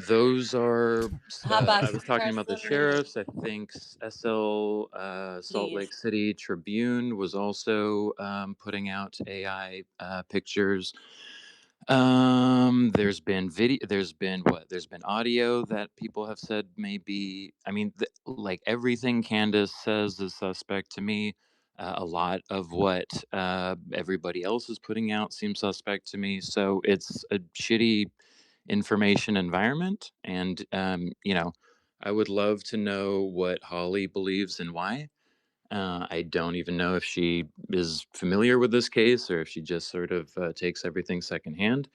those are. Hotbox, I was talking press about the the mute, sheriffs. I think SL Salt please. Lake City Tribune was also putting out AI pictures. There's been video. There's been audio that people have said maybe. I mean, like everything Candace says is suspect to me. A lot of what everybody else is putting out seems suspect to me. So it's a shitty information environment, and I would love to know what Holly believes and why. I don't even know if she is familiar with this case or if she just sort of takes everything secondhand.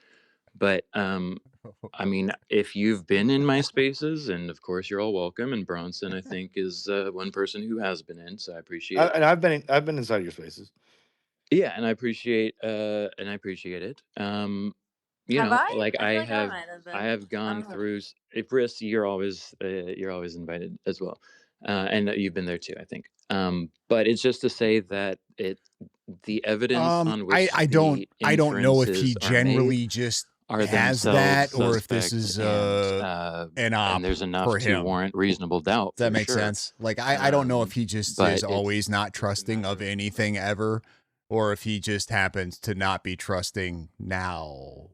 But I mean, if you've been in my spaces, and of course you're all welcome, and Bronson, I think, is one person who has been in, so I appreciate. And I've been inside your spaces. Yeah, and I appreciate it. Have I? Like I feel I like I might have been. have gone through. Briss, you're always invited as well, and you've been there too, I think. But it's just to say that the evidence on which I don't know if he inferences are made generally just are has themselves that, or if this suspect, is an op and there's enough for to him. warrant reasonable doubt. Does that for make sure. sense? Like I don't know if he just but is always not it's a trusting of matter- anything ever, or if he just happens to not be trusting now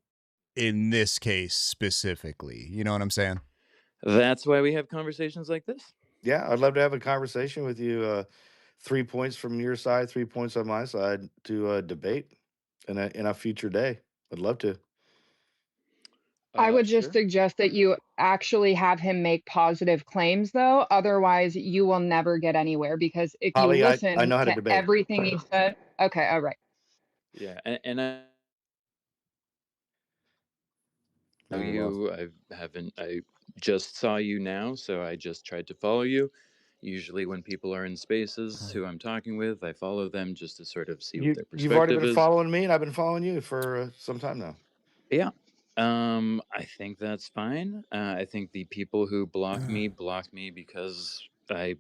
in this case specifically. You know what I'm saying? That's why we have conversations like this. Yeah, I'd love to have a conversation with you. 3 points from your side, 3 points on my side to debate in a future day. I'd love to. I would just Sure. suggest that you actually have him make positive claims, though. Otherwise, you will never get anywhere, because if you Holly, I listen know how to to debate. everything he said, okay, all right. Yeah, and I know we lost. I just saw you now, so I just tried to follow you. Usually when people are in spaces who I'm talking with, I follow them just to sort of see what their You've already perspective been is. following me, and I've been following you for some time now. Yeah. I think that's fine. I think the people who block me because I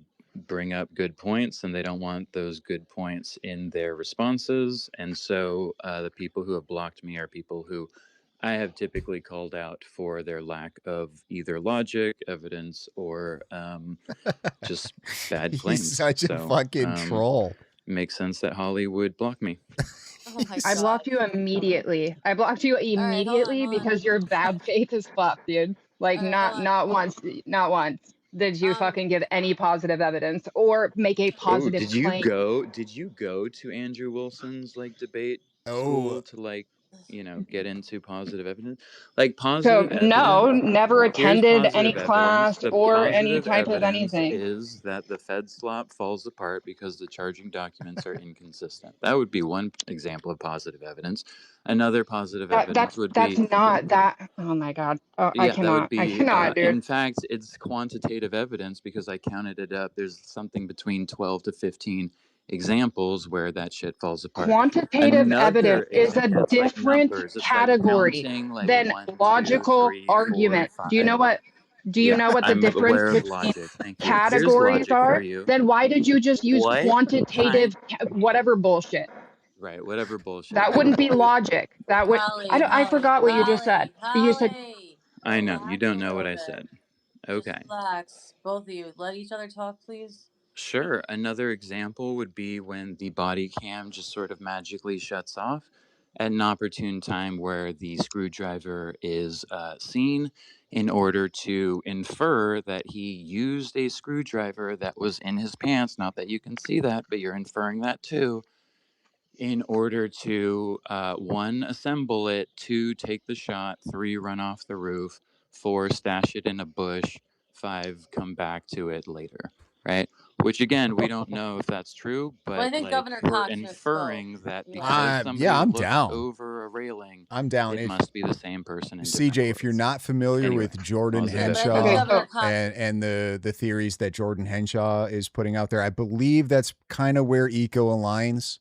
bring up good points, and they don't want those good points in their responses. And so the people who have blocked me are people who I have typically called out for their lack of either logic, evidence, or just bad claims. He's such a fucking troll. Makes sense that Holly would block me. Oh my I god. blocked you immediately. I blocked you immediately hold on. because your bad faith is fuck, dude. Like All right, not once did you fucking give any positive evidence or make a positive claim. Did you go to Andrew Wilson's debate school to get into positive evidence? Like So positive no, evidence. never Here's attended any positive evidence. class The or any positive type of evidence anything. is that the Fed slop falls apart because the charging documents are inconsistent. That would be one example of positive evidence. Another positive evidence would be that's not that. Oh my god. Oh, yeah, that would I be. cannot, dude. In fact, it's quantitative evidence because I counted it up. There's something between 12 to 15 examples where that shit falls apart. Quantitative evidence is a It's like different numbers. It's category like counting than 1, 2, logical 3, 4, argument. 5. Do you know what? Do you know what the I'm difference aware of between logic. Thank you. Here's categories logic for are? you. Then why did you just use What? quantitative whatever bullshit? Right, whatever bullshit. That wouldn't be logic. That would Holly, I forgot what you just said. You said Holly. I know you Relax a don't know what little I bit. said. Just Okay. relax, both of you. Let each other talk, please. Sure. Another example would be when the body cam just sort of magically shuts off at an opportune time where the screwdriver is seen in order to infer that he used a screwdriver that was in his pants. Not that you can see that, but you're inferring that too. In order to, one, assemble it, two, take the shot, three, run off the roof, four, stash it in a bush, five, come back to it later, right? Which again, we don't know if that's true, Well, I but think like Governor we're Cox misspoke. inferring that Yeah. because Yeah, somebody I'm looked down. over a railing, I'm down. it must be the same person in different CJ, if you're clothes. not familiar Anyway, with Jordan I'll leave that But I think for Henshaw now. Governor Cox. and the theories that Jordan Henshaw is putting out there, I believe that's kind of where Eco aligns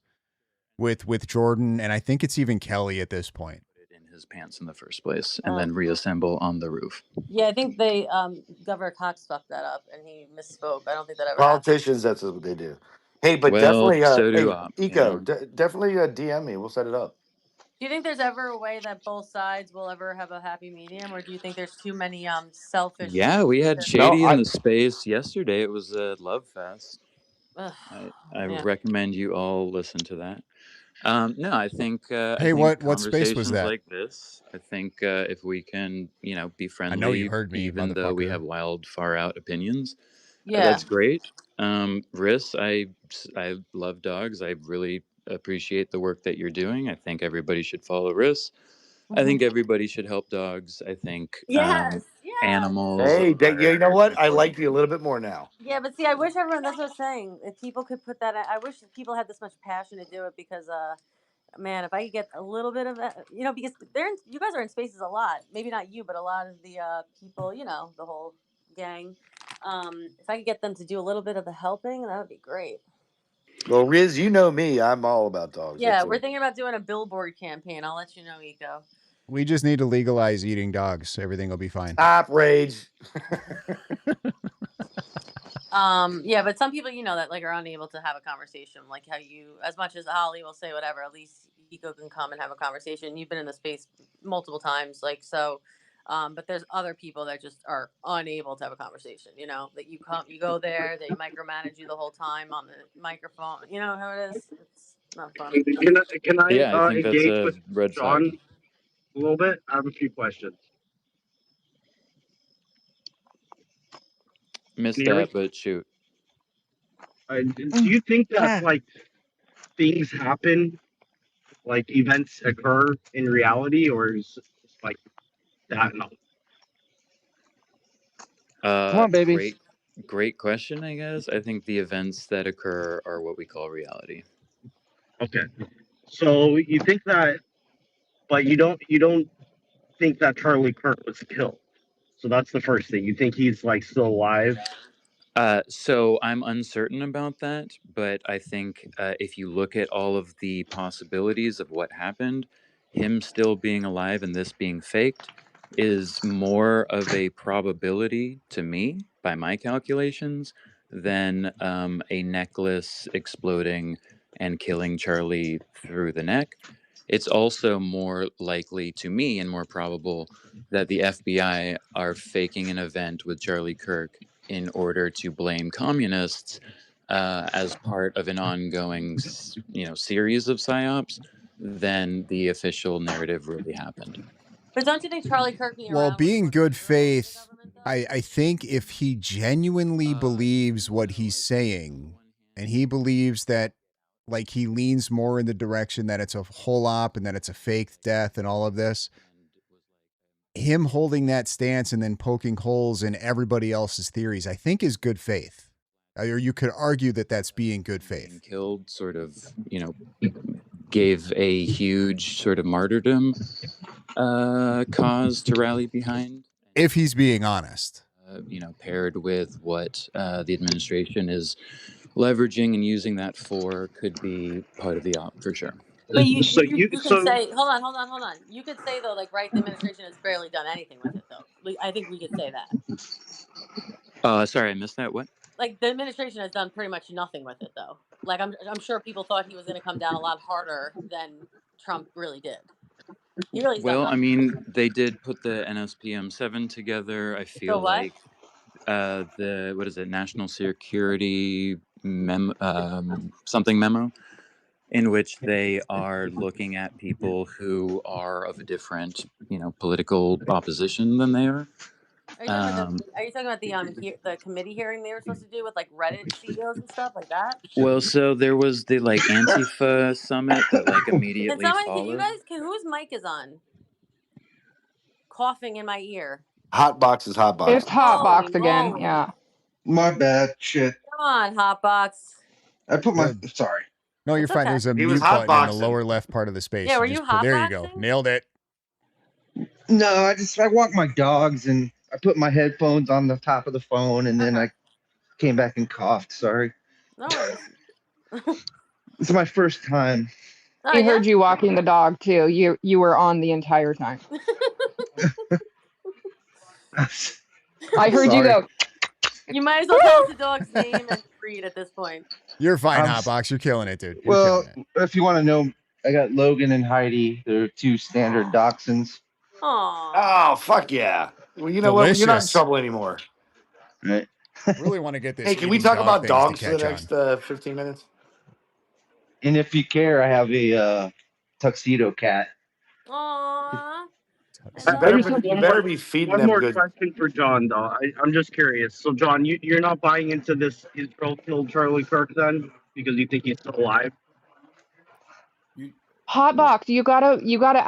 with Jordan, and I think it's even Kelly at this point. In his pants in the first place, and then reassemble on the roof. Yeah, I think they Governor Cox fucked that up and he misspoke. I don't think that ever happened. Politicians, that's what they do. Hey, but Well, definitely, so do hey, op, Eco, definitely DM me. We'll set it up. Do you think there's ever a way that both sides will ever have a happy medium, or do you think there's too many selfish? Yeah, we had Shady in the space yesterday. It was a love fest. I yeah. recommend you all listen to that. No, I think Hey, what space was conversations that? like this. I think if we can, be I know you friendly, heard me, even though we motherfucker. have wild, far out opinions. Yeah. That's great. Riss, I love dogs. I really appreciate the work that you're doing. I think everybody should follow Riss. I think everybody should help dogs. I think Yes. animals Hey, you know are what? I important. like you a little bit more now. Yeah, but see, I wish everyone. That's what I was saying. If people could put that, I wish people had this much passion to do it because, man, if I could get a little bit of that, because you guys are in spaces a lot. Maybe not you, but a lot of the people, the whole gang. If I could get them to do a little bit of the helping, that would be great. Well, Riz, you know me. I'm all about dogs. Yeah, That's we're it. thinking about doing a billboard campaign. I'll let you know, Eco. We just need to legalize eating dogs. Everything will be fine. Stop, Rage. Yeah, but some people, that like are unable to have a conversation, like how you, as much as Holly will say whatever, at least Eco can come and have a conversation. You've been in the space multiple times, like so. But there's other people that just are unable to have a conversation. That you go there, they micromanage you the whole time on the microphone. You know how it is. It's not fun. Can I Yeah, I think that's engage a with red flag. John a little bit? I have a few questions. Missed Can you hear that, but shoot. Do you think that like things happen, like events occur in reality, or is it like that? No. Come on, babies. Great question, I guess. I think the events that occur are what we call reality. Okay. So you think that, but you don't think that Charlie Kirk was killed. So that's the first thing. You think he's like still alive? So I'm uncertain about that, but I think if you look at all of the possibilities of what happened, him still being alive and this being faked is more of a probability to me, by my calculations, than a necklace exploding and killing Charlie through the neck. It's also more likely to me and more probable that the FBI are faking an event with Charlie Kirk in order to blame communists as part of an ongoing, series of psyops than the official narrative really happened. But don't you think Charlie Kirk being Well, around was being more good criminal than the faith, government, though? I think if he genuinely believes what he's saying, and he believes that, like, he leans more in the direction that it's a whole op and that it's a fake death and all of this, him holding that stance and then poking holes in everybody else's theories, I think is good faith. Or you could argue that that's being good faith. Being killed sort of, gave a huge sort of martyrdom cause to rally behind. If he's being honest. Paired with what the administration is leveraging and using that for could be part of the op for sure. But you can say, hold on. You could say though, like, right, the administration has barely done anything with it though. I think we could say that. Sorry, I missed that. What? Like, the administration has done pretty much nothing with it though. Like, I'm sure people thought he was going to come down a lot harder than Trump really did. You really Well, suck. I mean, they did put the NSPM-7 together. I So feel what? like the what is it, National Security something memo, in which they are looking at people who are of a different, political opposition than they are. Are you talking about the committee hearing they were supposed to do with like Reddit CEOs and stuff like that? Well, so there was the like Antifa summit that like Can immediately followed. whose mic is on? Coughing in my ear. Hot box is hot box. It's hot Holy box again. moly. Yeah. My bad. Shit. Come on, Hotbox. I put my. The- Sorry. No, you're It's fine. okay. There's a He was mute button in the hotboxing. lower left part of the space. Yeah, were you just there you go. hotboxing? Nailed it. No, I walk my dogs and I put my headphones on the top of the phone and then I came back and coughed. Sorry. No worries. This is my first time. Oh, We yeah? heard you walking the dog too. You were on the entire time. I heard you Sorry. go. You might as well tell us the dog's name and breed at this point. You're fine, I'm- Hotbox. You're killing it, dude. You're Well, killing it. if you want to know, I got Logan and Heidi. They're two standard dachshunds. Aw. Oh, fuck yeah. Well, you know what? You're not in Delicious. trouble anymore. Right. Really want to get this. Hey, can we eating talk dog about things dogs to for the catch on. next 15 minutes? And if you care, I have a tuxedo cat. Aw. You I just have you better be feeding one them more good. question for John, though. I'm just curious. So, John, you're not buying into this Israel killed Charlie Kirk then because you think he's still alive? Hot box. You gotta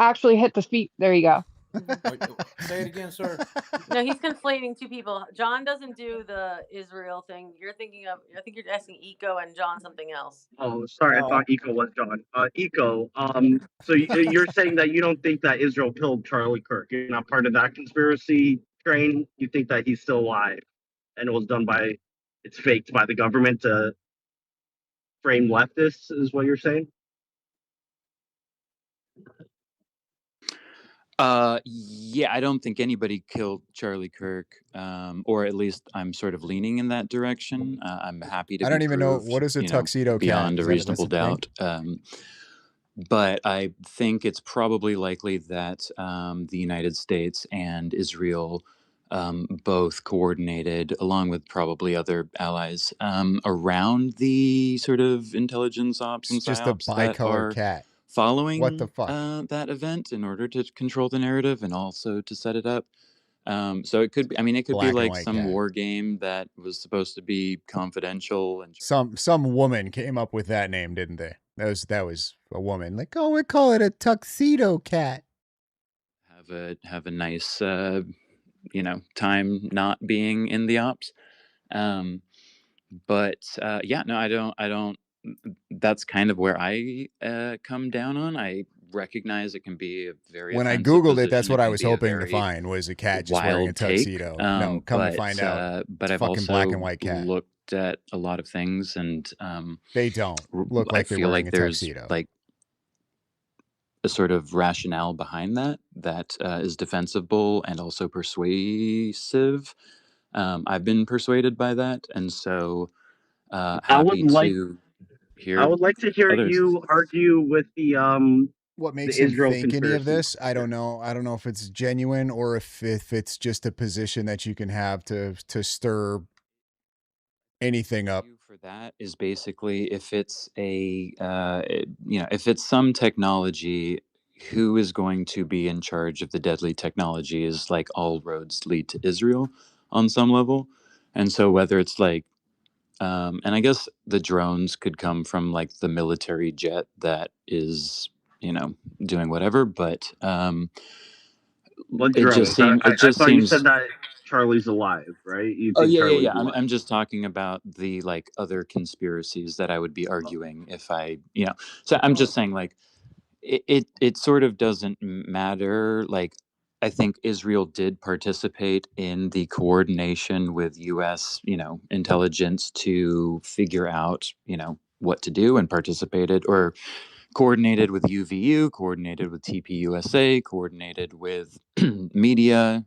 actually hit the feet. There you go. Say it again, sir. No, he's conflating two people. John doesn't do the Israel thing. I think you're asking Eco and John something else. Oh, sorry, I thought Eco was John. Eco. So you're saying that you don't think that Israel killed Charlie Kirk? You're not part of that conspiracy train. You think that he's still alive, and it was done by, it's faked by the government to frame leftists, is what you're saying? Yeah, I don't think anybody killed Charlie Kirk, or at least I'm sort of leaning in that direction. I'm happy to. I don't even know what is a tuxedo cat. Beyond a Is reasonable that's a thing? doubt. But I think it's probably likely that the United States and Israel both coordinated, along with probably other allies, around the sort of intelligence ops and It's just a psyops that bicolored are cat. following What the fuck? that event in order to control the narrative and also to set it up. So it could be, it could Black be and like white some cat. war game that was supposed to be confidential and Some woman came up with that name, didn't they? That was a woman. Like, oh, we call it a tuxedo cat. have a nice time not being in the ops. But yeah, no, I don't. That's kind of where I come down on. I recognize it can be a very When I offensive Googled it, that's position. what I can was be a hoping to very find was a cat just wearing a wild take. tuxedo. No, come to find out, But it's I've fucking also black and white cat. looked at a lot of things, and They don't look like I they're feel wearing like a there's tuxedo. like a sort of rationale behind that is defensible and also persuasive. I've been persuaded by that, and so happy to hear I would like to hear others. you argue with the What makes the him Israel think any of conspiracy. this? I don't know. I don't know if it's genuine or if it's just a position that you can have to stir anything up. For that is basically if it's if it's some technology, who is going to be in charge of the deadly technology is like all roads lead to Israel on some level. And so whether it's like and I guess the drones could come from like the military jet that is doing whatever, but What it drones? just seems I thought you said that Charlie's alive, right? You Oh think yeah. Charlie's alive? I'm just talking about the like other conspiracies that I would be arguing if I, So I'm just saying like it sort of doesn't matter. Like I think Israel did participate in the coordination with U.S. Intelligence to figure out what to do, and participated or coordinated with UVU, coordinated with TPUSA, coordinated with media,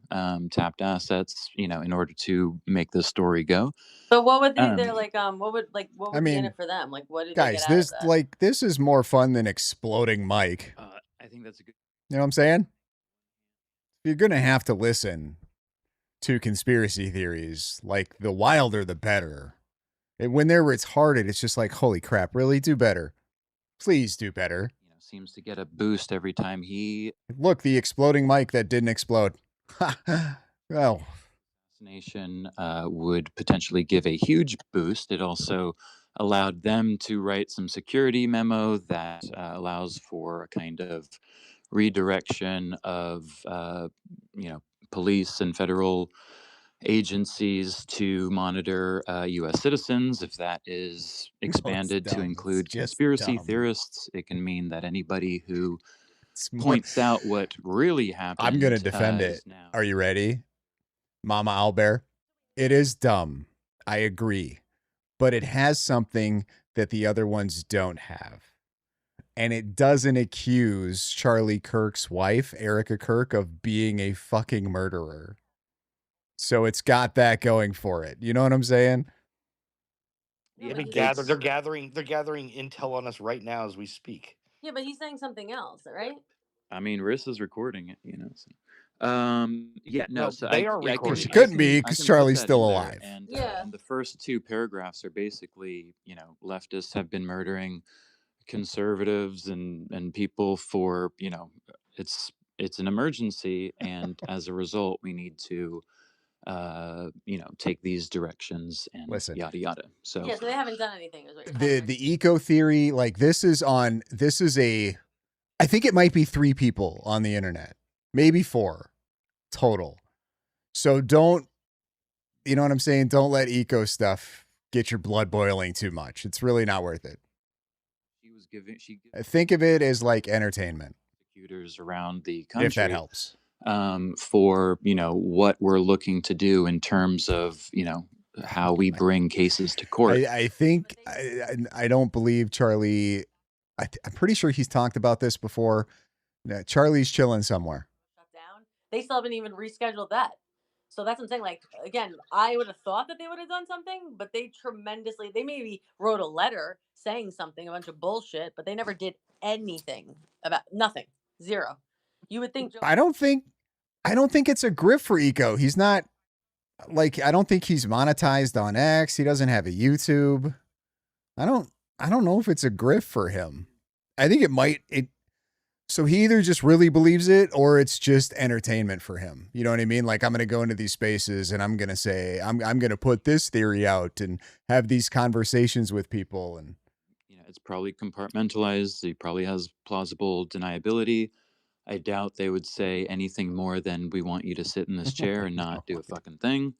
tapped assets, in order to make this story go. So what would they're like? What would I be in mean, it for them? Like, what did they guys, get out of that? this is more fun than exploding Mike. I think that's a good. You know what I'm saying? You're going to have to listen to conspiracy theories. Like, the wilder, the better. And when they're retarded, it's just like, holy crap, really? Do better. Please do better. Seems to get a boost every time he. Look, the exploding mic that didn't explode. Well, Assassination would potentially give a huge boost. It also allowed them to write some security memo that allows for a kind of redirection of, police and federal agencies to monitor U.S. citizens. If that is expanded to include conspiracy theorists, it can mean that anybody who points out what really happened. I'm going to defend it. Are you ready? Mama Owlbear. It is dumb. I agree. But it has something that the other ones don't have. And it doesn't accuse Charlie Kirk's wife, Erica Kirk, of being a fucking murderer. So it's got that going for it. You know what I'm saying? Yeah, they're gathering intel on us right now as we speak. Yeah, but he's saying something else, right? I mean, Riss is recording it, So. Yeah, no. Well, So they are recording. She couldn't be because Charlie's still alive. And and the first two paragraphs are basically, leftists have been murdering conservatives and people for, it's an emergency, and as a result, we need to, take these directions and yada yada. So yeah, so they haven't done anything. The eco theory, like this is I think it might be 3 people on the internet, maybe 4 total. So don't, you know what I'm saying? Don't let eco stuff get your blood boiling too much. It's really not worth it. Think of it as like entertainment. Prosecutors around the country, if that helps. For, what we're looking to do in terms of, how we bring cases to court. I think, I don't believe Charlie, I'm pretty sure he's talked about this before. Charlie's chilling somewhere. They still haven't even rescheduled that. So that's what I'm saying. Like, again, I would have thought that they would have done something, but they maybe wrote a letter saying something, a bunch of bullshit, but they never did anything about nothing. Zero. You would think. I don't think it's a grip for Eco. He's not like, I don't think he's monetized on X. He doesn't have a YouTube. I don't know if it's a grift for him. I think so he either just really believes it or it's just entertainment for him. You know what I mean? Like, I'm going to go into these spaces and I'm going to say, I'm going to put this theory out and have these conversations with people. And it's probably compartmentalized. He probably has plausible deniability. I doubt they would say anything more than, we want you to sit in this chair and not do a fucking thing.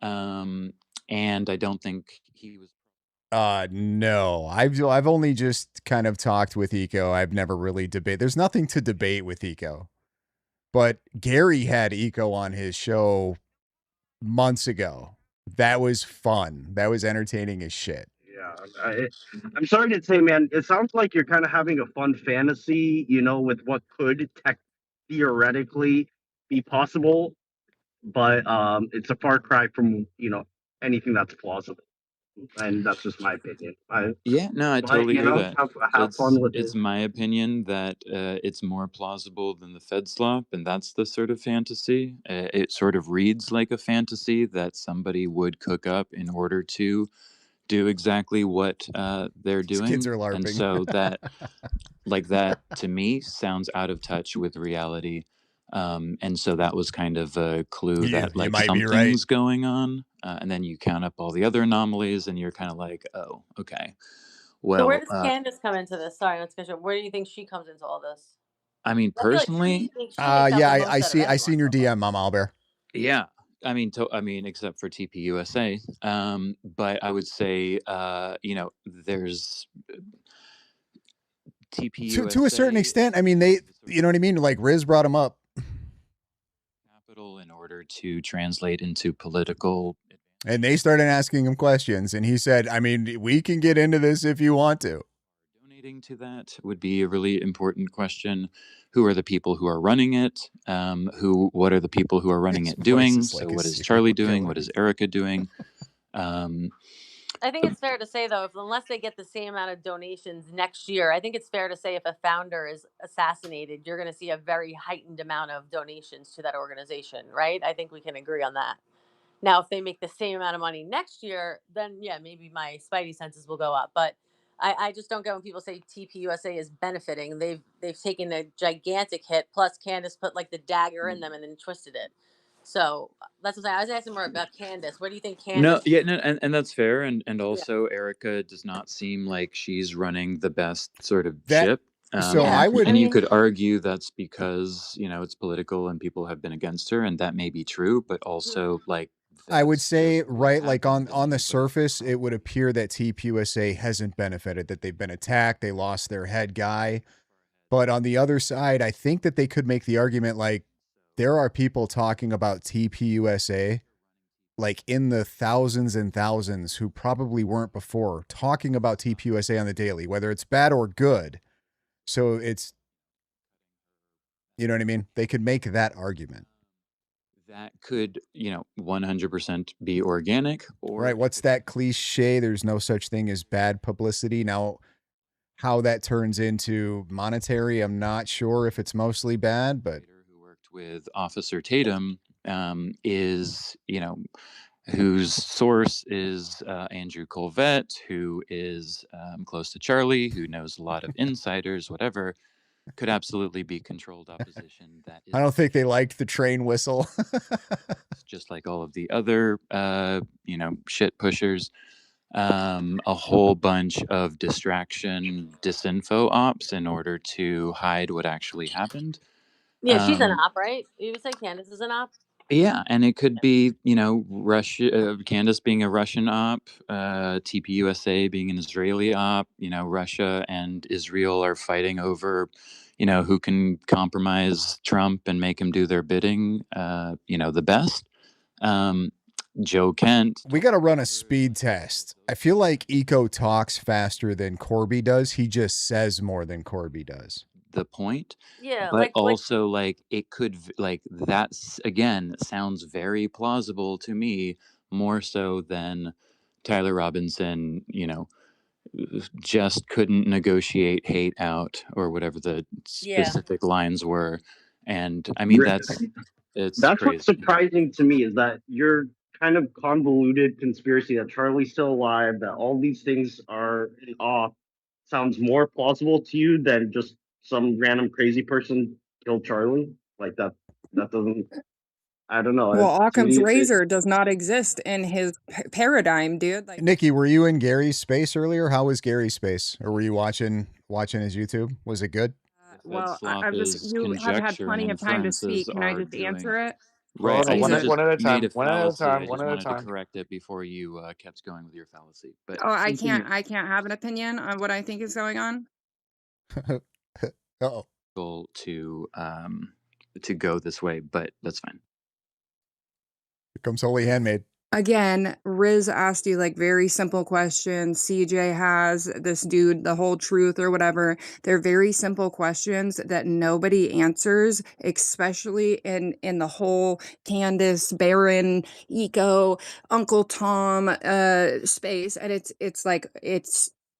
And I don't think he was. No, I've only just kind of talked with Eco. I've never really debated. There's nothing to debate with Eco, but Gary had Eco on his show months ago. That was fun. That was entertaining as shit. Yeah, I'm sorry to say, man, it sounds like you're kind of having a fun fantasy, with what could theoretically be possible, but it's a far cry from, anything that's plausible. And that's just my opinion. I totally hear that. Have fun with it. It's my opinion that it's more plausible than the Fed slop, and that's the sort of fantasy. It sort of reads like a fantasy that somebody would cook up in order to do exactly what they're doing. These kids are LARPing. And so that, that to me sounds out of touch with reality. And so that was kind of a clue that something's going on. And then you count up all the other anomalies and you're kind of like, oh, okay. Well, so where does Candace come into this? Sorry, let's get you. Where do you think she comes into all this? I mean, personally, I seen your DM, Mama Albert. Yeah. I mean, except for TPUSA. But I would say, there's TPUSA. To a certain extent. I mean, you know what I mean? Like Riz brought him up. In order to translate into political. And they started asking him questions. And he said, I mean, we can get into this if you want to. Donating to that would be a really important question. Who are the people who are running it? What are the people who are running it doing? So what is Charlie doing? What is Erica doing? And I think it's fair to say though, if unless they get the same amount of donations next year, I think it's fair to say if a founder is assassinated, you're going to see a very heightened amount of donations to that organization, right? I think we can agree on that. Now, if they make the same amount of money next year, then yeah, maybe my spidey senses will go up. But I just don't get when people say TPUSA is benefiting. They've taken a gigantic hit. Plus, Candace put like the dagger in them and then twisted it. So that's what I was asking more about Candace. What do you think No, Candace? yeah, no, and that's fair, and also Erica does not seem like she's running the best sort of That ship. so Yeah, I would And you mean, could argue that's because it's political and people have been against her, and that may be true, but also like I would that's say just what right like happened, on and the like surface it would appear that TPUSA hasn't benefited, that they've been attacked, they lost their head guy. But on the other side, I think that they could make the argument like there are people talking about TPUSA like in the thousands and thousands who probably weren't before, talking about TPUSA on the daily, whether it's bad or good. So it's, you know what I mean? They could make that argument. that could 100% be organic, or Right. What's that cliche? There's no such thing as bad publicity. Now, how that turns into monetary, I'm not sure if it's mostly bad, but who worked with Officer Tatum is whose source is Andrew Colvett, who is close to Charlie, who knows a lot of insiders, whatever, could absolutely be controlled opposition. That is I don't think they liked the train whistle. just like all of the other, shit pushers. A whole bunch of distraction, disinfo ops in order to hide what actually happened. Yeah, she's an op, right? You would say Candace is an op. Yeah, and it could be, Russia, Candace being a Russian op, TPUSA being an Israeli op. Russia and Israel are fighting over, who can compromise Trump and make him do their bidding, the best. Joe Kent. We got to run a speed test. I feel like Eco talks faster than Corby does. He just says more than Corby does. The point. Yeah, but also like it could like that's again sounds very plausible to me, more so than Tyler Robinson just couldn't negotiate hate out or whatever the specific lines were. And I mean that's crazy. What's surprising to me is that your kind of convoluted conspiracy that Charlie's still alive, that all these things are off, sounds more plausible to you than just some random crazy person killed Charlie. Like that doesn't. I don't know. Well, Occam's razor does not exist in his paradigm, dude. Like, Nikki, were you in Gary's space earlier? How was Gary's space? Or were you watching his YouTube? Was it good? well, I've just you have had plenty of time to speak. Can I just answer it? Right. One at a time. One at a time. I just wanted to correct it before you kept going with your fallacy. But oh, I can't have an opinion on what I think is going on. Uh-oh. To go this way, but that's fine. Here comes Holy Handmaid. Again, Riz asked you like very simple questions. CJ has this dude, the whole truth or whatever. They're very simple questions that nobody answers, especially in the whole Candace, Baron, Eco, Uncle Tom space. And it's like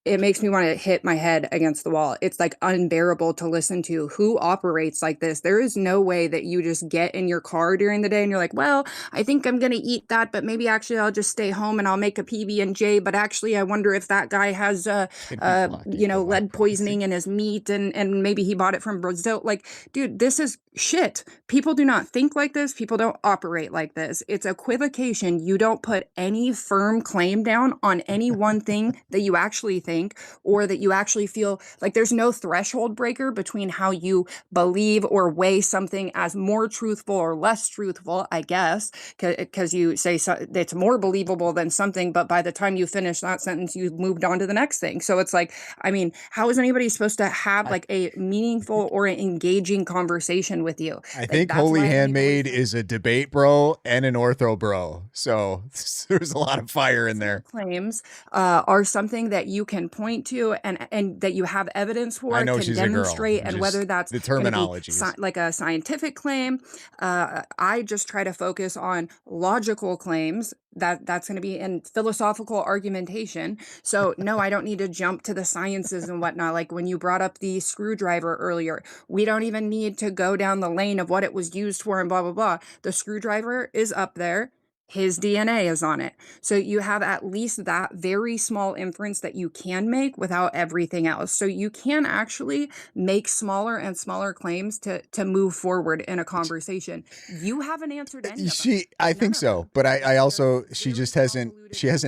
it makes me want to hit my head against the wall. It's like unbearable to listen to. Who operates like this? There is no way that you just get in your car during the day and you're like, well, I think I'm going to eat that, but maybe actually I'll just stay home and I'll make a PB&J. But actually I wonder if that guy has, lead poisoning in his meat and maybe he bought it from Brazil. Like, dude, this is shit. People do not think like this. People don't operate like this. It's equivocation. You don't put any firm claim down on any one thing that you actually think or that you actually feel like. There's no threshold breaker between how you believe or weigh something as more truthful or less truthful, I guess, because you say it's more believable than something, but by the time you finish that sentence, you've moved on to the next thing. So it's like, I mean, how is anybody supposed to have like a meaningful or an engaging conversation with you? I think Holy Handmaid is a debate bro and an ortho bro. So there's a lot of fire in there. Claims are something that you can can point to and that you have evidence for, I know can she's a girl. demonstrate, and Just whether that's the going to be terminologies. like a scientific claim. I just try to focus on logical claims that's going to be in philosophical argumentation. So no, I don't need to jump to the sciences and whatnot. Like when you brought up the screwdriver earlier, we don't even need to go down the lane of what it was used for and blah, blah, blah. The screwdriver is up there. His DNA is on it. So you have at least that very small inference that you can make without everything else. So you can actually make smaller and smaller claims to move forward in a conversation. You haven't answered any of them. I think so, but I also she just hasn't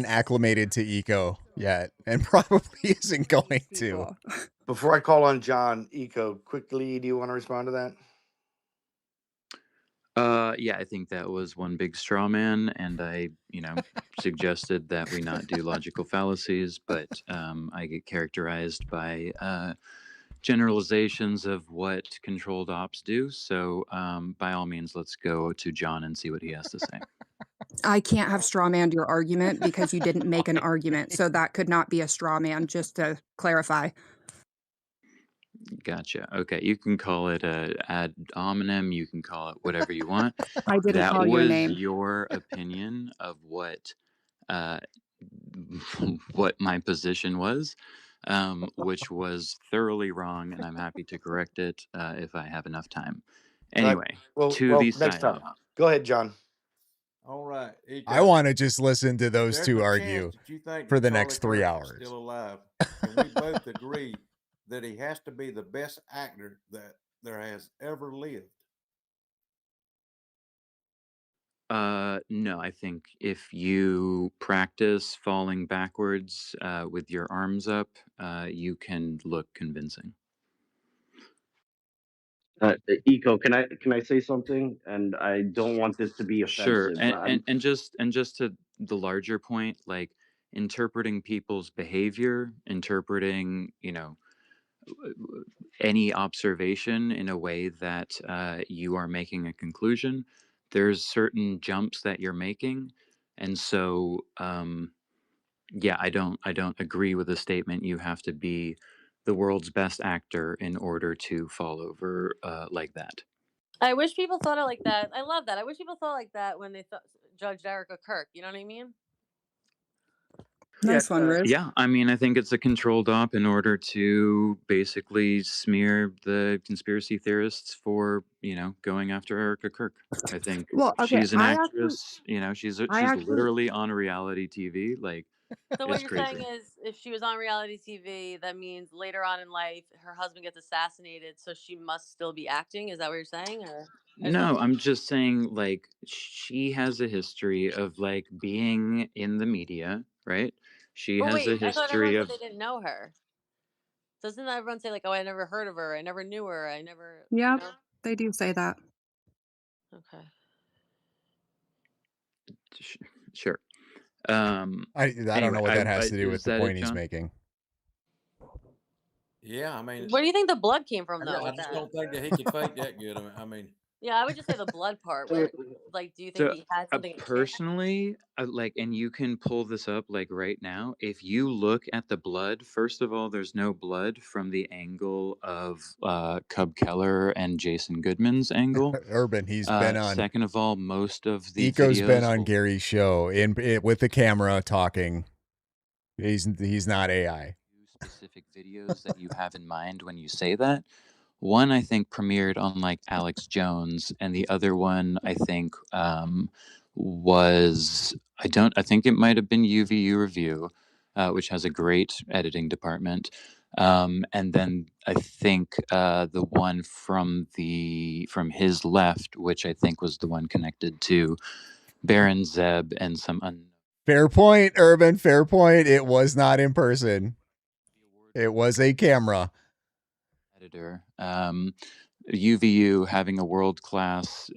acclimated to eco yet, and probably isn't going to. Before I call on John, Eco, quickly, do you want to respond to that? Yeah, I think that was one big straw man, and I, suggested that we not do logical fallacies, but I get characterized by generalizations of what controlled ops do. So by all means, let's go to John and see what he has to say. I can't have straw manned your argument because you didn't make an argument. So that could not be a straw man, just to clarify. Gotcha. Okay, you can call it a ad hominem. You can call it whatever you want. I didn't That call your was name. your opinion of what what my position was, which was thoroughly wrong, and I'm happy to correct it if I have enough time. Anyway, to the next time. silo. Go ahead, John. All right. Eco, I want to just listen to those there's two a argue chance that you think for that the Charlie next 3 Kirk is hours. still alive. Can we both agree that he has to be the best actor that there has ever lived? No, I think if you practice falling backwards with your arms up, you can look convincing. Eco, can I say something? And I don't want this to be Sure, offensive. and just to the larger point, like interpreting people's behavior, interpreting, any observation in a way that you are making a conclusion. There's certain jumps that you're making, and so yeah, I don't agree with the statement. You have to be the world's best actor in order to fall over like that. I wish people thought it like that. I love that. I wish people thought like that when they judged Erica Kirk. You know what I mean? Nice one, Riz. Yeah, I mean, I think it's a controlled op in order to basically smear the conspiracy theorists for, going after Erica Kirk. I think Well, okay, she's an I actually, actress, she's I actually, literally on reality TV. Like, So what it's you're crazy. saying is, if she was on reality TV, that means later on in life her husband gets assassinated, so she must still be acting. Is that what you're saying, or? No, I'm just saying, like, she has a history of like being in the media, right? She But has a wait, I thought everyone history said of they didn't know her. Doesn't everyone say like, "Oh, I never heard of her. I never knew her. I never." yeah, they do say that. Okay. Sure. I don't know what that has to do with the point he's making. Yeah, I mean, Where do you think the blood came from, though? I With just that? don't think that he could fake that good. I mean, Yeah, I would just say the blood part. Where, like, do you think So, he had something? in camp? personally, like, and you can pull this up like right now. If you look at the blood, first of all, there's no blood from the angle of Cub Keller and Jason Goodman's angle. Urban, he's been on. Second of all, most of the Eco's videos been on Gary's show with the camera talking. He's not AI. Specific videos that you have in mind when you say that. One, I think, premiered on like Alex Jones, and the other one, I think, was I think it might have been UVU Review, which has a great editing department. And then I think the one from his left, which I think was the one connected to Baron Zeb and some Fair point, Urban. Fair point. It was not in person. It was a camera. Editor. UVU having a world-class,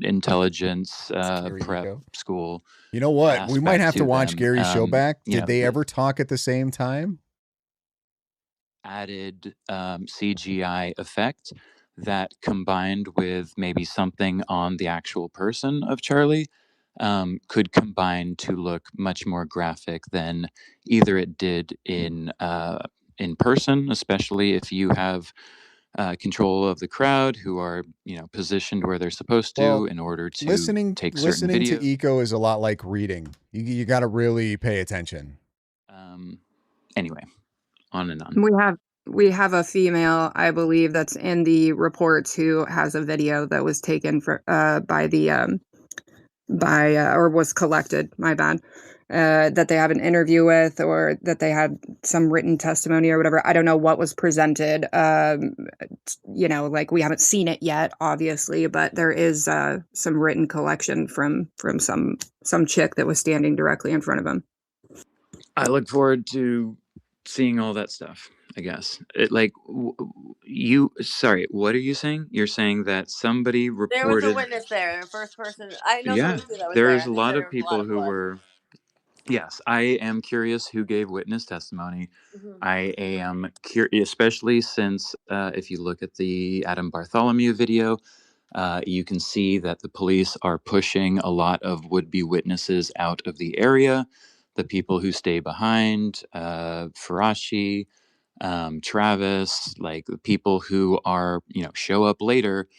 intelligence prep school. You know what? We might have to watch Gary's show back. Did they ever talk at the same time? Added CGI effect that combined with maybe something on the actual person of Charlie could combine to look much more graphic than either it did in person, especially if you have control of the crowd who are, positioned where they're supposed to Well, in order to take certain listening to video. eco is a lot like reading. You got to really pay attention. Anyway, on and on. We have a female, I believe, that's in the reports who has a video that was taken by the or was collected, my bad, that they have an interview with, or that they had some written testimony or whatever. I don't know what was presented. Like, we haven't seen it yet, obviously, but there is some written collection from some chick that was standing directly in front of him. I look forward to seeing all that stuff, I guess. Sorry, what are you saying? You're saying that somebody There was a reported. witness there, a first person. I know Yeah, somebody too that was there, there's a and they lot said there of was a lot people of who blood. were. Yes, I am curious who gave witness testimony. Mhm. I am curious, especially since if you look at the Adam Bartholomew video, you can see that the police are pushing a lot of would-be witnesses out of the area. The people who stay behind, Farashi, Travis, like the people who are, show up later,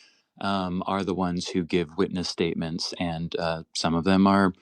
are the ones who give witness statements, and some of them are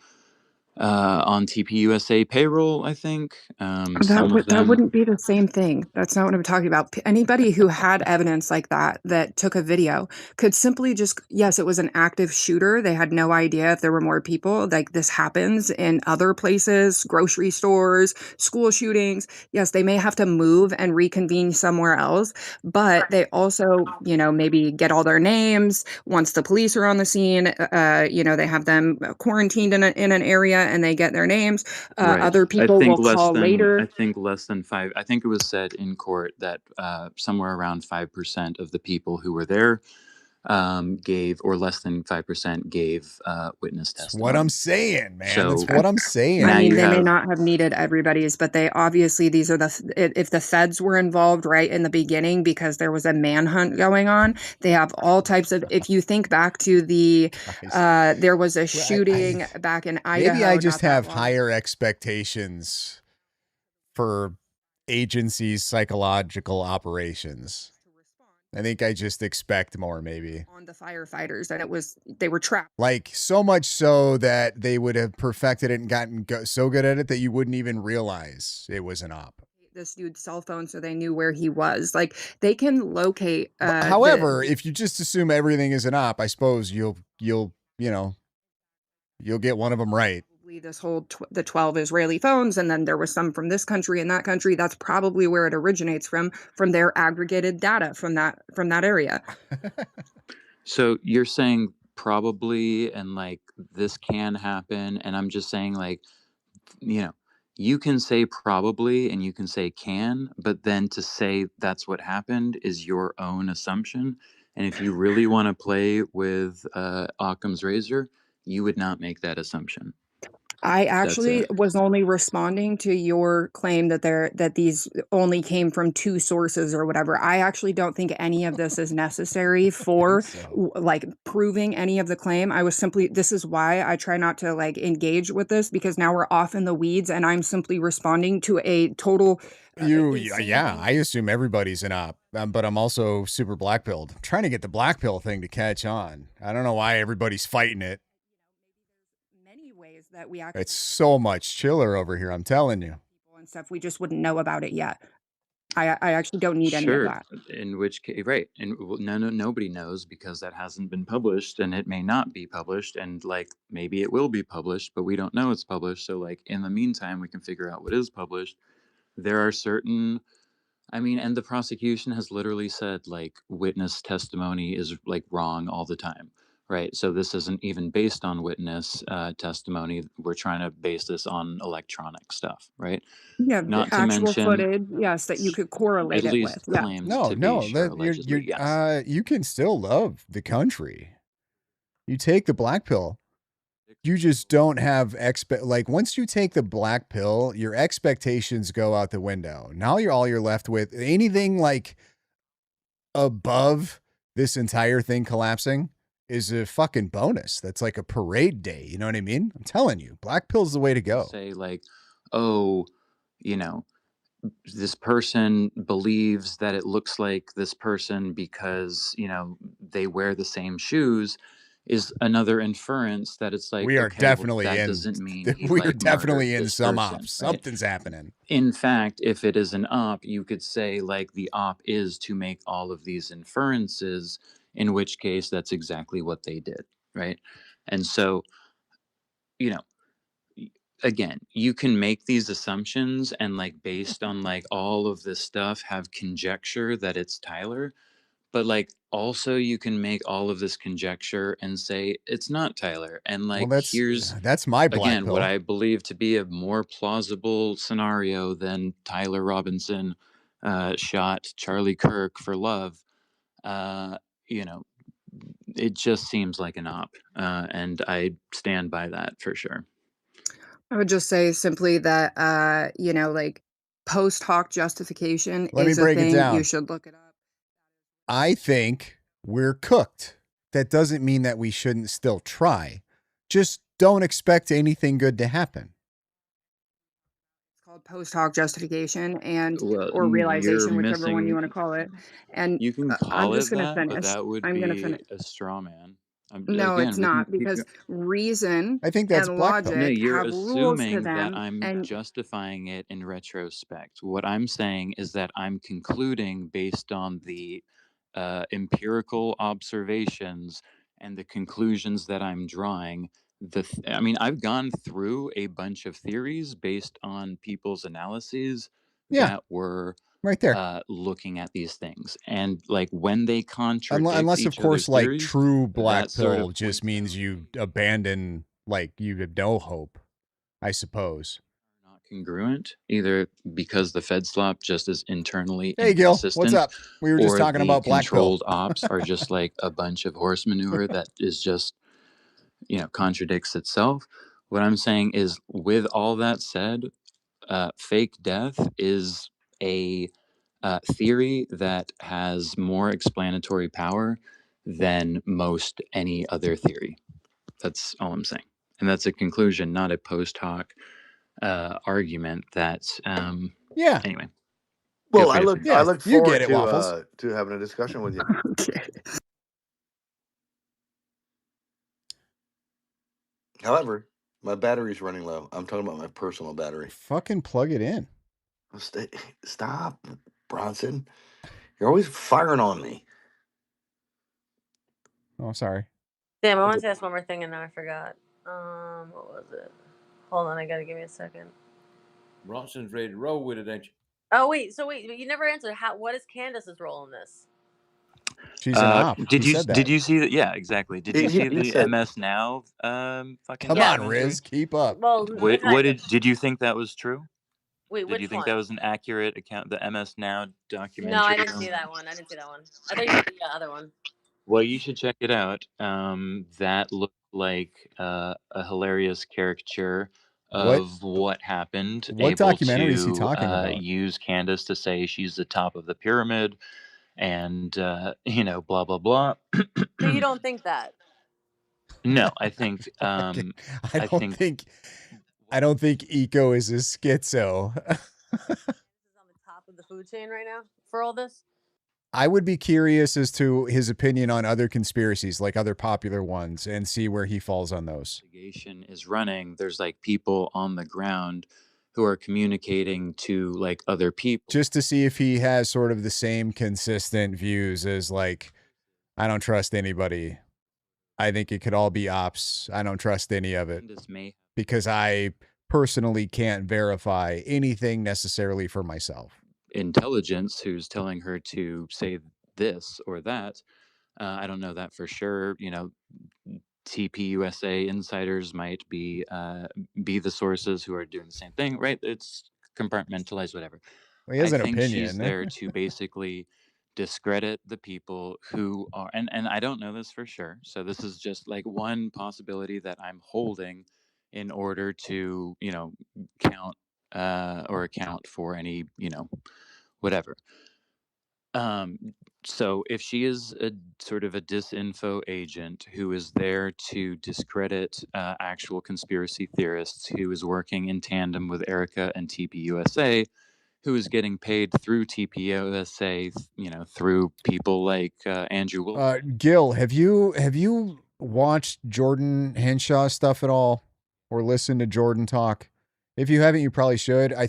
on TPUSA payroll, I think. Some of That them. wouldn't be the same thing. That's not what I'm talking about. Anybody who had evidence like that took a video could simply just, yes, it was an active shooter. They had no idea if there were more people. Like, this happens in other places, grocery stores, school shootings. Yes, they may have to move and reconvene somewhere else, but they also, maybe get all their names. Once the police are on the scene, they have them quarantined in an area, and they get their names. Right. Other people will call later. I think less than 5. I think it was said in court that somewhere around 5% of the people who were there gave, or less than 5% gave witness That's testimony. what I'm saying, man. So That's what I'm saying. I mean, they may not have needed everybody's, but they obviously, these are if the feds were involved right in the beginning because there was a manhunt going on, they have all types of, if you think back to the, there was a shooting back in Idaho. Maybe I just have higher expectations for agencies' psychological operations. I think I just expect more, maybe. On the firefighters, and they were trapped. Like, so much so that they would have perfected it and gotten so good at it that you wouldn't even realize it was an op. This dude's cell phone, so they knew where he was. Like, they can locate. However, if you just assume everything is an op, I suppose you'll get one of them right. This whole the 12 Israeli phones, and then there was some from this country and that country. That's probably where it originates from their aggregated data from that area. So you're saying probably, and like this can happen, and I'm just saying, like, you can say probably and you can say can, but then to say that's what happened is your own assumption. And if you really want to play with Occam's razor, you would not make that assumption. I actually was only responding to your claim that these only came from 2 sources or whatever. I actually don't think any of this is necessary for like proving any of the claim. I was simply, this is why I try not to like engage with this, because now we're off in the weeds and I'm simply responding to a total. Yeah, I assume everybody's an op, but I'm also super black pilled. I'm trying to get the black pill thing to catch on. I don't know why everybody's fighting it. That we it's so much chiller over here, I'm telling you. And stuff, we just wouldn't know about it yet. I actually don't need any of that. In which case, right? And nobody knows, because that hasn't been published, and it may not be published, and like maybe it will be published, but we don't know it's published. So like in the meantime, we can figure out what is published. There are certain. I mean, and the prosecution has literally said like witness testimony is like wrong all the time. Right. So this isn't even based on witness testimony. We're trying to base this on electronic stuff. Right. Yeah. Not to actual mention footage. Yes. That you could correlate at it least with. claims No, to no, be sure, that allegedly, you can still love the country. You take the black pill. You just don't have like once you take the black pill, your expectations go out the window. Now you're left with anything like above this entire thing collapsing is a fucking bonus. That's like a parade day. You know what I mean? I'm telling you, black pill's the way to go. Say like, oh, this person believes that it looks like this person because they wear the same shoes, is another inference that it's like, We are okay, well, definitely that in. doesn't mean he We are like murdered definitely in this some person, ops. right? Something's happening. In fact, if it is an op, you could say like the op is to make all of these inferences, in which case that's exactly what they did, right? And so, again, you can make these assumptions and like based on like all of this stuff have conjecture that it's Tyler, but like also you can make all of this conjecture and say it's not Tyler. And like Well, here's that's my black again pill. what I believe to be a more plausible scenario than Tyler Robinson shot Charlie Kirk for love. It just seems like an op, and I stand by that for sure. I would just say simply that, like post hoc justification Let me is a break it thing. You down. should look it up. I think we're cooked. That doesn't mean that we shouldn't still try. Just don't expect anything good to happen. It's called post hoc justification Well, or you're realization, whichever one you missing. want to call it. And You can I'm call just it going to that, but finish. that would I'm going to be finish. a straw man. No, it's Again, we can not, keep. because reason I think that's and black pill. No, logic you're have rules to assuming that them. I'm And justifying it in retrospect. What I'm saying is that I'm concluding based on the empirical observations and the conclusions that I'm drawing. I mean, I've gone through a bunch of theories based on people's analyses that were right there. looking at these things, and like when they contradict Unless, of each course, other's like theories, true black that sort pill of just points means out you abandon, like you have no hope, I suppose. not congruent, either because the Fed slop just is internally Hey, Gil, what's inconsistent, up? We were just or talking the about black pill. controlled ops are just like a bunch of horse manure that is just contradicts itself. What I'm saying is, with all that said, fake death is a theory that has more explanatory power than most any other theory. That's all I'm saying, and that's a conclusion, not a post hoc argument. That Anyway. Well, I look you forward get it, Waffles. To having a discussion with you. However, my battery's running low. I'm talking about my personal battery. Fucking plug it in. Stop, Bronson. You're always firing on me. Oh, sorry. Damn, I wanted to ask one more thing and now I forgot. What was it? Hold on, I gotta give me a second. Bronson's ready to roll with it, ain't you? Oh wait, but you never answered. What is Candace's role in this? She's an op. Did you see that? Yeah, exactly. Did you see the MS Now fucking Come on, Riz, keep up. Well, what did you think that was true? Wait, did which you think one? that was an accurate account, the MS Now documentary? No, I didn't see that one. I thought you said the other one. Well, you should check it out. That looked like a hilarious caricature of what happened. What documentary is he talking about? Use Candace to say she's the top of the pyramid, and blah blah blah. So you don't think that? No, I think I don't think Eco is a schizo. On the top of the food chain right now for all this. I would be curious as to his opinion on other conspiracies, like other popular ones, and see where he falls on those. Investigation is running. There's like people on the ground who are communicating to like other people, just to see if he has sort of the same consistent views as like, I don't trust anybody. I think it could all be ops. I don't trust any of it because I personally can't verify anything necessarily for myself. Intelligence who's telling her to say this or that. I don't know that for sure. TPUSA insiders might be the sources who are doing the same thing, right? It's compartmentalized, whatever. Well, he has an think opinion. She's there to basically discredit the people who are, and I don't know this for sure. So this is just like one possibility that I'm holding in order to, count or account for any, whatever. So if she is a sort of a disinfo agent who is there to discredit actual conspiracy theorists, who is working in tandem with Erica and TPUSA, who is getting paid through TPUSA, through people like Andrew Wilson. Gil, have you watched Jordan Henshaw stuff at all, or listened to Jordan talk? If you haven't, you probably should. I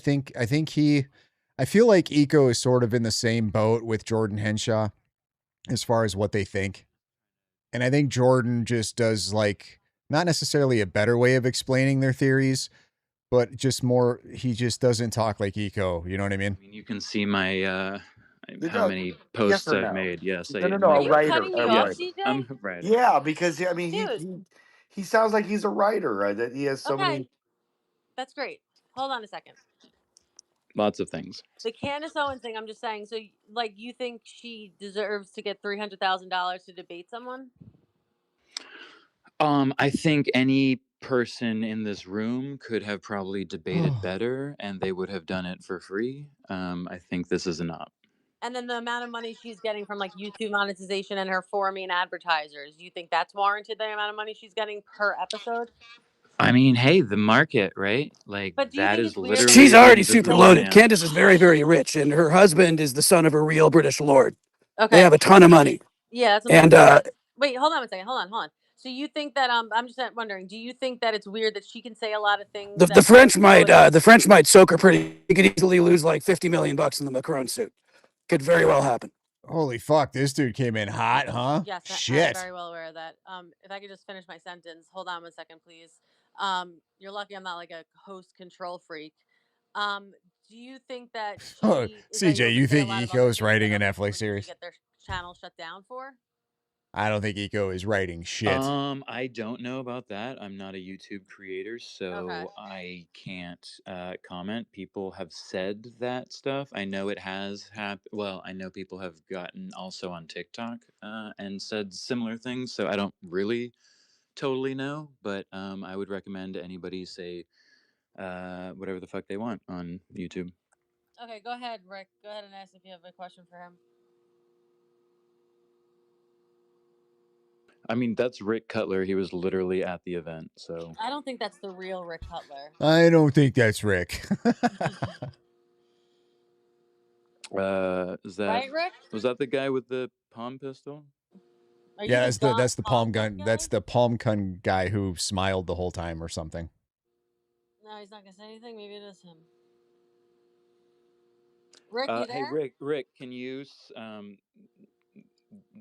feel like Eco is sort of in the same boat with Jordan Henshaw as far as what they think. And I think Jordan just does like not necessarily a better way of explaining their theories, but just more, he just doesn't talk like Eco. You know what I mean? I mean, you can see my how No, many yes posts or I've no? made. Yes, No, Are a you writer, cutting a me off, yes, writer. CJ? I'm a writer. Yeah, because I mean, Dude. he sounds like he's a writer, right? That he has so Okay. many. That's great. Hold on a second. Lots of things. The Candace Owens thing, I'm just saying. So, like, you think she deserves to get $300,000 to debate someone? I think any person in this room could have probably debated better, and they would have done it for free. I think this is an op. And then the amount of money she's getting from like YouTube monetization and her 4 million advertisers, you think that's warranted, the amount of money she's getting per episode? I mean, hey, the market, right? Like, But do you that think is it's weird that literally She's she's already the super saying? loaded. demand. Candace is very, very rich, and her husband is the son of a real British lord. They Okay. have a ton of money. Yeah, that's what I'm And saying. Wait, hold on a second. Hold on. So you think that I'm just wondering, do you think that it's weird that she can say a lot of things the that other French people might wouldn't? the French might soak her pretty. He could easily lose like $50 million in the Macron suit. Could very well happen. Holy fuck, this dude came in hot, huh? Yes, I'm Shit. very well aware of that. If I could just finish my sentence. Hold on 1 second, please. You're lucky I'm not like a host control freak. Do you think that Oh, she is able CJ, to you say a think lot of other Eco's things that writing a other Netflix women series? should get their channel shut down for? I don't think Eco is writing shit. I don't know about that. I'm not a YouTube creator, so Okay. I can't comment. People have said that stuff. I know it has happened. Well, I know people have gotten also on TikTok and said similar things. So I don't really totally know, but I would recommend anybody say whatever the fuck they want on YouTube. Okay, go ahead, Rick. Go ahead and ask if you have a question for him. I mean, that's Rick Cutler. He was literally at the event, so. I don't think that's the real Rick Cutler. I don't think that's Rick. Is that Right, Rick? was that the guy with the palm pistol? Are you Yeah, the that's the palm gun. That's the palm gun guy who smiled the whole time or something. No, he's not gonna say anything. Maybe it is him. Rick, you there? Hey, Rick, can you?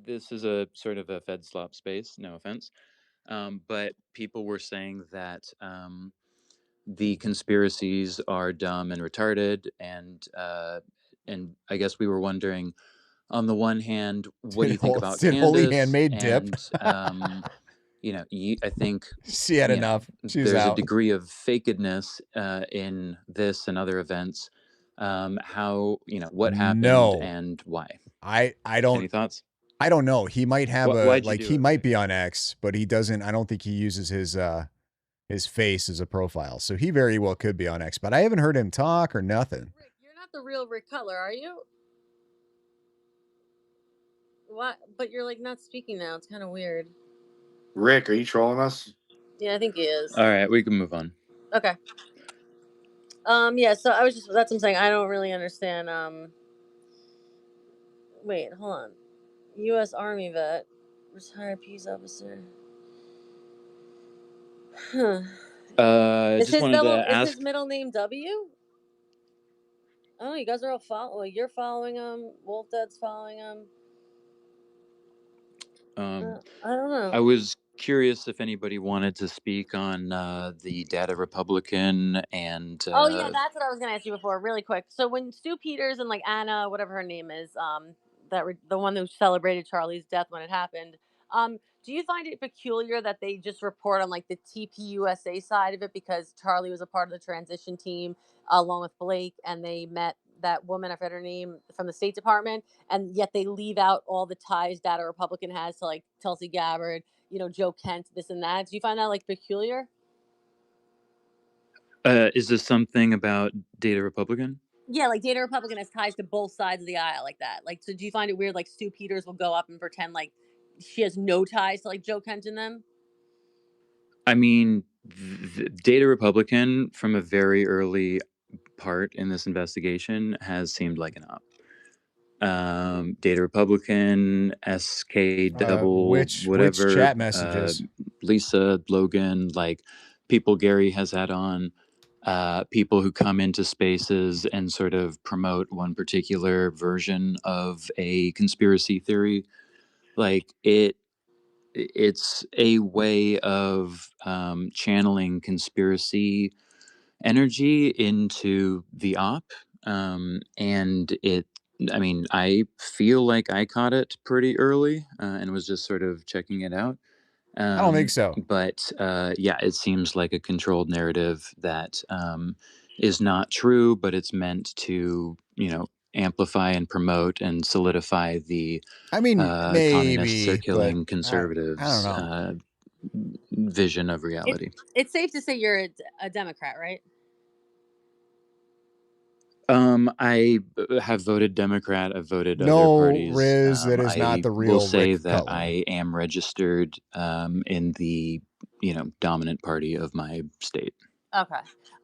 This is a sort of a Fed slop space. No offense, but people were saying that the conspiracies are dumb and retarded, and I guess we were wondering, on the one hand, what do you think about Did Holy Candace? Handmaid dip? And I think She had enough. She was there's out. a degree of fakedness in this and other events. How what happened No. and why? I don't. Any thoughts? I don't know. He might have Why'd you do he it, might Rick? be on X, but he doesn't. I don't think he uses his face as a profile. So he very well could be on X, but I haven't heard him talk or nothing. Rick, you're not the real Rick Cutler, are you? What? But you're like not speaking now. It's kind of weird. Rick, are you trolling us? Yeah, I think he is. All right, we can move on. Okay. Yeah. So I was just that's what I'm saying. I don't really understand. Wait, hold on. U.S. Army vet, retired peace officer. Huh. Is Just his wanted double? to Is ask. his middle name W? Oh, you guys are all following. You're following him. Wolf Dad's following him. I don't know. I was curious if anybody wanted to speak on the Data Republican and. Oh yeah, that's what I was gonna ask you before, really quick. So when Stu Peters and like Anna, whatever her name is, the one who celebrated Charlie's death when it happened, do you find it peculiar that they just report on like the TPUSA side of it because Charlie was a part of the transition team along with Blake, and they met that woman, I forget her name, from the State Department, and yet they leave out all the ties Data Republican has to like Tulsi Gabbard, Joe Kent, this and that. Do you find that like peculiar? Is this something about Data Republican? Yeah, like date a Republican has ties to both sides of the aisle like that. Like, so do you find it weird? Like Stu Peters will go up and pretend like she has no ties to like Joe Kent and them. I mean, data Republican from a very early part in this investigation has seemed like an op. Data Republican, SK Devil, Which whatever, chat messages? Lisa Logan, like people Gary has had on, people who come into spaces and sort of promote one particular version of a conspiracy theory. Like it's a way of channeling conspiracy energy into the op, and I mean, I feel like I caught it pretty early, and was just sort of checking it out. I don't think so. But yeah, it seems like a controlled narrative that is not true, but it's meant to, amplify and promote and solidify the I mean, communist maybe, but circulating I don't conservatives' know. vision of reality. It's safe to say you're a Democrat, right? I have voted Democrat. I've voted other No, parties. Riz, that is not I the will real say Rick that Cutler. I am registered in the dominant party of my state. Okay.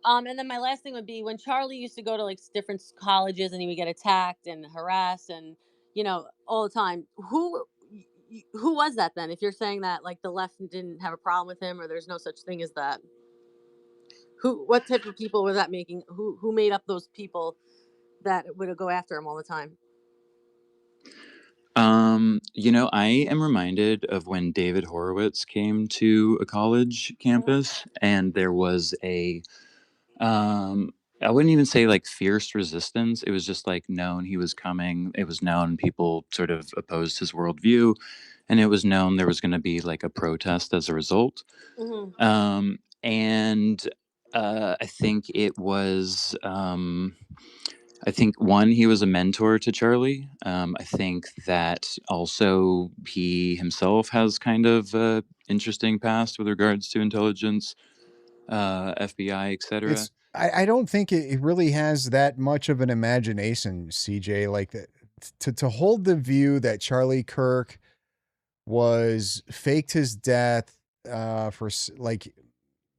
And then my last thing would be when Charlie used to go to like different colleges and he would get attacked and harassed and all the time. Who was that then? If you're saying that like the left didn't have a problem with him or there's no such thing as that, what type of people was that making? Who made up those people that would go after him all the time? I am reminded of when David Horowitz came to a college campus, and there was a I wouldn't even say like fierce resistance. It was just like known he was coming. It was known people sort of opposed his worldview, and it was known there was going to be like a protest as a result. And I think it was. I think one, he was a mentor to Charlie. I think that also he himself has kind of interesting past with regards to intelligence, FBI, etc. I don't think it really has that much of an imagination, CJ. Like that to hold the view that Charlie Kirk was faked his death for like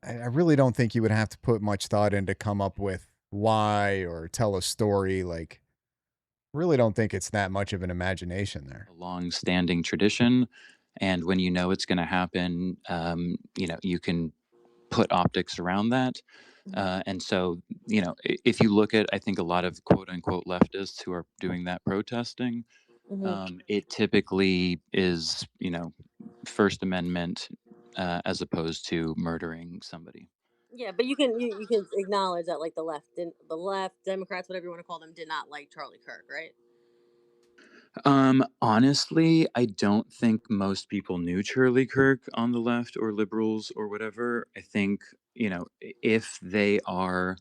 I really don't think you would have to put much thought in to come up with why or tell a story. Like, really don't think it's that much of an imagination there. A long-standing tradition, and when you know it's going to happen, you can put optics around that. And so, if you look at, I think a lot of quote unquote leftists who are doing that protesting, it typically is, First Amendment as opposed to murdering somebody. Yeah, but you can acknowledge that like the left Democrats, whatever you want to call them, did not like Charlie Kirk, right? Honestly, I don't think most people knew Charlie Kirk on the left or liberals or whatever. I think, if they are,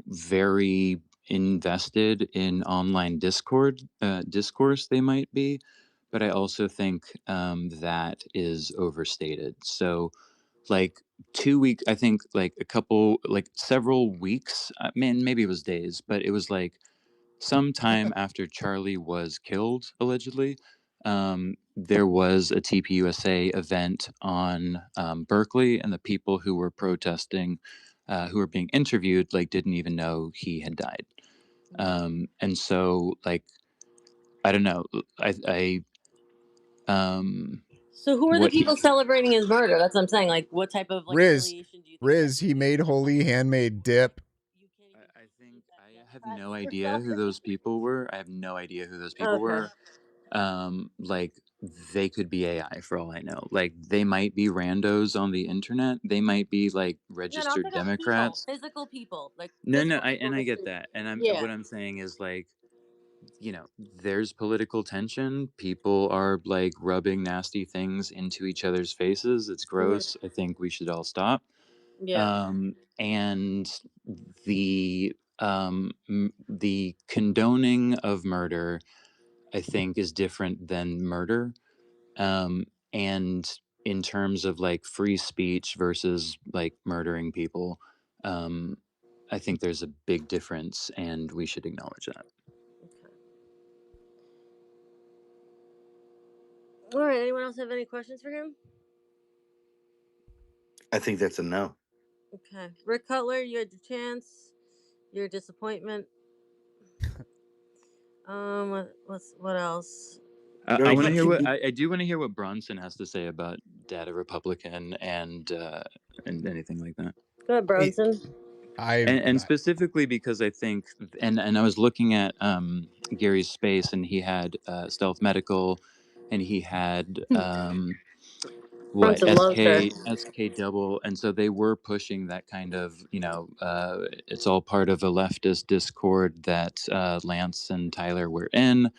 very invested in online discourse, they might be. But I also think that is overstated. So, like 2 weeks, I think, like several weeks, maybe it was days, but it was like sometime after Charlie was killed, allegedly, there was a TPUSA event on Berkeley, and the people who were protesting, who were being interviewed, like didn't even know he had died. And so, like, I don't know, So who are the what he people celebrating his murder? That's what I'm saying. Like, what type of like affiliation do you think? Riz, he made holy handmade dip. I think I have no idea who those people were. I have no idea who those people Okay. were. Like they could be AI for all I know. Like they might be randos on the internet. They might be like No, I'm registered talking about Democrats. physical people, like No, physical I people in the get street. that. And Yeah. what I'm saying is like, there's political tension. People are like rubbing nasty things into each other's faces. It's gross. I think we should all stop. Yeah. And the condoning of murder, I think, is different than murder. And in terms of like free speech versus like murdering people, I think there's a big difference, and we should acknowledge that. All right. Anyone else have any questions for him? I think that's a no. Okay. Rick Cutler, you had your chance. Your disappointment. What else? I want to hear what I do want to hear what Bronson has to say about Data Republican and anything like that. Go ahead, Bronson. And specifically because I think, and I was looking at Gary's space, and he had Stealth Medical, and he had what Bronson loves her. SK Double, and so they were pushing that kind of, it's all part of a leftist discord that Lance and Tyler were in.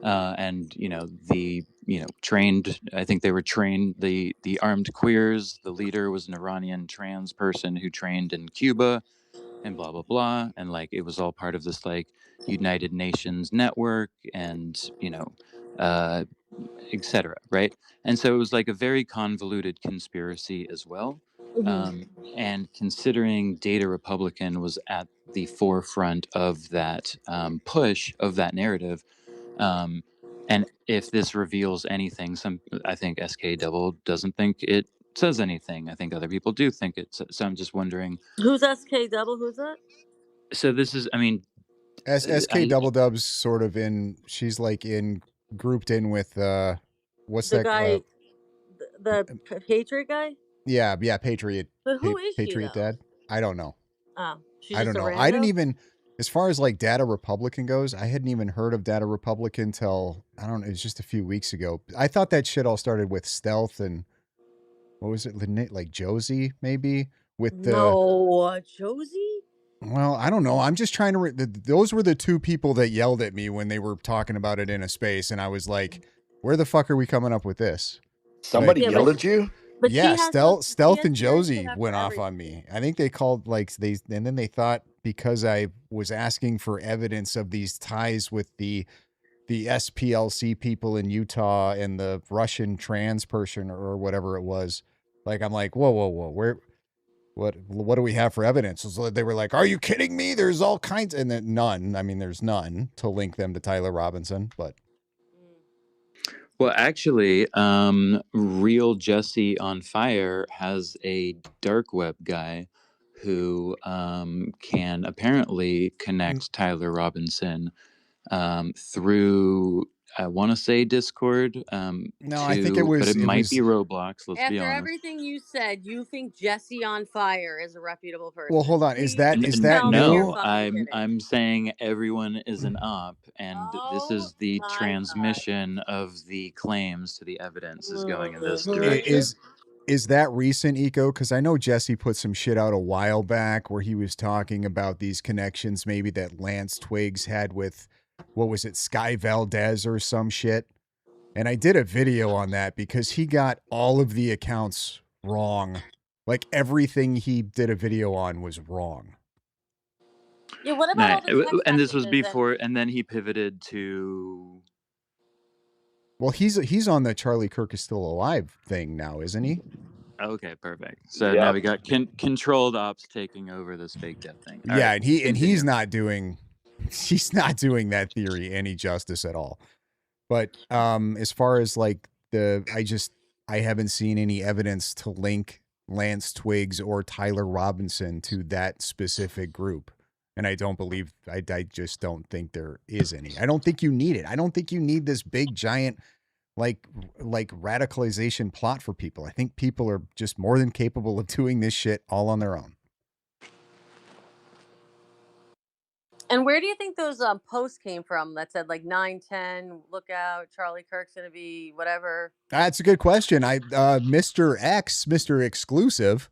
And trained, I think they were trained, the armed queers, the leader was an Iranian trans person who trained in Cuba, and blah blah blah, and like it was all part of this like United Nations network, and etc., right? And so it was like a very convoluted conspiracy as well. And considering Data Republican was at the forefront of that push of that narrative, and if this reveals anything, I think SK Double doesn't think it says anything. I think other people do think it. So I'm just wondering, who's SK Double? Who's that? So this is, I mean, SK Double Dub's sort of in. She's like grouped in with what's the that guy? The Patriot guy? Yeah, Patriot. But who is Patriot she, though? Dad? I don't know. Oh, she's I just don't know. a I didn't rando? even, as far as like Data Republican goes, I hadn't even heard of Data Republican till, I don't know, it was just a few weeks ago. I thought that shit all started with Stealth and what was it, like Josie maybe with the. No, Josie. Well, I don't know. I'm just trying to. Those were the two people that yelled at me when they were talking about it in a space, and I was like, "Where the fuck are we coming up with this?" Somebody yelled at you. But yeah, Stealth and Josie have went for off on me. I think they called and then they thought because I was asking for evidence of these ties with the SPLC people in Utah and the Russian trans person or whatever it was. Like I'm like, whoa, what do we have for evidence? So they were like, are you kidding me? There's all kinds, and then none. I mean, there's none to link them to Tyler Robinson, but. Well, actually, Real Jesse on Fire has a dark web guy who can apparently connect Tyler Robinson through, I want to say Discord. No, I think it was. But it might be Roblox. Let's be After honest. everything you said, you think Jesse on Fire is a reputable person? Well, hold on. Is that no? I'm saying everyone is an op, and this is the transmission of the claims to the evidence is going in this direction. Is that recent, Eco? Because I know Jesse put some shit out a while back where he was talking about these connections maybe that Lance Twiggs had with, what was it, Sky Valdez or some shit. And I did a video on that because he got all of the accounts wrong. Like everything he did a video on was wrong. Yeah, what about all the text and this was messages before, and then he pivoted to. Well, he's on the Charlie Kirk is still alive thing now, isn't he? Okay, perfect. So now we got controlled ops taking over this fake death thing. All yeah, right, he's not doing that theory any justice at all. But as far as like I haven't seen any evidence to link Lance Twiggs or Tyler Robinson to that specific group. And I don't believe, I just don't think there is any. I don't think you need it. I don't think you need this big giant like radicalization plot for people. I think people are just more than capable of doing this shit all on their own. And where do you think those posts came from that said like 9-10, look out, Charlie Kirk's going to be whatever? That's a good question. Mr. Exclusive,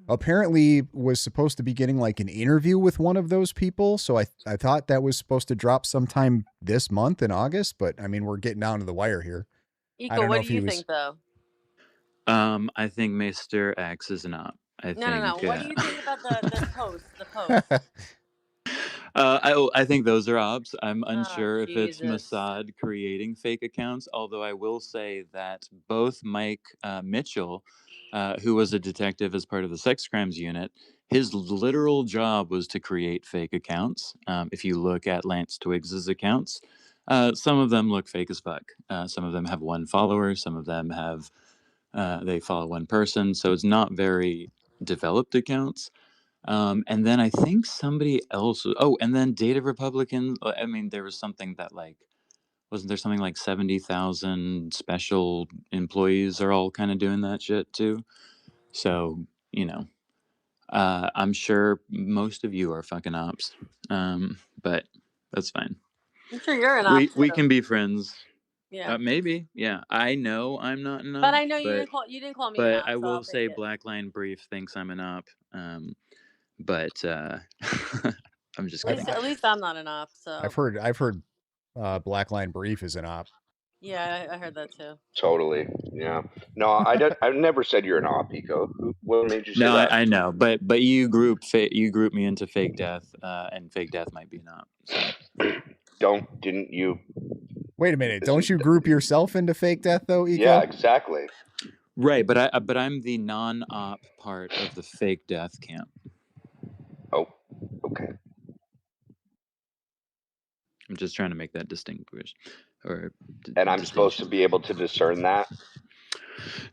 apparently was supposed to be getting like an interview with one of those people. So I thought that was supposed to drop sometime this month in August, but I mean, we're getting down to the wire here. Eco, what do you think though? I think Mr. X is an op. No. What do you think about the post? I think those are ops. I'm unsure if it's Mossad creating fake accounts, although I will say that both Mike Mitchell who was a detective as part of the sex crimes unit. His literal job was to create fake accounts. If you look at Lance Twiggs's accounts, some of them look fake as fuck. Some of them have one follower. Some of them have they follow one person. So it's not very developed accounts. And then I think somebody else. Oh, and then Data Republican. I mean, there was something that like wasn't there something like 70,000 special employees are all kind of doing that shit too. So you know, I'm sure most of you are fucking ops, but that's fine. I'm sure you're an op We too. can be friends. Yeah. Maybe. Yeah. I know I'm not an op. But I know you didn't call me an But op, I so will I'll say take it. Blackline Brief thinks I'm an op. But I'm just kidding. At least I'm not an op. So I've heard Blackline Brief is an op. yeah, I heard that too. Totally. Yeah. No, I never said you're an op, Eco. What made you say No, that? I know, but you group me into Fake Death, and Fake Death might be an op. So. Didn't you? Wait a minute. Don't you group yourself into Fake Death though, Eco? Yeah, exactly. Right, but I'm the non-op part of the Fake Death camp. Oh, okay. I'm just trying to make that distinguish, or and I'm supposed to be able to discern that.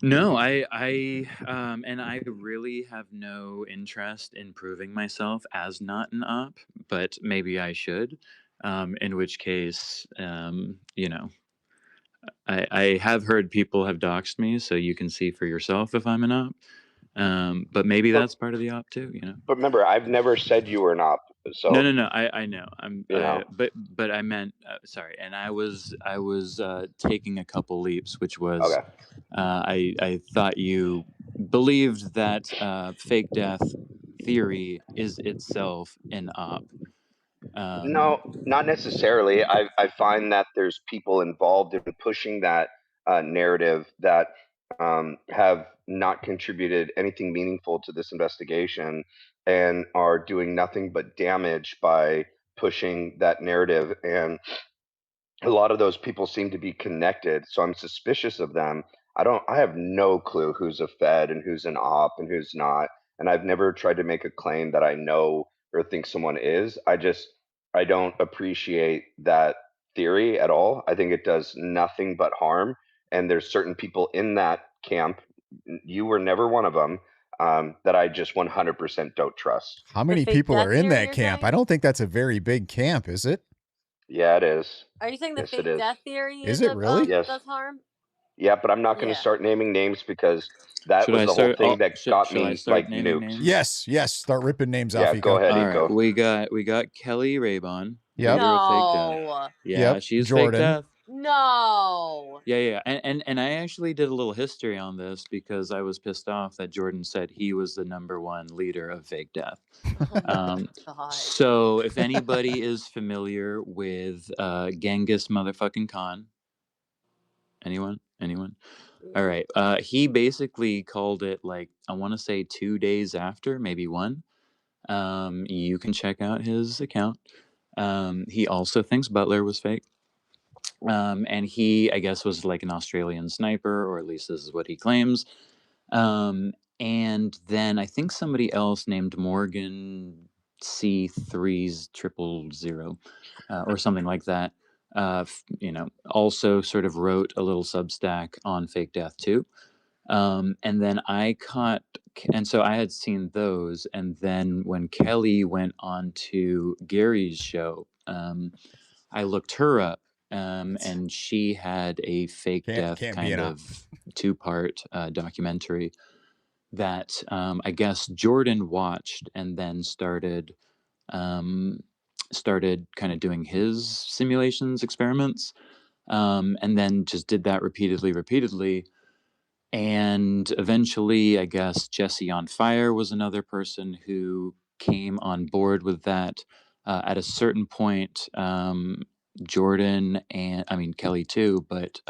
No, and I really have no interest in proving myself as not an op, but maybe I should. In which case, you know, I have heard people have doxed me, so you can see for yourself if I'm an op. But maybe that's part of the op too, you know. But remember, I've never said you were an op. So no, I know. know. But I meant sorry, and I was taking a couple leaps, which was okay. I thought you believed that Fake Death theory is itself an op. No, not necessarily. I find that there's people involved in pushing that narrative that have not contributed anything meaningful to this investigation and are doing nothing but damage by pushing that narrative. And a lot of those people seem to be connected, so I'm suspicious of them. I have no clue who's a Fed and who's an op and who's not, and I've never tried to make a claim that I know or think someone is. I don't appreciate that theory at all. I think it does nothing but harm, and there's certain people in that camp, you were never one of them, that I just 100% don't trust. How many people are in that camp? I don't think that's a very big camp, is it? Yeah, it is. Are you saying the Yes, Fake it is. Death theory Is it really? Yes. does harm? Yeah, but I'm not going to start naming names because that Should was I the whole start- thing oh, that should- got shall I me start like naming nuked. names? Yes. Start ripping names Yeah, off. go ahead, All Eco. right, we got Kelly Raybon, Yep. leader of Fake No. Death. Yeah, Yep, she's Jordan. Fake Death. No. Yeah, and I actually did a little history on this because I was pissed off that Jordan said he was the #1 leader of Fake Death. God. So if anybody is familiar with Genghis motherfucking Khan, anyone? All right. He basically called it like I want to say 2 days after, maybe 1. You can check out his account. He also thinks Butler was fake. And he, I guess, was like an Australian sniper, or at least this is what he claims. And then I think somebody else named Morgan C3000, or something like that. Also sort of wrote a little Substack on Fake Death too. And then and so I had seen those. And then when Kelly went on to Gary's show, I looked her up. And she had a Fake Death kind of 2-part documentary that I guess Jordan watched and then started kind of doing his simulations experiments, and then just did that repeatedly. And eventually, I guess Jesse on Fire was another person who came on board with that. At a certain point, Jordan and Kelly too, but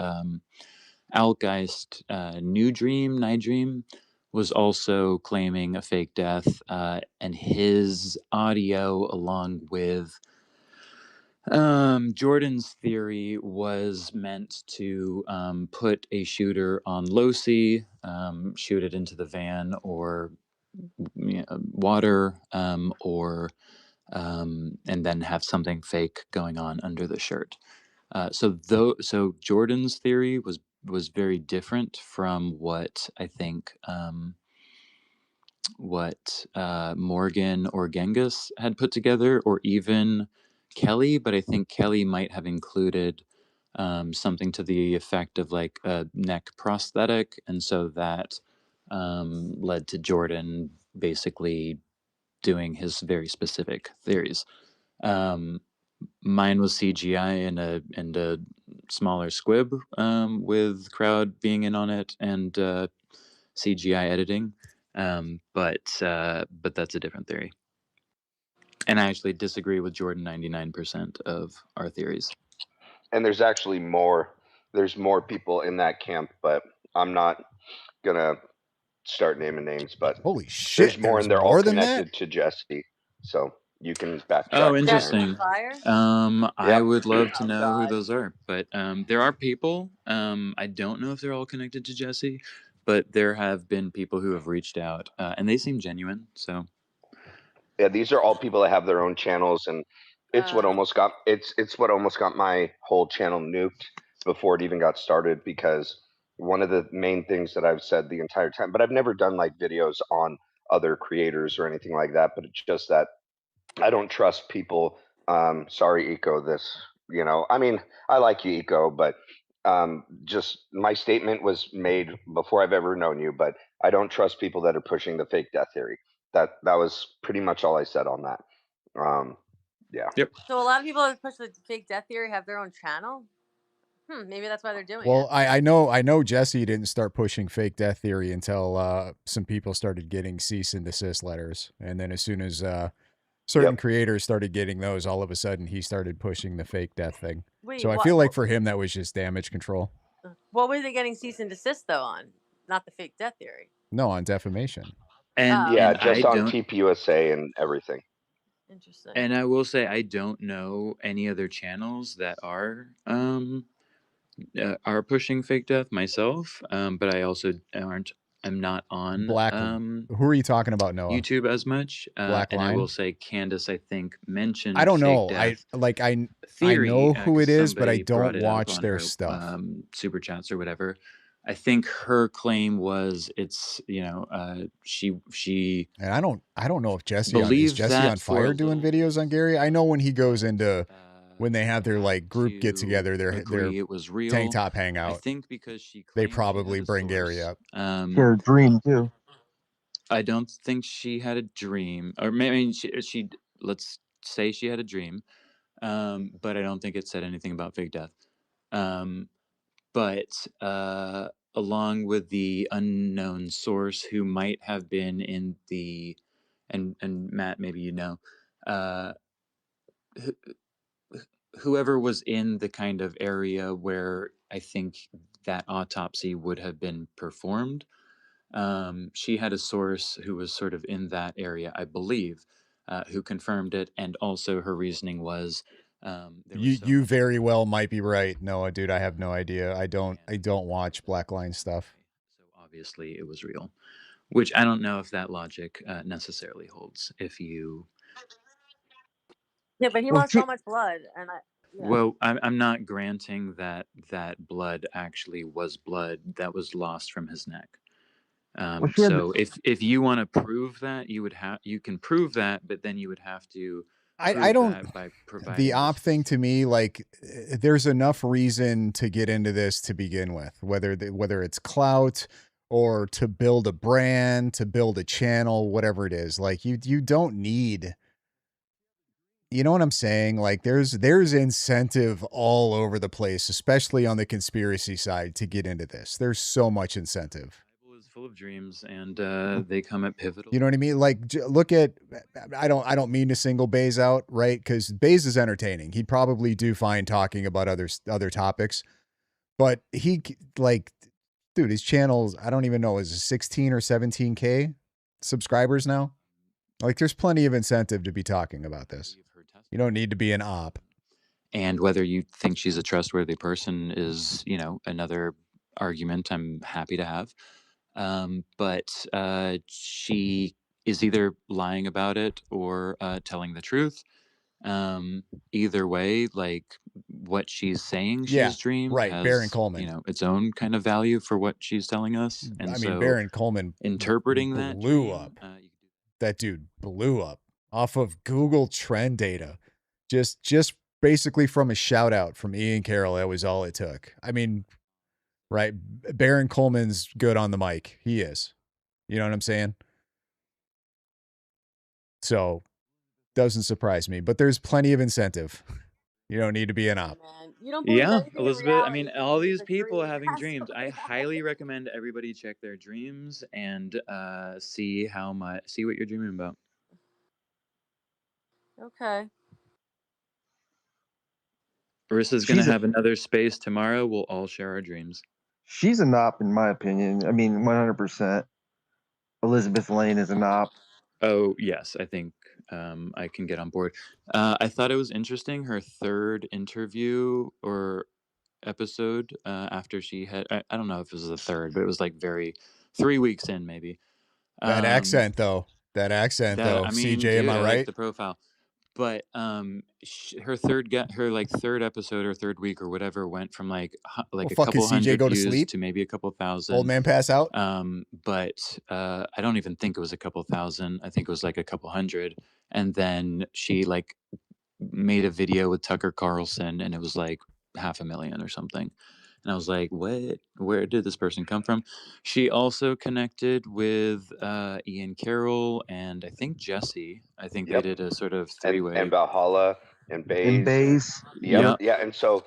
Outgeist, Nightdream was also claiming a fake death, and his audio along with Jordan's theory was meant to put a shooter on low C, shoot it into the van or water, or and then have something fake going on under the shirt. So Jordan's theory was very different from what I think what Morgan or Genghis had put together, or even Kelly. But I think Kelly might have included something to the effect of like a neck prosthetic, and so that led to Jordan basically doing his very specific theories. Mine was CGI and a smaller squib with crowd being in on it and CGI editing, but that's a different theory. And I actually disagree with Jordan 99% of our theories. And there's actually more. There's more people in that camp, but I'm not gonna start naming names. But holy shit, there's more, there's and they're all more than that? connected to Jesse. So you can backtrack. Oh, from interesting. there. I would love to know who those are, but there are people. I don't know if they're all connected to Jesse, but there have been people who have reached out, and they seem genuine. So Yeah, these are all people that have their own channels, and it's what almost got my whole channel nuked before it even got started, because one of the main things that I've said the entire time, but I've never done like videos on other creators or anything like that, but it's just that I don't trust people. Sorry, Eco, I mean, I like you, Eco, but just my statement was made before I've ever known you, but I don't trust people that are pushing the fake death theory. That was pretty much all I said on that. Yeah. Yep. So a lot of people that push the fake death theory have their own channel. Maybe that's why they're doing Well, it. I know Jesse didn't start pushing fake death theory until some people started getting cease and desist letters, and then as soon as certain creators started getting those, all of a sudden he started pushing the fake death thing. Wait, so I what- feel like for him that was just damage control. What were they getting cease and desist though on? Not the fake death theory. No, on defamation. And yeah, and just I on don't, TPUSA and everything. Interesting. And I will say I don't know any other channels that are pushing fake death myself, but I also I'm not on Black. Who are you talking about, Noah? YouTube as much. Black and I Line? will say Candace, I think, mentioned I don't fake know. death I theory, know who 'cause it is, but I somebody brought don't it up watch on their her, stuff. super chats or whatever. I think her claim was it's she And I don't know if Jesse is believes Jesse that on for a fire doing videos on Gary. I know when he goes into when they have their like group get together, their it was real. tank top I hangout. think because she They claims she probably had a bring Gary source. up. Her dream too. I don't think she had a dream, or maybe she let's say she had a dream, but I don't think it said anything about fake death. But along with the unknown source who might have been in the, and Matt, maybe you know, whoever was in the kind of area where I think that autopsy would have been performed. She had a source who was sort of in that area, I believe, who confirmed it, and also her reasoning was you very well might be right, Noah, dude. I have no idea. I don't watch Black Line stuff. So obviously it was real, which I don't know if that logic necessarily holds. If you Yeah, but he lost so much blood, and Well, I'm not granting that blood actually was blood that was lost from his neck. So if you want to prove that, you can prove that, but then you would have to. I don't. That by providing the op thing to me, like, there's enough reason to get into this to begin with, whether it's clout or to build a brand, to build a channel, whatever it is. Like you don't need. You know what I'm saying? Like there's incentive all over the place, especially on the conspiracy side, to get into this. There's so much incentive. The Bible is full of dreams, and they come at pivotal. You know what I mean? Like look at, I don't mean to single Baze out, right? Because Baze is entertaining. He'd probably do fine talking about other topics, but he like, dude, his channel's, I don't even know, is it 16 or 17K subscribers now? Like there's plenty of incentive to be talking about this. You don't need to be an op. And whether you think she's a trustworthy person is, you know, another argument I'm happy to have. But she is either lying about it or telling the truth. Either way, like what she's saying Yeah, she's dreamed right. Baron has, you Coleman. know, its own kind of value for what she's telling us. And I mean, so Baron Coleman interpreting that blew dream, up. That dude blew up off of Google Trend data. Just basically from a shout out from Ian Carroll. That was all it took. I mean, right. Baron Coleman's good on the mic. He is. You know what I'm saying? So doesn't surprise me, but there's plenty of incentive. You don't need to be an op. Man, you don't believe yeah, anything in Elizabeth. I reality. mean, You all believe these the people dream having has dreams. some I highly recommend everybody check their dreams and see what you're dreaming about. Okay. Marissa's gonna have another space tomorrow. We'll all share our dreams. She's a op, in my opinion. I mean, 100%. Elizabeth Lane is an op. Oh yes, I think I can get on board. I thought it was interesting her third interview or episode after she had. I don't know if it was the third, but it was like 3 weeks in maybe. That accent though. I mean, CJ, am dude, I I like right? the profile. But her third episode or third week or whatever went from like Well, a fucking couple CJ hundred go to views sleep? to maybe a couple thousand. Old man pass out? But I don't even think it was a couple thousand. I think it was like a couple hundred. And then she like made a video with Tucker Carlson, and it was like 500,000 or something. And I was like, what? Where did this person come from? She also connected with Ian Carroll and I think Jesse. I think they did a sort of three-way. And Valhalla and And Baze. Baze. Yep. Yeah. And so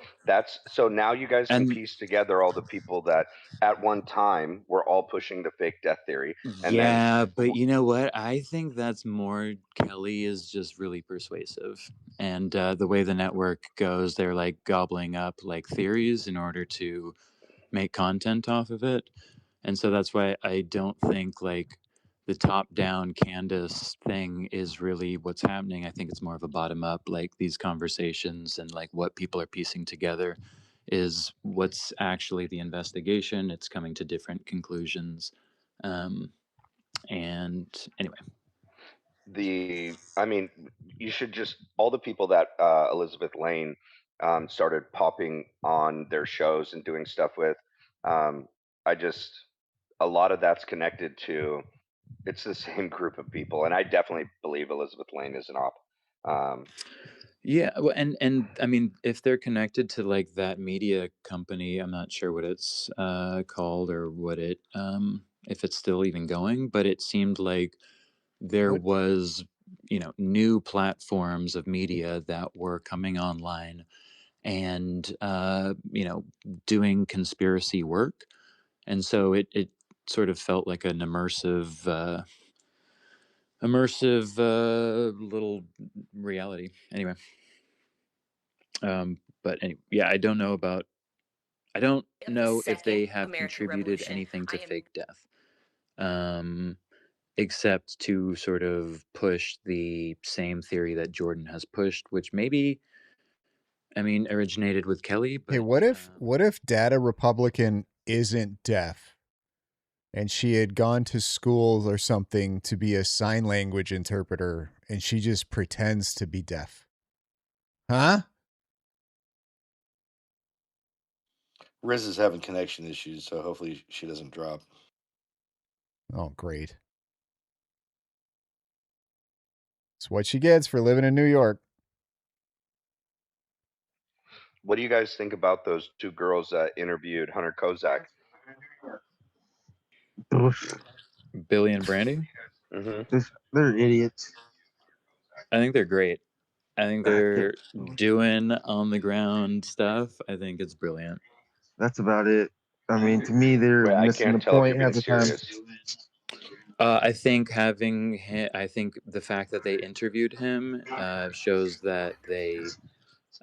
now you guys can piece together all the people that at one time were all pushing the fake death theory. And but you know what? I think that's more Kelly is just really persuasive. And the way the network goes, they're like gobbling up like theories in order to make content off of it. And so that's why I don't think like the top down Candace thing is really what's happening. I think it's more of a bottom up, like these conversations and like what people are piecing together is what's actually the investigation. It's coming to different conclusions. And anyway, I mean, you should just all the people that Elizabeth Lane started popping on their shows and doing stuff with. A lot of that's connected to. It's the same group of people, and I definitely believe Elizabeth Lane is an op. Yeah, well, and I mean, if they're connected to like that media company, I'm not sure what it's called or what it if it's still even going, but it seemed like there was, you know, new platforms of media that were coming online and you know, doing conspiracy work, and so it sort of felt like an immersive little reality. Anyway. But anyway, yeah, I don't know if they have contributed anything to fake death, except to sort of push the same theory that Jordan has pushed, which maybe, I mean, originated with Kelly. But Hey, what if Data Republican isn't deaf and she had gone to school or something to be a sign language interpreter and she just pretends to be deaf? Huh? Riz is having connection issues, so hopefully she doesn't drop. Oh, great. It's what she gets for living in New York. What do you guys think about those two girls that interviewed Hunter Kozak? Billy and Brandy? They're idiots. I think they're great. I think they're doing on the ground stuff. I think it's brilliant. That's about it. I mean, to me, they're missing the point half the time. I think I think the fact that they interviewed him shows that they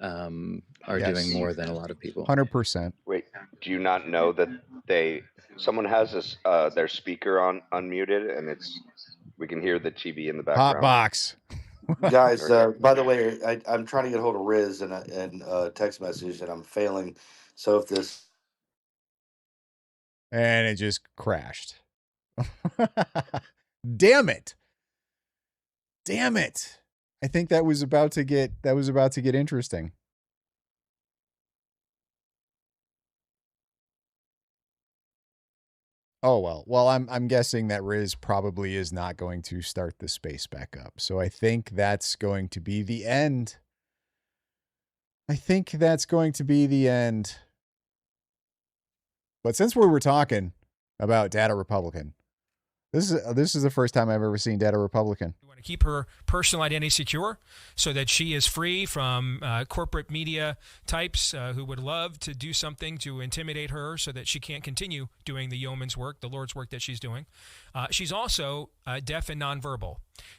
are doing more than a lot of people. 100%. Wait, do you not know that someone has this their speaker unmuted and we can hear the TV in the background? Hot box. Guys, by the way, I'm trying to get a hold of Riz and a text message, and I'm failing. So if this And it just crashed. Damn it. Damn it. I think that was about to get interesting. Oh well. Well, I'm guessing that Riz probably is not going to start the space back up. So I think that's going to be the end. I think that's going to be the end. But since we were talking about Data Republican, this is the first time I've ever seen Data Republican. We want to keep her personal identity secure so that she is free from corporate media types who would love to do something to intimidate her so that she can't continue doing the yeoman's work, the Lord's work that she's doing. She's also deaf and nonverbal.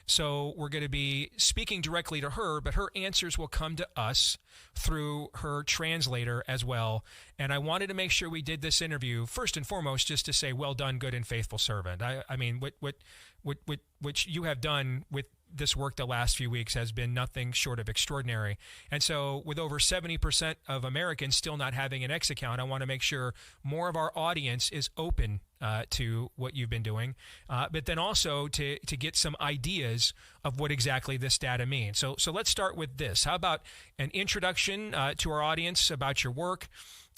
So we're going to be speaking directly to her, but her answers will come to us through her translator as well. And I wanted to make sure we did this interview first and foremost just to say, well done, good and faithful servant. I mean, what you have done with this work the last few weeks has been nothing short of extraordinary. And so with over 70% of Americans still not having an X account, I want to make sure more of our audience is open to what you've been doing, but then also to get some ideas of what exactly this data means. So let's start with this. How about an introduction to our audience about your work?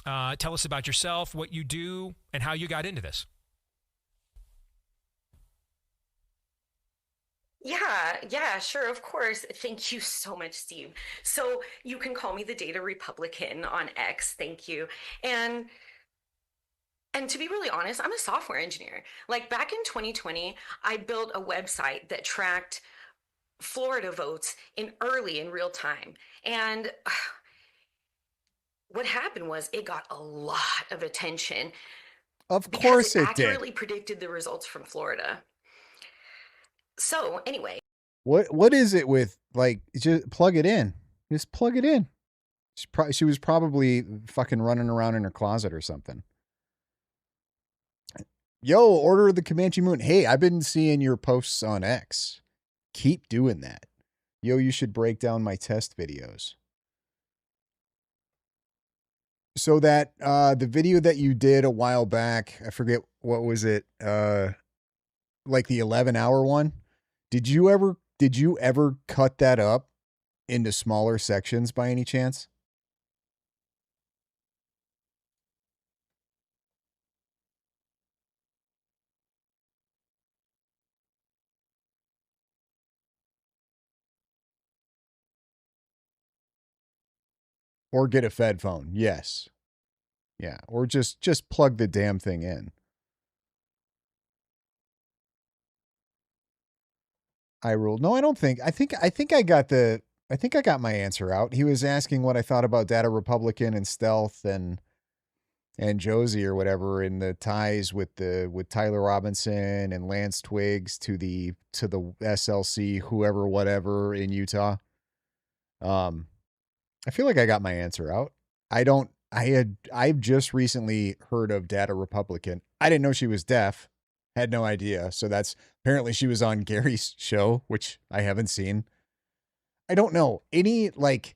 Tell us about yourself, what you do, and how you got into this. Yeah, sure, of course. Thank you so much, Steve. So you can call me the Data Republican on X. Thank you. And to be really honest, I'm a software engineer. Like back in 2020, I built a website that tracked Florida votes in real time. And what happened was it got a lot of attention. Of course it did. Accurately predicted the results from Florida. So anyway, what is it with, like, just plug it in? Just plug it in. She was probably fucking running around in her closet or something. Yo, Order of the Comanche Moon. Hey, I've been seeing your posts on X. Keep doing that. Yo, you should break down my test videos. So that the video that you did a while back, I forget what was it, like the 11-hour one. Did you ever cut that up into smaller sections by any chance? Or get a Fed phone. Yes. Yeah. Or just plug the damn thing in. I ruled. No, I don't think. I think I got my answer out. He was asking what I thought about Data Republican and Stealth and Josie or whatever, in the ties with Tyler Robinson and Lance Twiggs to the SLC, whoever, whatever, in Utah. I feel like I got my answer out. I've just recently heard of Data Republican. I didn't know she was deaf. Had no idea. So that's apparently she was on Gary's show, which I haven't seen. I don't know any, like,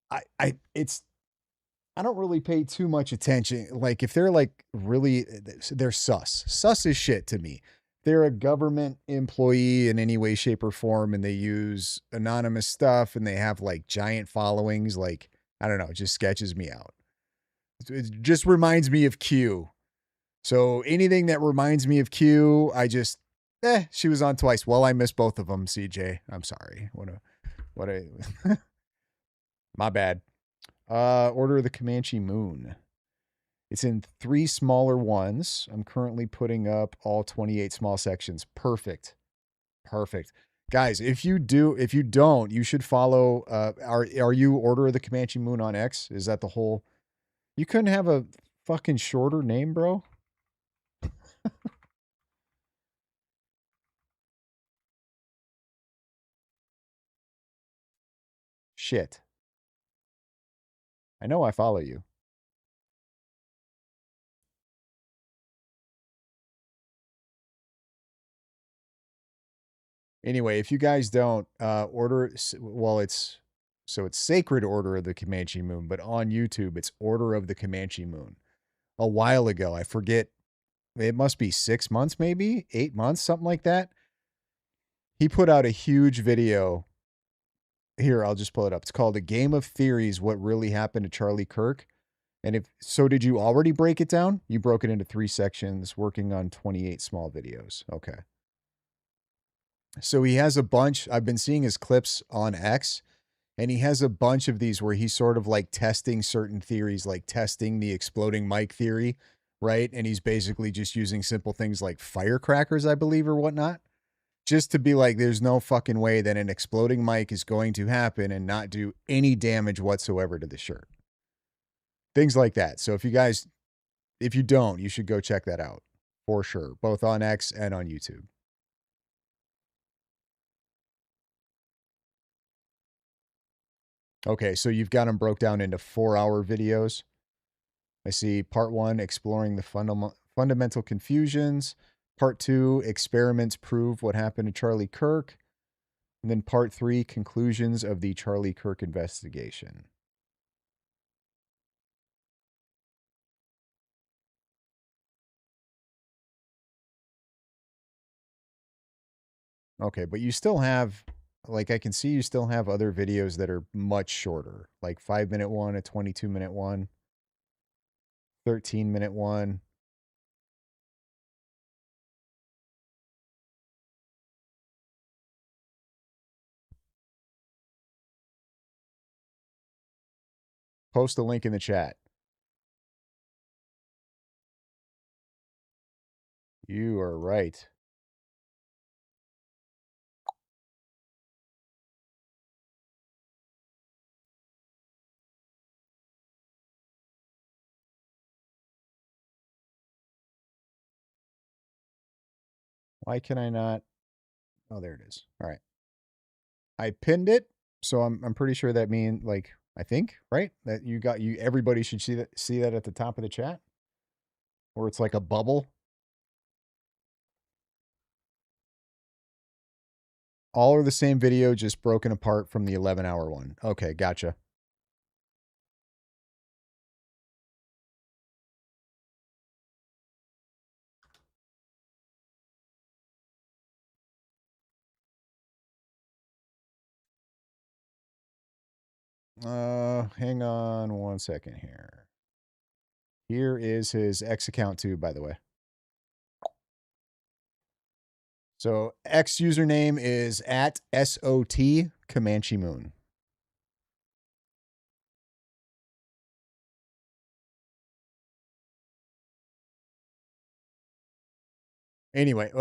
I don't really pay too much attention. Like, if they're like really, they're sus. Sus is shit to me. They're a government employee in any way, shape, or form, and they use anonymous stuff, and they have like giant followings. Like, I don't know, it just sketches me out. It just reminds me of Q. So anything that reminds me of Q, I just, she was on twice. Well, I missed both of them, CJ. I'm sorry. My bad. Order of the Comanche Moon. It's in 3 smaller ones. I'm currently putting up all 28 small sections. Perfect. Guys, if you don't, you should follow, are you Order of the Comanche Moon on X? Is that the whole, you couldn't have a fucking shorter name, bro? Shit. I know I follow you. Anyway, if you guys don't order, well, it's Sacred Order of the Comanche Moon, but on YouTube it's Order of the Comanche Moon. A while ago, I forget, it must be 6 months, maybe 8 months, something like that. He put out a huge video. Here, I'll just pull it up. It's called "A Game of Theories: What Really Happened to Charlie Kirk." And if so, did you already break it down? You broke it into 3 sections, working on 28 small videos. Okay. So he has a bunch. I've been seeing his clips on X, and he has a bunch of these where he's sort of like testing certain theories, like testing the exploding mic theory, right? And he's basically just using simple things like firecrackers, I believe, or whatnot, just to be like, there's no fucking way that an exploding mic is going to happen and not do any damage whatsoever to the shirt. Things like that. So if you don't, you should go check that out for sure, both on X and on YouTube. Okay, so you've got them broke down into 4-hour videos. I see part 1, exploring the fundamental confusions. Part 2, experiments prove what happened to Charlie Kirk. And then part 3, conclusions of the Charlie Kirk investigation. Okay, but you still have, like, I can see you still have other videos that are much shorter, like 5-minute one, a 22-minute one, 13-minute one. Post a link in the chat. You are right. Why can I not? Oh, there it is. All right. I pinned it, so I'm pretty sure that means, like, I think, right? That everybody should see that at the top of the chat. Or it's like a bubble. All are the same video, just broken apart from the 11-hour one. Okay, gotcha. Hang on 1 second here. Here is his X account too, by the way. So X username is at SOT Comanche Moon. Anyway,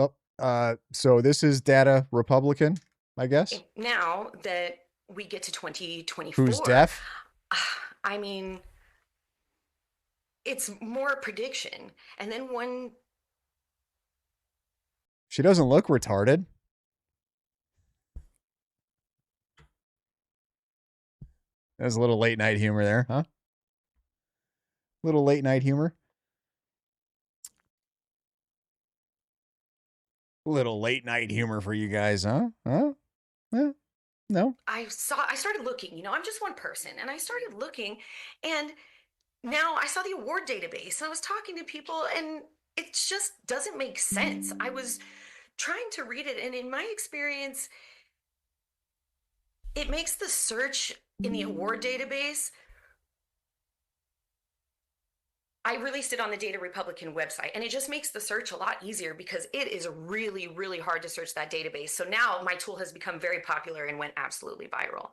so this is Data Republican, I guess. Now that we get to 2024, Who's deaf? I mean, it's more prediction. And then one. She doesn't look retarded. There's a little late night humor there, huh? Little late night humor. Little late night humor for you guys, huh? Huh? No. I started looking, I'm just one person, and I started looking, and now I saw the award database, and I was talking to people, and it just doesn't make sense. I was trying to read it, and in my experience, it makes the search in the award database. I released it on the Data Republican website, and it just makes the search a lot easier because it is really, really hard to search that database. So now my tool has become very popular and went absolutely viral.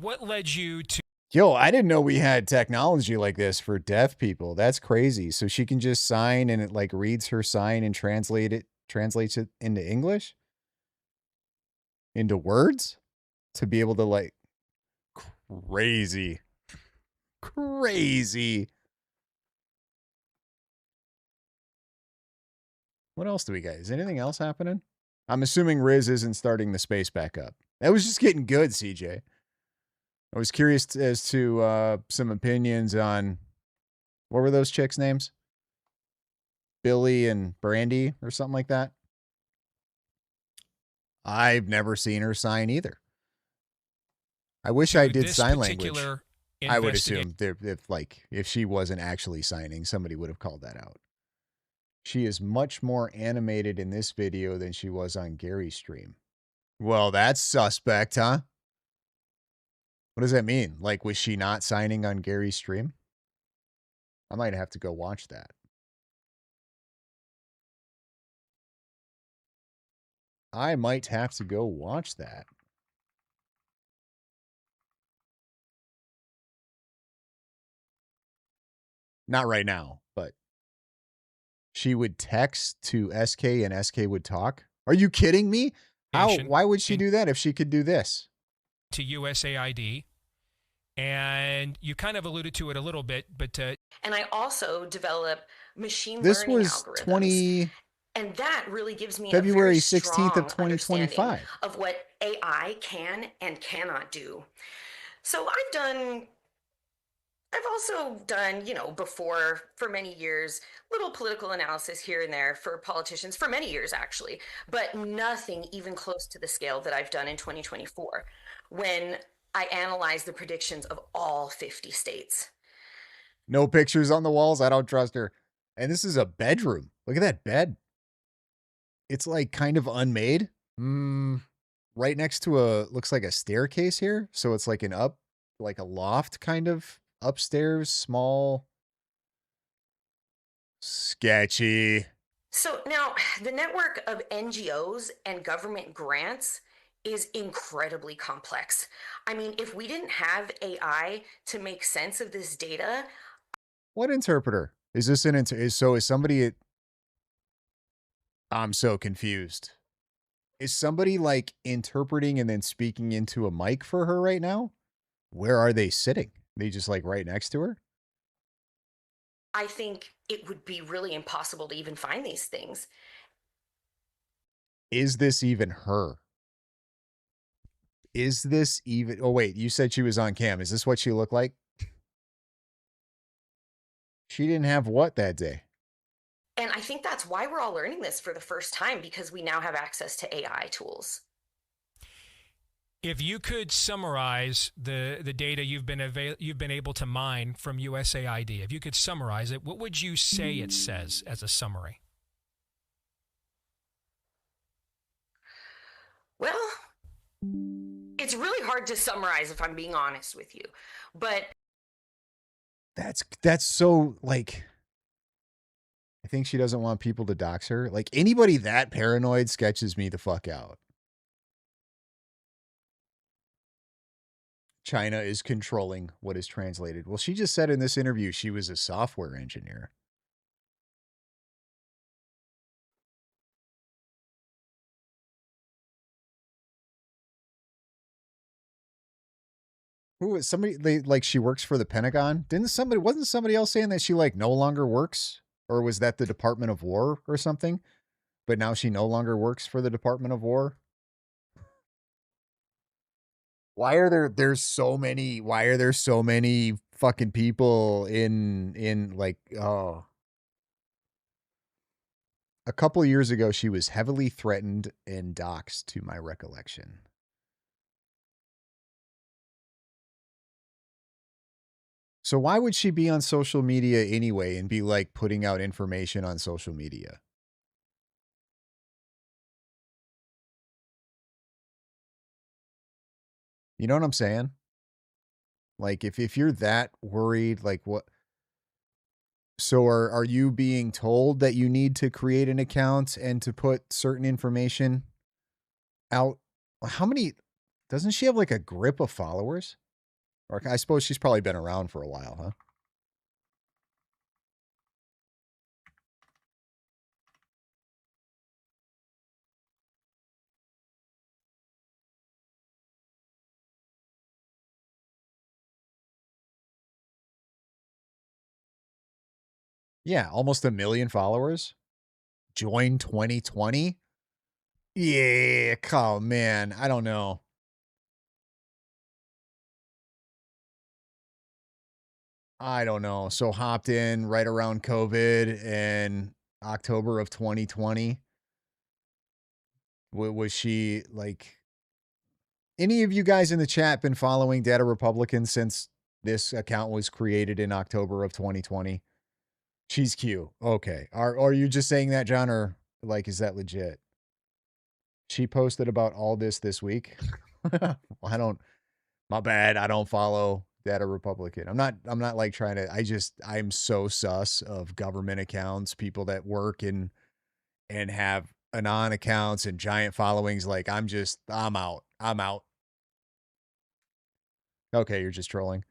What led you to? Yo, I didn't know we had technology like this for deaf people. That's crazy. So she can just sign and it like reads her sign and translates it into English? Into words? To be able to like crazy. Crazy. What else do we got? Is anything else happening? I'm assuming Riz isn't starting the space back up. That was just getting good, CJ. I was curious as to some opinions on, what were those chicks' names? Billy and Brandy or something like that. I've never seen her sign either. I wish To I did this sign language. particular I would investigation. assume if she wasn't actually signing, somebody would have called that out. She is much more animated in this video than she was on Gary's stream. Well, that's suspect, huh? What does that mean? Like, was she not signing on Gary's stream? I might have to go watch that. I might have to go watch that. Not right now, but she would text to SK and SK would talk. Are you kidding me? How? Why would she do that if she could do this? To USAID. And you kind of alluded to it a little bit, but and I also develop machine this learning was algorithms. And that really gives me February a very 16th of strong 2025 understanding of what AI can and cannot do. So I've also done, before for many years, little political analysis here and there for politicians for many years, actually, but nothing even close to the scale that I've done in 2024 when I analyzed the predictions of all 50 states. No pictures on the walls. I don't trust her. And this is a bedroom. Look at that bed. It's like kind of unmade. Right next to looks like a staircase here. So it's like like a loft kind of upstairs, small. Sketchy. So now the network of NGOs and government grants is incredibly complex. I mean, if we didn't have AI to make sense of this data. What interpreter? Is this is somebody I'm so confused. Is somebody like interpreting and then speaking into a mic for her right now? Where are they sitting? They just like right next to her? I think it would be really impossible to even find these things. Is this even her? Is this even... Oh, wait. You said she was on cam. Is this what she looked like? She didn't have what that day? And I think that's why we're all learning this for the first time, because we now have access to AI tools. If you could summarize the data you've been able to mine from USAID, if you could summarize it, what would you say it says as a summary? Well, it's really hard to summarize if I'm being honest with you, but that's so like, I think she doesn't want people to dox her. Like anybody that paranoid sketches me the fuck out. China is controlling what is translated. Well, she just said in this interview she was a software engineer. Who is somebody she works for the Pentagon? Wasn't somebody else saying that she like no longer works? Or was that the Department of War or something? But now she no longer works for the Department of War? Why are there so many fucking people in like, oh. A couple years ago, she was heavily threatened and doxxed, to my recollection. So why would she be on social media anyway and be like putting out information on social media? You know what I'm saying? Like if you're that worried, like what? So are you being told that you need to create an account and to put certain information out? How many? Doesn't she have like a grip of followers? Or I suppose she's probably been around for a while, huh? Yeah, almost 1 million followers. Join 2020. Yeah, oh man, I don't know. I don't know. So hopped in right around COVID in October of 2020. Was she like, any of you guys in the chat been following Data Republican since this account was created in October of 2020? She's cute. Okay. Are you just saying that, John, or like, is that legit? She posted about all this week. Well, my bad. I don't follow Data Republican. I'm not like trying to, I'm so sus of government accounts, people that work and have anon accounts and giant followings. Like, I'm out. I'm out. Okay, you're just trolling.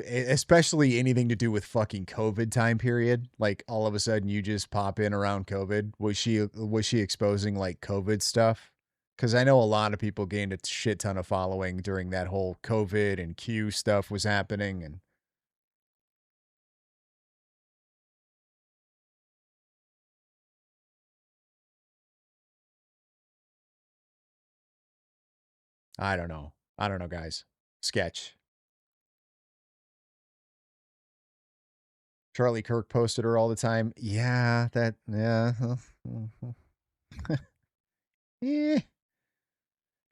Especially anything to do with fucking COVID time period. Like, all of a sudden you just pop in around COVID. Was she exposing like COVID stuff? Because I know a lot of people gained a shit ton of following during that whole COVID and Q stuff was happening. And I don't know, guys. Sketch. Charlie Kirk posted her all the time. Yeah. Yeah.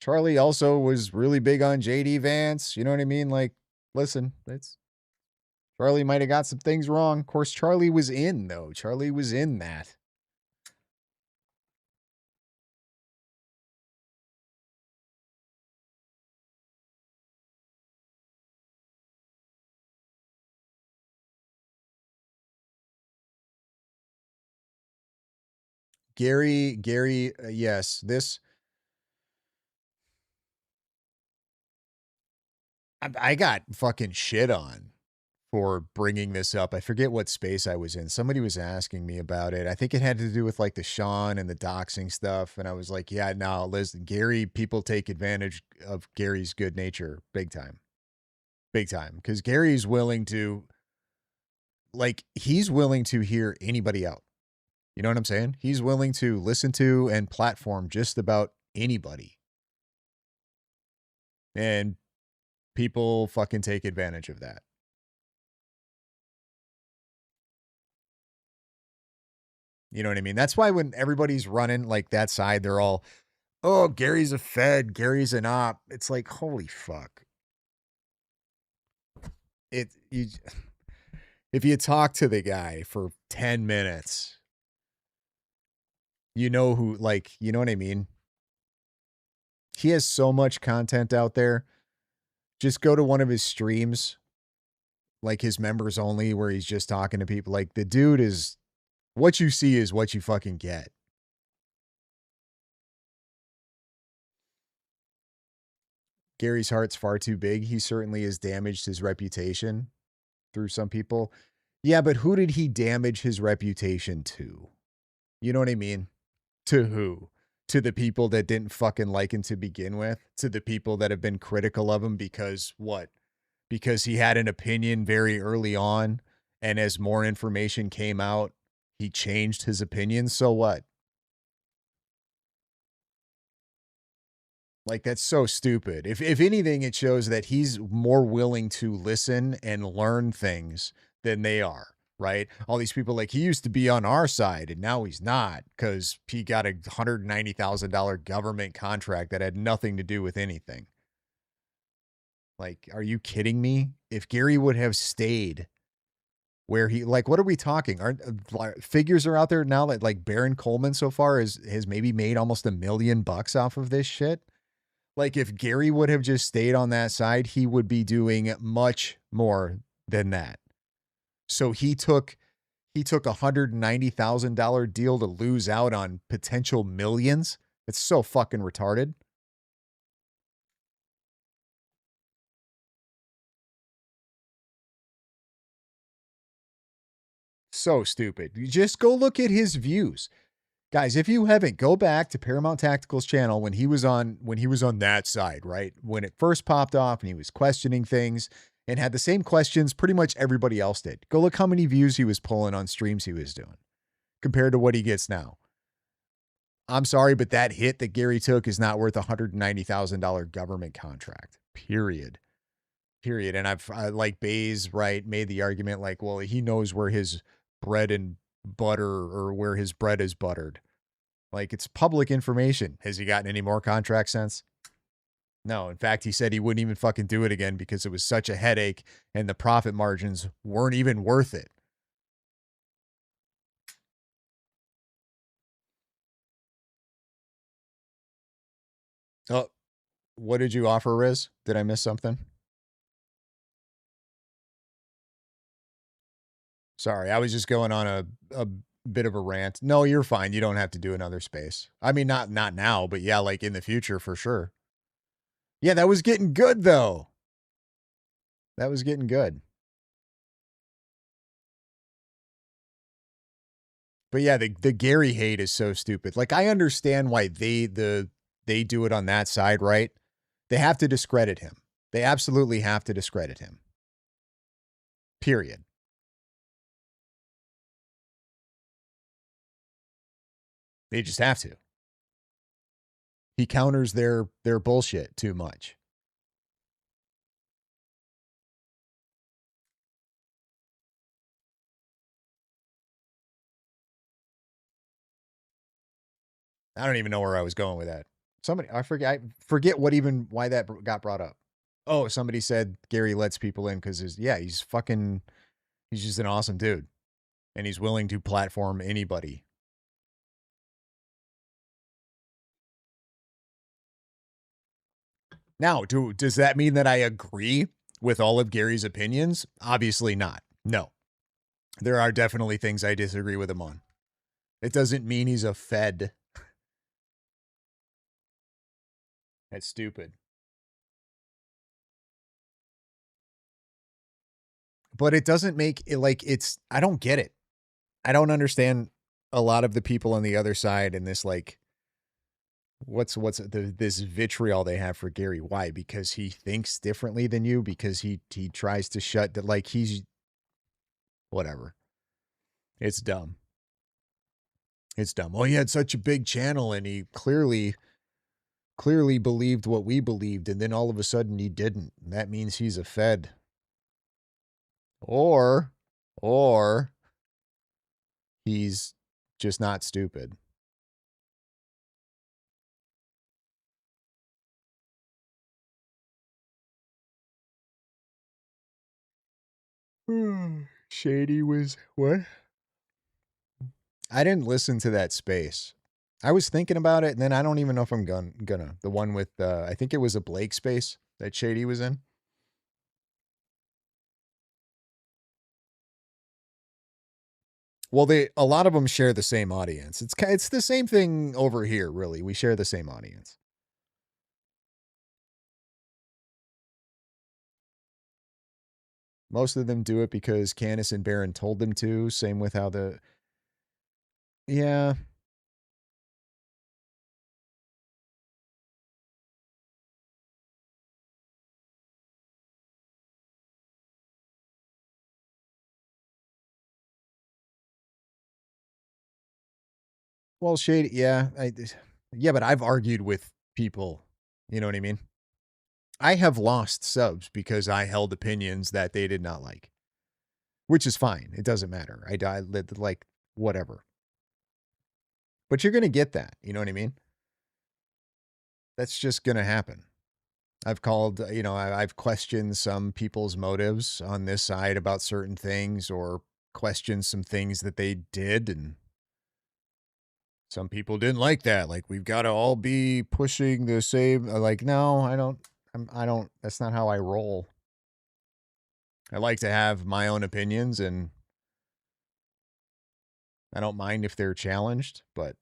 Charlie also was really big on JD Vance. You know what I mean? Like, listen, Charlie might have got some things wrong. Of course, Charlie was in, though. Charlie was in that. Gary, yes, I got fucking shit on for bringing this up. I forget what space I was in. Somebody was asking me about it. I think it had to do with like the Sean and the doxing stuff. And I was like, yeah, no, listen, Gary, people take advantage of Gary's good nature big time. Big time. Because Gary's willing to, like, he's willing to hear anybody out. You know what I'm saying? He's willing to listen to and platform just about anybody. And people fucking take advantage of that. You know what I mean? That's why when everybody's running like that side, they're all, oh, Gary's a Fed, Gary's an op. It's like, holy fuck. If you talk to the guy for 10 minutes, you know who, like, you know what I mean? He has so much content out there. Just go to one of his streams, like his members only, where he's just talking to people. Like, the dude is, what you see is what you fucking get. Gary's heart's far too big. He certainly has damaged his reputation through some people. Yeah, but who did he damage his reputation to? You know what I mean? To who? To the people that didn't fucking like him to begin with? To the people that have been critical of him because what? Because he had an opinion very early on, and as more information came out, he changed his opinion. So what? Like, that's so stupid. If anything, it shows that he's more willing to listen and learn things than they are, right? All these people, like, he used to be on our side and now he's not because he got a $190,000 government contract that had nothing to do with anything. Like, are you kidding me? If Gary would have stayed where he, like, what are we talking? Aren't figures are out there now that, like, Baron Coleman so far has maybe made almost $1 million off of this shit? Like, if Gary would have just stayed on that side, he would be doing much more than that. So he took a $190,000 deal to lose out on potential millions. It's so fucking retarded. So stupid. You just go look at his views. Guys, if you haven't, go back to Paramount Tactical's channel when he was on that side, right? When it first popped off and he was questioning things and had the same questions pretty much everybody else did. Go look how many views he was pulling on streams he was doing compared to what he gets now. I'm sorry, but that hit that Gary took is not worth a $190,000 government contract. Period. And I've like Bays, right, made the argument like, well, he knows where his bread and butter or where his bread is buttered. Like, it's public information. Has he gotten any more contract since? No. In fact, he said he wouldn't even fucking do it again because it was such a headache and the profit margins weren't even worth it. Oh, what did you offer, Riz? Did I miss something? Sorry, I was just going on a bit of a rant. No, you're fine. You don't have to do another space. I mean, not now, but yeah, like in the future for sure. Yeah, that was getting good though. That was getting good. But yeah, the Gary hate is so stupid. Like I understand why they do it on that side, right? They have to discredit him. They absolutely have to discredit him. Period. They just have to. He counters their bullshit too much. I don't even know where I was going with that. I forget why that got brought up. Oh, somebody said Gary lets people in because he's just an awesome dude. And he's willing to platform anybody. Now, does that mean that I agree with all of Gary's opinions? Obviously not. No. There are definitely things I disagree with him on. It doesn't mean he's a fed. That's stupid. But it doesn't make it like I don't get it. I don't understand a lot of the people on the other side and this like this vitriol they have for Gary. Why? Because he thinks differently than you, because he tries to shut that, like he's whatever. It's dumb. It's dumb. Well, he had such a big channel and he clearly believed what we believed, and then all of a sudden he didn't. And that means he's a fed. Or he's just not stupid. Shady was what? I didn't listen to that space. I was thinking about it, and then I don't even know if I'm gonna. The one with I think it was a Blake space that Shady was in. Well, a lot of them share the same audience. It's the same thing over here, really. We share the same audience. Most of them do it because Candace and Barron told them to. Same with how yeah. Well, Shady, yeah, yeah, but I've argued with people. You know what I mean? I have lost subs because I held opinions that they did not like, which is fine. It doesn't matter. I like whatever. But you're gonna get that. You know what I mean? That's just gonna happen. I've called, I've questioned some people's motives on this side about certain things, or questioned some things that they did, and some people didn't like that. Like, we've got to all be pushing the same. Like, no, I don't. That's not how I roll. I like to have my own opinions, and I don't mind if they're challenged, but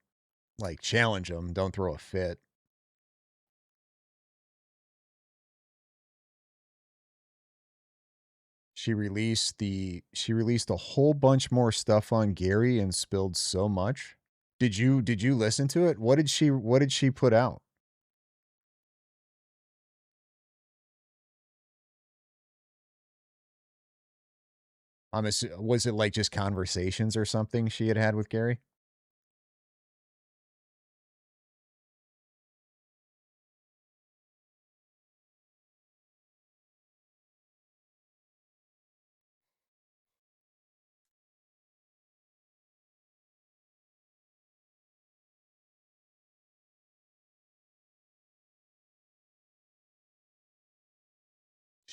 like, challenge them. Don't throw a fit. She released a whole bunch more stuff on Gary and spilled so much. Did you listen to it? What did she put out? Was it like just conversations or something she had with Gary?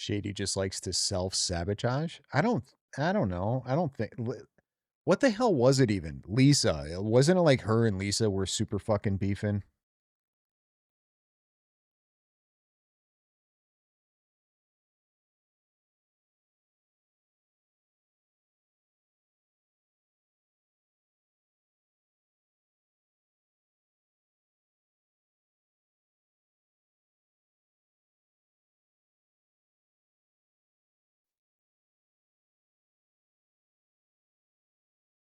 Shady just likes to self-sabotage. I don't know. I don't think. What the hell was it even? Lisa. Wasn't it like her and Lisa were super fucking beefing?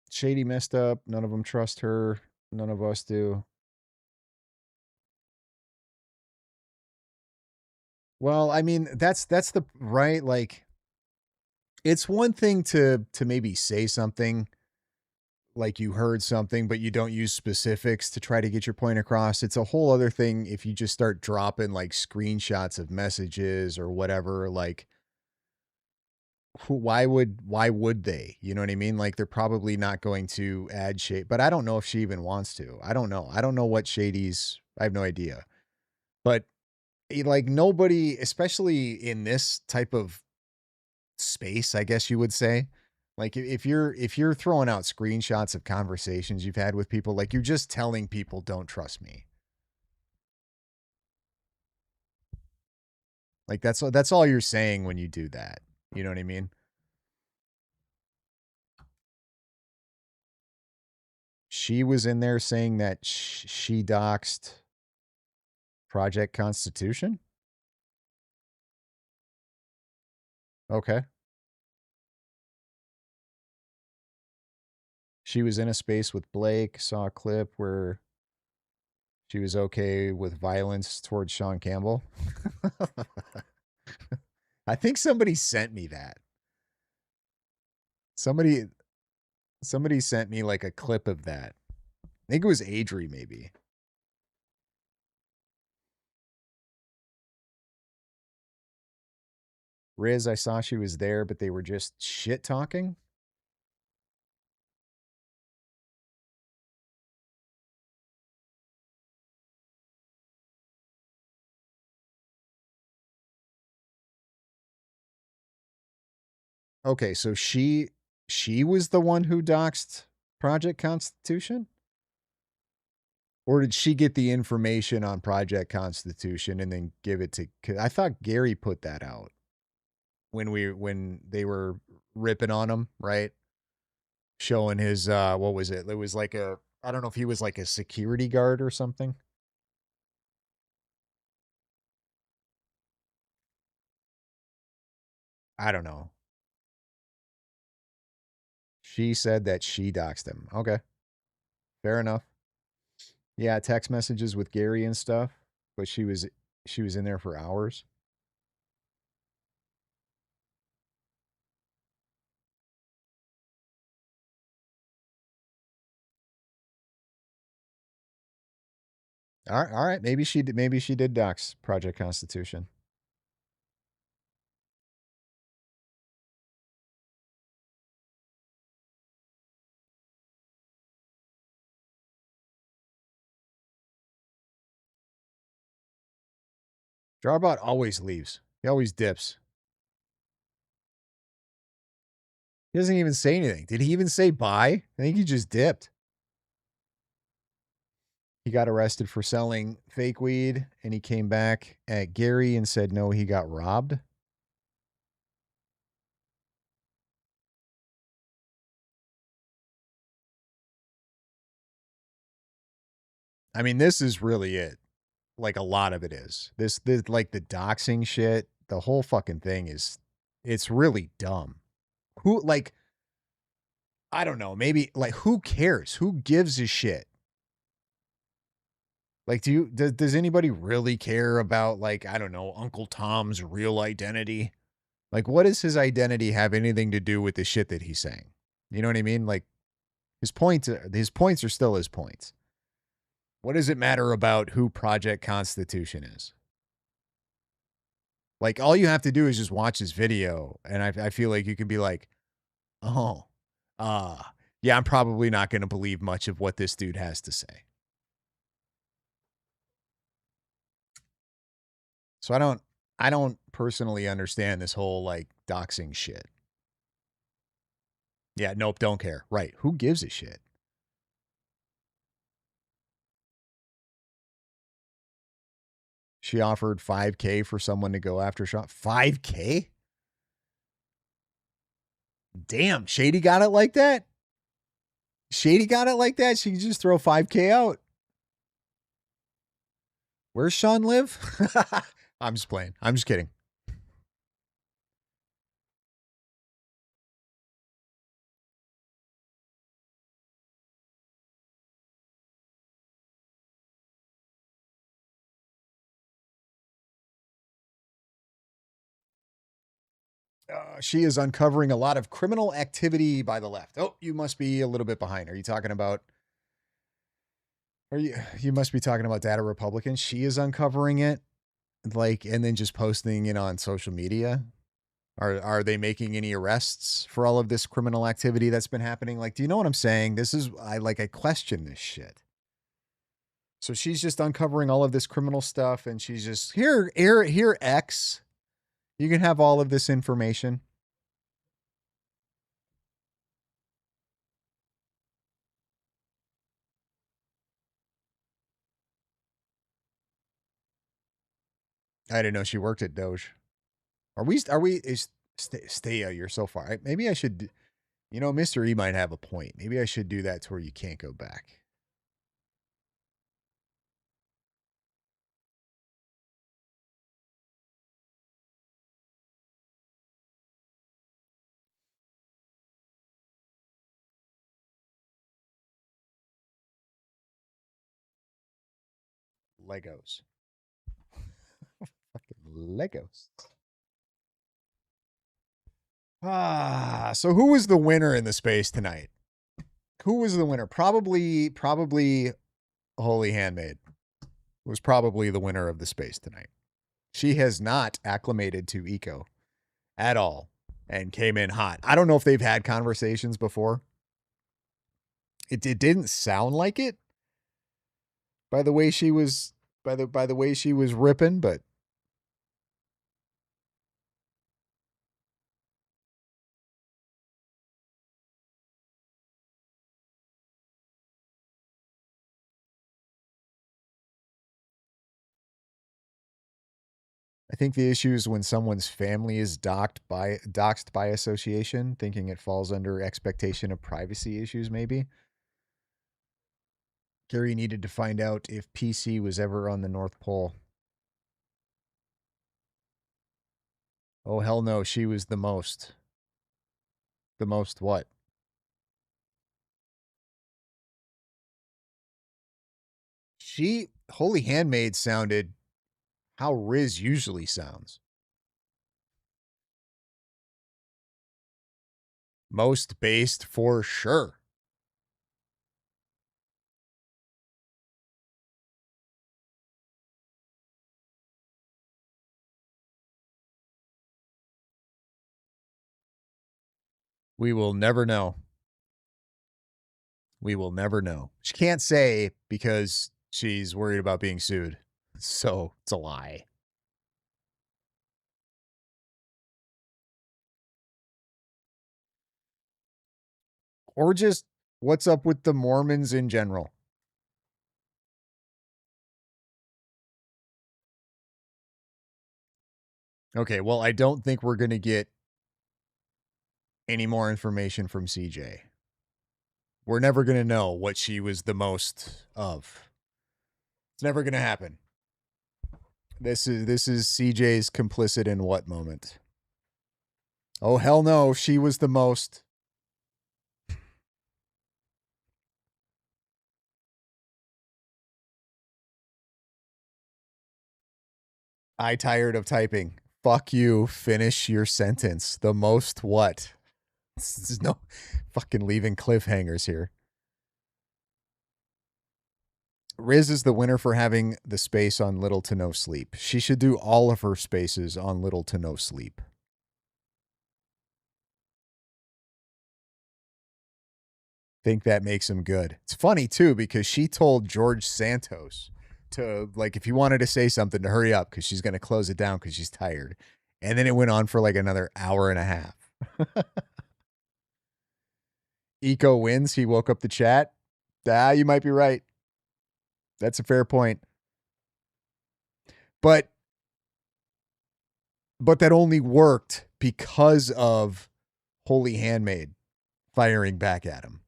Shady messed up. None of them trust her. None of us do. Well, I mean, that's the right, like, it's one thing to maybe say something like you heard something, but you don't use specifics to try to get your point across. It's a whole other thing if you just start dropping like screenshots of messages or whatever, like why would they? You know what I mean? Like they're probably not going to add shade, but I don't know if she even wants to. I don't know. I don't know what Shady's, I have no idea. But like nobody, especially in this type of space, I guess you would say, like if you're throwing out screenshots of conversations you've had with people, like you're just telling people don't trust me. Like that's all you're saying when you do that. You know what I mean? She was in there saying that she doxed Project Constitution. Okay. She was in a space with Blake, saw a clip where she was okay with violence towards Sean Campbell. I think somebody sent me that. Somebody sent me like a clip of that. I think it was Adri maybe. Riz, I saw she was there, but they were just shit talking. Okay, so she was the one who doxed Project Constitution? Or did she get the information on Project Constitution and then give it to, I thought Gary put that out when they were ripping on him, right? Showing his what was it? It was like a, I don't know if he was like a security guard or something. I don't know. She said that she doxed him. Okay. Fair enough. Yeah, text messages with Gary and stuff, but she was in there for hours. All right. Maybe she did dox Project Constitution. Jarbot always leaves. He always dips. He doesn't even say anything. Did he even say bye? I think he just dipped. He got arrested for selling fake weed, and he came back at Gary and said no, he got robbed. I mean, this is really it. Like a lot of it is. This like the doxing shit, the whole fucking thing is, it's really dumb. Who, like, I don't know, maybe like who cares? Who gives a shit? Like, does anybody really care about, like, I don't know, Uncle Tom's real identity? Like, what does his identity have anything to do with the shit that he's saying? You know what I mean? Like, his points are still his points. What does it matter about who Project Constitution is? Like, all you have to do is just watch his video, and I feel like you can be like, oh, yeah, I'm probably not going to believe much of what this dude has to say. So I don't personally understand this whole like doxing shit. Yeah, nope, don't care. Right. Who gives a shit? She offered $5K for someone to go after Sean. $5K? Damn, Shady got it like that? Shady got it like that? She can just throw $5K out. Where's Sean live? I'm just playing. I'm just kidding. She is uncovering a lot of criminal activity by the left. Oh, you must be a little bit behind. Are you talking about... You must be talking about Data Republicans. She is uncovering it, like, and then just posting it on social media. Are they making any arrests for all of this criminal activity that's been happening? Like, do you know what I'm saying? I question this shit. So she's just uncovering all of this criminal stuff, and she's just here, X. You can have all of this information. I didn't know she worked at Doge. Staya, you're so far. Maybe I should, Mr. E might have a point. Maybe I should do that to where you can't go back. Legos. Fucking Legos. So who was the winner in the space tonight? Who was the winner? Probably Holy Handmaid was probably the winner of the space tonight. She has not acclimated to eco at all and came in hot. I don't know if they've had conversations before. It didn't sound like it by the way she was by the way she was ripping, but I think the issue is when someone's family is doxed by association, thinking it falls under expectation of privacy issues, maybe. Gary needed to find out if PC was ever on the North Pole. Oh, hell no, she was the most. The most what? Holy Handmaid sounded how Riz usually sounds. Most based for sure. We will never know. We will never know. She can't say because she's worried about being sued. So it's a lie. Or just what's up with the Mormons in general? Okay, well, I don't think we're going to get any more information from CJ. We're never going to know what she was the most of. It's never going to happen. This is CJ's complicit in what moment? Oh, hell no, she was the most. I tired of typing. Fuck you. Finish your sentence. The most what? This is no fucking leaving cliffhangers here. Riz is the winner for having the space on little to no sleep. She should do all of her spaces on little to no sleep. Think that makes him good. It's funny too, because she told George Santos to, like, if he wanted to say something, to hurry up because she's going to close it down because she's tired. And then it went on for like another hour and a half. Eco wins. He woke up the chat. You might be right. That's a fair point. But that only worked because of Holy Handmaid firing back at him.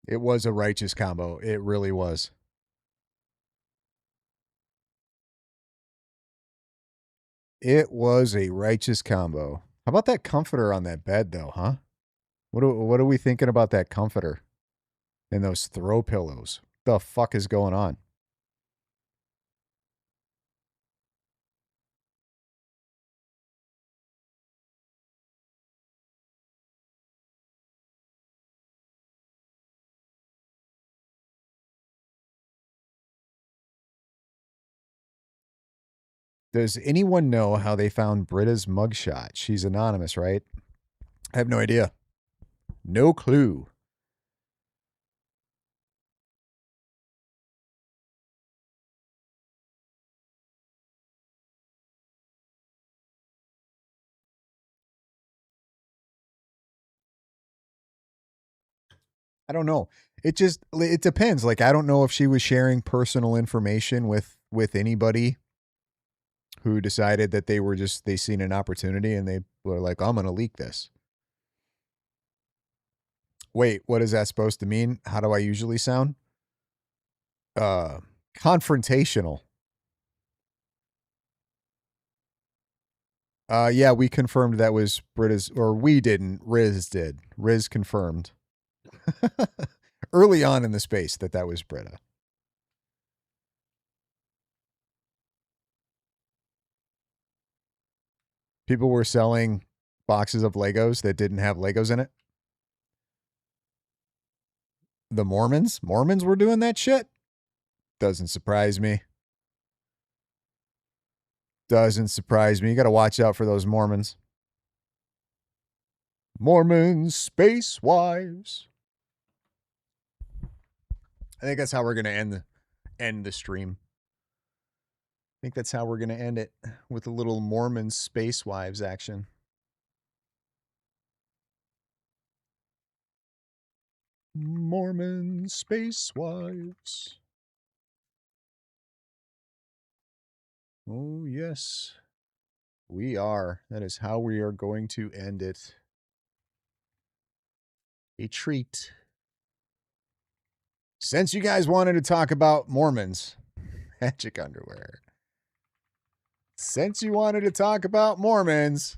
It was a righteous combo. It really was. It was a righteous combo. How about that comforter on that bed, though, huh? What are we thinking about that comforter and those throw pillows? What the fuck is going on? Does anyone know how they found Britta's mugshot? She's anonymous, right? I have no idea. No clue. I don't know. It depends. Like, I don't know if she was sharing personal information with anybody who decided that they seen an opportunity and they were like, I'm going to leak this. Wait, what is that supposed to mean? How do I usually sound? Confrontational. Yeah, we confirmed that was Britta's, or we didn't. Riz did. Riz confirmed. Early on in the space that was Britta. People were selling boxes of Legos that didn't have Legos in it. The Mormons were doing that shit. Doesn't surprise me. Doesn't surprise me. You got to watch out for those Mormons. Mormon space wives. I think that's how we're going to end the stream. I think that's how we're going to end it, with a little Mormon space wives action. Mormon space wives. Oh, yes. We are. That is how we are going to end it. A treat. Since you guys wanted to talk about Mormons, magic underwear. Since you wanted to talk about Mormons,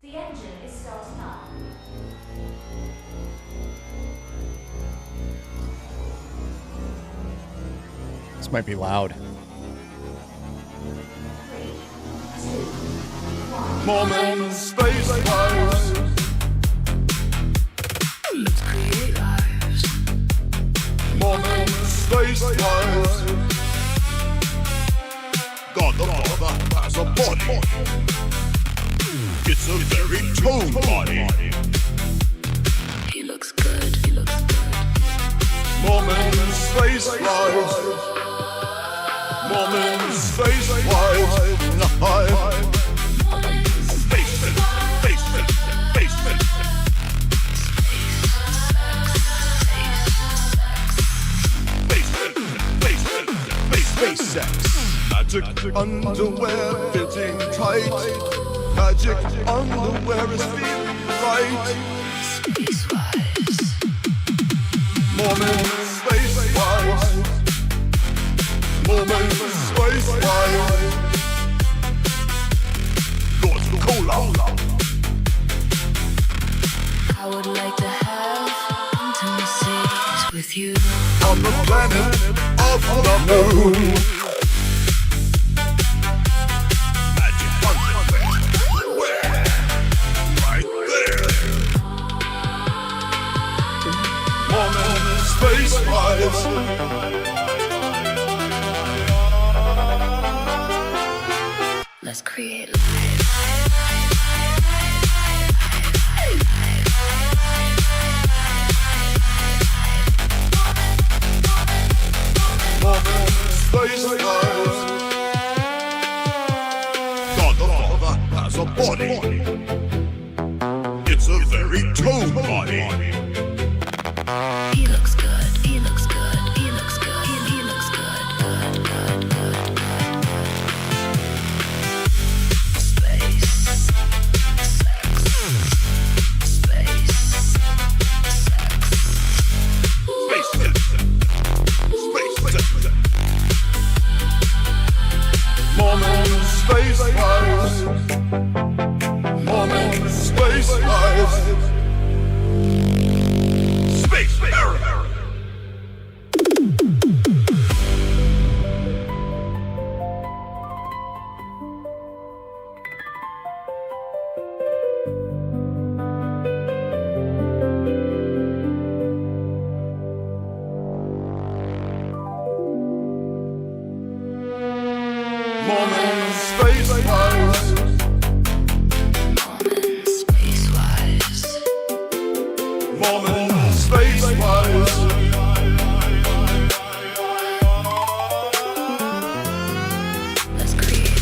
the engine is starting up. this might be loud. Mormon space wives. Let's create lives. Mormon space wives. God the Father has a body. It's a very tall body. He looks good. He looks good. Mormon space wives. Mormon space wives. Space sex. Magic underwear fitting tight. Magic underwear is feeling right. Space wise. Mormon space wise. Mormon space wise. Lord Cola. with you on the planet of the moon. Magic underwear. Where? Right there. Mormon space wives. Let's create Mormon space wives. God the Father has a body. It's a very tone body. He looks good. He looks good. He looks good. He looks good. Good, good, good, good. Space. Sex. Space. Sex. Space. Space. Mormon space wives. Mormon space wives. Space error. Mormon space wives. Mormon space wives. Mormon space wives. Let's create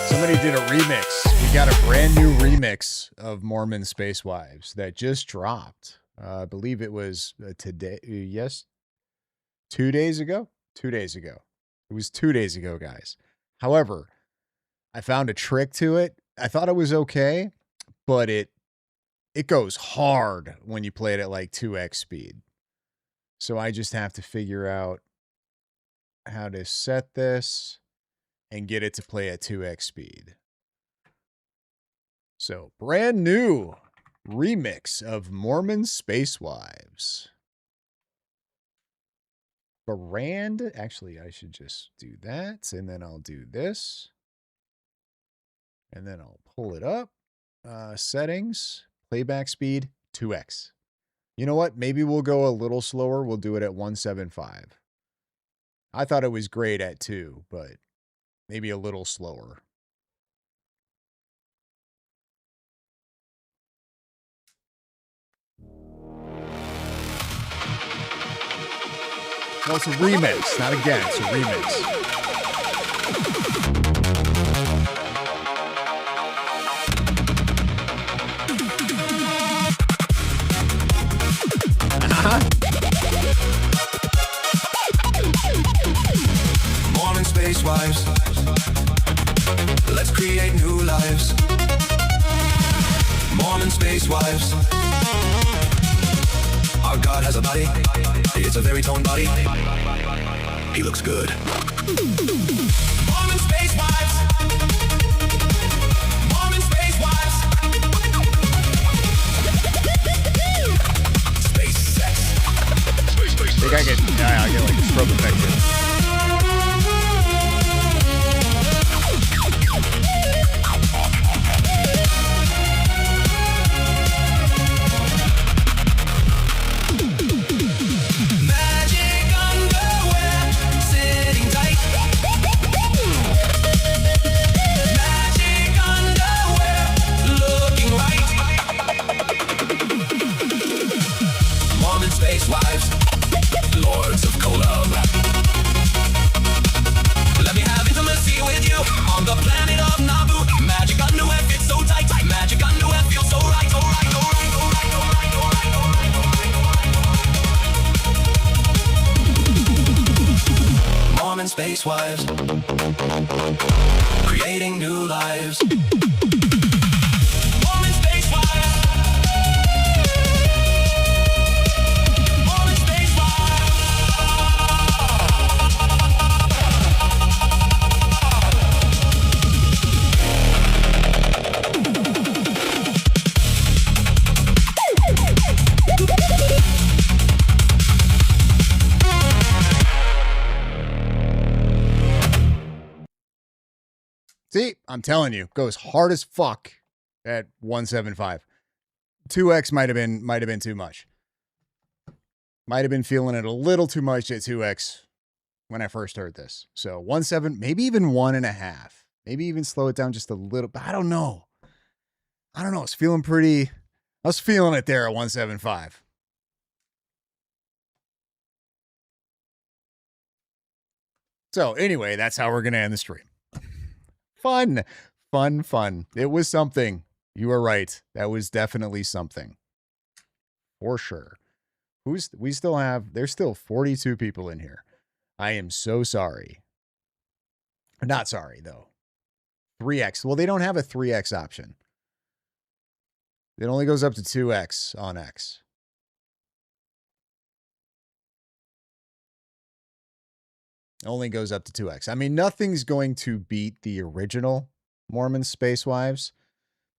Somebody did a remix. We got a brand new remix of Mormon Space Wives that just dropped. I believe it was today. Yes. 2 days ago. 2 days ago. It was 2 days ago, guys. However, I found a trick to it. I thought it was okay, but it goes hard when you play it at like 2x speed. So I just have to figure out how to set this and get it to play at 2x speed. So, brand new remix of Mormon Space Wives. Actually, I should just do that, and then I'll do this. And then I'll pull it up. Settings, playback speed, 2x. You know what? Maybe we'll go a little slower. We'll do it at 175. I thought it was great at 2, but maybe a little slower. No, it's a remix, not again. It's a remix. Mormon space wives. Let's create new lives. Mormon space wives. Our God has a body. It's a very toned body. He looks good. Mormon space wives. Mormon space wives. Space sex. I think I get like strobe effect. Wives, lords of Kolob. Let me have intimacy with you on the planet of Naboo. Magic underwear fits so tight. Magic underwear feels so right. So right, so right, so right, so right, so right, so right, so right. Mormon space wives, creating new lives. Mormon space wives. See, I'm telling you, goes hard as fuck at 175. 2x might have been too much. Might have been feeling it a little too much at 2x when I first heard this. So 1.7, maybe even 1.5. Maybe even slow it down just a little. But I don't know. I was feeling it there at 175. So anyway, that's how we're going to end the stream. Fun. It was something. You were right. That was definitely something. For sure. There's still 42 people in here. I am so sorry. Not sorry, though. 3x. Well, they don't have a 3x option. It only goes up to 2x on X. Only goes up to 2x. I mean, nothing's going to beat the original Mormon Space Wives,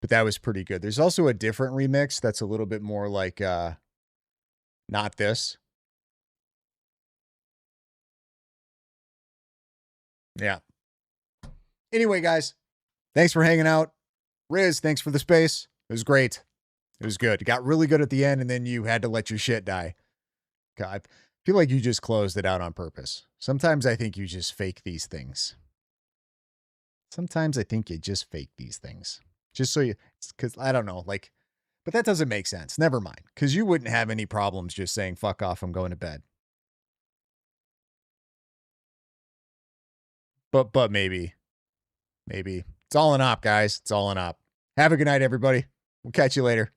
but that was pretty good. There's also a different remix that's a little bit more like not this. Yeah. Anyway, guys, thanks for hanging out. Riz, thanks for the space. It was great. It was good. It got really good at the end, and then you had to let your shit die. God, I feel like you just closed it out on purpose. Sometimes I think you just fake these things. Just so you, because I don't know, like, but that doesn't make sense. Never mind. Because you wouldn't have any problems just saying, fuck off, I'm going to bed. But maybe. It's all an op, guys. It's all an op. Have a good night, everybody. We'll catch you later.